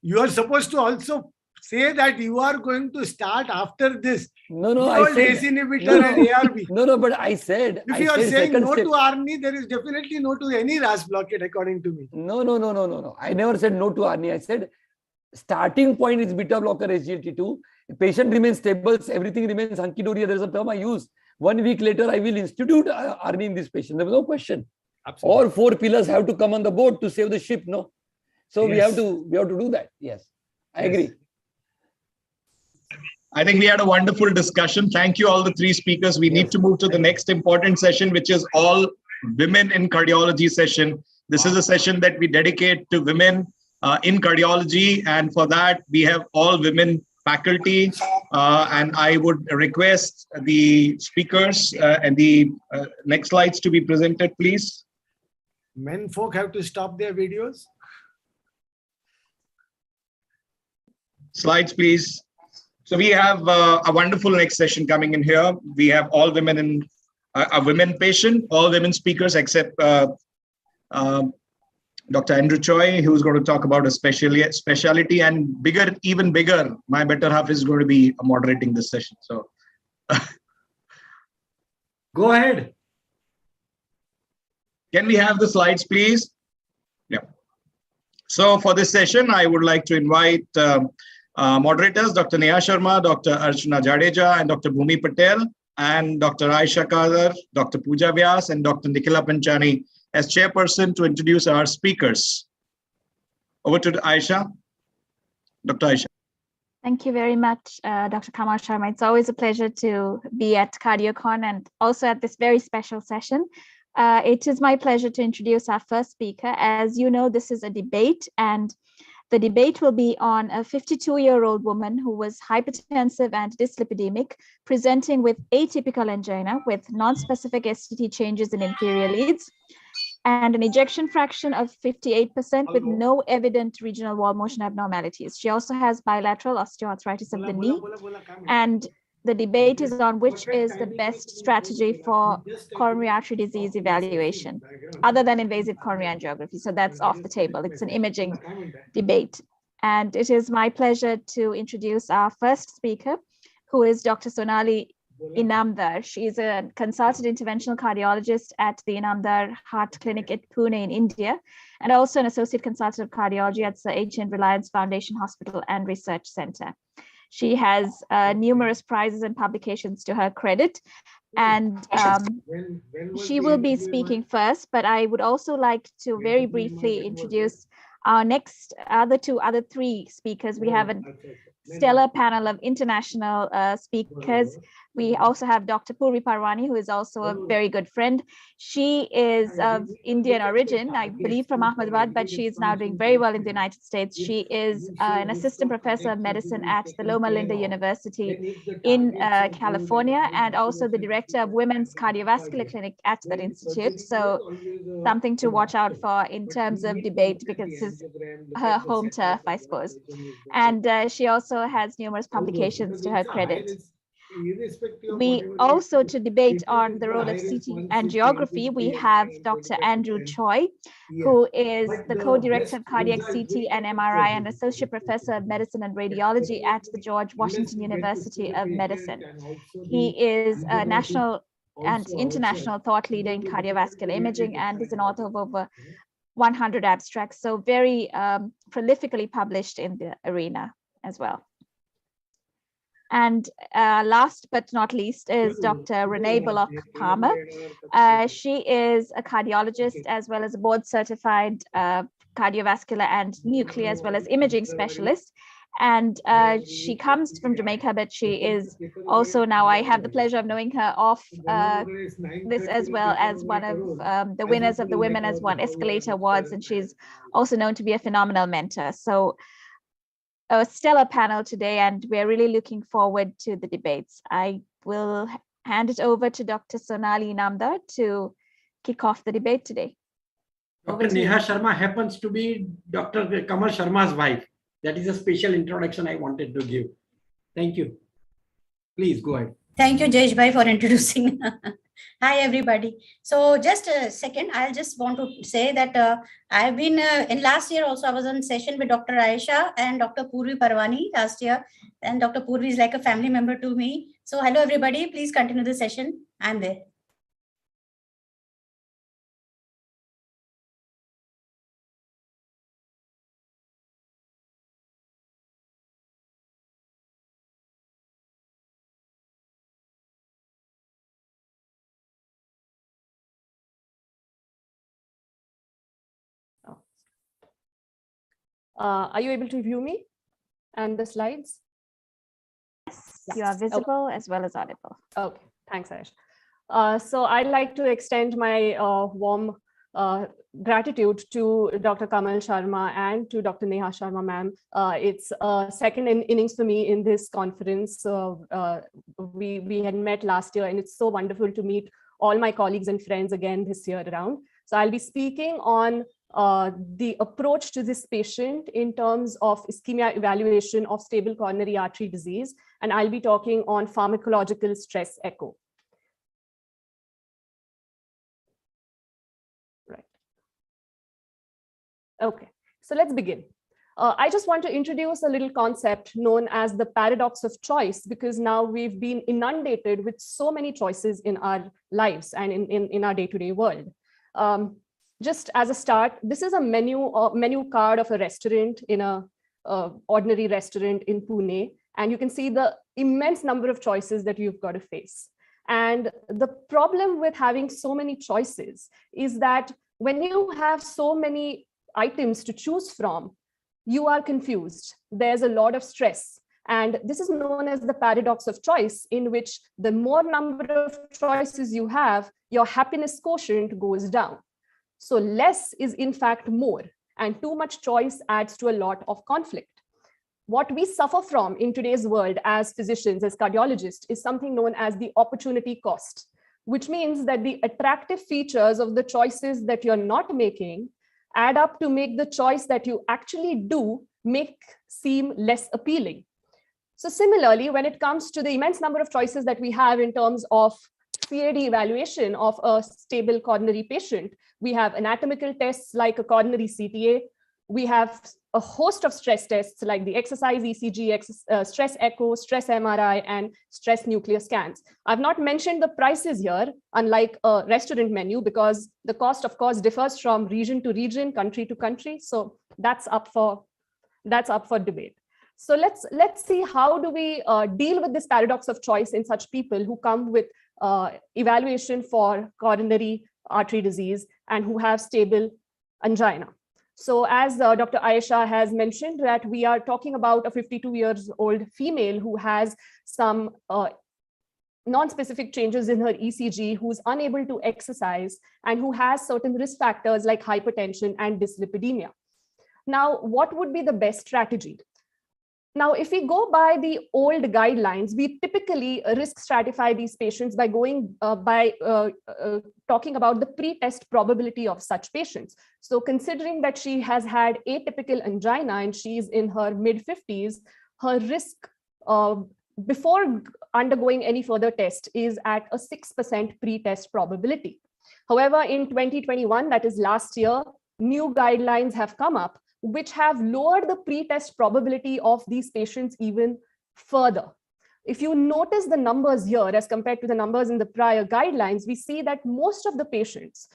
You are supposed to also say that you are going to start after this. No, I said ACE inhibitor and ARB. No, but I said. If I you are said saying second no step. to ARNI, there is definitely no to any RAS blockade, according to me. No. I never said no to ARNI. I said starting point is beta blocker SGLT2. Patient remains stable, everything remains hunky-dory. There is a term I use. 1 week later, I will institute ARNI in this patient. There was no question. Absolutely. All 4 pillars have to come on the board to save the ship. No, so Yes. we have to do that. Yes, I agree. I think we had a wonderful discussion. Thank you, all the 3 speakers. We need to move to the next important session, which is all women in cardiology session. This is a session that we dedicate to women in cardiology. And for that, we have all women faculty. And I would request the speakers and the next slides to be presented, please. Men folk have to stop their videos. Slides, please. So we have a wonderful next session coming in here. We have all women in a women patient, all women speakers except Dr. Andrew Choi, who's going to talk about a specialty and bigger, even bigger. My better half is going to be moderating this session. So go ahead. Can we have the slides, please? Yeah. So for this session, I would like to invite moderators, Dr. Neha Sharma, Dr. Archana Jadeja, and Dr. Bhumi Patel, and Dr. Aisha Kadar, Dr. Pooja Vyas, and Dr. Nikhila Panchani as chairperson to introduce our speakers. Over to Aisha. Dr. Aisha. Thank you very much, Dr. Kamal Sharma. It's always a pleasure to be at CardioCon and also at this very special session. It is my pleasure to introduce our first speaker. As you know, this is a debate, and the debate will be on a 52-year-old woman who was hypertensive and dyslipidemic, presenting with atypical angina with non-specific STT changes in inferior leads, and an ejection fraction of 58% with no evident regional wall motion abnormalities. She also has bilateral osteoarthritis of the knee, and the debate is on which is the best strategy for coronary artery disease evaluation, other than invasive coronary angiography. So that's off the table. It's an imaging debate. And it is my pleasure to introduce our first speaker, who is Dr. Sonali Inamdar. She is a consultant interventional cardiologist at the Inamdar Heart Clinic at Pune in India, and also an associate consultant of cardiology at the H.N. Reliance Foundation Hospital and Research Center. She has numerous prizes and publications to her credit, and she will be speaking first, but I would also like to very briefly introduce our next other three speakers. We have a stellar panel of international speakers. We also have Dr. Purvi Parwani, who is also a very good friend. She is of Indian origin, I believe from Ahmedabad, but she is now doing very well in the United States. She is an assistant professor of medicine at the Loma Linda University in California, and also the director of Women's Cardiovascular Clinic at that institute. So something to watch out for in terms of debate, because this is her home turf, I suppose. And she also has numerous publications to her credit. We also, to debate on the role of CT angiography, we have Dr. Andrew Choi, who is the co-director of cardiac CT and MRI and associate professor of medicine and radiology at the George Washington University of Medicine. He is a national and international thought leader in cardiovascular imaging and is an author of over 100 abstracts, so very prolifically published in the arena as well. And last but not least is Dr. Renee Bullock Palmer. She is a cardiologist as well as a board certified cardiovascular and nuclear as well as imaging specialist. And she comes from Jamaica, but she is also now, I have the pleasure of knowing her off this as well as one of the winners of the Women as One Escalator Awards. And she's also known to be a phenomenal mentor. So a stellar panel today, and we're really looking forward to the debates. I will hand it over to Dr. Sonali Namdar to kick off the debate today. Dr. Neha Sharma happens to be Dr. Kamal Sharma's wife. That is a special introduction I wanted to give. Thank you. Please go ahead. Thank you, Jayesh Bhai, for introducing. Hi, everybody. So just a second, I'll just want to say that I've been, in last year also, I was on session with Dr. Ayesha and Dr. Purvi Parwani last year. And Dr. Purvi is like a family member to me. So hello, everybody. Please continue the session. I'm there. Are you able to view me and the slides? Yes, you are visible as well as audible. Okay, thanks, Ayesha. So I'd like to extend my warm gratitude to Dr. Kamal Sharma and to Dr. Neha Sharma, ma'am. It's second innings for me in this conference. We had met last year, and it's so wonderful to meet all my colleagues and friends again this year around. So I'll be speaking on the approach to this patient in terms of ischemia evaluation of stable coronary artery disease, and I'll be talking on pharmacological stress echo. Right. Okay, so let's begin. I just want to introduce a little concept known as the paradox of choice, because now we've been inundated with so many choices in our lives and in our day-to-day world. Just as a start, this is a menu card of a restaurant in a ordinary restaurant in Pune, and you can see the immense number of choices that you've got to face. And the problem with having so many choices is that when you have so many items to choose from, you are confused. There's a lot of stress. And this is known as the paradox of choice, in which the more number of choices you have, your happiness quotient goes down. So less is in fact more, and too much choice adds to a lot of conflict. What we suffer from in today's world as physicians, as cardiologists, is something known as the opportunity cost, which means that the attractive features of the choices that you're not making add up to make the choice that you actually do seem less appealing. So similarly, when it comes to the immense number of choices that we have in terms of CAD evaluation of a stable coronary patient, we have anatomical tests like a coronary CTA. We have a host of stress tests like the exercise ECG, stress echo, stress MRI, and stress nuclear scans. I've not mentioned the prices here, unlike a restaurant menu, because the cost, of course, differs from region to region, country to country. So that's up for debate. So let's see, how do we deal with this paradox of choice in such people who come with evaluation for coronary artery disease and who have stable angina. So as Dr. Ayesha has mentioned, that we are talking about a 52-year-old female who has some non-specific changes in her ECG, who's unable to exercise, and who has certain risk factors like hypertension and dyslipidemia. Now, what would be the best strategy? Now, if we go by the old guidelines, we typically risk stratify these patients by talking about the pre-test probability of such patients. So considering that she has had atypical angina and she's in her mid-50s, her risk before undergoing any further test is at a 6% pre-test probability. However, in 2021, that is last year, new guidelines have come up which have lowered the pre-test probability of these patients even further. If you notice the numbers here as compared to the numbers in the prior guidelines, we see that most of the patients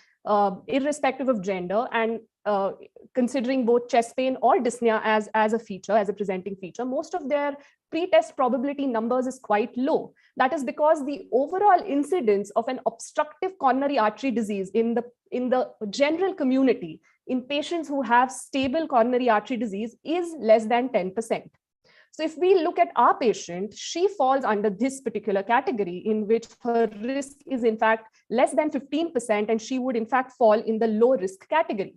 irrespective of gender, and considering both chest pain or dyspnea as a feature, as a presenting feature, most of their pre-test probability numbers is quite low. That is because the overall incidence of an obstructive coronary artery disease in the general community in patients who have stable coronary artery disease is less than 10%. So if we look at our patient, she falls under this particular category in which her risk is in fact less than 15%, and she would in fact fall in the low risk category.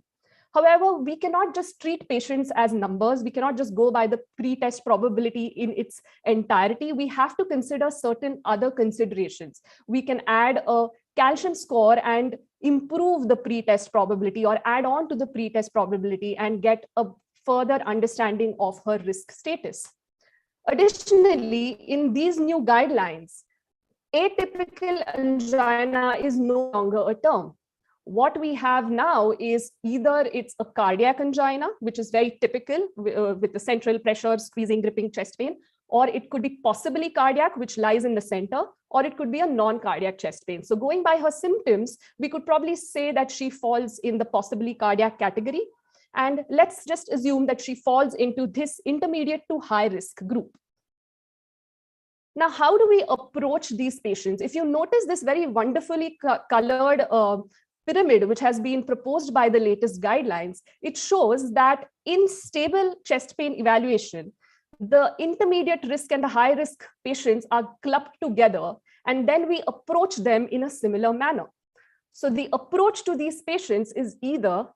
However, we cannot just treat patients as numbers. We cannot just go by the pre-test probability in its entirety. We have to consider certain other considerations. We can add a calcium score and improve the pre-test probability, or add on to the pre-test probability and get a further understanding of her risk status. Additionally, in these new guidelines, atypical angina is no longer a term. What we have now is either it's a cardiac angina, which is very typical with the central pressure, squeezing, gripping chest pain, or it could be possibly cardiac, which lies in the center, or it could be a non-cardiac chest pain. So going by her symptoms, we could probably say that she falls in the possibly cardiac category. And let's just assume that she falls into this intermediate to high risk group. Now, how do we approach these patients? If you notice this very wonderfully colored pyramid, which has been proposed by the latest guidelines, it shows that in stable chest pain evaluation, the intermediate risk and the high risk patients are clubbed together, and then we approach them in a similar manner. So the approach to these patients is either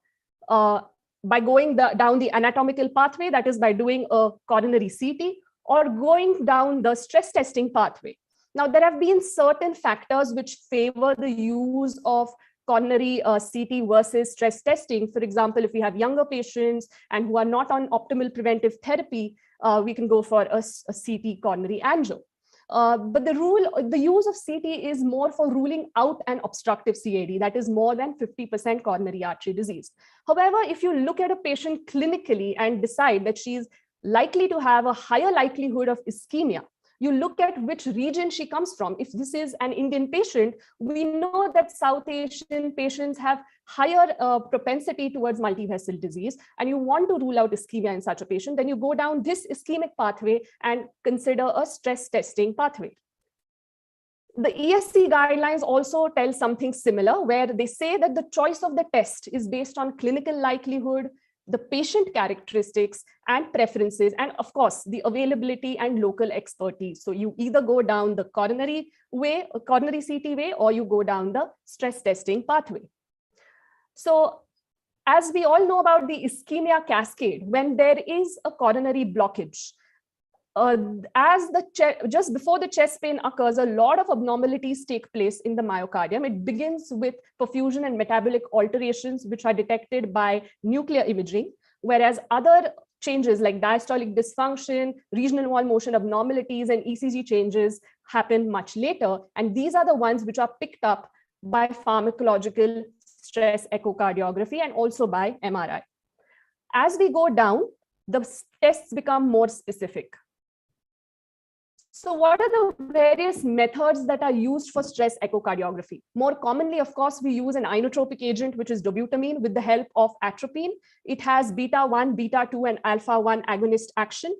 by going down the anatomical pathway, that is by doing a coronary CT, or going down the stress testing pathway. Now, there have been certain factors which favor the use of coronary CT versus stress testing. For example, if we have younger patients and who are not on optimal preventive therapy, we can go for a CT coronary angio. But the use of CT is more for ruling out an obstructive CAD, that is more than 50% coronary artery disease. However, if you look at a patient clinically and decide that she's likely to have a higher likelihood of ischemia, you look at which region she comes from. If this is an Indian patient, we know that South Asian patients have higher propensity towards multivessel disease, and you want to rule out ischemia in such a patient, then you go down this ischemic pathway and consider a stress testing pathway. The ESC guidelines also tell something similar, where they say that the choice of the test is based on clinical likelihood, the patient characteristics and preferences, and of course, the availability and local expertise. So you either go down the coronary way, coronary CT way, or you go down the stress testing pathway. So as we all know about the ischemia cascade, when there is a coronary blockage, just before the chest pain occurs, a lot of abnormalities take place in the myocardium. It begins with perfusion and metabolic alterations, which are detected by nuclear imaging, whereas other changes like diastolic dysfunction, regional wall motion abnormalities, and ECG changes happen much later. And these are the ones which are picked up by pharmacological stress echocardiography and also by MRI. As we go down, the tests become more specific. So what are the various methods that are used for stress echocardiography? More commonly, of course, we use an inotropic agent, which is dobutamine, with the help of atropine. It has beta-1, beta-2, and alpha-1 agonist action.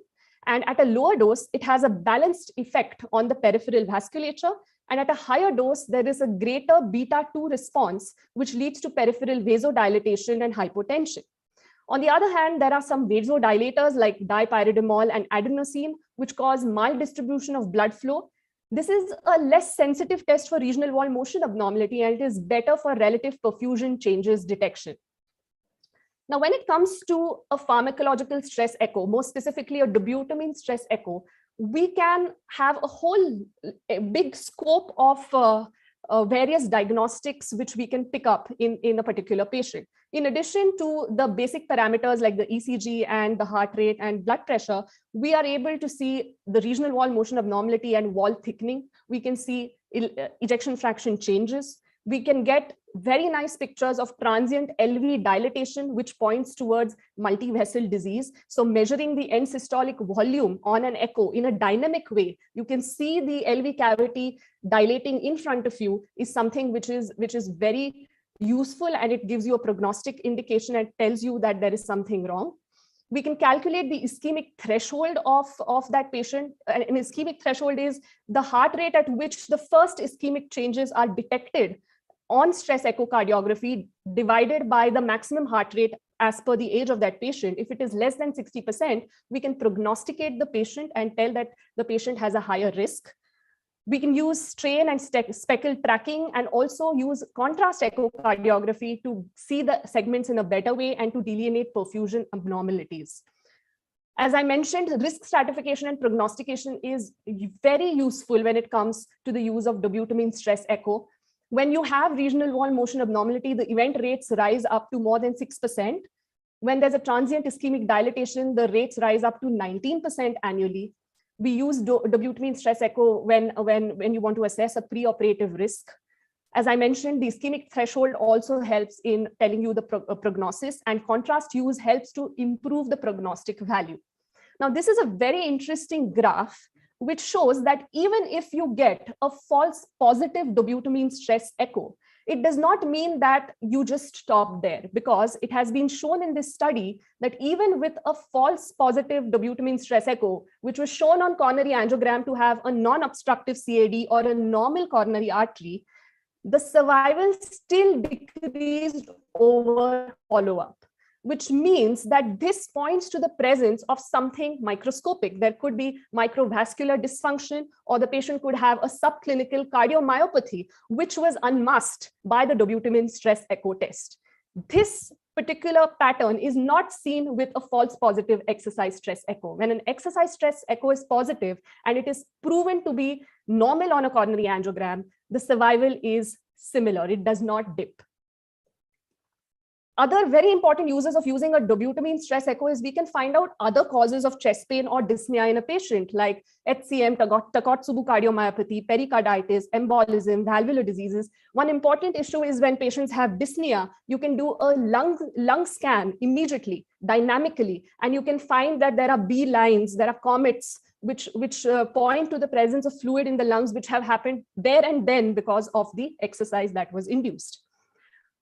And at a lower dose, it has a balanced effect on the peripheral vasculature. And at a higher dose, there is a greater beta-2 response, which leads to peripheral vasodilatation and hypotension. On the other hand, there are some vasodilators like dipyridamole and adenosine, which cause maldistribution of blood flow. This is a less sensitive test for regional wall motion abnormality, and it is better for relative perfusion changes detection. Now, when it comes to a pharmacological stress echo, more specifically a dobutamine stress echo, we can have a big scope of various diagnostics which we can pick up in a particular patient. In addition to the basic parameters like the ECG and the heart rate and blood pressure, we are able to see the regional wall motion abnormality and wall thickening. We can see ejection fraction changes. We can get very nice pictures of transient LV dilatation, which points towards multivessel disease. So measuring the end systolic volume on an echo in a dynamic way, you can see the LV cavity dilating in front of you is something which is very useful and it gives you a prognostic indication and tells you that there is something wrong. We can calculate the ischemic threshold of that patient. An ischemic threshold is the heart rate at which the first ischemic changes are detected on stress echocardiography divided by the maximum heart rate as per the age of that patient. If it is less than 60%, we can prognosticate the patient and tell that the patient has a higher risk. We can use strain and speckle tracking and also use contrast echocardiography to see the segments in a better way and to delineate perfusion abnormalities. As I mentioned, risk stratification and prognostication is very useful when it comes to the use of dobutamine stress echo. When you have regional wall motion abnormality, the event rates rise up to more than 6%. When there's a transient ischemic dilatation, the rates rise up to 19% annually. We use dobutamine stress echo when you want to assess a preoperative risk. As I mentioned, the ischemic threshold also helps in telling you the prognosis, and contrast use helps to improve the prognostic value. Now, this is a very interesting graph which shows that even if you get a false positive dobutamine stress echo, it does not mean that you just stop there, because it has been shown in this study that even with a false positive dobutamine stress echo, which was shown on coronary angiogram to have a non-obstructive CAD or a normal coronary artery, the survival still decreased over follow-up, which means that this points to the presence of something microscopic. There could be microvascular dysfunction, or the patient could have a subclinical cardiomyopathy, which was unmasked by the dobutamine stress echo test. This particular pattern is not seen with a false positive exercise stress echo. When an exercise stress echo is positive and it is proven to be normal on a coronary angiogram, the survival is similar. It does not dip. Other very important uses of using a dobutamine stress echo is we can find out other causes of chest pain or dyspnea in a patient, like HCM, Takotsubo cardiomyopathy, pericarditis, embolism, valvular diseases. One important issue is when patients have dyspnea, you can do a lung scan immediately, dynamically, and you can find that there are B lines, there are comets, which point to the presence of fluid in the lungs, which have happened there and then because of the exercise that was induced.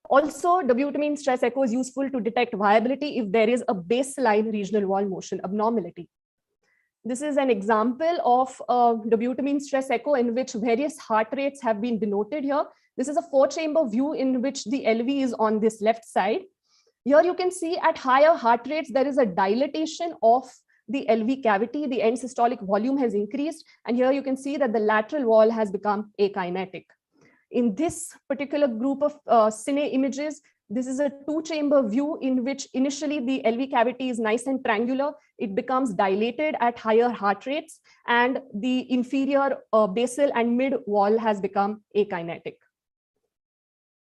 Also, dobutamine stress echo is useful to detect viability if there is a baseline regional wall motion abnormality. This is an example of dobutamine stress echo in which various heart rates have been denoted here. This is a 4-chamber view in which the LV is on this left side. Here you can see at higher heart rates, there is a dilatation of the LV cavity, the end systolic volume has increased, and here you can see that the lateral wall has become akinetic. In this particular group of cine images, this is a 2-chamber view in which initially the LV cavity is nice and triangular. It becomes dilated at higher heart rates, and the inferior basal and mid wall has become akinetic.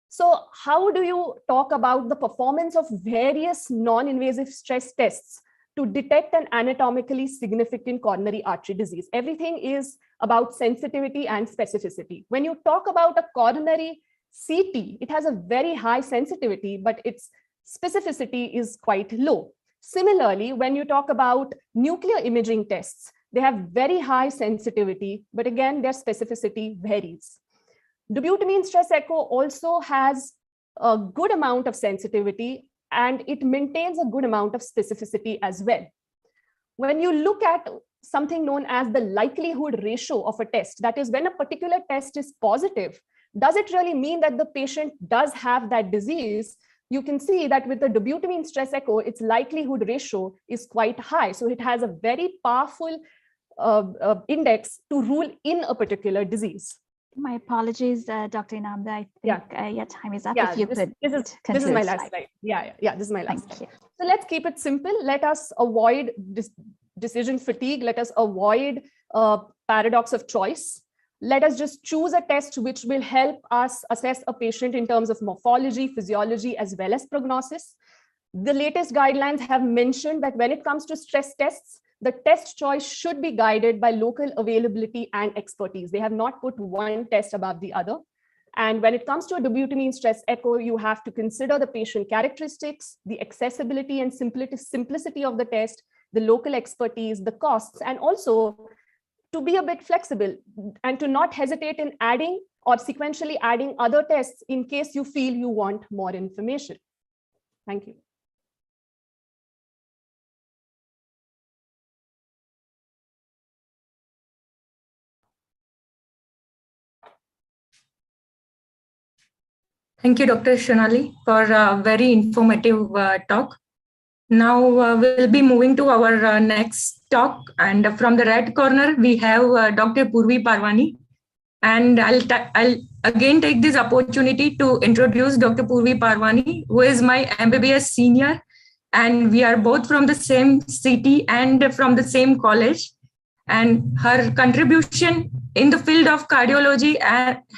So how do you talk about the performance of various non-invasive stress tests to detect an anatomically significant coronary artery disease? Everything is about sensitivity and specificity. When you talk about a coronary CT, it has a very high sensitivity, but its specificity is quite low. Similarly, when you talk about nuclear imaging tests, they have very high sensitivity, but again, their specificity varies. Dobutamine stress echo also has a good amount of sensitivity, and it maintains a good amount of specificity as well. When you look at something known as the likelihood ratio of a test, that is, when a particular test is positive, does it really mean that the patient does have that disease? You can see that with the dobutamine stress echo, its likelihood ratio is quite high. So it has a very powerful index to rule in a particular disease. My apologies, Dr. Inamda. I think your time is up. Yeah, if you this could is my last slide. Yeah, this is my last slide. So let's keep it simple. Let us avoid decision fatigue. Let us avoid paradox of choice. Let us just choose a test which will help us assess a patient in terms of morphology, physiology, as well as prognosis. The latest guidelines have mentioned that when it comes to stress tests, the test choice should be guided by local availability and expertise. They have not put one test above the other. And when it comes to a dobutamine stress echo, you have to consider the patient characteristics, the accessibility and simplicity of the test, the local expertise, the costs, and also to be a bit flexible and to not hesitate in adding or sequentially adding other tests in case you feel you want more information. Thank you. Thank you, Dr. Shonali, for a very informative talk. Now we'll be moving to our next talk. And from the red corner, we have Dr. Purvi Parwani. And I'll again take this opportunity to introduce Dr. Purvi Parwani, who is my MBBS senior. And we are both from the same city and from the same college. And her contribution in the field of cardiology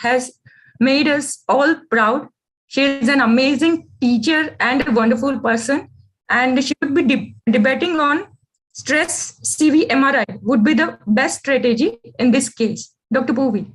has made us all proud. She is an amazing teacher and a wonderful person. And she would be debating on stress CV MRI would be the best strategy in this case. Dr. Purvi.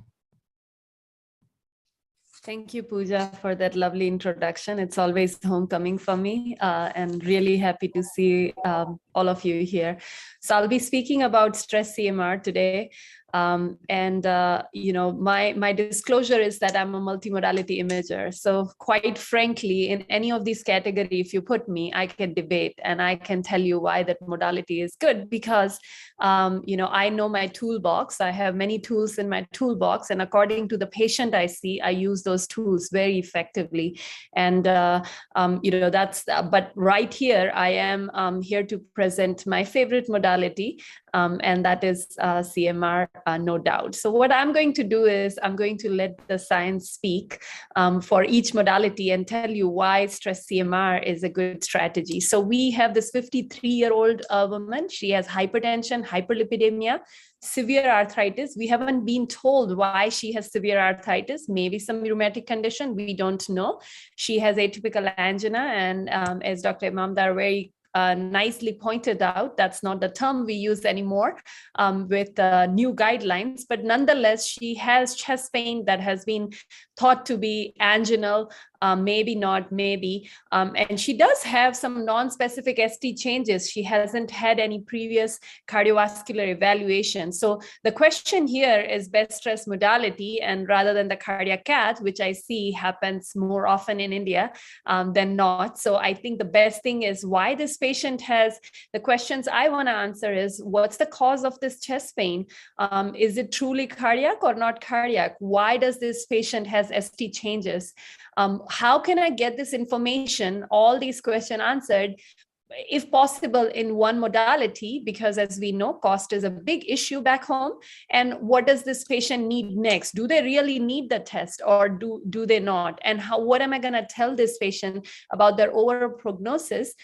Thank you, Pooja, for that lovely introduction. It's always homecoming for me, and really happy to see all of you here. So I'll be speaking about stress CMR today. You know, my disclosure is that I'm a multimodality imager. So quite frankly, in any of these categories, if you put me, I can debate and I can tell you why that modality is good because, you know, I know my toolbox. I have many tools in my toolbox, and according to the patient I see, I use those tools very effectively. And, you know, but right here, I am here to present my favorite modality, and that is CMR, no doubt. So what I'm going to do is I'm going to let the science speak for each modality and tell you why stress CMR is a good strategy. So we have this 53-year-old woman. She has hypertension, hyperlipidemia, severe arthritis. We haven't been told why she has severe arthritis, maybe some rheumatic condition, we don't know. She has atypical angina, and as Dr. Imamdar very nicely pointed out, that's not the term we use anymore with new guidelines, but nonetheless, she has chest pain that has been thought to be anginal, maybe not, maybe. And she does have some non-specific ST changes. She hasn't had any previous cardiovascular evaluation. So the question here is best stress modality, and rather than the cardiac cath, which I see happens more often in India than not. So I think the best thing is why this patient has, the questions I want to answer is, what's the cause of this chest pain? Is it truly cardiac or not cardiac? Why does this patient has ST changes? How can I get this information, all these questions answered, if possible, in one modality? Because as we know, cost is a big issue back home. And what does this patient need next? Do they really need the test, or do they not? And what am I going to tell this patient about their overall prognosis?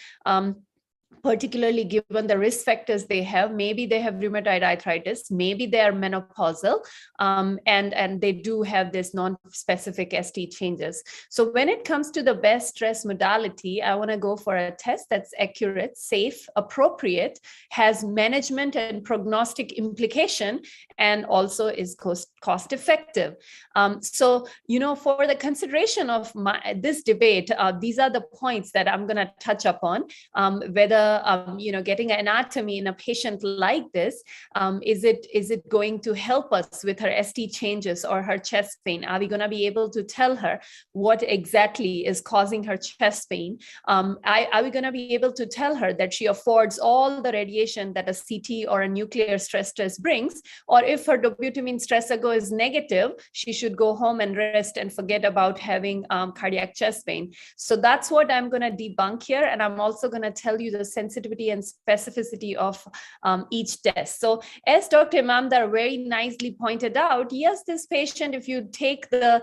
Particularly given the risk factors they have. Maybe they have rheumatoid arthritis, maybe they are menopausal, and they do have this non-specific ST changes. So when it comes to the best stress modality, I want to go for a test that's accurate, safe, appropriate, has management and prognostic implication, and also is cost effective. So, you know, for the consideration of this debate, these are the points that I'm going to touch upon, whether you know, getting an anatomy in a patient like this, is it going to help us with her ST changes or her chest pain? Are we going to be able to tell her what exactly is causing her chest pain? Are we going to be able to tell her that she affords all the radiation that a CT or a nuclear stress test brings? Or if her dobutamine stress ergo is negative, she should go home and rest and forget about having cardiac chest pain. So that's what I'm going to debunk here. And I'm also going to tell you the sensitivity and specificity of each test. So as Dr. Imamdar very nicely pointed out, yes, this patient, if you take the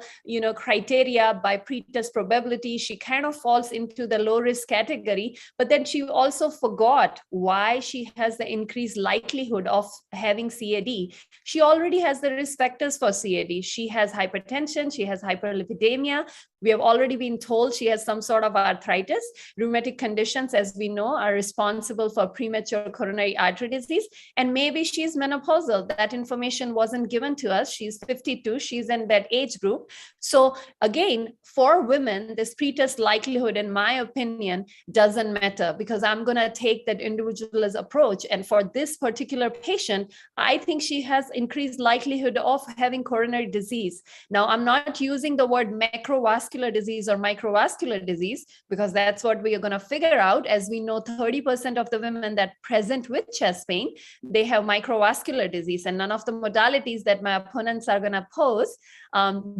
criteria by pretest probability, she kind of falls into the low risk category, but then she also forgot why she has the increased likelihood of having CAD. She already has the risk factors for CAD. She has hypertension, she has hyperlipidemia, We have already been told she has some sort of arthritis. Rheumatic conditions, as we know, are responsible for premature coronary artery disease. And maybe she's menopausal. That information wasn't given to us. She's 52. She's in that age group. So again, for women, this pretest likelihood, in my opinion, doesn't matter, because I'm going to take that individualist approach. And for this particular patient, I think she has increased likelihood of having coronary disease. Now, I'm not using the word macrovascular disease or microvascular disease, because that's what we are going to figure out. As we know, 30% of the women that present with chest pain, they have microvascular disease, and none of the modalities that my opponents are going to pose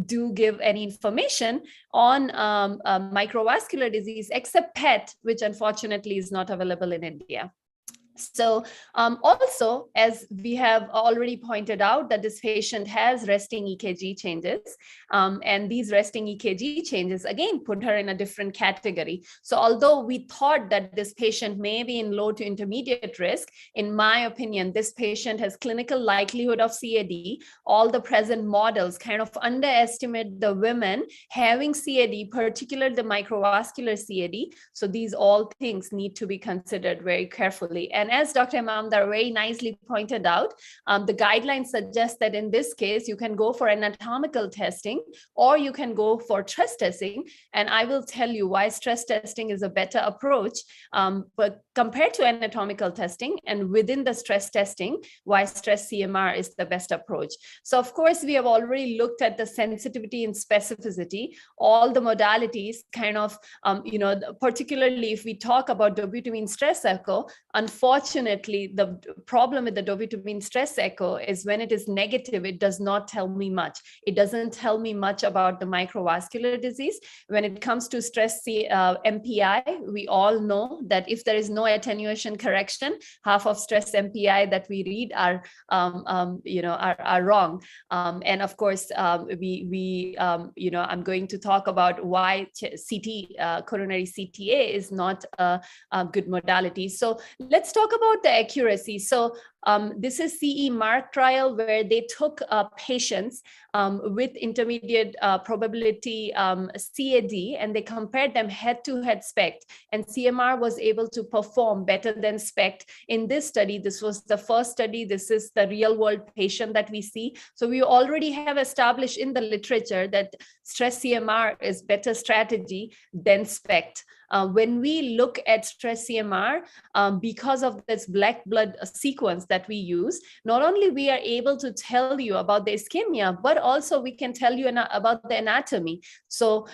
do give any information on microvascular disease, except PET, which unfortunately is not available in India. So also, as we have already pointed out, that this patient has resting EKG changes, and these resting EKG changes again put her in a different category. So although we thought that this patient may be in low to intermediate risk, in my opinion, this patient has clinical likelihood of CAD. All the present models kind of underestimate the women having CAD, particularly the microvascular CAD. So these all things need to be considered very carefully. And as Dr. Imamdar very nicely pointed out, the guidelines suggest that in this case, you can go for anatomical testing or you can go for stress testing. And I will tell you why stress testing is a better approach, but compared to anatomical testing, and within the stress testing, why stress CMR is the best approach. So of course, we have already looked at the sensitivity and specificity, all the modalities kind of, particularly if we talk about dobutamine stress echo, unfortunately, the problem with the dobutamine stress echo is when it is negative, it does not tell me much. It doesn't tell me much about the microvascular disease. When it comes to stress MPI, we all know that if there is no attenuation correction, half of stress MPI that we read are wrong. And of course, I'm going to talk about why coronary CTA is not a good modality. So let's talk about the accuracy. So this is CE Mark trial where they took patients with intermediate probability CAD, and they compared them head-to-head SPECT, and CMR was able to perform better than SPECT in this study. This was the first study. This is the real-world patient that we see. So we already have established in the literature that stress CMR is better strategy than SPECT. When we look at stress CMR, because of this black blood sequence that we use, not only we are able to tell you about the ischemia, but also we can tell you about the anatomy. So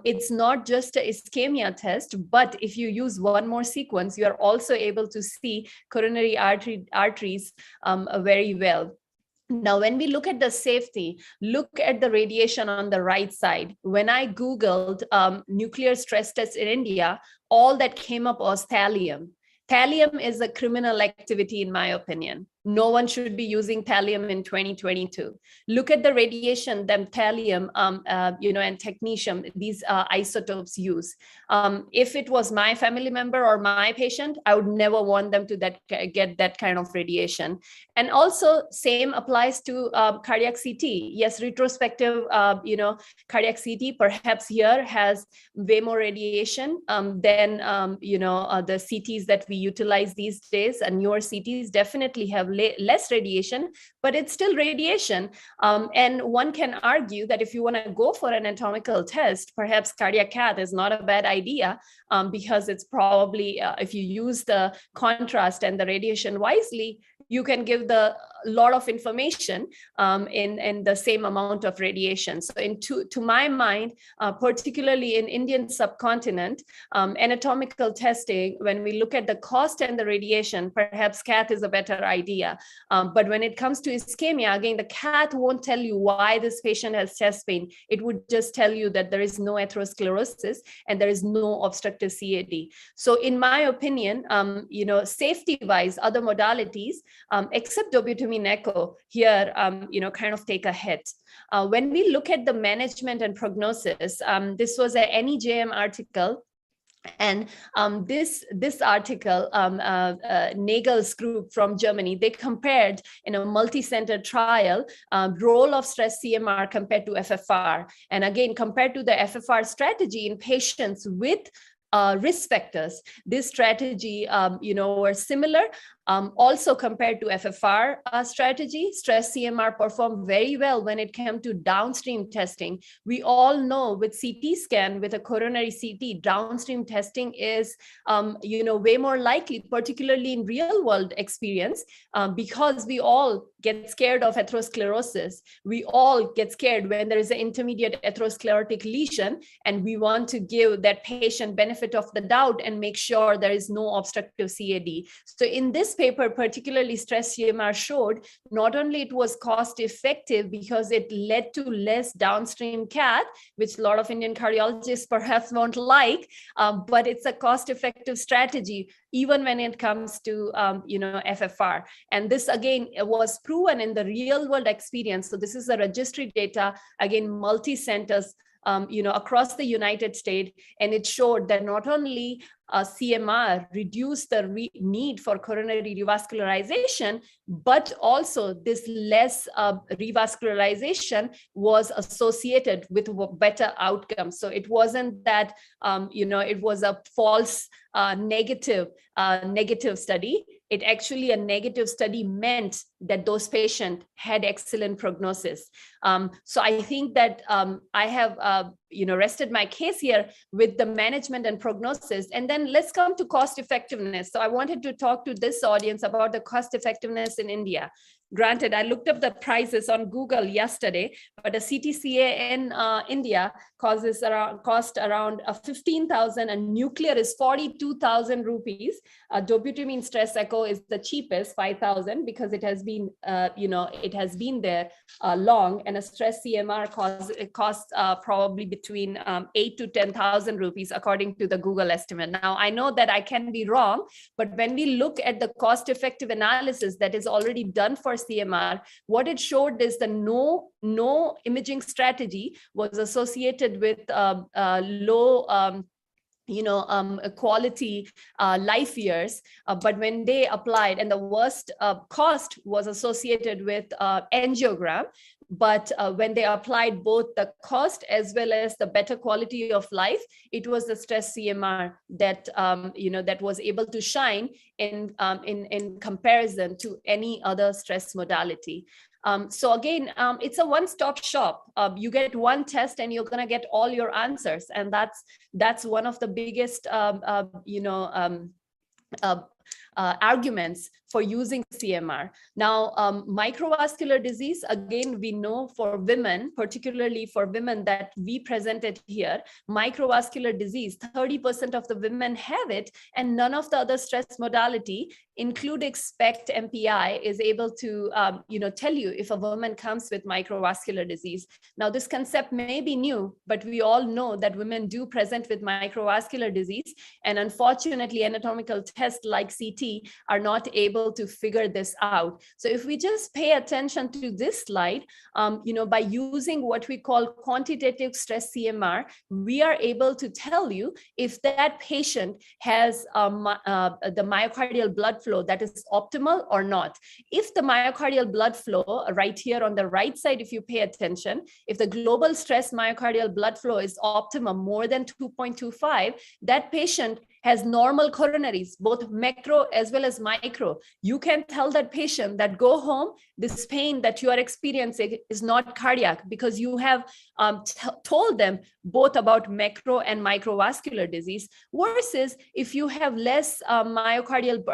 it's not just an ischemia test, but if you use one more sequence, you are also able to see coronary arteries very well. Now, when we look at the safety, look at the radiation on the right side. When I Googled nuclear stress tests in India, all that came up was thallium. Thallium is a criminal activity, in my opinion. No one should be using thallium in 2022. Look at the radiation that thallium, and technetium, these isotopes use. If it was my family member or my patient, I would never want them to get that kind of radiation. And also, same applies to cardiac CT. Yes, retrospective, cardiac CT perhaps here has way more radiation than the CTs that we utilize these days. And newer CTs definitely have less radiation, but it's still radiation. And one can argue that if you want to go for an anatomical test, perhaps cardiac cath is not a bad idea, because it's probably, if you use the contrast and the radiation wisely, you can give the lot of information in the same amount of radiation. So to my mind, particularly in Indian subcontinent, anatomical testing, when we look at the cost and the radiation, perhaps cath is a better idea. But when it comes to ischemia, again, the cath won't tell you why this patient has chest pain. It would just tell you that there is no atherosclerosis and there is no obstructive CAD. So in my opinion, safety-wise, other modalities, except dobutamine echo here, kind of take a hit. When we look at the management and prognosis, this was an NEJM article And this article, Nagel's group from Germany, they compared in a multi-center trial role of stress CMR compared to FFR. And again, compared to the FFR strategy in patients with risk factors, this strategy, were similar. Also compared to FFR strategy, stress CMR performed very well when it came to downstream testing. We all know with CT scan, with a coronary CT, downstream testing is, way more likely, particularly in real world experience, because we all get scared of atherosclerosis. We all get scared when there is an intermediate atherosclerotic lesion, and we want to give that patient benefit of the doubt and make sure there is no obstructive CAD. So in this paper, particularly stress CMR showed not only it was cost effective because it led to less downstream cath, which a lot of Indian cardiologists perhaps won't like, but it's a cost effective strategy even when it comes to FFR. And this again was proven in the real world experience. So this is the registry data, again, multi-centers across the United States, and it showed that not only CMR reduced the need for coronary revascularization, but also this less revascularization was associated with better outcomes. So it wasn't that, it was a false negative study. It actually, a negative study meant that those patients had excellent prognosis. So I think that I have, rested my case here with the management and prognosis. And then let's come to cost effectiveness. So I wanted to talk to this audience about the cost effectiveness in India. Granted, I looked up the prices on Google yesterday, but a CTCA in India cost around 15,000, and nuclear is 42,000 rupees. Dobutamine stress echo is the cheapest, 5,000, because it has been, it has been there long, and a stress CMR costs probably between 8 to 10,000 rupees, according to the Google estimate. Now, I know that I can be wrong, but when we look at the cost-effective analysis that is already done for CMR, what it showed is the no imaging strategy was associated with low quality life years, but when they applied, and the worst cost was associated with angiogram, but when they applied both the cost as well as the better quality of life, it was the stress CMR that that was able to shine in comparison to any other stress modality. So again, it's a one-stop shop. You get one test and you're going to get all your answers, and that's one of the biggest arguments for using CMR. Now, microvascular disease, again, we know for women, particularly for women that we presented here, microvascular disease, 30% of the women have it, and none of the other stress modality, including SPECT MPI, is able to tell you if a woman comes with microvascular disease. Now, this concept may be new, but we all know that women do present with microvascular disease, and unfortunately, anatomical tests like CT are not able to figure this out. So if we just pay attention to this slide, by using what we call quantitative stress CMR, we are able to tell you if that patient has the myocardial blood flow that is optimal or not. If the myocardial blood flow right here on the right side, if you pay attention, if the global stress myocardial blood flow is optimum more than 2.25, that patient has normal coronaries, both macro as well as micro. You can tell that patient that go home, this pain that you are experiencing is not cardiac, because you have told them both about macro and microvascular disease, versus if you have less myocardial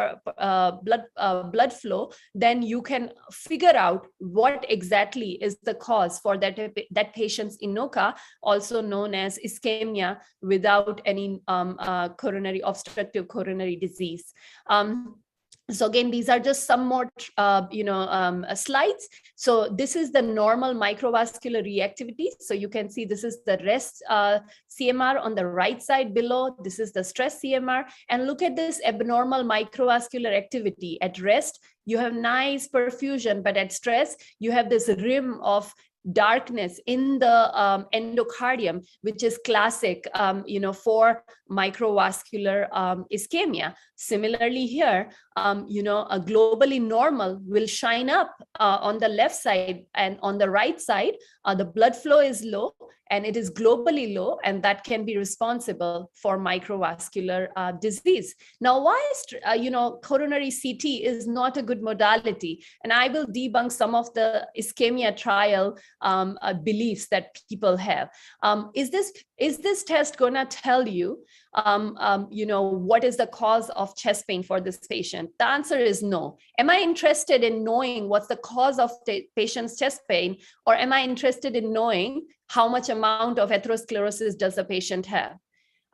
blood flow, then you can figure out what exactly is the cause for that patient's INOCA, also known as ischemia without any obstructive coronary disease. So again, these are just some more, slides. So this is the normal microvascular reactivity. So you can see this is the rest CMR on the right side below. This is the stress CMR. And look at this abnormal microvascular activity. At rest, you have nice perfusion, but at stress, you have this rim of darkness in the endocardium, which is classic, for microvascular ischemia. Similarly here, a globally normal will shine up on the left side, and on the right side, the blood flow is low and it is globally low, and that can be responsible for microvascular disease. Now, why coronary CT is not a good modality, and I will debunk some of the ischemia trial beliefs that people have. Is this test going to tell you, what is the cause of chest pain for this patient? The answer is no. Am I interested in knowing what's the cause of the patient's chest pain, or am I interested in knowing how much amount of atherosclerosis does the patient have?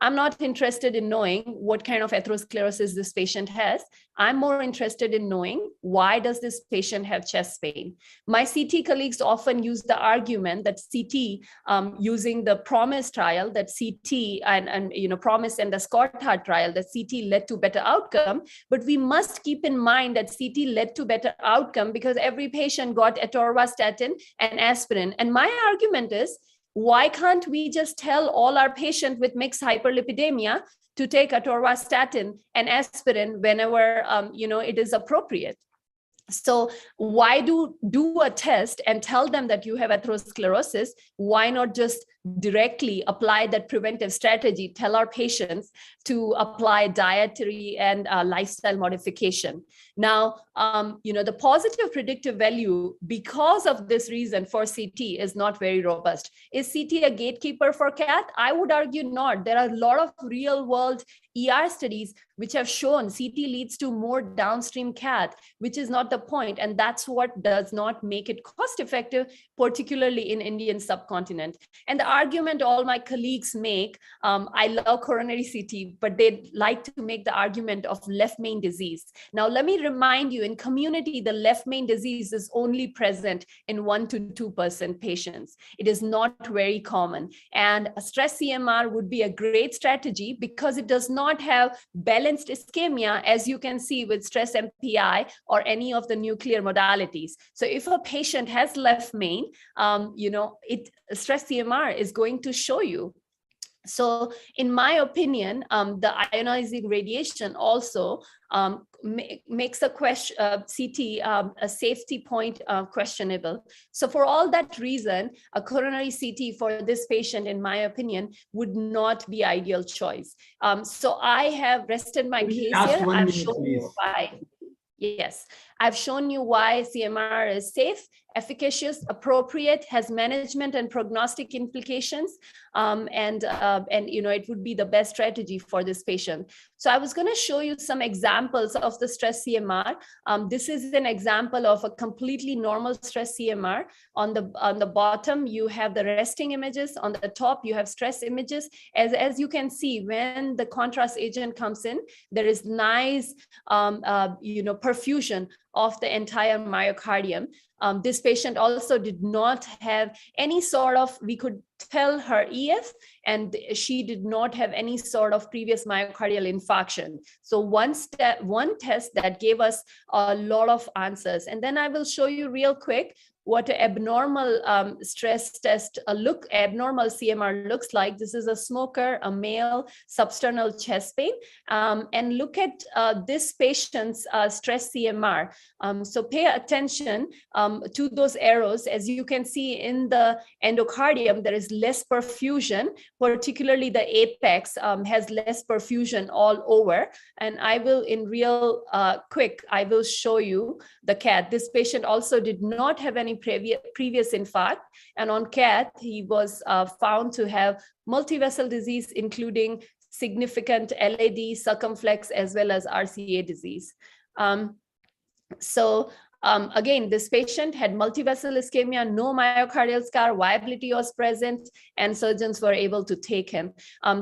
I'm not interested in knowing what kind of atherosclerosis this patient has. I'm more interested in knowing, why does this patient have chest pain? My CT colleagues often use the argument that CT, using the PROMISE trial, that CT and PROMISE and the SCOT-HART trial, that CT led to better outcome. But we must keep in mind that CT led to better outcome because every patient got atorvastatin and aspirin. And my argument is, why can't we just tell all our patients with mixed hyperlipidemia to take atorvastatin and aspirin whenever it is appropriate? So why do a test and tell them that you have atherosclerosis? Why not just directly apply that preventive strategy, tell our patients to apply dietary and lifestyle modification? Now, the positive predictive value because of this reason for CT is not very robust. Is CT a gatekeeper for CAT? I would argue not. There are a lot of real world ER studies which have shown CT leads to more downstream CAT, which is not the point. And that's what does not make it cost effective, particularly in Indian subcontinent. And the argument all my colleagues make, I love coronary CT, but they like to make the argument of left main disease. Now, let me remind you, in community, the left main disease is only present in 1 to 2% patients. It is not very common. And a stress CMR would be a great strategy because it does not have balanced ischemia, as you can see with stress MPI or any of the nuclear modalities. So if a patient has left main, stress CMR is going to show you. So in my opinion, the ionizing radiation also makes a CT a safety point questionable. So for all that reason, a coronary CT for this patient, in my opinion, would not be ideal choice. So I have rested my case here. I've shown you why. Yes, I've shown you why CMR is safe, efficacious, appropriate, has management and prognostic implications, and it would be the best strategy for this patient. So I was going to show you some examples of the stress CMR. This is an example of a completely normal stress CMR. On the bottom, you have the resting images. On the top, you have stress images. As you can see, when the contrast agent comes in, there is nice, perfusion of the entire myocardium. This patient also did not have any sort of, we could tell her EF, and she did not have any sort of previous myocardial infarction. So one test that gave us a lot of answers. And then I will show you real quick what an abnormal stress test, abnormal CMR looks like. This is a smoker, a male, substernal chest pain. And look at this patient's stress CMR. So pay attention to those arrows. As you can see in the endocardium, there is less perfusion, particularly the apex has less perfusion all over. And I will, in real quick, I will show you the CAT. This patient also did not have any previous infarct, and on CAT he was found to have multivessel disease, including significant LAD, circumflex, as well as RCA disease. Again, this patient had multivessel ischemia, no myocardial scar, viability was present, and surgeons were able to take him.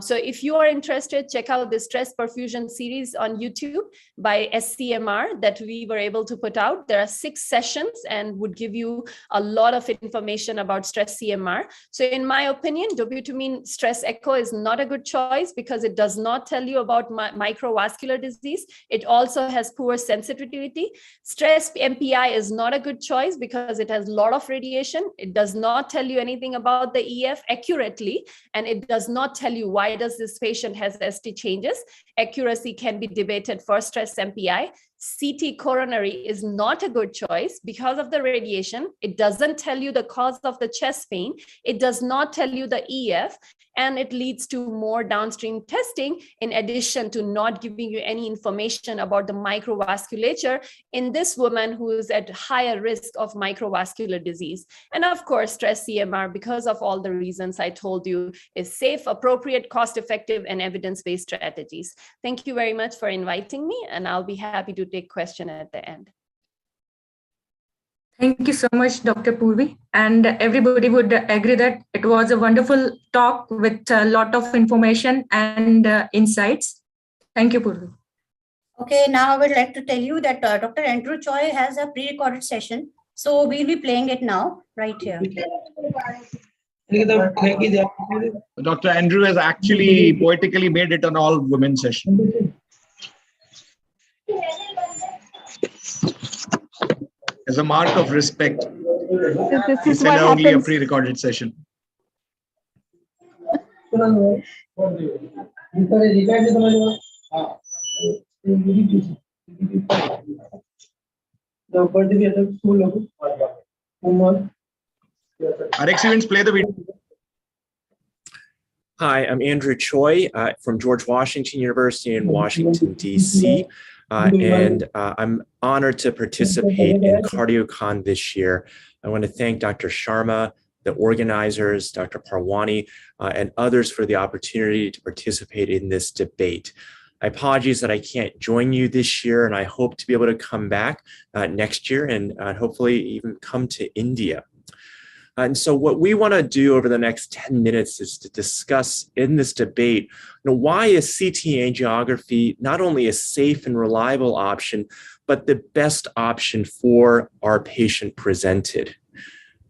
So if you are interested, check out the stress perfusion series on YouTube by SCMR that we were able to put out. There are 6 sessions and would give you a lot of information about stress CMR. So in my opinion, dobutamine stress echo is not a good choice because it does not tell you about microvascular disease. It also has poor sensitivity. Stress MPI MPI is not a good choice because it has a lot of radiation. It does not tell you anything about the EF accurately, and it does not tell you why does this patient has ST changes. Accuracy can be debated for stress MPI. CT coronary is not a good choice because of the radiation. It doesn't tell you the cause of the chest pain. It does not tell you the EF, and it leads to more downstream testing in addition to not giving you any information about the microvasculature in this woman who is at higher risk of microvascular disease. And of course, stress CMR, because of all the reasons I told you, is safe, appropriate, cost-effective, and evidence-based strategies. Thank you very much for inviting me, and I'll be happy to take question at the end. Thank you so much, Dr. Purvi. And everybody would agree that it was a wonderful talk with a lot of information and insights. Thank you, Purvi. Okay, now I would like to tell you that Dr. Andrew Choi has a pre-recorded session. So we'll be playing it now, right here. Dr. Andrew has actually poetically made it an all-women session. As a mark of respect, he said only a pre-recorded session. Our students play the video. Hi, I'm Andrew Choi from George Washington University in Washington, D.C. And I'm honored to participate in CardioCon this year. I want to thank Dr. Sharma, the organizers, Dr. Parwani, and others for the opportunity to participate in this debate. I apologize that I can't join you this year, and I hope to be able to come back next year and hopefully even come to India. And so what we want to do over the next 10 minutes is to discuss in this debate, why is CT angiography not only a safe and reliable option, but the best option for our patient presented.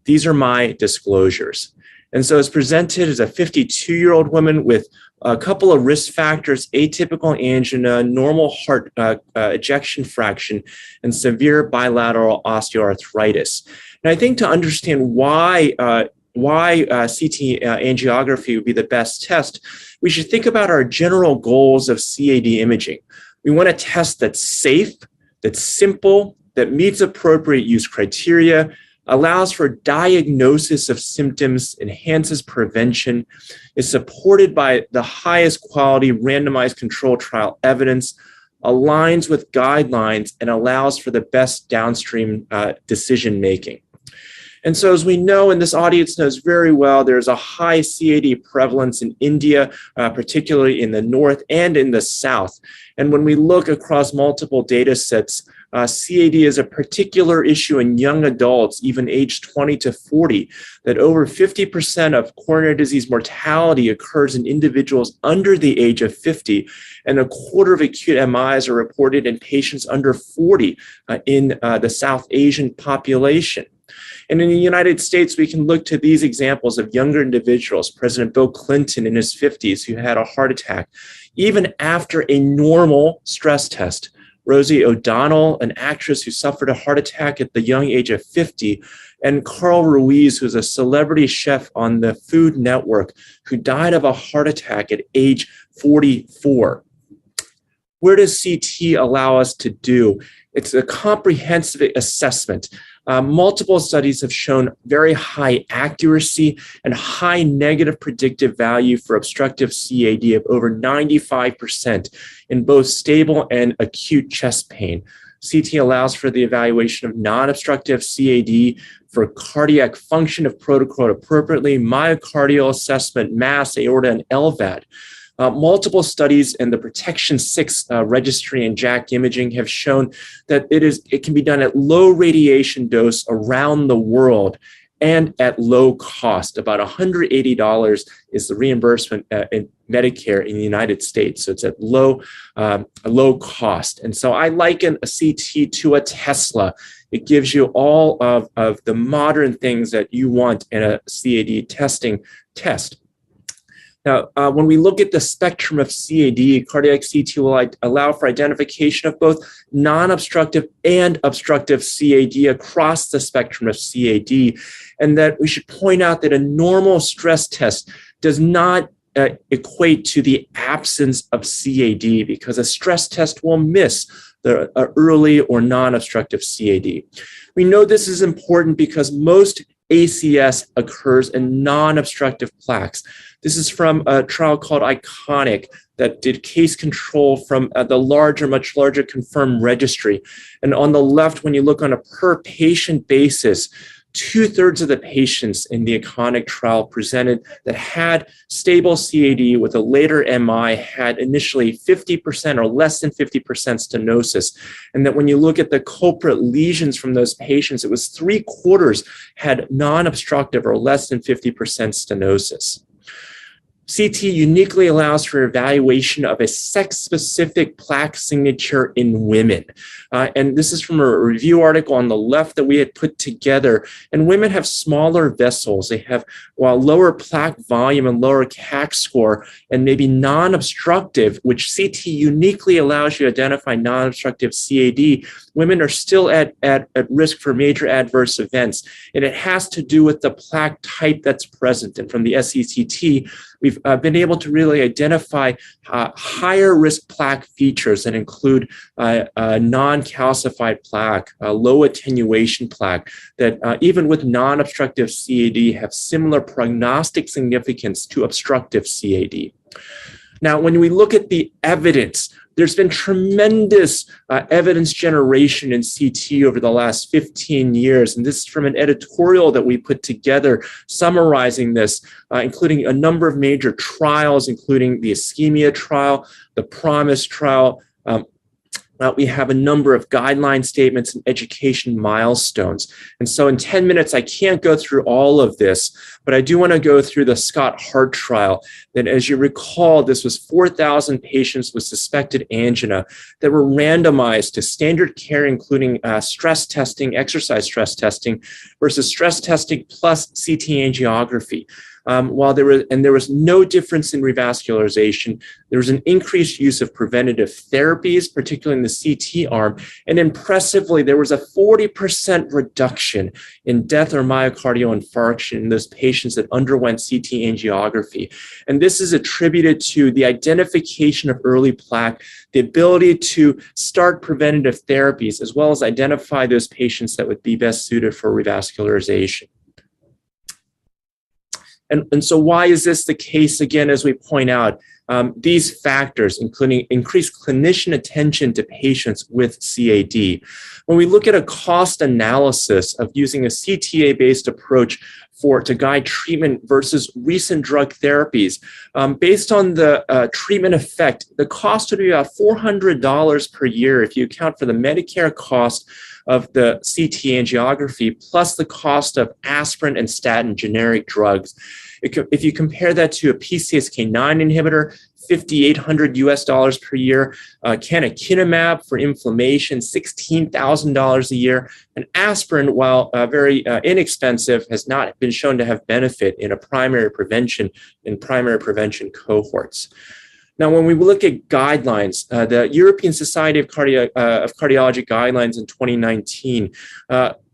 These are my disclosures. And so it's presented as a 52-year-old woman with a couple of risk factors: atypical angina, normal heart ejection fraction, and severe bilateral osteoarthritis. And I think to understand why CT angiography would be the best test, we should think about our general goals of CAD imaging. We want a test that's safe, that's simple, that meets appropriate use criteria, allows for diagnosis of symptoms, enhances prevention, is supported by the highest quality randomized controlled trial evidence, aligns with guidelines, and allows for the best downstream decision making. And so as we know, and this audience knows very well, there's a high CAD prevalence in India, particularly in the north and in the south. And when we look across multiple data sets, CAD is a particular issue in young adults, even aged 20 to 40, that over 50% of coronary disease mortality occurs in individuals under the age of 50, and a quarter of acute MIs are reported in patients under 40 in the South Asian population. And in the United States, we can look to these examples of younger individuals, President Bill Clinton in his 50s who had a heart attack, even after a normal stress test. Rosie O'Donnell, an actress who suffered a heart attack at the young age of 50, and Carl Ruiz, who's a celebrity chef on the Food Network, who died of a heart attack at age 44. Where does CT allow us to do? It's a comprehensive assessment. Multiple studies have shown very high accuracy and high negative predictive value for obstructive CAD of over 95% in both stable and acute chest pain. CT allows for the evaluation of non-obstructive CAD for cardiac function if protocoled appropriately, myocardial assessment, mass, aorta, and LVAD. Multiple studies in the Protection 6 registry and JACC imaging have shown that it can be done at low radiation dose around the world and at low cost. About $180 is the reimbursement in Medicare in the United States. So it's at low cost. And so I liken a CT to a Tesla. It gives you all of the modern things that you want in a CAD testing test. Now, when we look at the spectrum of CAD, cardiac CT will allow for identification of both non-obstructive and obstructive CAD across the spectrum of CAD, and that we should point out that a normal stress test does not equate to the absence of CAD, because a stress test will miss the early or non-obstructive CAD. We know this is important because most ACS occurs in non-obstructive plaques. This is from a trial called ICONIC that did case control from the much larger confirmed registry. And on the left, when you look on a per patient basis, 2/3 of the patients in the ICONIC trial presented that had stable CAD with a later MI had initially 50% or less than 50% stenosis. And that when you look at the culprit lesions from those patients, it was 3/4 had non-obstructive or less than 50% stenosis. CT uniquely allows for evaluation of a sex-specific plaque signature in women. And this is from a review article on the left that we had put together. And women have smaller vessels. They have lower plaque volume and lower CAC score, and maybe non-obstructive, which CT uniquely allows you to identify non-obstructive CAD. Women are still at risk for major adverse events. And it has to do with the plaque type that's present. And from the SECT, we've been able to really identify higher risk plaque features that include non-calcified plaque, low attenuation plaque, that even with non-obstructive CAD have similar prognostic significance to obstructive CAD. Now, when we look at the evidence, there's been tremendous evidence generation in CT over the last 15 years. And this is from an editorial that we put together summarizing this, including a number of major trials, including the ischemia trial, the PROMISE trial. We have a number of guideline statements and education milestones. And so in 10 minutes, I can't go through all of this, but I do want to go through the Scott Hart trial. That, as you recall, this was 4,000 patients with suspected angina that were randomized to standard care, including stress testing, exercise stress testing, versus stress testing plus CT angiography. While there was no difference in revascularization, there was an increased use of preventative therapies, particularly in the CT arm. And impressively, there was a 40% reduction in death or myocardial infarction in those patients that underwent CT angiography. And this is attributed to the identification of early plaque, the ability to start preventative therapies, as well as identify those patients that would be best suited for revascularization. And so why is this the case? Again, as we point out, these factors, including increased clinician attention to patients with CAD. When we look at a cost analysis of using a CTA-based approach to guide treatment versus recent drug therapies, based on the treatment effect, the cost would be about $400 per year if you account for the Medicare cost of the CT angiography plus the cost of aspirin and statin generic drugs. If you compare that to a PCSK9 inhibitor, $5,800 per year, canakinumab for inflammation, $16,000 a year, and aspirin, while very inexpensive, has not been shown to have benefit in primary prevention cohorts. Now, when we look at guidelines, the European Society of Cardiology guidelines in 2019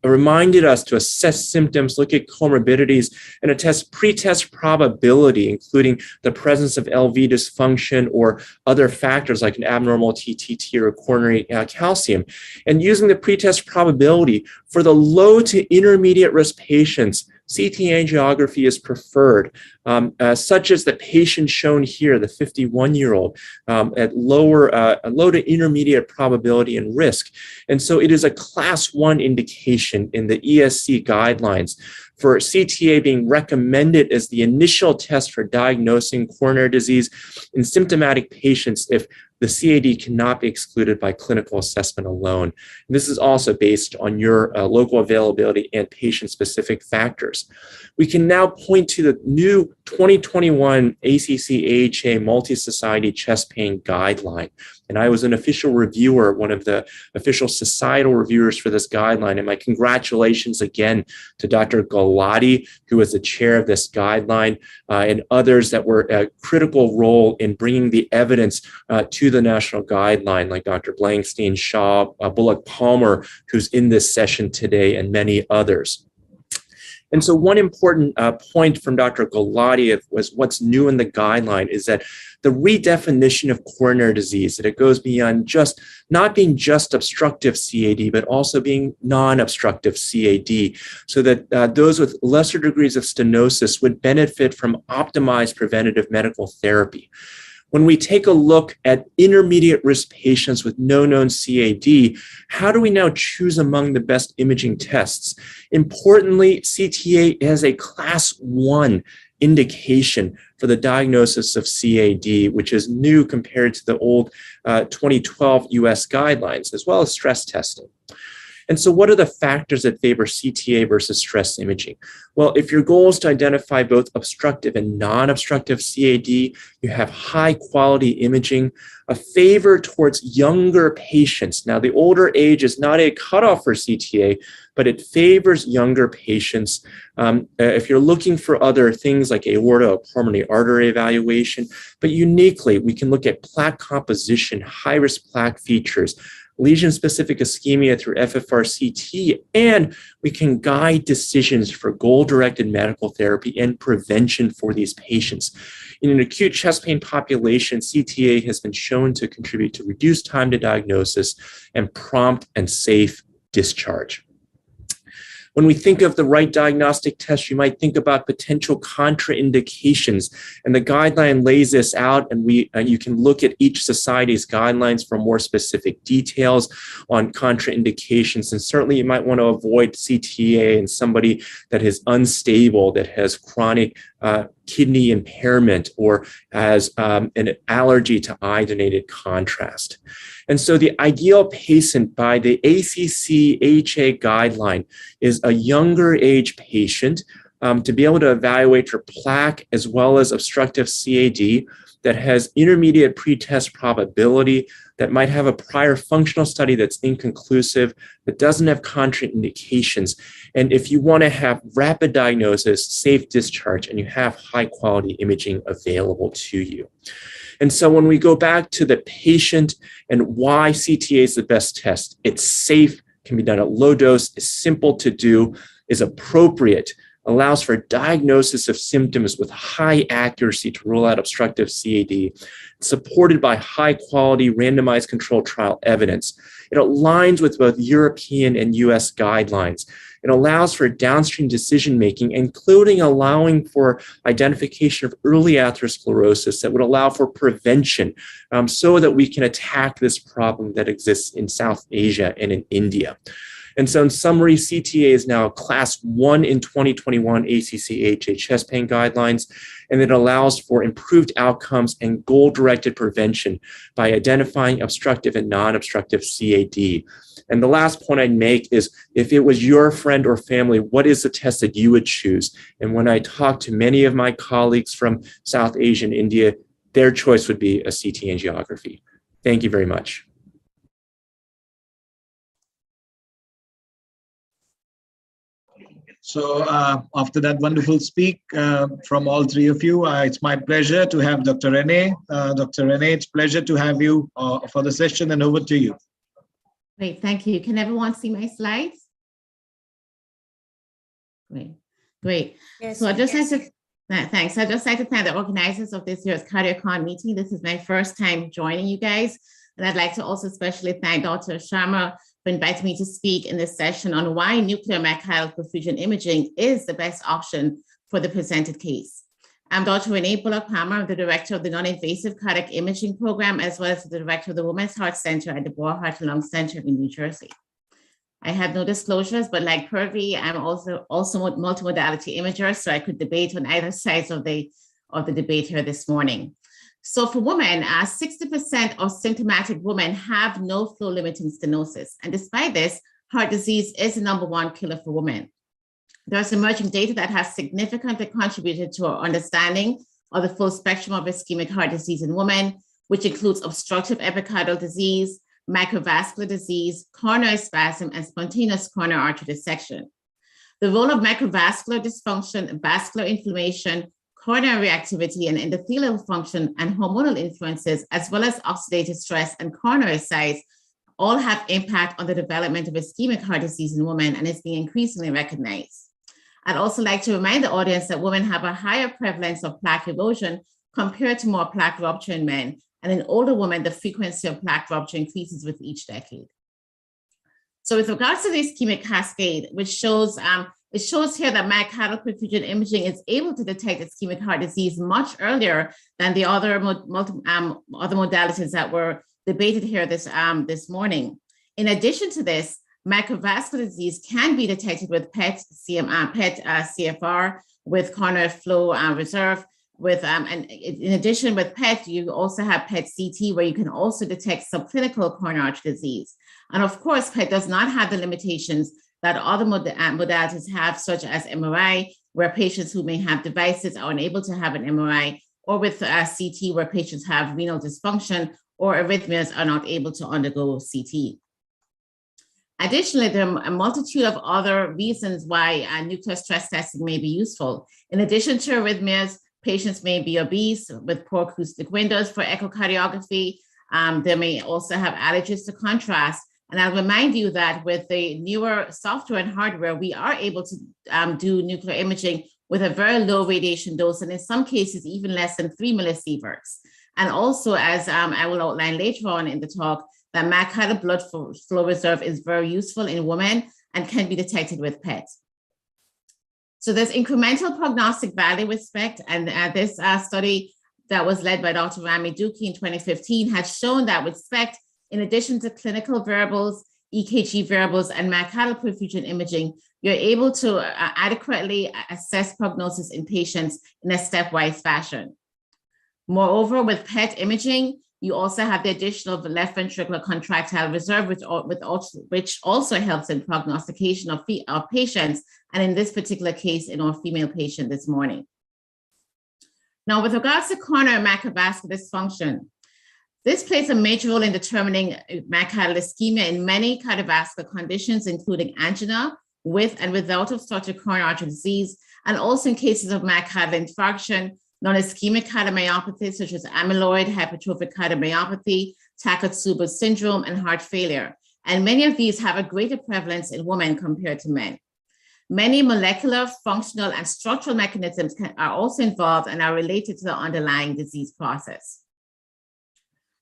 reminded us to assess symptoms, look at comorbidities, and attest pretest probability, including the presence of LV dysfunction or other factors like an abnormal TTT or coronary calcium. And using the pretest probability for the low to intermediate risk patients, CT angiography is preferred, such as the patient shown here, the 51-year-old, at low to intermediate probability and risk. And so it is a class 1 indication in the ESC guidelines for CTA being recommended as the initial test for diagnosing coronary disease in symptomatic patients if the CAD cannot be excluded by clinical assessment alone. And this is also based on your local availability and patient-specific factors. We can now point to the new 2021 ACC/AHA Multi-Society Chest Pain Guideline. And I was an official reviewer, one of the official societal reviewers for this guideline. And my congratulations again to Dr. Gulati, who was the chair of this guideline, and others that were a critical role in bringing the evidence to the national guideline, like Dr. Blankstein, Shaw, Bullock Palmer, who's in this session today, and many others. And so one important point from Dr. Gulati was what's new in the guideline is that the redefinition of coronary disease, that it goes beyond just not being just obstructive CAD, but also being non-obstructive CAD, so that those with lesser degrees of stenosis would benefit from optimized preventative medical therapy. When we take a look at intermediate risk patients with no known CAD, how do we now choose among the best imaging tests? Importantly, CTA has a class 1 indication for the diagnosis of CAD, which is new compared to the old 2012 US guidelines, as well as stress testing. And so what are the factors that favor CTA versus stress imaging? Well, if your goal is to identify both obstructive and non-obstructive CAD, you have high quality imaging, a favor towards younger patients. Now, the older age is not a cutoff for CTA, but it favors younger patients. If you're looking for other things like aorta or pulmonary artery evaluation, but uniquely, we can look at plaque composition, high-risk plaque features, lesion-specific ischemia through FFRCT, and we can guide decisions for goal-directed medical therapy and prevention for these patients. In an acute chest pain population, CTA has been shown to contribute to reduced time to diagnosis and prompt and safe discharge. When we think of the right diagnostic test, you might think about potential contraindications, and the guideline lays this out, and you can look at each society's guidelines for more specific details on contraindications. And certainly you might want to avoid CTA in somebody that is unstable, that has chronic kidney impairment, or has an allergy to iodinated contrast. And so the ideal patient by the ACC/AHA guideline is a younger age patient to be able to evaluate for plaque as well as obstructive CAD that has intermediate pretest probability, that might have a prior functional study that's inconclusive, that doesn't have contraindications. And if you want to have rapid diagnosis, safe discharge, and you have high quality imaging available to you. And so when we go back to the patient and why CTA is the best test, it's safe, can be done at low dose, is simple to do, is appropriate, allows for diagnosis of symptoms with high accuracy to rule out obstructive CAD, supported by high quality randomized controlled trial evidence. It aligns with both European and US guidelines. It allows for downstream decision-making, including allowing for identification of early atherosclerosis that would allow for prevention so that we can attack this problem that exists in South Asia and in India. And so in summary, CTA is now a class 1 in 2021 ACC/AHA chest pain guidelines, and it allows for improved outcomes and goal-directed prevention by identifying obstructive and non-obstructive CAD. And the last point I'd make is, if it was your friend or family, what is the test that you would choose? And when I talk to many of my colleagues from South Asia and India, their choice would be a CT angiography. Thank you very much. So after that wonderful speak from all three of you, it's my pleasure to have Dr. Renee. Dr. Renee, it's a pleasure to have you for the session, and over to you. Great, thank you. Can everyone see my slides? Great. Yes, So I'd just like to, thanks. I'd just like to thank the organizers of this year's CardioCon meeting. This is my first time joining you guys. And I'd like to also especially thank Dr. Sharma for inviting me to speak in this session on why nuclear myocardial perfusion imaging is the best option for the presented case. I'm Dr. Renee Bullock Palmer. I'm the director of the non-invasive cardiac imaging program, as well as the director of the Women's Heart Center at the Boer Heart and Lung Center in New Jersey. I have no disclosures, but like Purvi, I'm also multimodality imager, so I could debate on either sides of the debate here this morning. So for women, 60% of symptomatic women have no flow limiting stenosis. And despite this, heart disease is the #1 killer for women. There's emerging data that has significantly contributed to our understanding of the full spectrum of ischemic heart disease in women, which includes obstructive epicardial disease, microvascular disease, coronary spasm, and spontaneous coronary artery dissection. The role of microvascular dysfunction, vascular inflammation, coronary reactivity, and endothelial function and hormonal influences, as well as oxidative stress and coronary size, all have impact on the development of ischemic heart disease in women and is being increasingly recognized. I'd also like to remind the audience that women have a higher prevalence of plaque erosion compared to more plaque rupture in men. And in older women, the frequency of plaque rupture increases with each decade. So with regards to the ischemic cascade, which shows, it shows here that myocardial perfusion imaging is able to detect ischemic heart disease much earlier than the other modalities that were debated here this morning. In addition to this, microvascular disease can be detected with PET CFR, with coronary flow reserve, and in addition with PET, you also have PET CT, where you can also detect subclinical coronary artery disease. And of course, PET does not have the limitations that other modalities have, such as MRI, where patients who may have devices are unable to have an MRI, or with CT, where patients have renal dysfunction or arrhythmias are not able to undergo CT. Additionally, there are a multitude of other reasons why nuclear stress testing may be useful. In addition to arrhythmias, patients may be obese with poor acoustic windows for echocardiography. They may also have allergies to contrast. And I'll remind you that with the newer software and hardware, we are able to do nuclear imaging with a very low radiation dose, and in some cases, even less than 3 millisieverts. And also, as I will outline later on in the talk, that myocardial blood flow reserve is very useful in women and can be detected with PET. So there's incremental prognostic value with SPECT, and this study that was led by Dr. Rami Dukhi in 2015 has shown that with SPECT, in addition to clinical variables, EKG variables, and myocardial perfusion imaging, you're able to adequately assess prognosis in patients in a stepwise fashion. Moreover, with PET imaging, you also have the addition of the left ventricular contractile reserve, which also helps in prognostication of patients, and in this particular case, in our female patient this morning. Now, with regards to coronary microvascular dysfunction, this plays a major role in determining myocardial ischemia in many cardiovascular conditions, including angina, with and without obstructive coronary artery disease, and also in cases of myocardial infarction, non-ischemic cardiomyopathy, such as amyloid, hypertrophic cardiomyopathy, Takotsubo syndrome, and heart failure. And many of these have a greater prevalence in women compared to men. Many molecular, functional, and structural mechanisms are also involved and are related to the underlying disease process.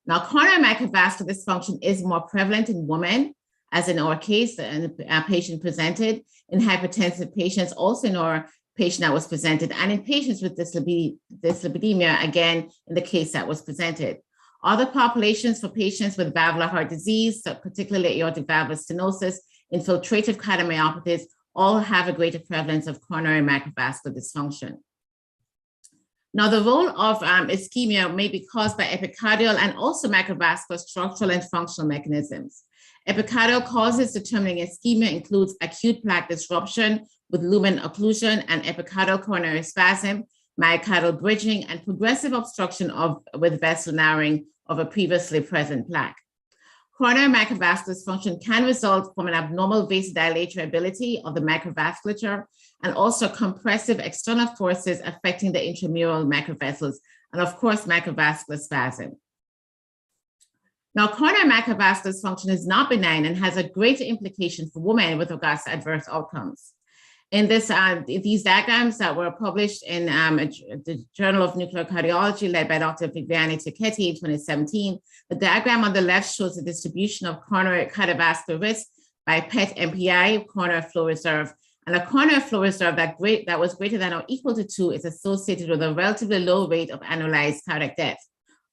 Now, coronary microvascular dysfunction is more prevalent in women, as in our case, and a patient presented, in hypertensive patients, also in our patient that was presented, and in patients with dyslipidemia, again, in the case that was presented. Other populations for patients with valvular heart disease, so particularly aortic valvular stenosis, infiltrative cardiomyopathies, all have a greater prevalence of coronary microvascular dysfunction. Now, the role of ischemia may be caused by epicardial and also microvascular structural and functional mechanisms. Epicardial causes determining ischemia includes acute plaque disruption with lumen occlusion and epicardial coronary spasm, myocardial bridging, and progressive obstruction with vessel narrowing of a previously present plaque. Coronary microvascular dysfunction can result from an abnormal vasodilator ability of the microvasculature and also compressive external forces affecting the intramural microvessels, and of course, microvascular spasm. Now, coronary microvascular dysfunction is not benign and has a greater implication for women with regards to adverse outcomes. In these diagrams that were published in the Journal of Nuclear Cardiology, led by Dr. Viviane Cecchetti in 2017, the diagram on the left shows the distribution of coronary cardiovascular risk by PET MPI, coronary flow reserve. And a coronary flow reserve that was greater than or equal to 2 is associated with a relatively low rate of annualized cardiac death.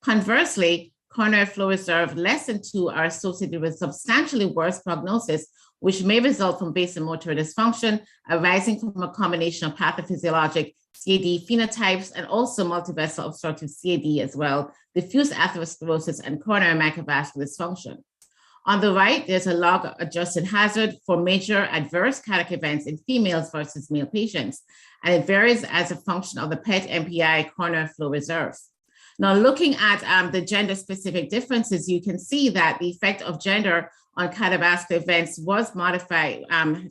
Conversely, coronary flow reserve less than 2 are associated with substantially worse prognosis, which may result from vasomotor dysfunction arising from a combination of pathophysiologic CAD phenotypes and also multivessel obstructive CAD as well, diffuse atherosclerosis, and coronary microvascular dysfunction. On the right, there's a log-adjusted hazard for major adverse cardiac events in females versus male patients, and it varies as a function of the PET-MPI coronary flow reserve. Now, looking at the gender-specific differences, you can see that the effect of gender on cardiovascular events was modified,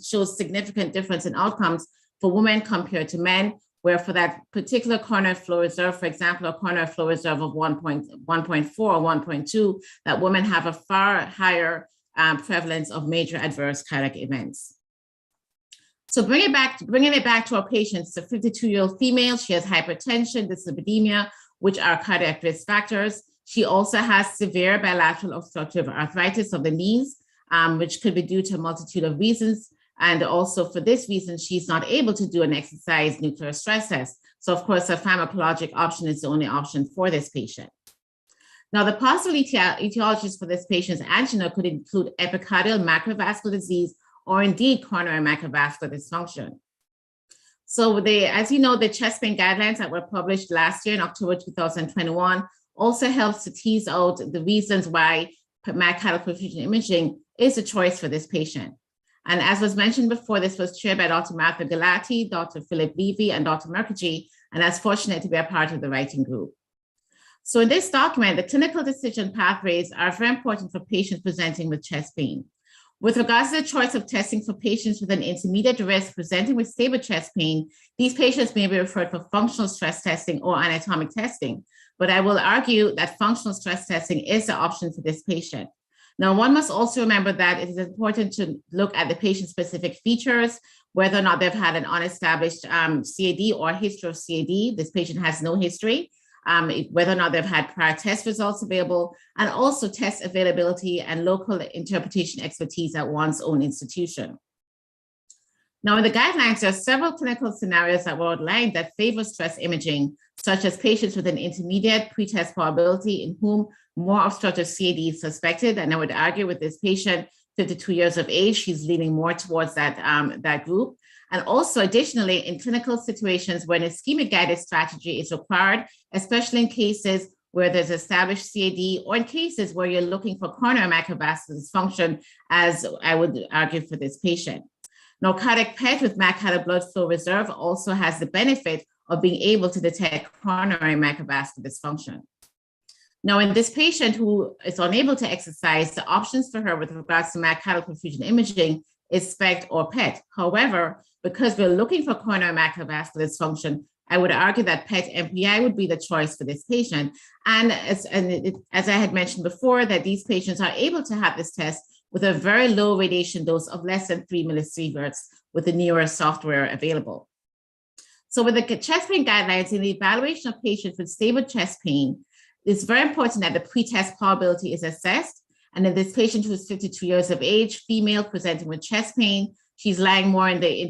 shows significant difference in outcomes for women compared to men, where for that particular coronary flow reserve, for example, a coronary flow reserve of 1.4 or 1.2, that women have a far higher prevalence of major adverse cardiac events. So bringing it back to our patient, it's a 52-year-old female. She has hypertension, dyslipidemia, which are cardiac risk factors. She also has severe bilateral obstructive arthritis of the knees, which could be due to a multitude of reasons. And also for this reason, she's not able to do an exercise nuclear stress test. So of course, a pharmacologic option is the only option for this patient. Now, the possible etiologies for this patient's angina could include epicardial macrovascular disease or indeed coronary macrovascular dysfunction. So as you know, the chest pain guidelines that were published last year in October 2021 also helps to tease out the reasons why myocardial perfusion imaging is a choice for this patient. And as was mentioned before, this was chaired by Dr. Martha Galati, Dr. Philip Levy, and Dr. Mukherjee, and I was fortunate to be a part of the writing group. So in this document, the clinical decision pathways are very important for patients presenting with chest pain. With regards to the choice of testing for patients with an intermediate risk presenting with stable chest pain, these patients may be referred for functional stress testing or anatomic testing. But I will argue that functional stress testing is the option for this patient. Now, one must also remember that it is important to look at the patient-specific features, whether or not they've had an unestablished CAD or history of CAD. This patient has no history, whether or not they've had prior test results available, and also test availability and local interpretation expertise at one's own institution. Now, in the guidelines, there are several clinical scenarios that were outlined that favor stress imaging, such as patients with an intermediate pretest probability in whom more obstructive CAD is suspected. And I would argue with this patient, 52 years of age, she's leaning more towards that group. And also additionally, in clinical situations when ischemic guided strategy is required, especially in cases where there's established CAD or in cases where you're looking for coronary macrovascular dysfunction, as I would argue for this patient. Now, cardiac PET with myocardial blood flow reserve also has the benefit of being able to detect coronary macrovascular dysfunction. Now, in this patient who is unable to exercise, the options for her with regards to myocardial perfusion imaging is SPECT or PET. However, because we're looking for coronary macrovascular dysfunction, I would argue that PET-MPI would be the choice for this patient. And as I had mentioned before, that these patients are able to have this test with a very low radiation dose of less than 3 millisieverts with the newer software available. So with the chest pain guidelines in the evaluation of patients with stable chest pain, it's very important that the pretest probability is assessed. And in this patient who is 52 years of age, female presenting with chest pain, she's lying more in the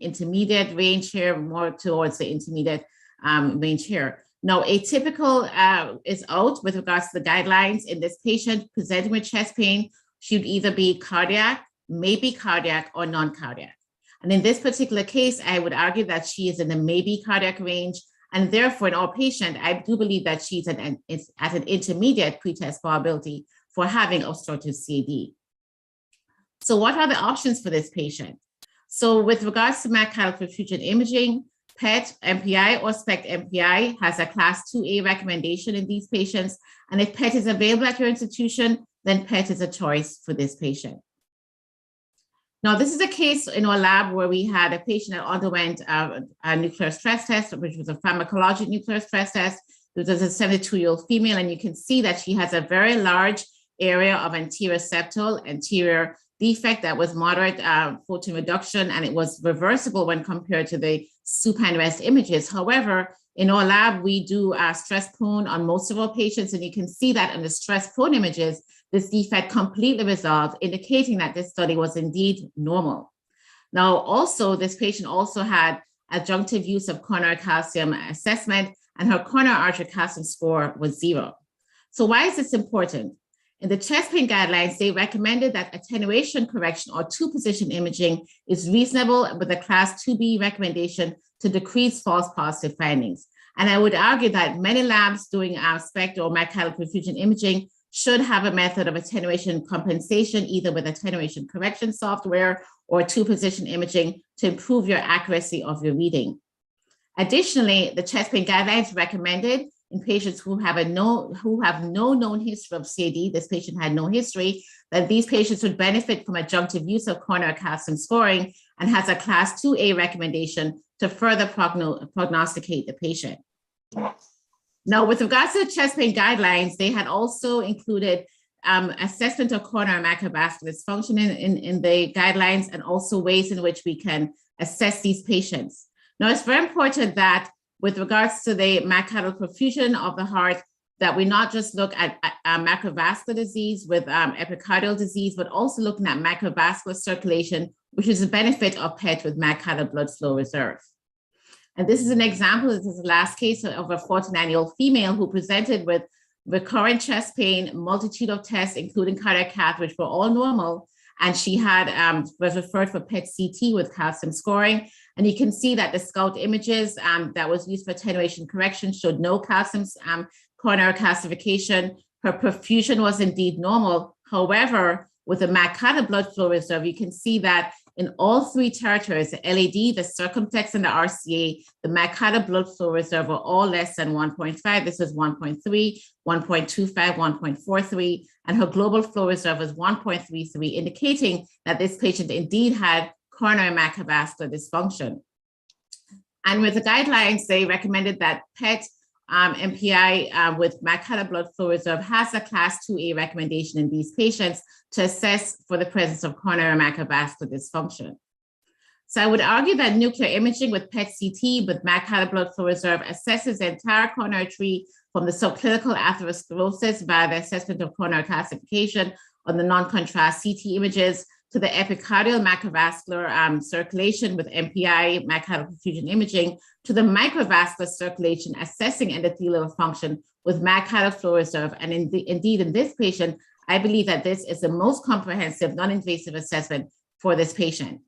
intermediate range here, more towards the intermediate range here. Now, atypical is out with regards to the guidelines. In this patient presenting with chest pain, she would either be cardiac, maybe cardiac, or non-cardiac. And in this particular case, I would argue that she is in the maybe cardiac range. And therefore, in our patient, I do believe that she's at an intermediate pretest probability for having obstructive CAD. So what are the options for this patient? So with regards to myocardial perfusion imaging, PET, MPI, or SPECT MPI has a class 2A recommendation in these patients. And if PET is available at your institution, then PET is a choice for this patient. Now, this is a case in our lab where we had a patient that underwent a nuclear stress test, which was a pharmacologic nuclear stress test. This is a 72-year-old female, and you can see that she has a very large area of anterior septal, anterior defect that was moderate photon reduction, and it was reversible when compared to the supine rest images. However, in our lab, we do stress prone on most of our patients, and you can see that in the stress prone images, this defect completely resolved, indicating that this study was indeed normal. Now, also, this patient also had adjunctive use of coronary calcium assessment, and her coronary artery calcium score was 0. So why is this important? In the chest pain guidelines, they recommended that attenuation correction or two-position imaging is reasonable with a class 2B recommendation to decrease false positive findings. And I would argue that many labs doing SPECT or myocardial perfusion imaging should have a method of attenuation compensation, either with attenuation correction software or two-position imaging to improve your accuracy of your reading. Additionally, the chest pain guidelines recommended in patients who have no known history of CAD, this patient had no history, that these patients would benefit from adjunctive use of coronary calcium scoring and has a class 2A recommendation to further prognosticate the patient. Now, with regards to the chest pain guidelines, they had also included assessment of coronary macrovascular dysfunction in the guidelines, and also ways in which we can assess these patients. Now, it's very important that with regards to the myocardial perfusion of the heart, that we not just look at macrovascular disease with epicardial disease, but also looking at macrovascular circulation, which is a benefit of PET with myocardial blood flow reserve. And this is an example. This is the last case of a 49-year-old female who presented with recurrent chest pain, multitude of tests, including cardiac cath, which were all normal. And she had was referred for PET CT with calcium scoring. And you can see that the SCOUT images that was used for attenuation correction showed no calcium coronary calcification. Her perfusion was indeed normal. However, with the myocardial blood flow reserve, you can see that in all three territories, the LAD, the circumflex, and the RCA, the myocardial blood flow reserve were all less than 1.5. This was 1.3, 1.25, 1.43, and her global flow reserve was 1.33, indicating that this patient indeed had coronary macrovascular dysfunction. And with the guidelines, they recommended that PET MPI with myocardial blood flow reserve has a class 2A recommendation in these patients to assess for the presence of coronary macrovascular dysfunction. So I would argue that nuclear imaging with PET CT with myocardial blood flow reserve assesses the entire coronary tree from the subclinical atherosclerosis via the assessment of coronary calcification on the non-contrast CT images to the epicardial macrovascular circulation with MPI, myocardial perfusion imaging, to the microvascular circulation assessing endothelial function with myocardial flow reserve. And indeed, in this patient, I believe that this is the most comprehensive non-invasive assessment for this patient.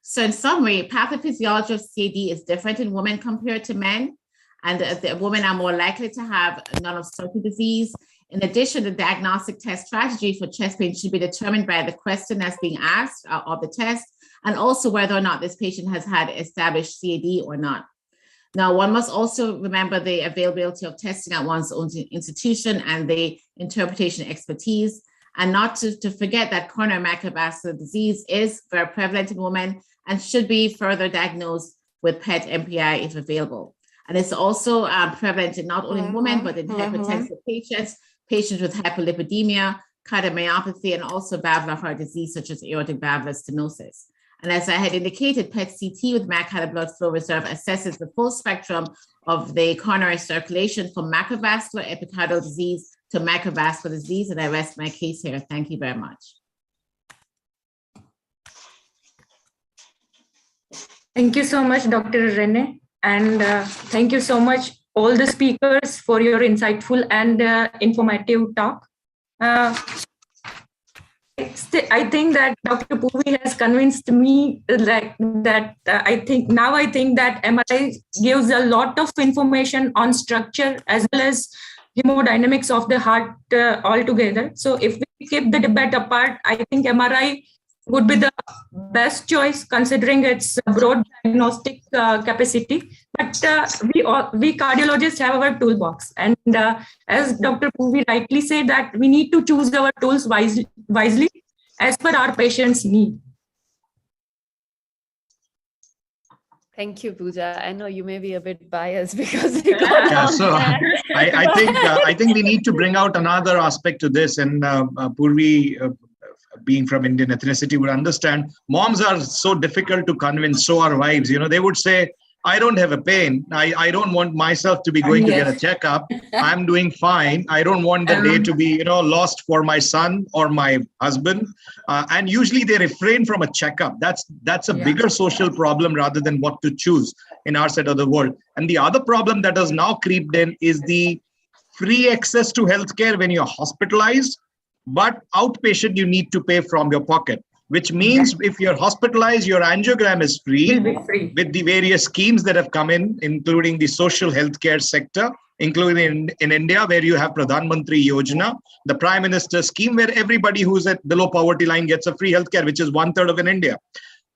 So in summary, pathophysiology of CAD is different in women compared to men, and the women are more likely to have non-obstructive disease. In addition, the diagnostic test strategy for chest pain should be determined by the question that's being asked of the test, and also whether or not this patient has had established CAD or not. Now, one must also remember the availability of testing at one's own institution and the interpretation expertise, and not to forget that coronary macrovascular disease is very prevalent in women and should be further diagnosed with PET MPI if available. And it's also prevalent in not only women, but in hypertensive patients, patients with hyperlipidemia, cardiomyopathy, and also valvular heart disease, such as aortic valvular stenosis. And as I had indicated, PET CT with myocardial blood flow reserve assesses the full spectrum of the coronary circulation from macrovascular epicardial disease to microvascular disease. And I rest my case here. Thank you very much. Thank you so much, Dr. Rene. And thank you so much, all the speakers, for your insightful and informative talk. I think that Dr. Purvi has convinced me that I think that MRI gives a lot of information on structure as well as hemodynamics of the heart altogether. So if we keep the debate apart, I think MRI would be the best choice considering its broad diagnostic capacity. But we cardiologists have our toolbox. And as Dr. Purvi rightly said, that we need to choose our tools wisely as per our patient's need. Thank you, Pooja. I know you may be a bit biased because you got yeah, so I think we need to bring out another aspect to this, and Purvi, being from Indian ethnicity, would understand. Moms are so difficult to convince, so are wives. You know, they would say, I don't have a pain. I don't want myself to be going to get a checkup. I'm doing fine. I don't want the day to be, lost for my son or my husband. And usually they refrain from a checkup. That's a bigger social problem rather than what to choose in our side of the world. And the other problem that has now creeped in is the free access to healthcare when you're hospitalized, but outpatient you need to pay from your pocket, which means if you're hospitalized, your angiogram is free with the various schemes that have come in, including the social healthcare sector, including in India, where you have Pradhan Mantri Yojana, the Prime Minister scheme, where everybody who's at below poverty line gets a free healthcare, which is 1/3 of in India.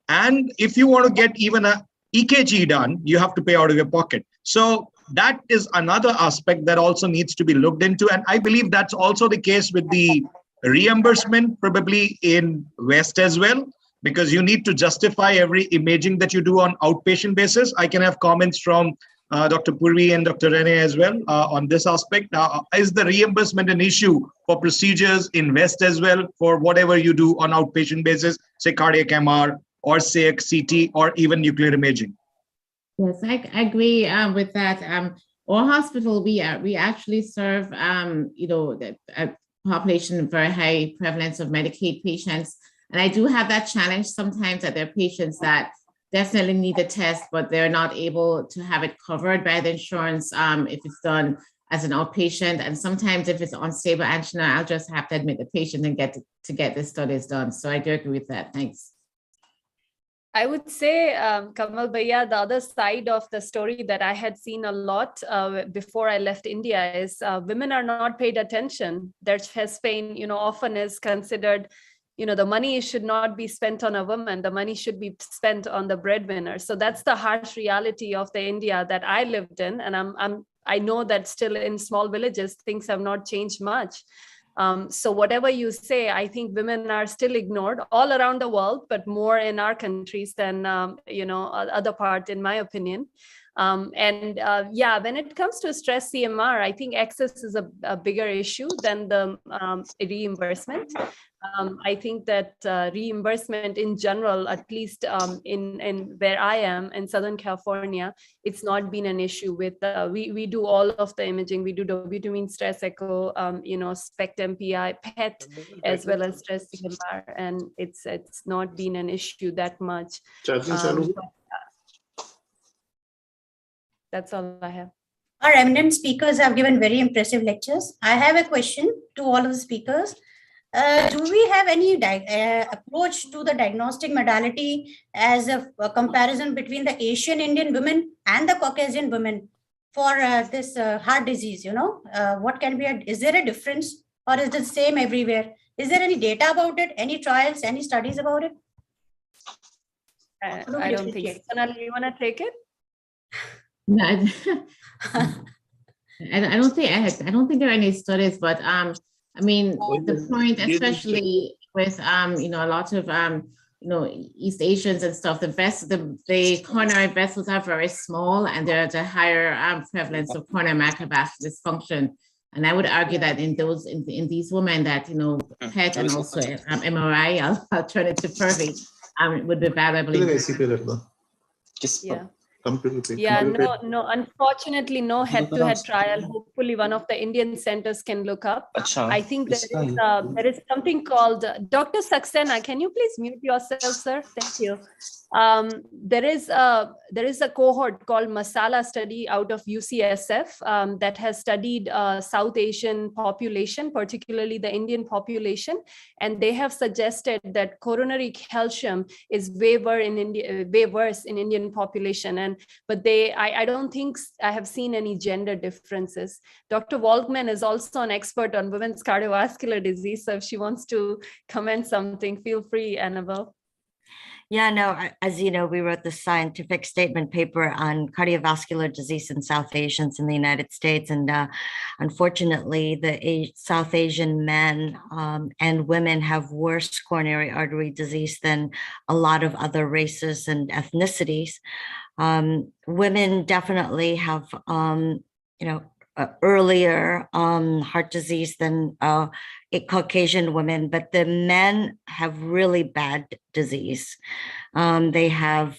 And if you want to get even a EKG done, you have to pay out of your pocket. So that is another aspect that also needs to be looked into. And I believe that's also the case with the reimbursement, probably in West as well, because you need to justify every imaging that you do on outpatient basis. I can have comments from Dr. Purvi and Dr. Rene as well on this aspect. Is the reimbursement an issue for procedures in West as well for whatever you do on outpatient basis, say cardiac MR or say a CT or even nuclear imaging? Yes, I agree with that. Our hospital, we actually serve, the population, very high prevalence of Medicaid patients. And I do have that challenge sometimes that there are patients that definitely need the test, but they're not able to have it covered by the insurance if it's done as an outpatient. And sometimes if it's unstable angina, I'll just have to admit the patient and get the studies done. So I do agree with that. Thanks. I would say, Kamal Bhaiya, the other side of the story that I had seen a lot before I left India is women are not paid attention. Their chest pain, often is considered, the money should not be spent on a woman. The money should be spent on the breadwinner. So that's the harsh reality of the India that I lived in. And I know that still in small villages, things have not changed much. So whatever you say, I think women are still ignored all around the world, but more in our countries than, other part, in my opinion. When it comes to stress CMR, I think access is a bigger issue than the reimbursement. I think that reimbursement in general, at least in where I am in Southern California, it's not been an issue with, we do all of the imaging, we do dobutamine stress echo, SPECT MPI, PET, as well as stress CMR, and it's not been an issue that much. That's all I have. Our eminent speakers have given very impressive lectures. I have a question to all of the speakers. Do we have any approach to the diagnostic modality as a comparison between the Asian Indian women and the Caucasian women for this heart disease? What can be, is there a difference or is it the same everywhere? Is there any data about it? Any trials, any studies about it? I don't think so. Sonal, you want to take it? No, I don't think there are any studies, but the point, especially with a lot of East Asians and stuff, the coronary vessels are very small, and there's a higher prevalence of coronary microvascular dysfunction. And I would argue that in these women that PET and also MRI, I'll turn it to Purvi, would be valuable. Yeah, no, unfortunately, no head-to-head trial. Hopefully, one of the Indian centers can look up. I think there is something called Dr. Saxena. Can you please mute yourself, sir? Thank you. There is a cohort called Masala study out of UCSF that has studied South Asian population, particularly the Indian population, and they have suggested that coronary calcium is way worse in Indian population. But I don't think I have seen any gender differences. Dr. Waldman is also an expert on women's cardiovascular disease, so if she wants to comment something, feel free, Annabelle. Yeah, no, as you know, we wrote the scientific statement paper on cardiovascular disease in South Asians in the United States. And unfortunately, the South Asian men and women have worse coronary artery disease than a lot of other races and ethnicities. Women definitely have, earlier heart disease than Caucasian women, but the men have really bad disease. They have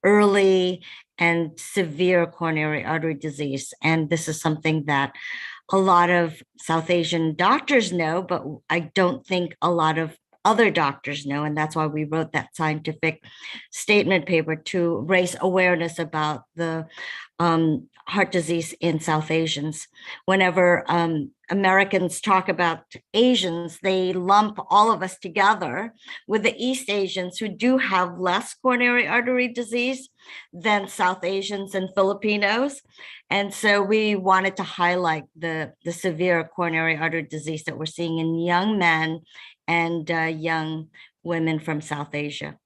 early and severe coronary artery disease. And this is something that a lot of South Asian doctors know, but I don't think a lot of other doctors know. And that's why we wrote that scientific statement paper to raise awareness about the heart disease in South Asians. Whenever Americans talk about Asians, they lump all of us together with the East Asians, who do have less coronary artery disease than South Asians and Filipinos. And so we wanted to highlight the severe coronary artery disease that we're seeing in young men and young women from South Asia.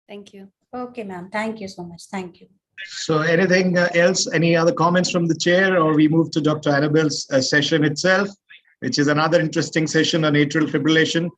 Thank you. Okay, ma'am. Thank you so much. Thank you. So anything else, any other comments from the chair, or we move to Dr. Annabelle's session itself, which is another interesting session on atrial fibrillation.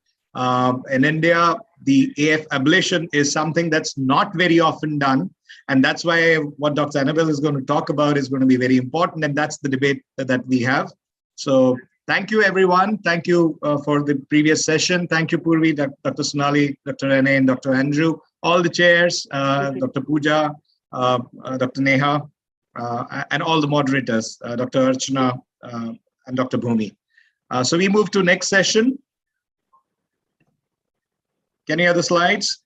In India, the AF ablation is something that's not very often done. And that's why what Dr. Annabelle is going to talk about is going to be very important. And that's the debate that we have. So thank you, everyone. Thank you for the previous session. Thank you, Purvi, Dr. Sonali, Dr. Rene, and Dr. Andrew, all the chairs, Dr. Pooja, Dr. Neha, and all the moderators, Dr. Archana and Dr. Bhumi. So we move to next session. Can you have the slides?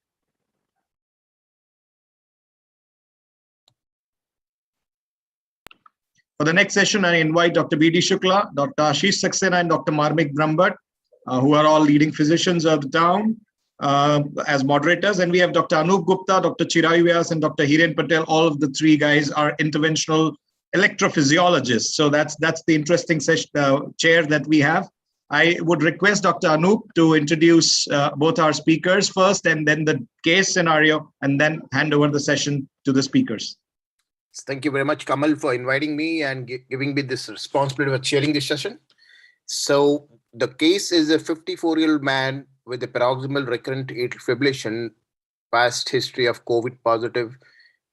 For the next session, I invite Dr. B.D. Shukla, Dr. Ashish Saxena, and Dr. Marmik Brahmbhatt, who are all leading physicians of the town, as moderators. And we have Dr. Anup Gupta, Dr. Chirayu Vyas, and Dr. Hiren Patel. All of the three guys are interventional electrophysiologists. So that's the interesting session, chair that we have. I would request Dr. Anup to introduce both our speakers first, and then the case scenario, and then hand over the session to the speakers. Thank you very much, Kamal, for inviting me and giving me this responsibility of chairing this session. So the case is a 54-year-old man with a paroxysmal recurrent atrial fibrillation, past history of COVID positive,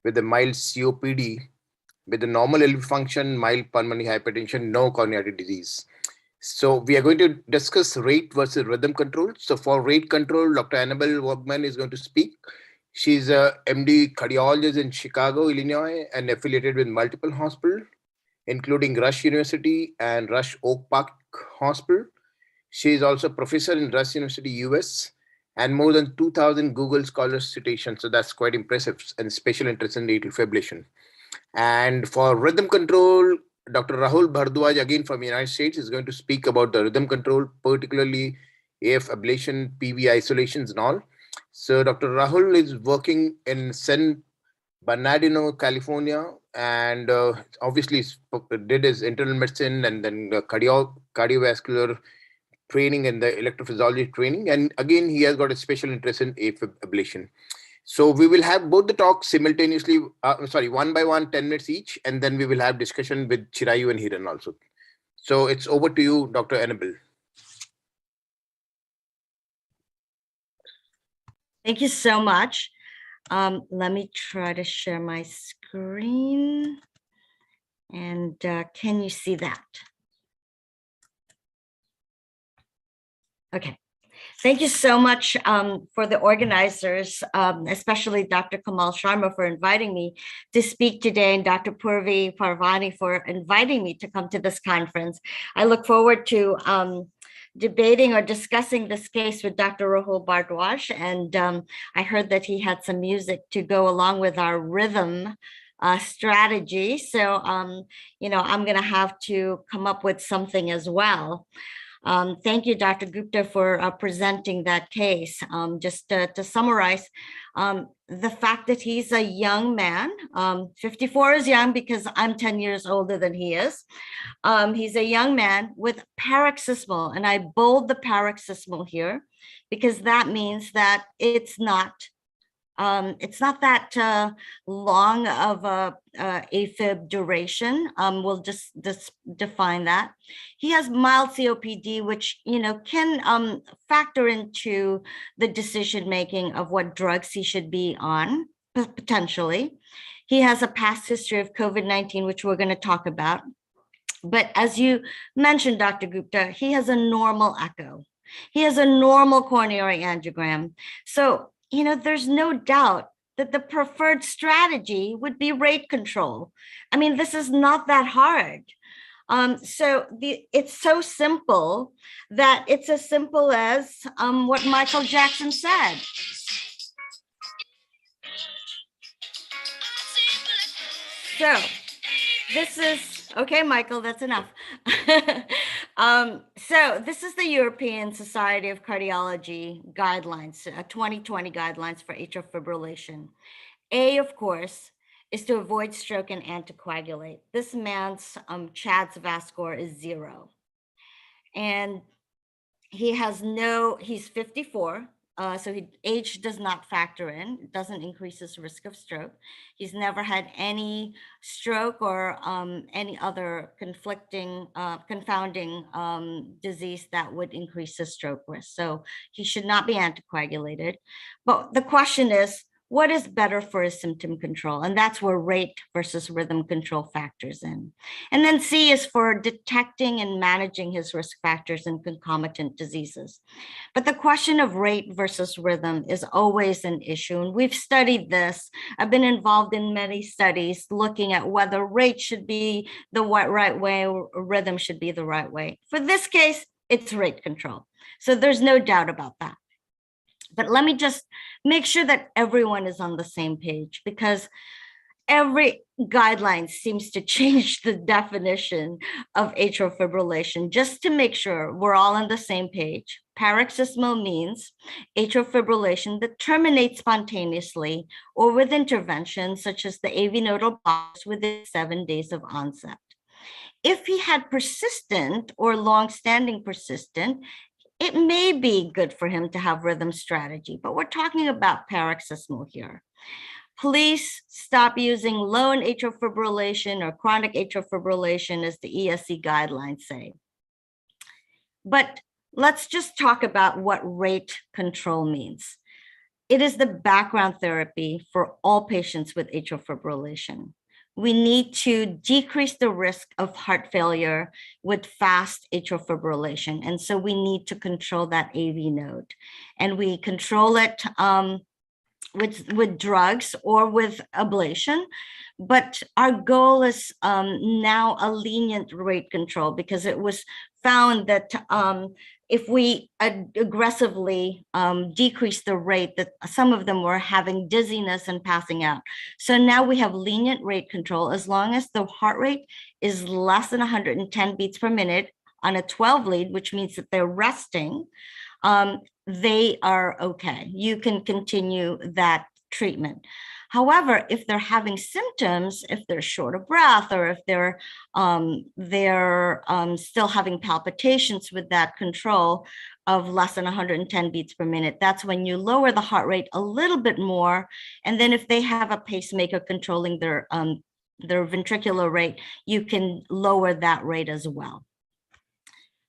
with a mild COPD, with a normal LV function, mild pulmonary hypertension, no coronary disease. So we are going to discuss rate versus rhythm control. So for rate control, Dr. Annabelle Workman is going to speak. She's a MD cardiologist in Chicago, Illinois, and affiliated with multiple hospitals, including Rush University and Rush Oak Park Hospital. She is also a professor in Rush University, US, and more than 2,000 Google Scholar citations. So that's quite impressive, and special interest in atrial fibrillation. And for rhythm control, Dr. Rahul Bhardwaj, again from the United States, is going to speak about the rhythm control, particularly AF ablation, PV isolations and all. So Dr. Rahul is working in San Bernardino, California, and obviously did his internal medicine and then cardiovascular training and the electrophysiology training. And again, he has got a special interest in AF ablation. So we will have both the talks simultaneously, one by one, 10 minutes each, and then we will have discussion with Chirayu and Hiren also. So it's over to you, Dr. Annabelle. Thank you so much. Let me try to share my screen. And can you see that? Okay. Thank you so much for the organizers, especially Dr. Kamal Sharma for inviting me to speak today, and Dr. Purvi Parvani for inviting me to come to this conference. I look forward to debating or discussing this case with Dr. Rahul Bhardwaj, and I heard that he had some music to go along with our rhythm strategy. So, you know, I'm going to have to come up with something as well. Thank you, Dr. Gupta, for presenting that case. Just to summarize, the fact that he's a young man, 54 is young because I'm 10 years older than he is. He's a young man with paroxysmal, and I bold the paroxysmal here because that means that it's not that long of a AFib duration. We'll just define that. He has mild COPD, which, you know, can factor into the decision making of what drugs he should be on, potentially. He has a past history of COVID-19, which we're going to talk about. But as you mentioned, Dr. Gupta, he has a normal echo. He has a normal coronary angiogram. So, you know, there's no doubt that the preferred strategy would be rate control. I mean, this is not that hard. It's so simple that it's as simple as what Michael Jackson said. So this is, okay, Michael, that's enough. So this is the European Society of Cardiology guidelines, 2020 guidelines for atrial fibrillation. A, of course, is to avoid stroke and anticoagulate. This man's CHADS VAS score is 0. And he's 54. So age does not factor in, it doesn't increase his risk of stroke. He's never had any stroke or any other confounding disease that would increase his stroke risk. So he should not be anticoagulated. But the question is, what is better for his symptom control? And that's where rate versus rhythm control factors in. And then C is for detecting and managing his risk factors and concomitant diseases. But the question of rate versus rhythm is always an issue. And we've studied this. I've been involved in many studies looking at whether rate should be the right way or rhythm should be the right way. For this case, it's rate control. So there's no doubt about that. But let me just make sure that everyone is on the same page, because every guideline seems to change the definition of atrial fibrillation just to make sure we're all on the same page. Paroxysmal means atrial fibrillation that terminates spontaneously or with intervention, such as the AV nodal blocks within 7 days of onset. If he had persistent or long-standing persistent, it may be good for him to have rhythm strategy, but we're talking about paroxysmal here. Please stop using lone atrial fibrillation or chronic atrial fibrillation as the ESC guidelines say. But let's just talk about what rate control means. It is the background therapy for all patients with atrial fibrillation. We need to decrease the risk of heart failure with fast atrial fibrillation. And so we need to control that AV node. And we control it with drugs or with ablation. But our goal is now a lenient rate control, because it was found that if we aggressively decrease the rate, that some of them were having dizziness and passing out. So now we have lenient rate control as long as the heart rate is less than 110 beats per minute on a 12 lead, which means that they're resting, they are okay. You can continue that treatment. However, if they're having symptoms, if they're short of breath, or if they're still having palpitations with that control of less than 110 beats per minute, that's when you lower the heart rate a little bit more. And then if they have a pacemaker controlling their ventricular rate, you can lower that rate as well.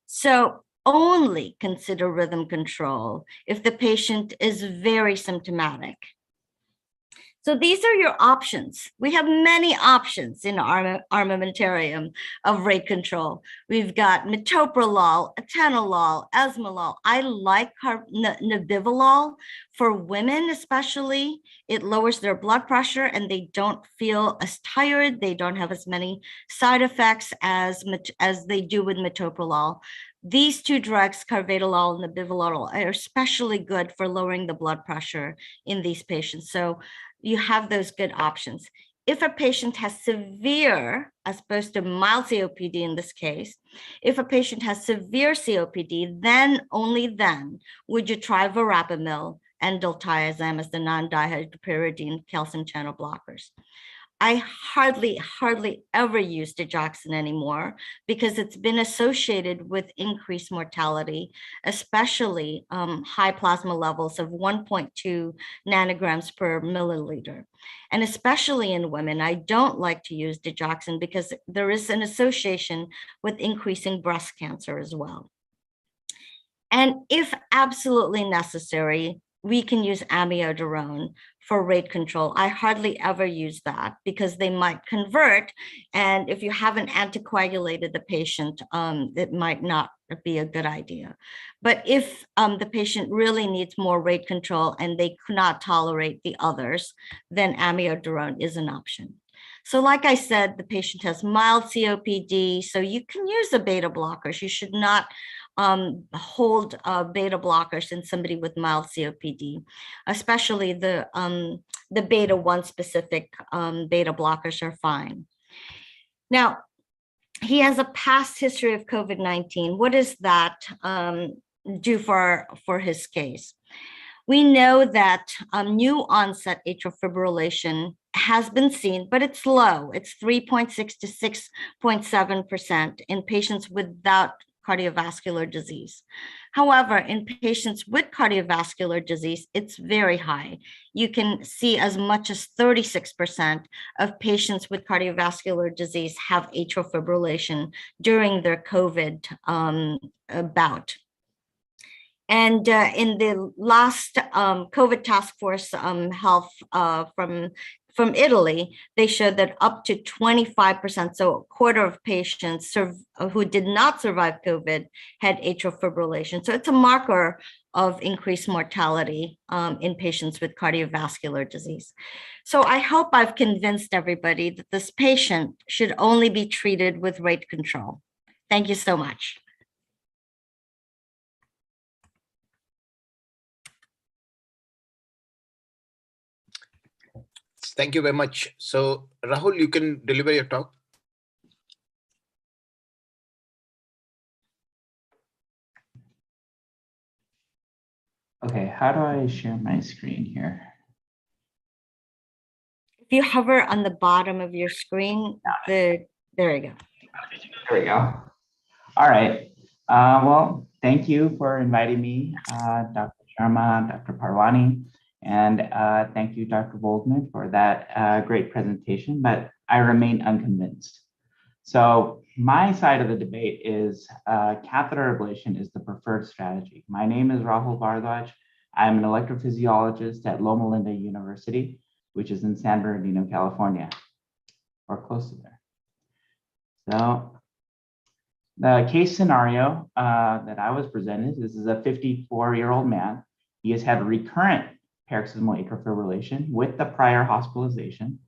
So only consider rhythm control if the patient is very symptomatic. So these are your options. We have many options in our armamentarium of rate control. We've got metoprolol, atenolol, esmolol. I like nebivolol for women especially. It lowers their blood pressure and they don't feel as tired. They don't have as many side effects as they do with metoprolol. These two drugs, carvedilol and nebivolol, are especially good for lowering the blood pressure in these patients. So you have those good options. If a patient has severe, as opposed to mild COPD in this case, if a patient has severe COPD, then only then would you try verapamil and diltiazem as the non-dihydropyridine calcium channel blockers. I hardly ever use digoxin anymore because it's been associated with increased mortality, especially high plasma levels of 1.2 nanograms per milliliter. And especially in women, I don't like to use digoxin because there is an association with increasing breast cancer as well. And if absolutely necessary, we can use amiodarone for rate control. I hardly ever use that because they might convert. And if you haven't anticoagulated the patient, it might not be a good idea. But if the patient really needs more rate control and they cannot tolerate the others, then amiodarone is an option. So like I said, the patient has mild COPD, so you can use the beta blockers. You should not hold beta blockers in somebody with mild COPD, especially the beta 1 specific beta blockers are fine. Now, he has a past history of COVID-19. What does that do for his case? We know that new onset atrial fibrillation has been seen, but it's low. It's 3.6 to 6.7% in patients without cardiovascular disease. However, in patients with cardiovascular disease, it's very high. You can see as much as 36% of patients with cardiovascular disease have atrial fibrillation during their COVID bout. And in the last COVID task force health from Italy, they showed that up to 25%, so a quarter of patients who did not survive COVID had atrial fibrillation. So it's a marker of increased mortality in patients with cardiovascular disease. So I hope I've convinced everybody that this patient should only be treated with rate control. Thank you so much. Thank you very much. So Rahul, you can deliver your talk. Okay, how do I share my screen here? If you hover on the bottom of your screen, there you go. There we go. All right. Well, thank you for inviting me, Dr. Sharma, Dr. Parwani, and thank you, Dr. Waldman, for that great presentation, but I remain unconvinced. So my side of the debate is catheter ablation is the preferred strategy. My name is Rahul Bardwaj. I'm an electrophysiologist at Loma Linda University, which is in San Bernardino, California, or close to there. So the case scenario that I was presented, this is a 54-year-old man. He has had recurrent paroxysmal atrial fibrillation with the prior hospitalization.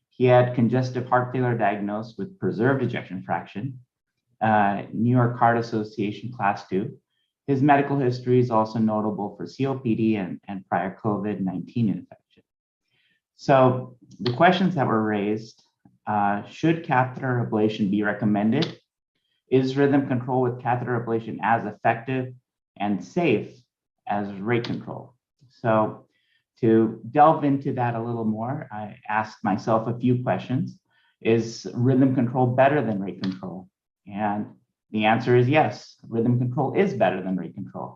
He had congestive heart failure diagnosed with preserved ejection fraction, New York Heart Association class 2. His medical history is also notable for COPD and prior COVID-19 infection. So the questions that were raised, should catheter ablation be recommended? Is rhythm control with catheter ablation as effective and safe as rate control? So to delve into that a little more, I asked myself a few questions. Is rhythm control better than rate control? And the answer is yes, rhythm control is better than rate control.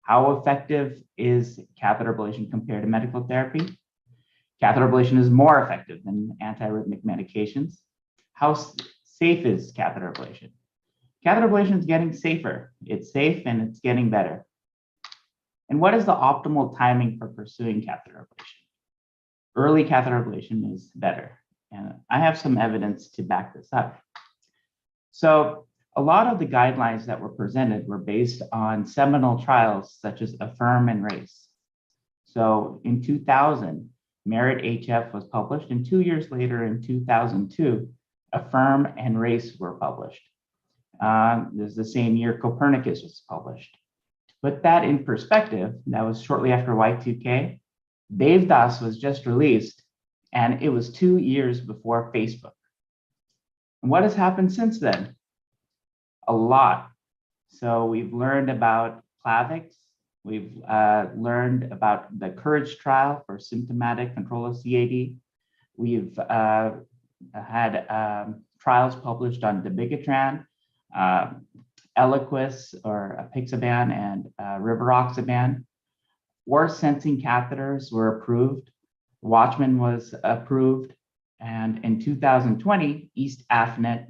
How effective is catheter ablation compared to medical therapy? Catheter ablation is more effective than antiarrhythmic medications. How safe is catheter ablation? Catheter ablation is getting safer. It's safe and it's getting better. And what is the optimal timing for pursuing catheter ablation? Early catheter ablation is better. And I have some evidence to back this up. So a lot of the guidelines that were presented were based on seminal trials such as AFFIRM and RACE. So in 2000, MERIT-HF was published, and 2 years later in 2002, AFFIRM and RACE were published. This is the same year Copernicus was published. To put that in perspective, that was shortly after Y2K. Devdas was just released, and it was 2 years before Facebook. And what has happened since then? A lot. So we've learned about Plavix. We've learned about the COURAGE trial for symptomatic control of CAD. We've had trials published on dabigatran, Eliquis or apixaban, and rivaroxaban. Force sensing catheters were approved. Watchman was approved. And in 2020, East AFNet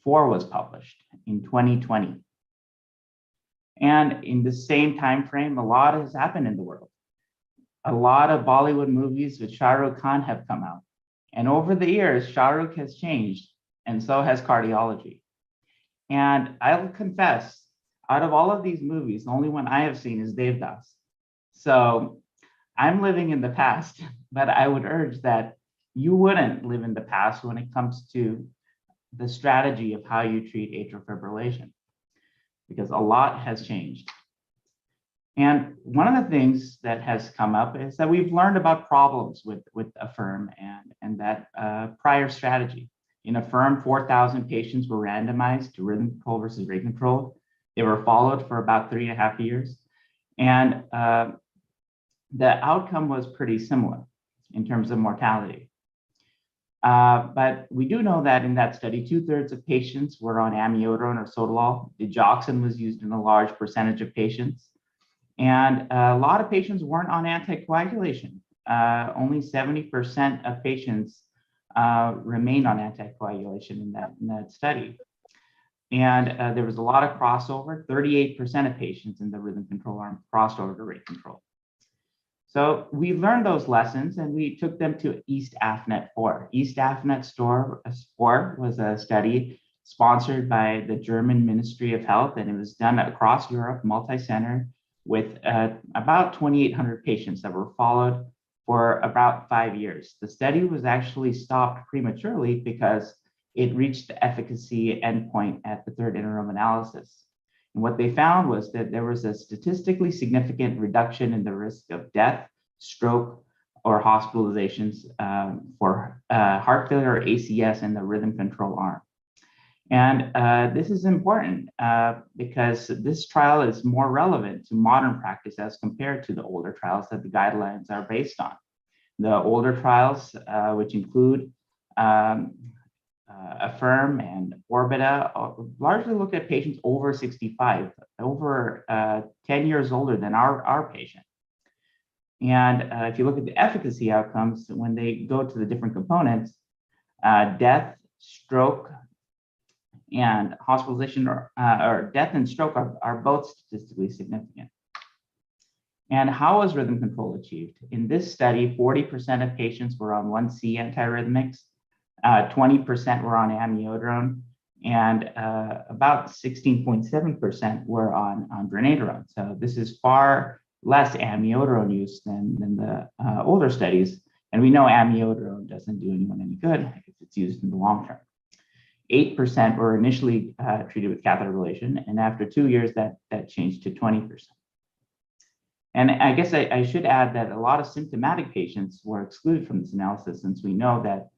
4 was published in 2020. And in the same time frame, a lot has happened in the world. A lot of Bollywood movies with Shah Rukh Khan have come out. And over the years, Shah Rukh has changed, and so has cardiology. And I'll confess, out of all of these movies, the only one I have seen is Devdas. So I'm living in the past, but I would urge that you wouldn't live in the past when it comes to the strategy of how you treat atrial fibrillation, because a lot has changed. And one of the things that has come up is that we've learned about problems with AFFIRM and that prior strategy. In AFFIRM, 4,000 patients were randomized to rhythm control versus rate control. They were followed for about 3.5 years. And the outcome was pretty similar in terms of mortality. But we do know that in that study, 2/3 of patients were on amiodarone or sotalol. Digoxin was used in a large percentage of patients. And a lot of patients weren't on anticoagulation. Only 70% of patients remained on anticoagulation in that study. And there was a lot of crossover. 38% of patients in the rhythm control arm crossed over to rate control. So we learned those lessons and we took them to EAST-AFNET-4. EAST-AFNET-4 was a study sponsored by the German Ministry of Health, and it was done across Europe, multi-center, with about 2,800 patients that were followed for about 5 years. The study was actually stopped prematurely because it reached the efficacy endpoint at the third interim analysis. And what they found was that there was a statistically significant reduction in the risk of death, stroke, or hospitalizations for heart failure or ACS in the rhythm control arm. And this is important because this trial is more relevant to modern practice as compared to the older trials that the guidelines are based on. The older trials, which include AFFIRM and Orbita, largely look at patients over 65, over 10 years older than our patient. And if you look at the efficacy outcomes, when they go to the different components, death, stroke, and hospitalization or death and stroke are both statistically significant. And how was rhythm control achieved? In this study, 40% of patients were on 1C antiarrhythmics, 20% were on amiodarone, and about 16.7% were on dronedarone. So this is far less amiodarone use than the older studies. And we know amiodarone doesn't do anyone any good if it's used in the long term. 8% were initially treated with catheter ablation, and after 2 years, that changed to 20%. And I guess I should add that a lot of symptomatic patients were excluded from this analysis, since we know that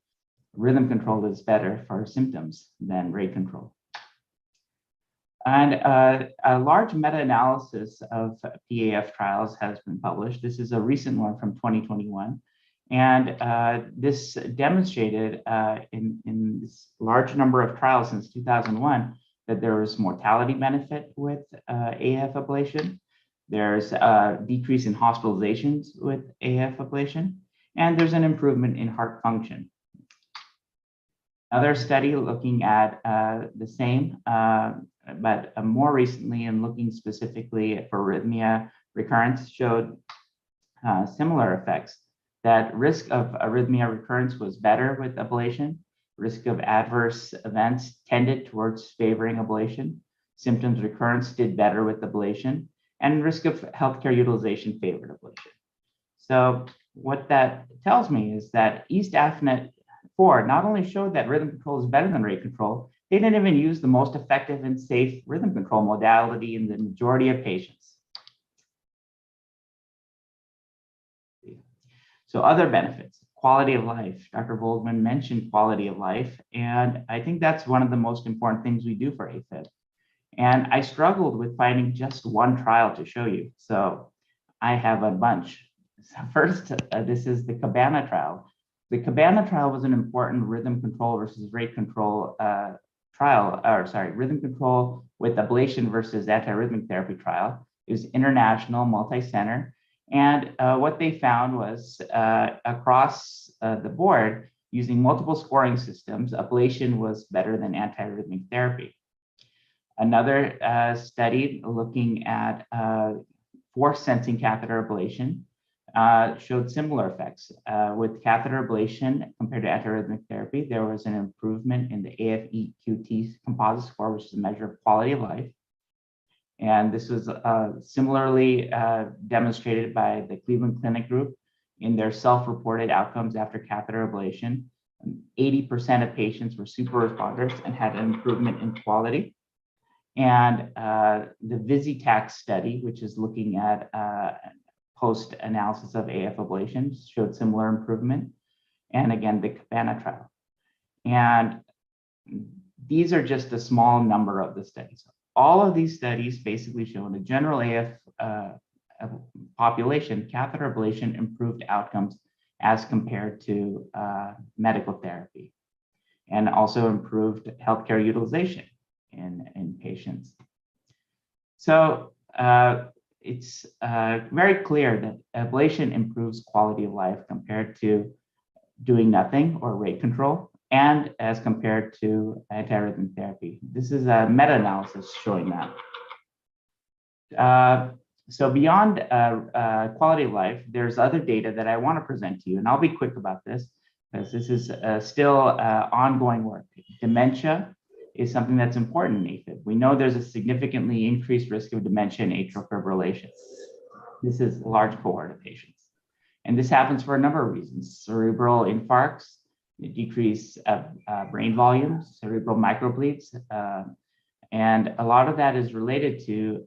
rhythm control is better for symptoms than rate control. And a large meta-analysis of PAF trials has been published. This is a recent one from 2021. And this demonstrated in this large number of trials since 2001 that there was mortality benefit with AF ablation. There's a decrease in hospitalizations with AF ablation, and there's an improvement in heart function. Another study looking at the same, but more recently and looking specifically for arrhythmia recurrence showed similar effects. That risk of arrhythmia recurrence was better with ablation. Risk of adverse events tended towards favoring ablation. Symptoms recurrence did better with ablation, and risk of healthcare utilization favored ablation. So what that tells me is that EAST-AFNET-4 not only showed that rhythm control is better than rate control, they didn't even use the most effective and safe rhythm control modality in the majority of patients. So other benefits, quality of life. Dr. Voldman mentioned quality of life, and I think that's one of the most important things we do for AFib. And I struggled with finding just one trial to show you. So I have a bunch. So first, this is the Cabana trial. The Cabana trial was an important rhythm control versus rate control rhythm control with ablation versus antiarrhythmic therapy trial. It was international, multi-center. And what they found was across the board, using multiple scoring systems, ablation was better than antiarrhythmic therapy. Another study looking at force sensing catheter ablation showed similar effects. With catheter ablation compared to antiarrhythmic therapy, there was an improvement in the AFEQT composite score, which is a measure of quality of life. And this was similarly demonstrated by the Cleveland Clinic group in their self-reported outcomes after catheter ablation. 80% of patients were super responders and had an improvement in quality. And the VisiTac study, which is looking at post-analysis of AF ablation, showed similar improvement. And again, the Cabana trial. And these are just a small number of the studies. All of these studies basically show in the general AF population, catheter ablation improved outcomes as compared to medical therapy, and also improved healthcare utilization in patients. So it's very clear that ablation improves quality of life compared to doing nothing or rate control, and as compared to antiarrhythmic therapy. This is a meta-analysis showing that. So beyond quality of life, there's other data that I want to present to you, and I'll be quick about this because this is still ongoing work. Dementia is something that's important in AFib. We know there's a significantly increased risk of dementia and atrial fibrillation. This is a large cohort of patients. And this happens for a number of reasons: cerebral infarcts, decrease brain volumes, cerebral microbleeds, and a lot of that is related to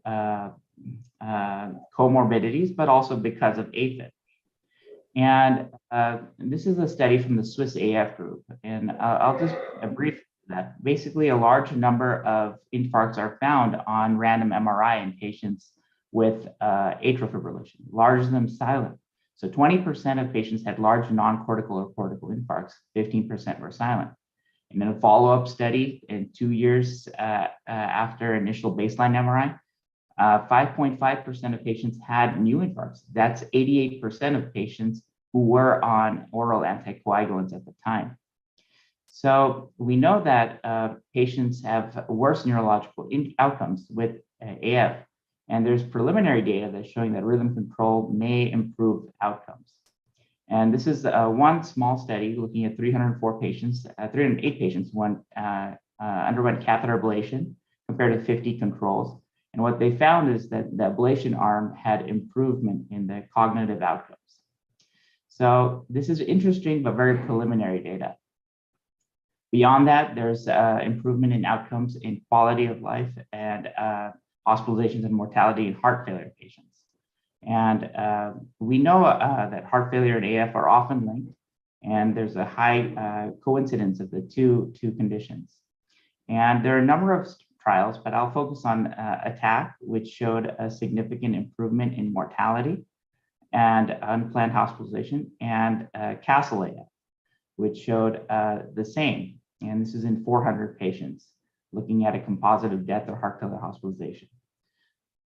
comorbidities, but also because of AFib. And this is a study from the Swiss AF group, and I'll just brief that. Basically, a large number of infarcts are found on random MRI in patients with atrial fibrillation, large of them silent. So 20% of patients had large non-cortical or cortical infarcts, 15% were silent. And then a follow-up study in 2 years after initial baseline MRI, 5.5% of patients had new infarcts. That's 88% of patients who were on oral anticoagulants at the time. So we know that patients have worse neurological outcomes with AF. And there's preliminary data that's showing that rhythm control may improve outcomes. And this is one small study looking at 308 patients who underwent catheter ablation compared to 50 controls. And what they found is that the ablation arm had improvement in the cognitive outcomes. So this is interesting, but very preliminary data. Beyond that, there's improvement in outcomes in quality of life and hospitalizations and mortality in heart failure patients. And we know that heart failure and AF are often linked, and there's a high coincidence of the two conditions. And there are a number of trials, but I'll focus on ATTACK, which showed a significant improvement in mortality and unplanned hospitalization, and CASTLE-AF, which showed the same. And this is in 400 patients, looking at a composite of death or heart failure hospitalization.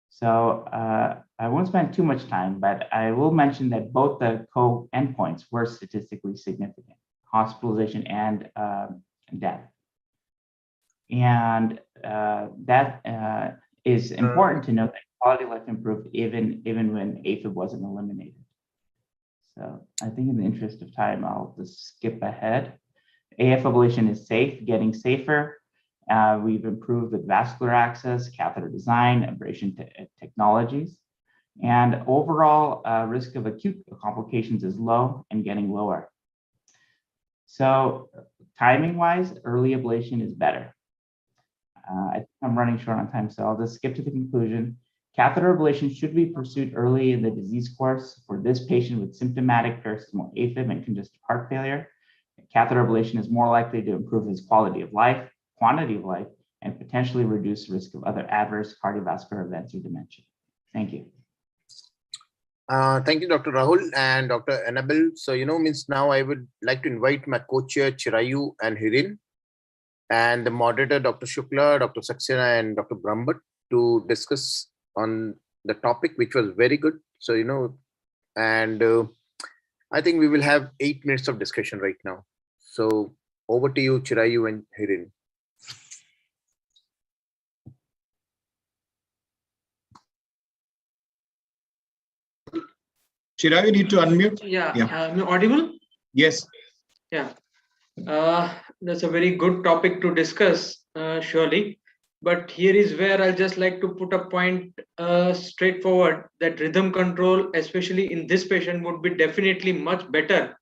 So I won't spend too much time, but I will mention that both the co-endpoints were statistically significant, hospitalization and death. And that is important to note that quality of life improved even when AFib wasn't eliminated. So I think in the interest of time, I'll just skip ahead. AF ablation is safe, getting safer. We've improved with vascular access, catheter design, ablation technologies. And overall risk of acute complications is low and getting lower. So timing-wise, early ablation is better. I think I'm running short on time, so I'll just skip to the conclusion. Catheter ablation should be pursued early in the disease course for this patient with symptomatic paroxysmal AFib and congestive heart failure. Catheter ablation is more likely to improve his quality of life, quantity of life, and potentially reduce risk of other adverse cardiovascular events or dementia. Thank you. Thank you, Dr. Rahul and Dr. Annabelle. So, now I would like to invite my co-chair, Chirayu and Hiren, and the moderator, Dr. Shukla, Dr. Saxena, and Dr. Brahmbhatt to discuss on the topic, which was very good. So, and I think we will have 8 minutes of discussion right now. So over to you, Chirayu and Hiren. Chirayu, you need to unmute. Yeah. Am I audible? Yes. Yeah. That's a very good topic to discuss, surely. But here is where I'll just like to put a point straightforward that rhythm control, especially in this patient, would be definitely much better,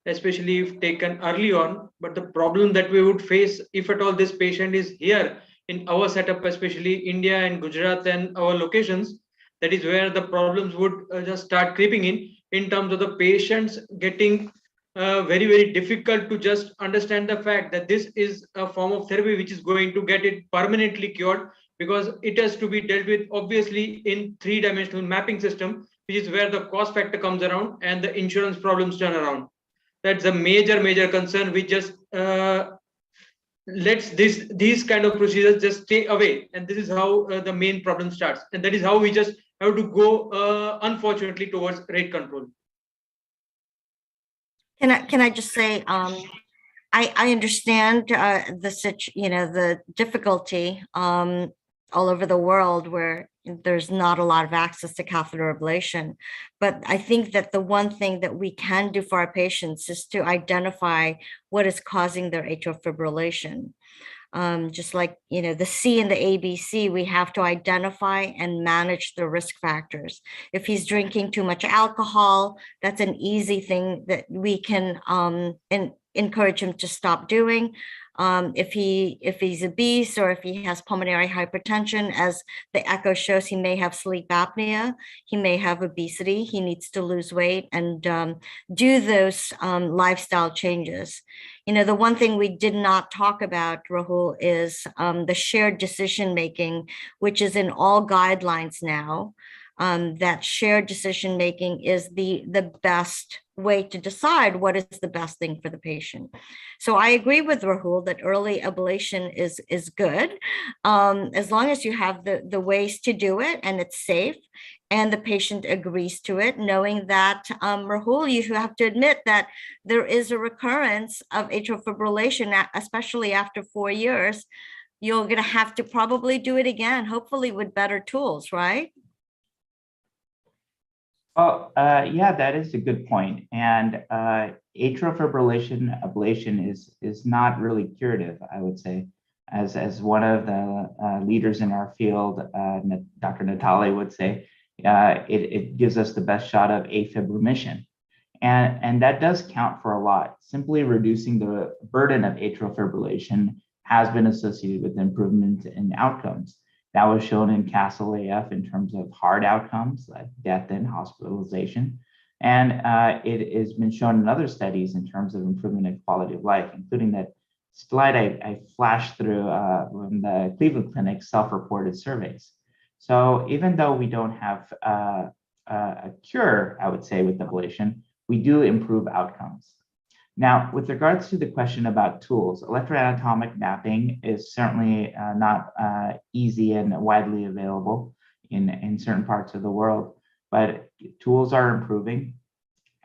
especially if taken early on. But the problem that we would face if at all this patient is here in our setup, especially India and Gujarat and our locations, that is where the problems would just start creeping in terms of the patients getting very, very difficult to just understand the fact that this is a form of therapy which is going to get it permanently cured, because it has to be dealt with obviously in three-dimensional mapping system, which is where the cost factor comes around and the insurance problems turn around. That's a major concern. We just lets these kind of procedures just stay away, and this is how the main problem starts, and that is how we just have to go unfortunately towards rate control. Can I just say, I understand the difficulty all over the world where there's not a lot of access to catheter ablation, but I think that the one thing that we can do for our patients is to identify what is causing their atrial fibrillation. Just like, the C and the ABC, we have to identify and manage the risk factors. If he's drinking too much alcohol, that's an easy thing that we can encourage him to stop doing. If he's obese, or if he has pulmonary hypertension, as the echo shows, he may have sleep apnea, he may have obesity, he needs to lose weight and do those lifestyle changes. The one thing we did not talk about, Rahul, is the shared decision-making, which is in all guidelines now. That shared decision-making is the best way to decide what is the best thing for the patient. So I agree with Rahul that early ablation is good, as long as you have the ways to do it and it's safe and the patient agrees to it, knowing that, Rahul, you have to admit that there is a recurrence of atrial fibrillation, especially after 4 years. You're going to have to probably do it again, hopefully with better tools, right? Well, yeah, that is a good point. And atrial fibrillation ablation is not really curative, I would say. As one of the leaders in our field, Dr. Natali would say, it gives us the best shot of AFib remission. And that does count for a lot. Simply reducing the burden of atrial fibrillation has been associated with improvement in outcomes. That was shown in Castle AF in terms of hard outcomes like death and hospitalization. And it has been shown in other studies in terms of improvement in quality of life, including that slide I flashed through from the Cleveland Clinic self-reported surveys. So even though we don't have a cure, I would say, with ablation, we do improve outcomes. Now, with regards to the question about tools, electroanatomic mapping is certainly not easy and widely available in certain parts of the world, but tools are improving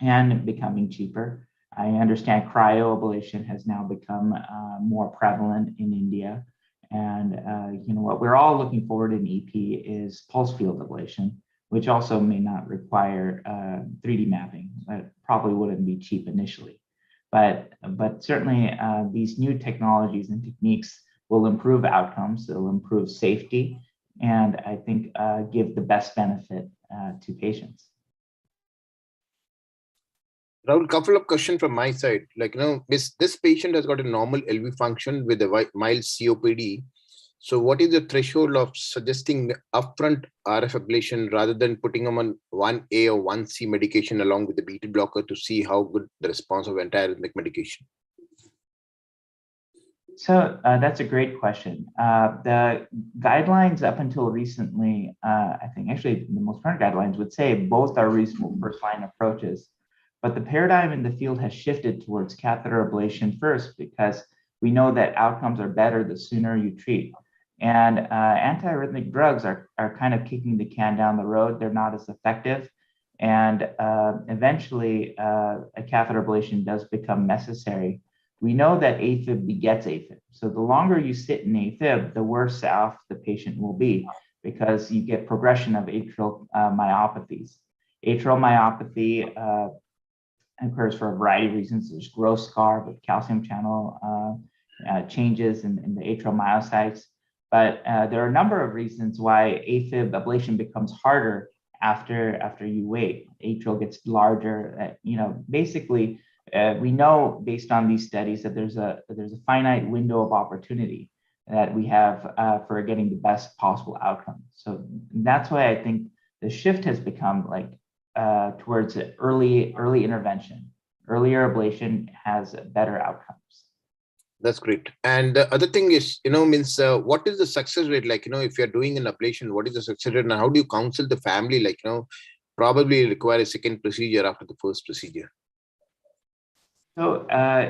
and becoming cheaper. I understand cryoablation has now become more prevalent in India. And what we're all looking forward in EP is pulse field ablation, which also may not require 3D mapping, but probably wouldn't be cheap initially. But certainly these new technologies and techniques will improve outcomes, they'll improve safety, and I think give the best benefit to patients. Rahul, couple of questions from my side. This patient has got a normal LV function with a mild COPD. So what is the threshold of suggesting upfront RF ablation rather than putting them on 1A or 1C medication along with the beta blocker to see how good the response of antiarrhythmic medication? So that's a great question. The guidelines up until recently, I think actually the most current guidelines would say both are reasonable first-line approaches, but the paradigm in the field has shifted towards catheter ablation first because we know that outcomes are better the sooner you treat. And antiarrhythmic drugs are kind of kicking the can down the road. They're not as effective. And eventually, a catheter ablation does become necessary. We know that AFib begets AFib. So the longer you sit in AFib, the worse off the patient will be because you get progression of atrial myopathies. Atrial myopathy occurs for a variety of reasons. There's growth scar with calcium channel changes in the atrial myocytes. But there are a number of reasons why AFib ablation becomes harder after you wait. Atrial gets larger. Basically, we know based on these studies that there's a finite window of opportunity that we have for getting the best possible outcome. So that's why I think the shift has become like towards early intervention. Earlier ablation has better outcomes. That's great. And the other thing is, means what is the success rate? Like, if you're doing an ablation, what is the success rate and how do you counsel the family? Like, probably require a second procedure after the first procedure. So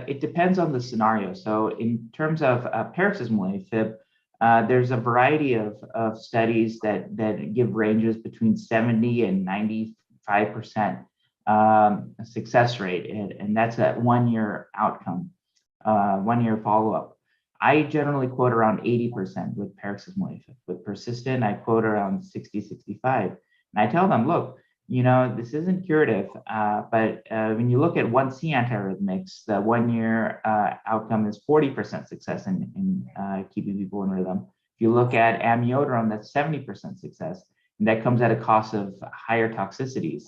it depends on the scenario. So in terms of paroxysmal AFib, there's a variety of studies that give ranges between 70 and 95% success rate, and that's a 1-year outcome, 1-year follow-up. I generally quote around 80% with paroxysmal AFib. With persistent, I quote around 60, 65. And I tell them, look, this isn't curative, but when you look at 1C antiarrhythmics, the 1-year outcome is 40% success in keeping people in rhythm. If you look at amiodarone, that's 70% success, and that comes at a cost of higher toxicities.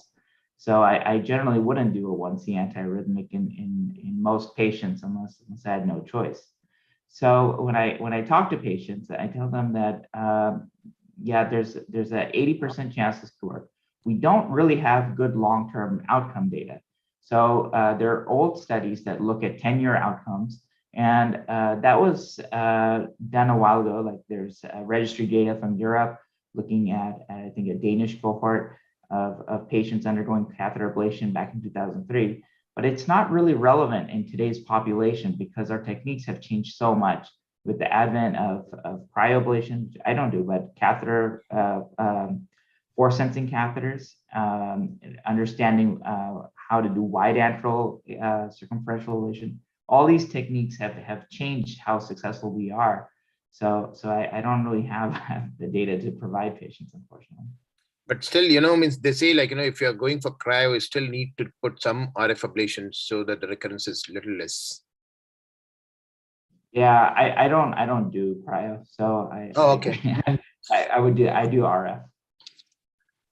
So I generally wouldn't do a 1C antiarrhythmic in most patients unless I had no choice. So when I talk to patients, I tell them that there's a 80% chance this could work. We don't really have good long-term outcome data. So there are old studies that look at 10-year outcomes, and that was done a while ago. Like there's registry data from Europe looking at, I think, a Danish cohort of patients undergoing catheter ablation back in 2003. But it's not really relevant in today's population because our techniques have changed so much with the advent of cryoablation, which I don't do, but catheter force sensing catheters, understanding how to do wide antral circumferential ablation. All these techniques have changed how successful we are. So I don't really have the data to provide patients, unfortunately. But still, means they say like, if you're going for cryo, you still need to put some RF ablation so that the recurrence is little less. Yeah, I don't do cryo, so okay. I do RF.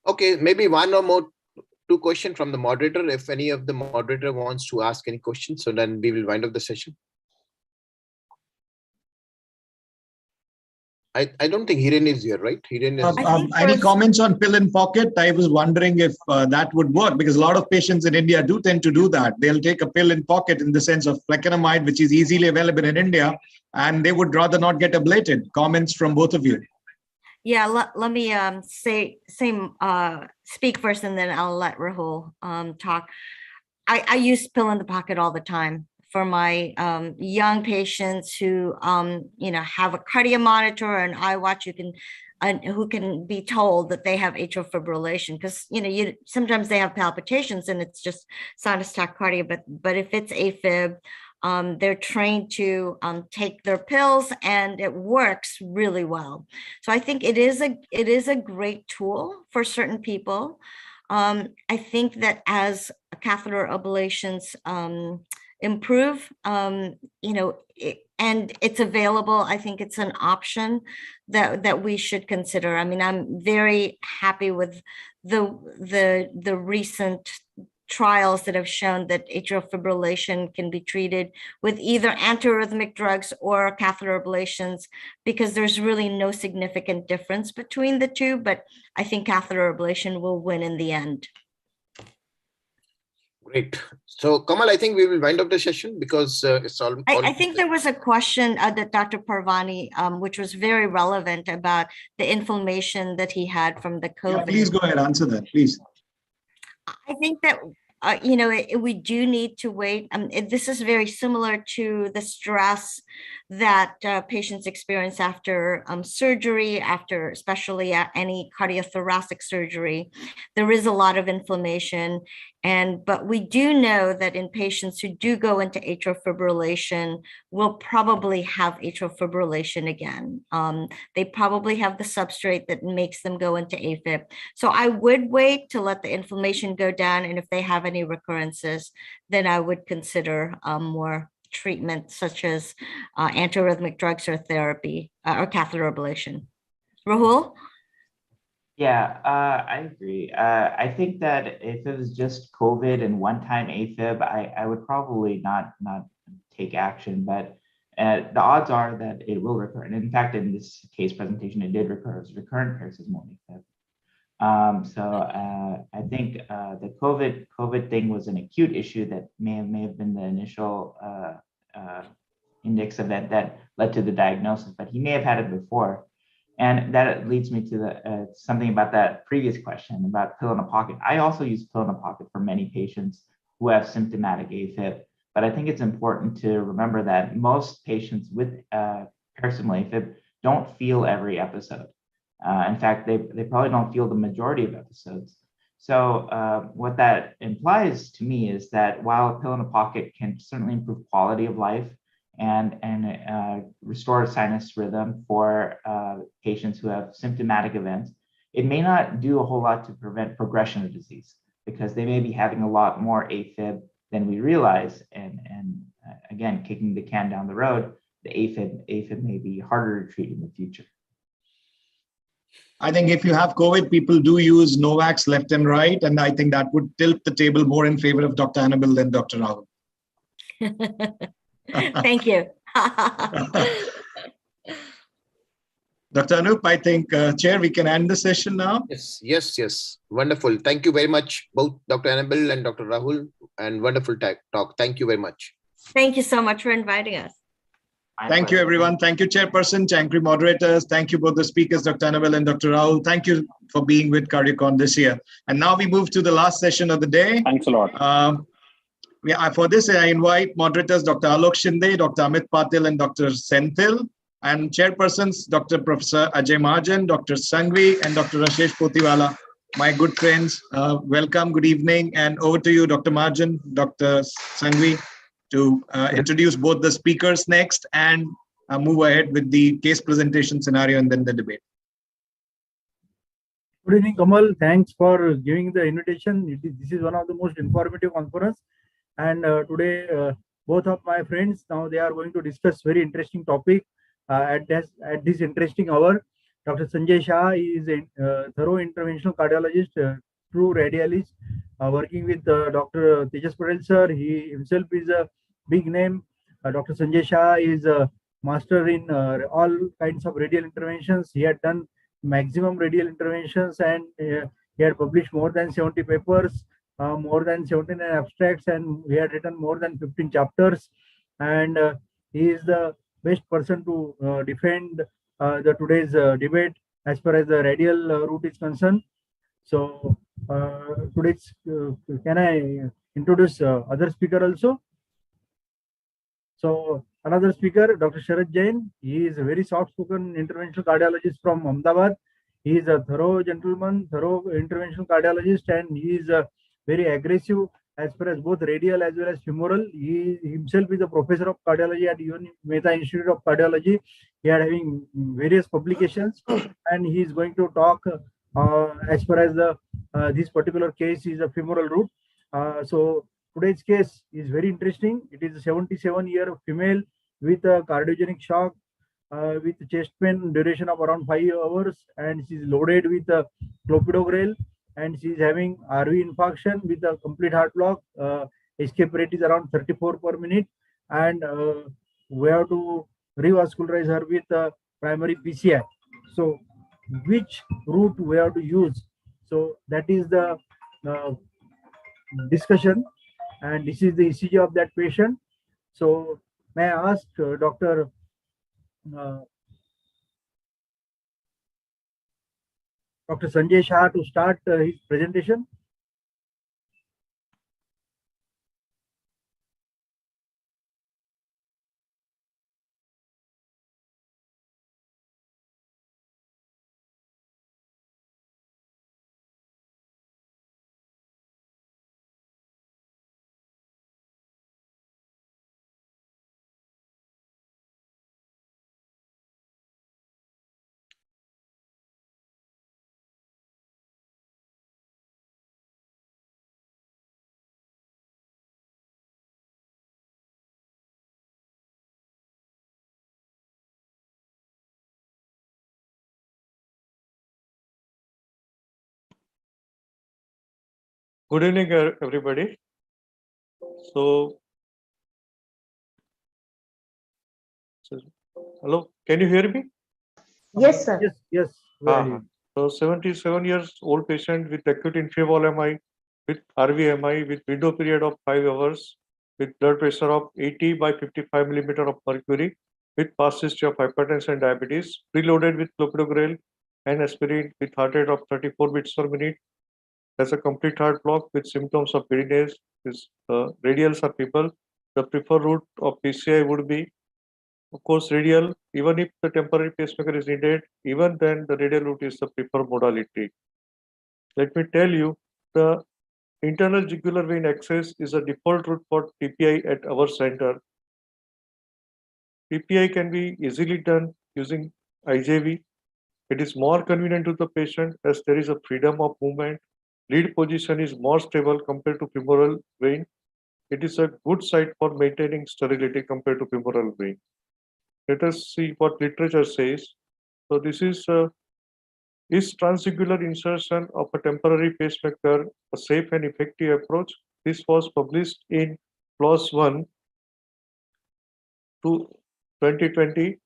Okay, maybe one or two questions from the moderator. If any of the moderator wants to ask any questions, so then we will wind up the session. I don't think Hiren is here, right? Hiren is. Any comments on pill in pocket? I was wondering if that would work because a lot of patients in India do tend to do that. They'll take a pill in pocket in the sense of flecainamide, which is easily available in India, and they would rather not get ablated. Comments from both of you. Yeah, let me speak first, and then I'll let Rahul talk. I use pill in the pocket all the time for my young patients who have a cardio monitor or an iWatch. Who can be told that they have atrial fibrillation because sometimes they have palpitations and it's just sinus tachycardia. But if it's AFib, they're trained to take their pills and it works really well. So I think it is a great tool for certain people. I think that as catheter ablations improve, and it's available, I think it's an option that we should consider. I mean, I'm very happy with the recent trials that have shown that atrial fibrillation can be treated with either antiarrhythmic drugs or catheter ablations because there's really no significant difference between the two, but I think catheter ablation will win in the end. Great. So Kamal, I think we will wind up the session because it's all. I think there was a question that Dr. Parvani, which was very relevant about the inflammation that he had from the COVID. Yeah, please go ahead, answer that, please. I think that, we do need to wait. This is very similar to the stress that patients experience after surgery, especially any cardiothoracic surgery. There is a lot of inflammation. But we do know that in patients who do go into atrial fibrillation will probably have atrial fibrillation again. They probably have the substrate that makes them go into AFib. So I would wait to let the inflammation go down. And if they have any recurrences, then I would consider more treatment such as antiarrhythmic drugs or therapy or catheter ablation. Rahul? Yeah, I agree. I think that if it was just COVID and one-time AFib, I would probably not take action, but the odds are that it will recur. And in fact, in this case presentation, it did recur. It was recurrent paroxysmal AFib. I think the COVID thing was an acute issue that may have been the initial index event that led to the diagnosis, but he may have had it before. And that leads me to something about that previous question about pill in a pocket. I also use pill in a pocket for many patients who have symptomatic AFib, but I think it's important to remember that most patients with paroxysmal AFib don't feel every episode. In fact, they probably don't feel the majority of episodes. So what that implies to me is that while a pill in a pocket can certainly improve quality of life and restore sinus rhythm for patients who have symptomatic events, it may not do a whole lot to prevent progression of disease because they may be having a lot more AFib than we realize. And again, kicking the can down the road, the AFib may be harder to treat in the future. I think if you have COVID, people do use Novax left and right, and I think that would tilt the table more in favor of Dr. Annabelle than Dr. Rahul. Thank you. Dr. Anup, I think, Chair, we can end the session now. Yes. Wonderful. Thank you very much, both Dr. Annabelle and Dr. Rahul, and wonderful talk. Thank you very much. Thank you so much for inviting us. Thank you, everyone. Thank you, Chairperson, thank you, moderators. Thank you, both the speakers, Dr. Annabelle and Dr. Rahul. Thank you for being with CardioCon this year. And now we move to the last session of the day. Thanks a lot. For this, I invite moderators Dr. Alok Shinde, Dr. Amit Patil, and Dr. Senthil, and chairpersons Dr. Professor Ajay Mahajan, Dr. Sangvi, and Dr. Rashesh Potiwala, my good friends. Welcome, good evening, and over to you, Dr. Mahajan, Dr. Sangvi, to introduce both the speakers next and move ahead with the case presentation scenario and then the debate. Good evening, Kamal. Thanks for giving the invitation. This is one of the most informative conference. And today, both of my friends, now they are going to discuss very interesting topic at this interesting hour. Dr. Sanjay Shah is a thorough interventional cardiologist, true radialist, working with Dr. Tejas Patel sir. He himself is a big name. Dr. Sanjay Shah is a master in all kinds of radial interventions. He had done maximum radial interventions and he had published more than 70 papers, more than 79 abstracts, and he had written more than 15 chapters. And he is the best person to defend the today's debate as far as the radial route is concerned. So today's, can I introduce other speaker also? So another speaker, Dr. Sharad Jain. He is a very soft-spoken interventional cardiologist from Ahmedabad. He is a thorough gentleman, thorough interventional cardiologist, and he is very aggressive as far as both radial as well as femoral. He himself is a professor of cardiology at UN Mehta Institute of Cardiology. He is having various publications, and he is going to talk as far as the this particular case is a femoral route. So today's case is very interesting. It is a 77-year female with a cardiogenic shock, with chest pain duration of around 5 hours, and she is loaded with clopidogrel, and she is having RV infarction with a complete heart block. Escape rate is around 34 per minute, and we have to revascularize her with primary PCI. So which route we have to use? So that is the discussion, and this is the ECG of that patient. So may I ask Dr. Sanjay Shah to start his presentation? Good evening, everybody. So, hello, can you hear me? Yes, sir. Yes, yes. Very. So 77 years old patient with acute inferior MI, with RVMI, with window period of 5 hours, with blood pressure of 80 by 55 millimeter of mercury, with past history of hypertension and diabetes, preloaded with clopidogrel and aspirin, with heart rate of 34 beats per minute, has a complete heart block with symptoms of pedinase. His radials are people. The preferred route of PCI would be, of course, radial. Even if the temporary pacemaker is needed, even then the radial route is the preferred modality. Let me tell you, the internal jugular vein access is a default route for TPI at our center. TPI can be easily done using IJV. It is more convenient to the patient as there is a freedom of movement. Lead position is more stable compared to femoral vein. It is a good site for maintaining sterility compared to femoral vein. Let us see what literature says. So this is transjugular insertion of a temporary pacemaker a safe and effective approach? This was published in PLOS 1 to 2020.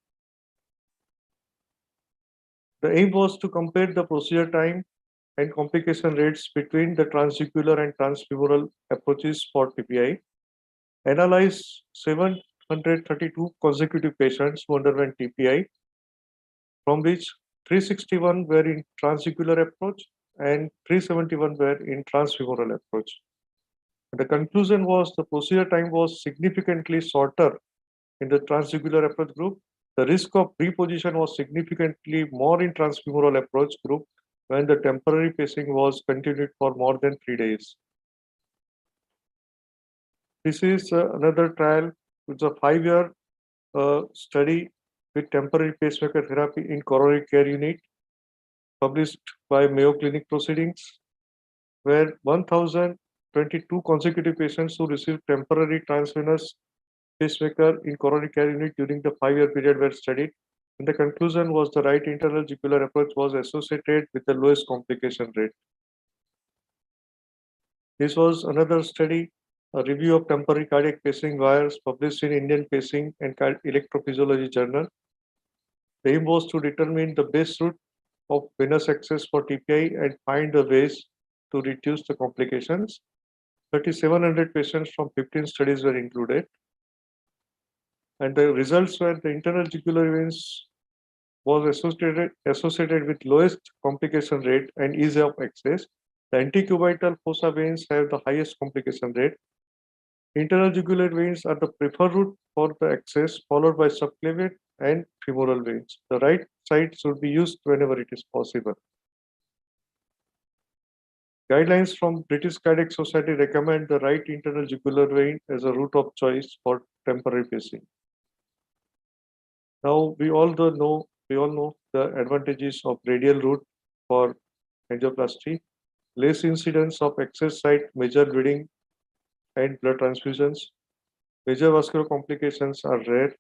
The aim was to compare the procedure time and complication rates between the transjugular and transfemoral approaches for TPI, analyze 732 consecutive patients who underwent TPI, from which 361 were in transjugular approach and 371 were in transfemoral approach. The conclusion was the procedure time was significantly shorter in the transjugular approach group. The risk of reposition was significantly more in transfemoral approach group when the temporary pacing was continued for more than 3 days. This is another trial. It's a 5-year study with temporary pacemaker therapy in coronary care unit, published by Mayo Clinic Proceedings, where 1,022 consecutive patients who received temporary transvenous pacemaker in coronary care unit during the 5-year period were studied. And the conclusion was the right internal jugular approach was associated with the lowest complication rate. This was another study, a review of temporary cardiac pacing wires published in Indian Pacing and Electrophysiology Journal. The aim was to determine the best route of venous access for TPI and find the ways to reduce the complications. 3,700 patients from 15 studies were included. And the results were the internal jugular veins was associated with lowest complication rate and ease of access. The antecubital fossa veins have the highest complication rate. Internal jugular veins are the preferred route for the access, followed by subclavian and femoral veins. The right side should be used whenever it is possible. Guidelines from British Cardiac Society recommend the right internal jugular vein as a route of choice for temporary pacing. Now we all know the advantages of radial route for angioplasty, less incidence of access site, major bleeding and blood transfusions. Major vascular complications are rare.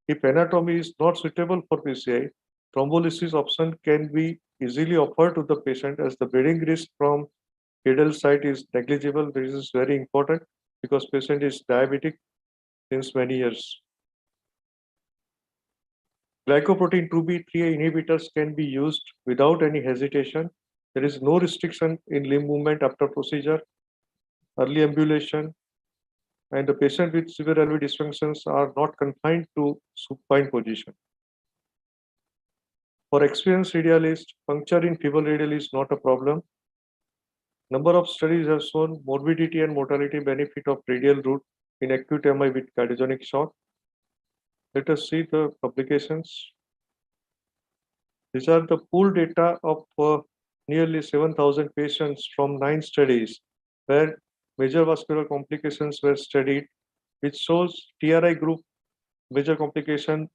If anatomy is not suitable for PCI, thrombolysis option can be easily offered to the patient as the bleeding risk from pedal site is negligible. This is very important because patient is diabetic since many years. Glycoprotein 2B3 inhibitors can be used without any hesitation. There is no restriction in limb movement after procedure, early ambulation, and the patient with severe LV dysfunctions are not confined to supine position. For experienced radialist, puncture in femoral radial is not a problem. Number of studies have shown morbidity and mortality benefit of radial route in acute MI with cardiogenic shock. Let us see the publications. These are the pooled data of nearly 7,000 patients from 9 studies where major vascular complications were studied, which shows TRI group major complication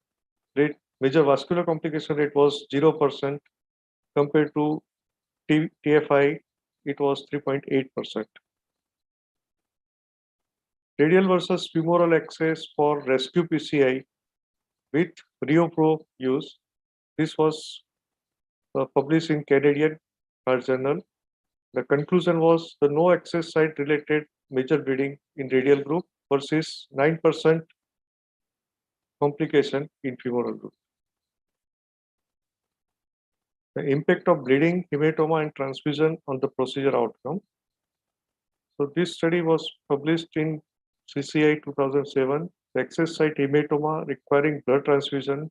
rate, major vascular complication rate was 0% compared to TFI, it was 3.8%. Radial versus femoral access for rescue PCI with RioPro use. This was published in Canadian Heart Journal. The conclusion was the no access site related major bleeding in radial group versus 9% complication in femoral group. The impact of bleeding, hematoma, and transfusion on the procedure outcome. So this study was published in CCI 2007. The access site hematoma requiring blood transfusion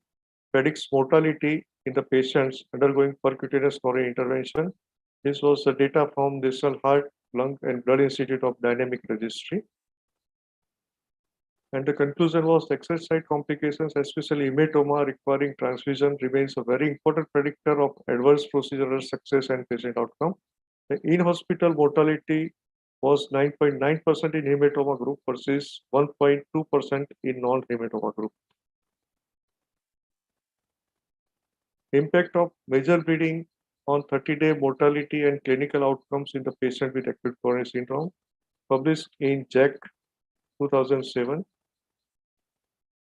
predicts mortality in the patients undergoing percutaneous coronary intervention. This was the data from the National Heart, Lung, and Blood Institute of Dynamic Registry. And the conclusion was the access site complications, especially hematoma requiring transfusion, remains a very important predictor of adverse procedural success and patient outcome. The in-hospital mortality was 9.9% in hematoma group versus 1.2% in non-hematoma group. Impact of major bleeding on 30-day mortality and clinical outcomes in the patient with acute coronary syndrome, published in JACC 2007.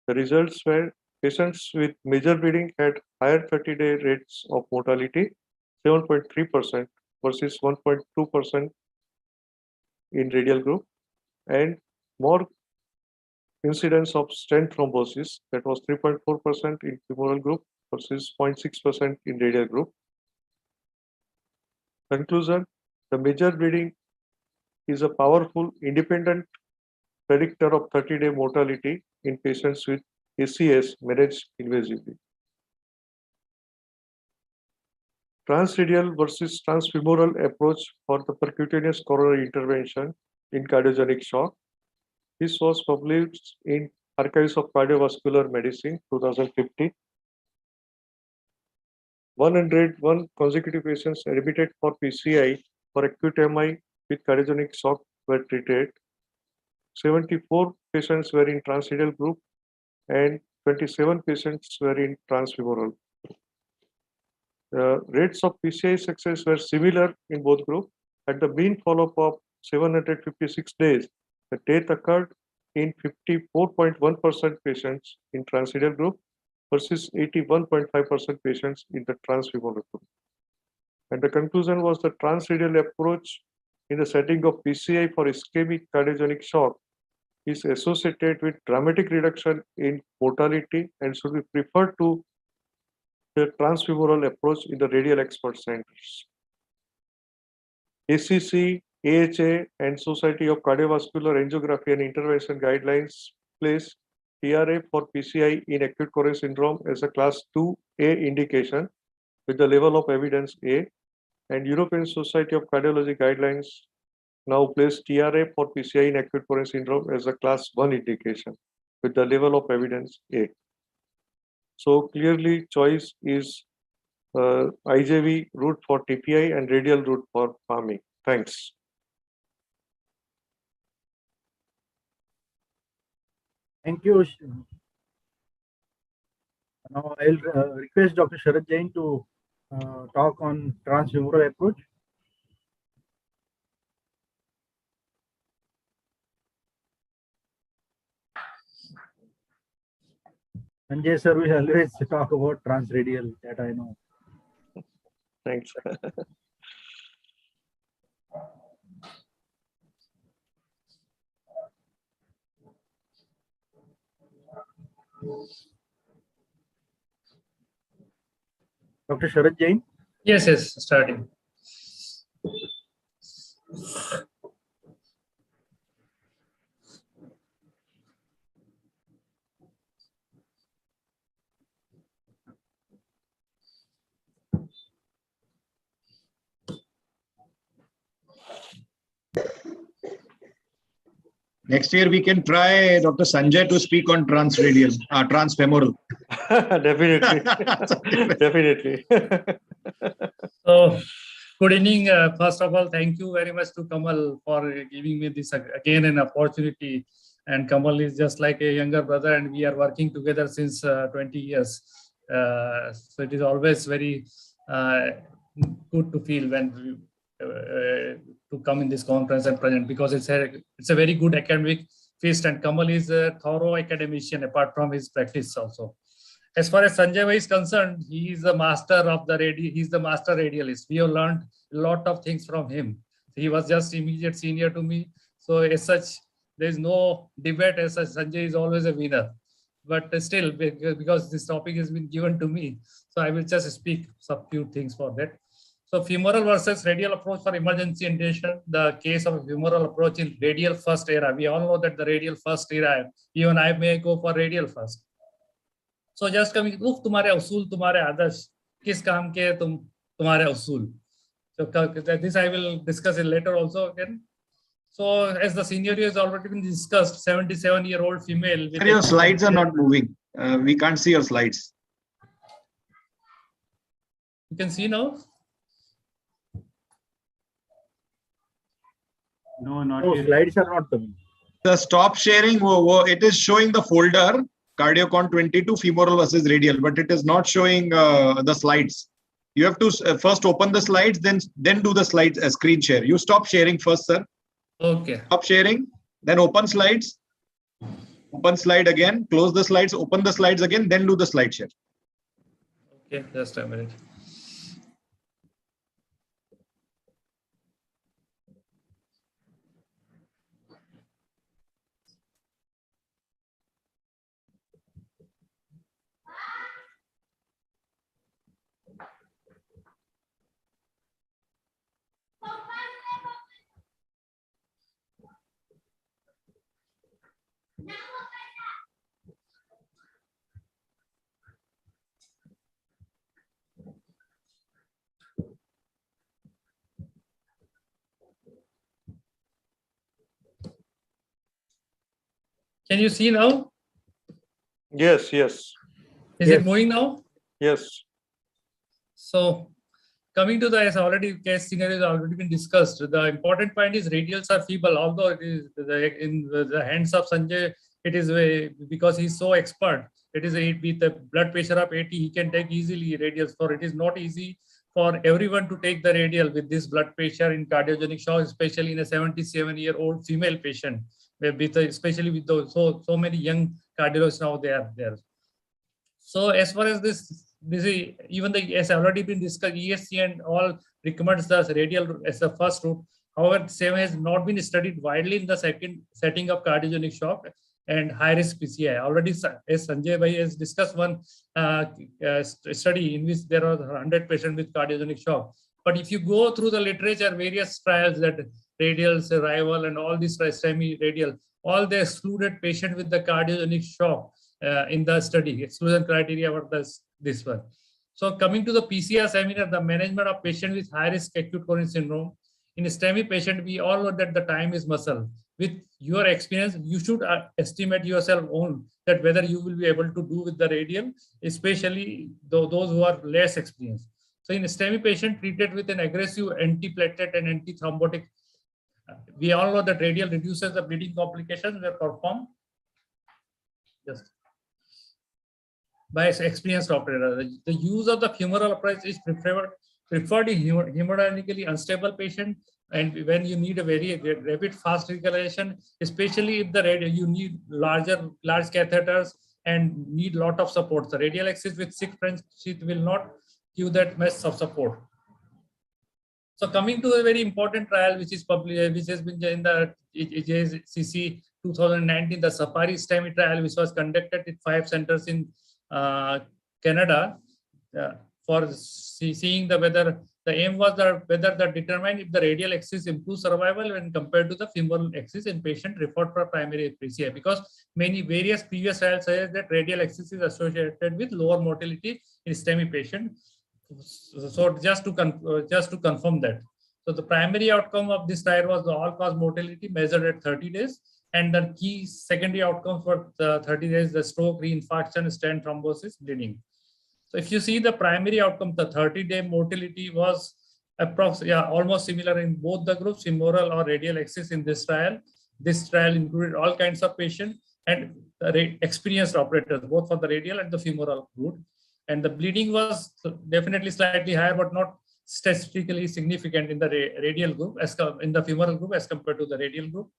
The results were patients with major bleeding had higher 30-day rates of mortality, 7.3% versus 1.2% in radial group, and more incidence of stent thrombosis, that was 3.4% in femoral group versus 0.6% in radial group. Conclusion, the major bleeding is a powerful independent predictor of 30-day mortality in patients with ACS managed invasively. Transradial versus transfemoral approach for the percutaneous coronary intervention in cardiogenic shock. This was published in Archives of Cardiovascular Medicine, 2015. 101 consecutive patients admitted for PCI for acute MI with cardiogenic shock were treated. 74 patients were in transradial group and 27 patients were in transfemoral. The rates of PCI success were similar in both groups. At the mean follow-up of 756 days, the death occurred in 54.1% patients in transradial group versus 81.5% patients in the transfemoral group. And the conclusion was the transradial approach in the setting of PCI for ischemic cardiogenic shock is associated with dramatic reduction in mortality and should be preferred to the transfemoral approach in the radial expert centers. ACC, AHA, and Society of Cardiovascular Angiography and Intervention guidelines place TRA for PCI in acute coronary syndrome as a class 2A indication with the level of evidence A, and European Society of Cardiology guidelines now place TRA for PCI in acute coronary syndrome as a class 1 indication with the level of evidence A. So clearly choice is IJV route for TPI and radial route for PAMI. Thanks. Thank you. Now I'll request Dr. Sharad Jain to talk on transfemoral approach. Sanjay sir will always talk about transradial, that I know. Thanks. Dr. Sharad Jain? Yes, starting. Next year, we can try Dr. Sanjay to speak on transradial, transfemoral. Definitely. Definitely. So, good evening. First of all, thank you very much to Kamal for giving me this again an opportunity. And Kamal is just like a younger brother, and we are working together since 20 years. So it is always very good to feel when to come in this conference and present, because it's a very good academic feast, and Kamal is a thorough academician apart from his practice also. As far as Sanjay Bhai is concerned, he is the master of the he's the master radialist. We have learned a lot of things from him. he was just immediate senior to me. So as such, there is no debate as such. Sanjay is always a winner. But still, because this topic has been given to me, so I will just speak some few things for that. So femoral versus radial approach for emergency intubation, the case of a femoral approach in radial first era. We all know that the radial first era, even I may go for radial first. So just coming, तुम्हारे उसूल, तुम्हारे आदर्श, किस काम के तुम्हारे उसूल. So this I will discuss it later also again. So as the scenario has already been discussed, 77-year-old female. With Your slides are not moving. We can't see your slides. You can see now. No, slides are not coming. The stop sharing, it is showing the folder Cardiocon 22 femoral versus radial, but it is not showing the slides. You have to first open the slides, then do the slides screen share. You stop sharing first, sir. Okay. Stop sharing, then open slides. Open slide again, close the slides, open the slides again, then do the slide share. Okay, just a minute. Can you see now? Yes, yes. Is it moving now? Yes. So coming to the, as already case scenario has already been discussed, the important point is radials are feeble, although it is in the hands of Sanjay, it is because he's so expert. It is with the blood pressure of 80, he can take easily radials. For it is not easy for everyone to take the radial with this blood pressure in cardiogenic shock, especially in a 77-year-old female patient, especially with those so many young cardiologists now they are there. So as far as this even the as already been discussed, ESC and all recommends the radial as the first route. However, same has not been studied widely in the second setting of cardiogenic shock and high risk PCI. Already, as Sanjay Bhai has discussed one study in which there were 100 patients with cardiogenic shock. But if you go through the literature, various trials that radial survival and all these semi-radial, all they excluded patient with the cardiogenic shock in the study. Exclusion criteria were this one. So coming to the PCI seminar, the management of patient with high risk acute coronary syndrome. In a STEMI patient, we all know that the time is muscle. With your experience, you should estimate yourself own that whether you will be able to do with the radial, especially those who are less experienced. So in a STEMI patient treated with an aggressive antiplatelet and antithrombotic, we all know that radial reduces the bleeding complications were performed just by experienced operator. The use of the femoral approach is preferred in hemodynamically unstable patient, and when you need a very rapid fast recirculation, especially if the radial you need large catheters and need lot of support. The radial axis with 6 French sheath will not give that much of support. So coming to a very important trial which is published, which has been in the JCC 2019, the Safari STEMI trial, which was conducted at 5 centers in Canada for seeing whether the aim was whether determine if the radial axis improves survival when compared to the femoral axis in patient referred for primary PCI, because various previous trials suggest that radial axis is associated with lower mortality in STEMI patient. So just to confirm that. So the primary outcome of this trial was the all-cause mortality measured at 30 days. And the key secondary outcomes for the 30 days, the stroke, reinfarction, stent thrombosis, bleeding. So if you see the primary outcome, the 30-day mortality was almost similar in both the groups, femoral or radial axis in this trial. This trial included all kinds of patients and experienced operators, both for the radial and the femoral route. And the bleeding was definitely slightly higher, but not statistically significant in the radial group, in the femoral group as compared to the radial group.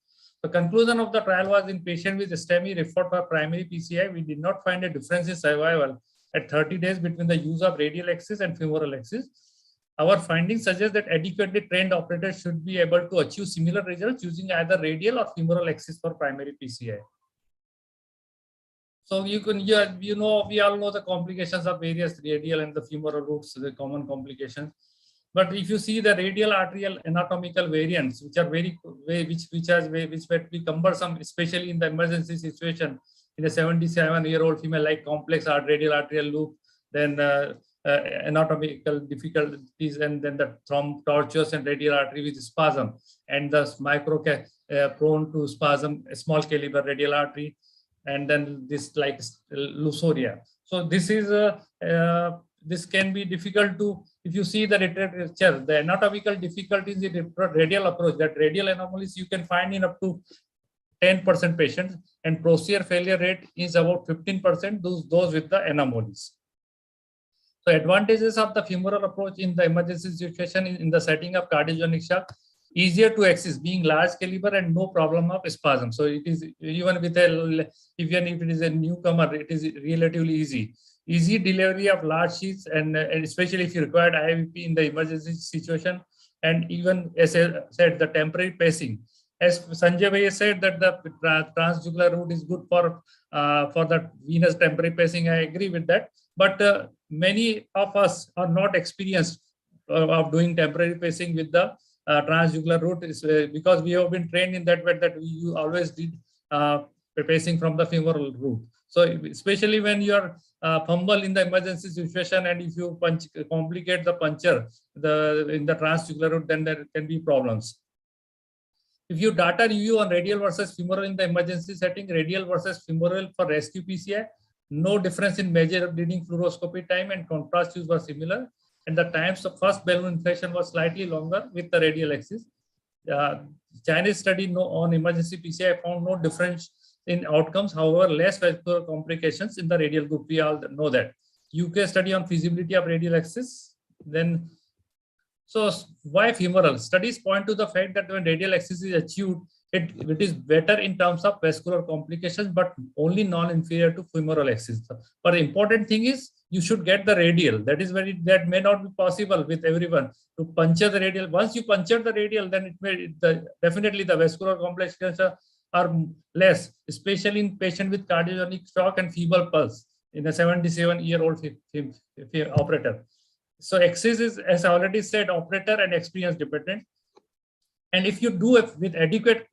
The conclusion of the trial was in patient with STEMI referred for primary PCI, we did not find a difference in survival at 30 days between the use of radial axis and femoral axis. Our findings suggest that adequately trained operators should be able to achieve similar results using either radial or femoral axis for primary PCI. So you can, we all know the complications of various radial and the femoral roots, the common complications. But if you see the radial arterial anatomical variants, which are which might be cumbersome, especially in the emergency situation, in a 77-year-old female, like complex radial arterial loop, then anatomical difficulties, and then the tortuous and radial artery with spasm, and the micro prone to spasm, small caliber radial artery, and then this like lusoria. So this is this can be difficult to, if you see the literature, the anatomical difficulties in the radial approach, that radial anomalies you can find in up to 10% patients, and posterior failure rate is about 15%, those with the anomalies. So advantages of the femoral approach in the emergency situation in the setting of cardiogenic shock: easier to access, being large caliber and no problem of spasm. So it is, even with even if it is a newcomer, it is relatively easy. Easy delivery of large sheets, and especially if you require IVP in the emergency situation, and even as I said, the temporary pacing. As Sanjay Bhai said that the transjugular route is good for the venous temporary pacing. I agree with that. But many of us are not experienced of doing temporary pacing with the transjugular route, is because we have been trained in that way that we always did pacing from the femoral route. So especially when you are fumble in the emergency situation, and if you complicate the puncture in the transjugular route, then there can be problems. If you data review on radial versus femoral in the emergency setting, radial versus femoral for rescue PCI, no difference in measure of bleeding fluoroscopy time, and contrast use was similar. And the times of first balloon inflation was slightly longer with the radial axis. Chinese study on emergency PCI found no difference in outcomes, however, less vascular complications in the radial group. We all know that. UK study on feasibility of radial axis. Then, so why femoral? Studies point to the fact that when radial axis is achieved, it is better in terms of vascular complications, but only non-inferior to femoral axis. But the important thing is you should get the radial. That may not be possible with everyone to puncture the radial. Once you puncture the radial, then definitely the vascular complications are less, especially in patient with cardiogenic shock and feeble pulse in a 77-year-old operator. So axis is, as I already said, operator and experience dependent. And if you do it with adequate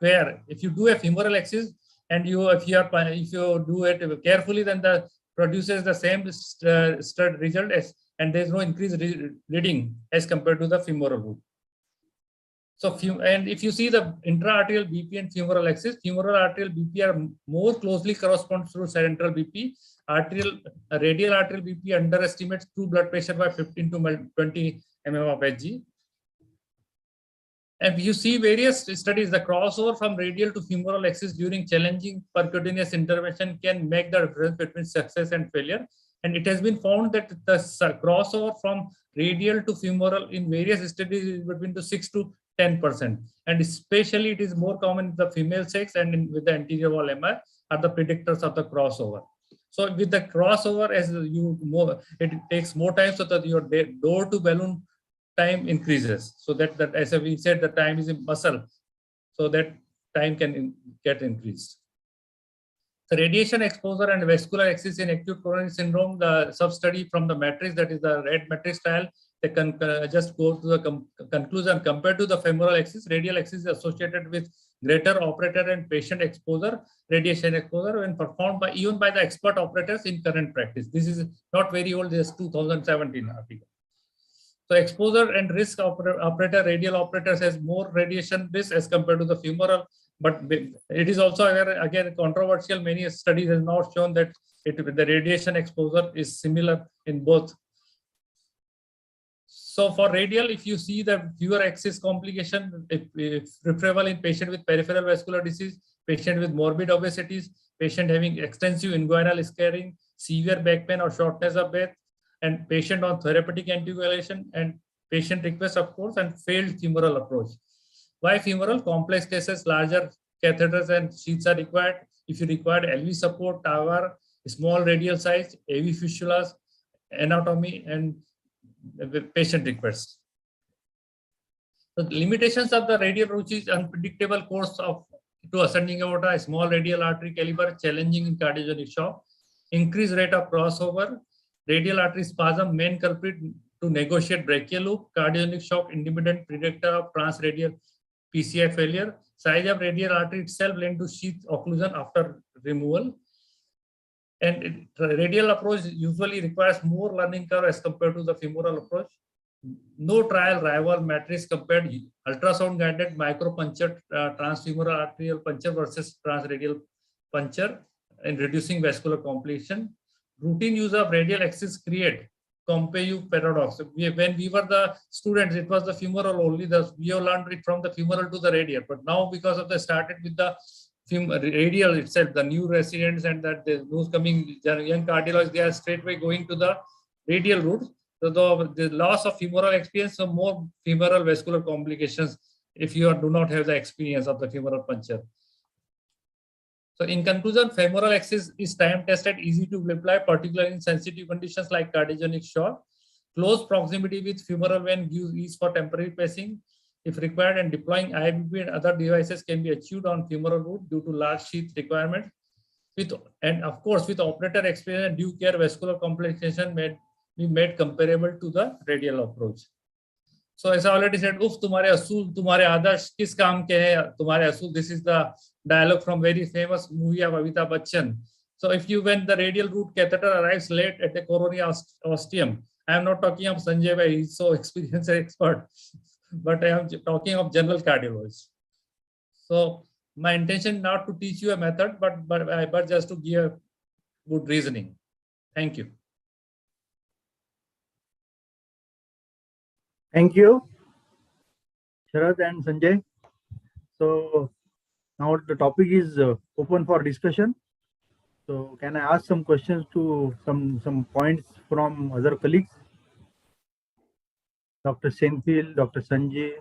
care, if you do a femoral axis and if you do it carefully, then the produces the same stud result and there is no increased reading as compared to the femoral route. So, and if you see the intra-arterial BP and femoral axis, femoral arterial BP are more closely correspond through central BP. Radial arterial BP underestimates true blood pressure by 15 to 20 mm of Hg. And you see various studies, the crossover from radial to femoral axis during challenging percutaneous intervention can make the difference between success and failure. And it has been found that the crossover from radial to femoral in various studies is between 6 to 10%. And especially it is more common in the female sex and with the anterior wall MR are the predictors of the crossover. So with the crossover, as it takes more time, so that your door to balloon time increases. So that as we said, the time is a muscle, so that time can get increased. The radiation exposure and vascular axis in acute coronary syndrome, the sub-study from the matrix, that is the red matrix trial, they can just go to the conclusion. Compared to the femoral axis, radial axis is associated with greater operator and patient exposure, radiation exposure, when performed even by the expert operators in current practice. This is not very old, this is 2017 article. So exposure and risk operator, radial operators has more radiation risk as compared to the femoral, but it is also again controversial. Many studies have now shown that the radiation exposure is similar in both. So for radial, if you see the fewer axis complication, if preferable in patient with peripheral vascular disease, patient with morbid obesities, patient having extensive inguinal scarring, severe back pain or shortness of breath, and patient on therapeutic anticoagulation, and patient request, of course, and failed femoral approach. Why femoral? Complex cases, larger catheters and sheaths are required. If you require LV support, tower, small radial size, AV fistulas, anatomy, and the patient requests. The limitations of the radial approach is unpredictable course of to ascending aorta, a small radial artery caliber, challenging in cardiogenic shock, increased rate of crossover, radial artery spasm, main culprit to negotiate brachial loop, cardiogenic shock, independent predictor of transradial PCI failure, size of radial artery itself led to sheath occlusion after removal. And radial approach usually requires more learning curve as compared to the femoral approach. No trial rival matrix compared ultrasound guided micropuncture transfemoral arterial puncture versus transradial puncture in reducing vascular complication. Routine use of radial axis create Compeu paradox. When we were the students, it was the femoral only. We have learned it from the femoral to the radial. But now, because of the started with the radial itself, the new residents and that those coming young cardiologists, they are straightway going to the radial route. So the loss of femoral experience, so more femoral vascular complications if you do not have the experience of the femoral puncture. So in conclusion, femoral axis is time tested, easy to apply, particularly in sensitive conditions like cardiogenic shock. Close proximity with femoral vein gives ease for temporary pacing if required, and deploying IBP and other devices can be achieved on femoral route due to large sheath requirement. And of course, with operator experience and due care, vascular complication may be made comparable to the radial approach. So as I already said, उफ तुम्हारे असूल तुम्हारे आदर्श किस काम के हैं तुम्हारे असूल. This is the dialogue from very famous movie of Amitabh Bachchan. So if you when the radial root catheter arrives late at a coronary ostium, I am not talking of Sanjay Bhai, he's so experienced expert, but I am talking of general cardiologists. So my intention not to teach you a method, but just to give good reasoning. Thank you. Thank you, Sharad and Sanjay. So now the topic is open for discussion. So can I ask some questions to some points from other colleagues? Dr. Senthil, Dr. Sanjay.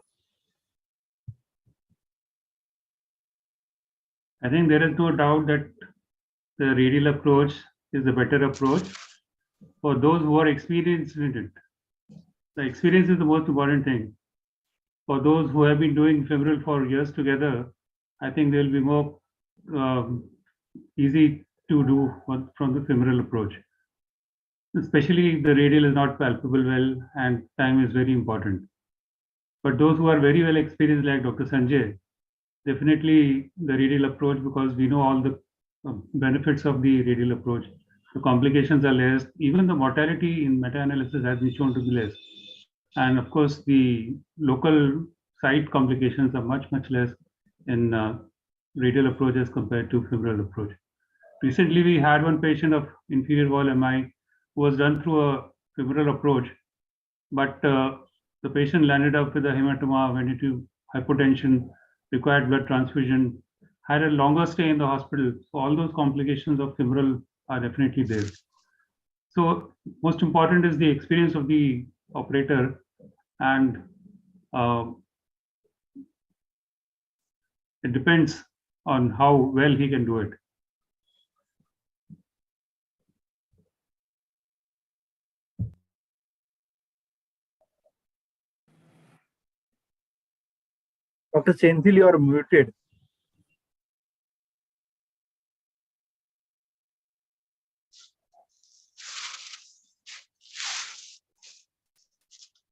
I think there is no doubt that the radial approach is the better approach for those who are experienced in it. The experience is the most important thing. For those who have been doing femoral for years together, I think they will be more easy to do from the femoral approach. Especially if the radial is not palpable well and time is very important. But those who are very well experienced like Dr. Sanjay, definitely the radial approach, because we know all the benefits of the radial approach. The complications are less, even the mortality in meta-analysis has been shown to be less. And of course, the local site complications are much less in radial approach as compared to femoral approach. Recently, we had one patient of inferior wall MI who was done through a femoral approach, but the patient landed up with a hematoma, went into hypotension, required blood transfusion, had a longer stay in the hospital. So all those complications of femoral are definitely there. So most important is the experience of the operator, and it depends on how well he can do it. Dr. Senthil, you are muted.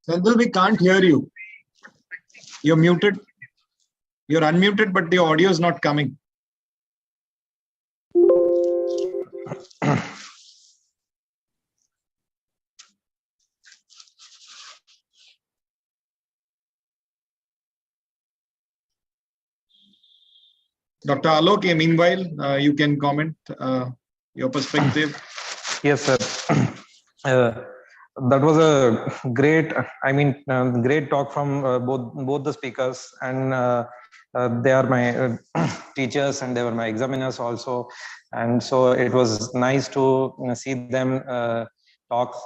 Senthil, we can't hear you. You're muted. You're unmuted, but the audio is not coming. Dr. Alok, meanwhile, you can comment your perspective. Yes, sir. That was a great, great talk from both the speakers, and they are my teachers and they were my examiners also. And so it was nice to see them talk.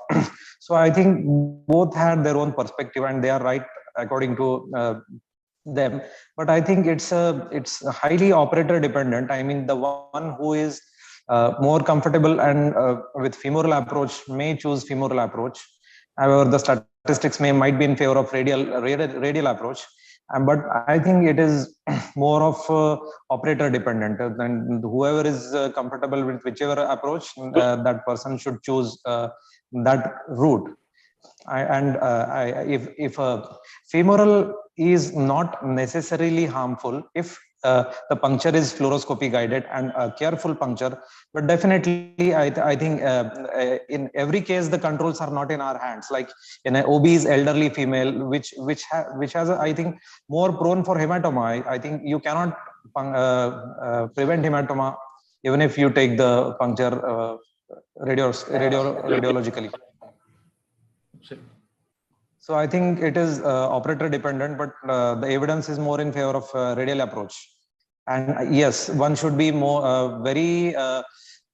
So I think both had their own perspective and they are right according to them. But I think it's highly operator dependent. I mean, the one who is more comfortable and with femoral approach may choose femoral approach, However, the statistics might be in favor of radial approach. But I think it is more of operator dependent, and whoever is comfortable with whichever approach, that person should choose that route. If femoral is not necessarily harmful, if the puncture is fluoroscopy guided and a careful puncture, but definitely I think in every case the controls are not in our hands. Like in an obese elderly female, which has I think more prone for hematoma. I think you cannot prevent hematoma even if you take the puncture radiologically. So I think it is operator dependent, but the evidence is more in favor of radial approach. And yes, one should be more very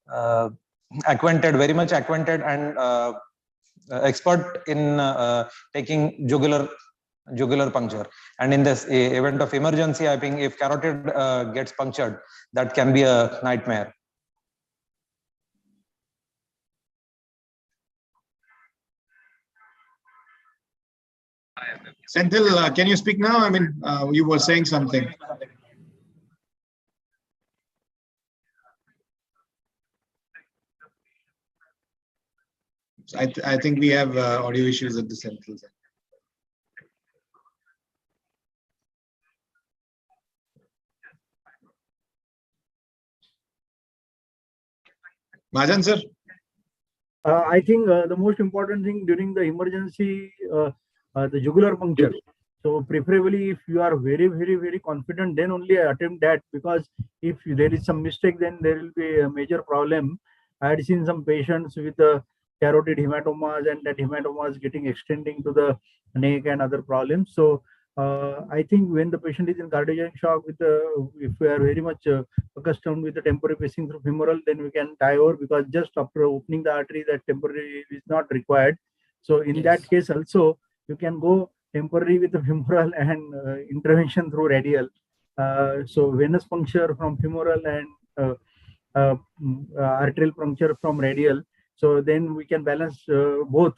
very much acquainted and expert in taking jugular puncture. And in this event of emergency, I think if carotid gets punctured, that can be a nightmare. Senthil, can you speak now? I mean, you were saying something. I think we have audio issues at the Senthil. Mahajan sir? I think the most important thing during the emergency, the jugular puncture. So preferably if you are very confident, then only attempt that, because if there is some mistake, then there will be a major problem. I had seen some patients with carotid hematomas, and that hematoma is getting extending to the neck and other problems. So I think when the patient is in cardiogenic shock, if we are very much accustomed with the temporary pacing through femoral, then we can tie over, because just after opening the artery, that temporary is not required. So in that case also, you can go temporary with the femoral and intervention through radial. So venous puncture from femoral and arterial puncture from radial. So then we can balance both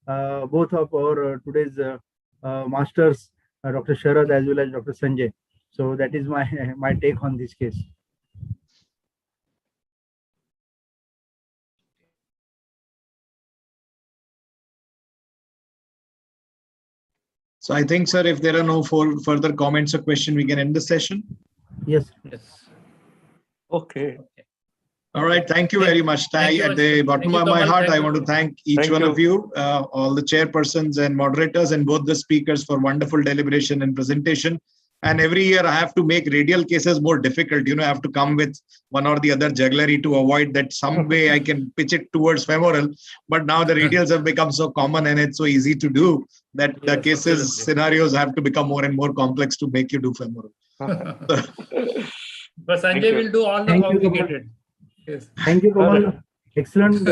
of our today's masters, Dr. Sharad as well as Dr. Sanjay. So that is my take on this case. So I think, sir, if there are no further comments or questions, we can end the session. Yes. Okay. All right. Thank you very much. At the bottom of my heart, I want to thank each one of you, all the chairpersons and moderators, and both the speakers for wonderful deliberation and presentation. And every year I have to make radial cases more difficult. I have to come with one or the other jugglery to avoid that some way I can pitch it towards femoral. But now the radials have become so common and it's so easy to do that the cases, scenarios have to become more and more complex to make you do femoral. But Sanjay will do all the complicated. Yes. Thank you, Kamal. Excellent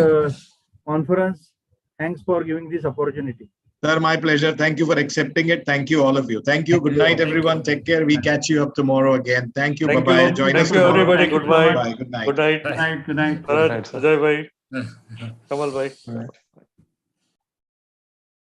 conference. Thanks for giving this opportunity. Sir, my pleasure. Thank you for accepting it. Thank you, all of you. Thank you. Good night, everyone. Take care. We catch you up tomorrow again. Thank you. Bye-bye. Join us tomorrow. Everybody. Goodbye. Bye. Good night. Good night. Good night. Ajay bhai. Kamal bhai.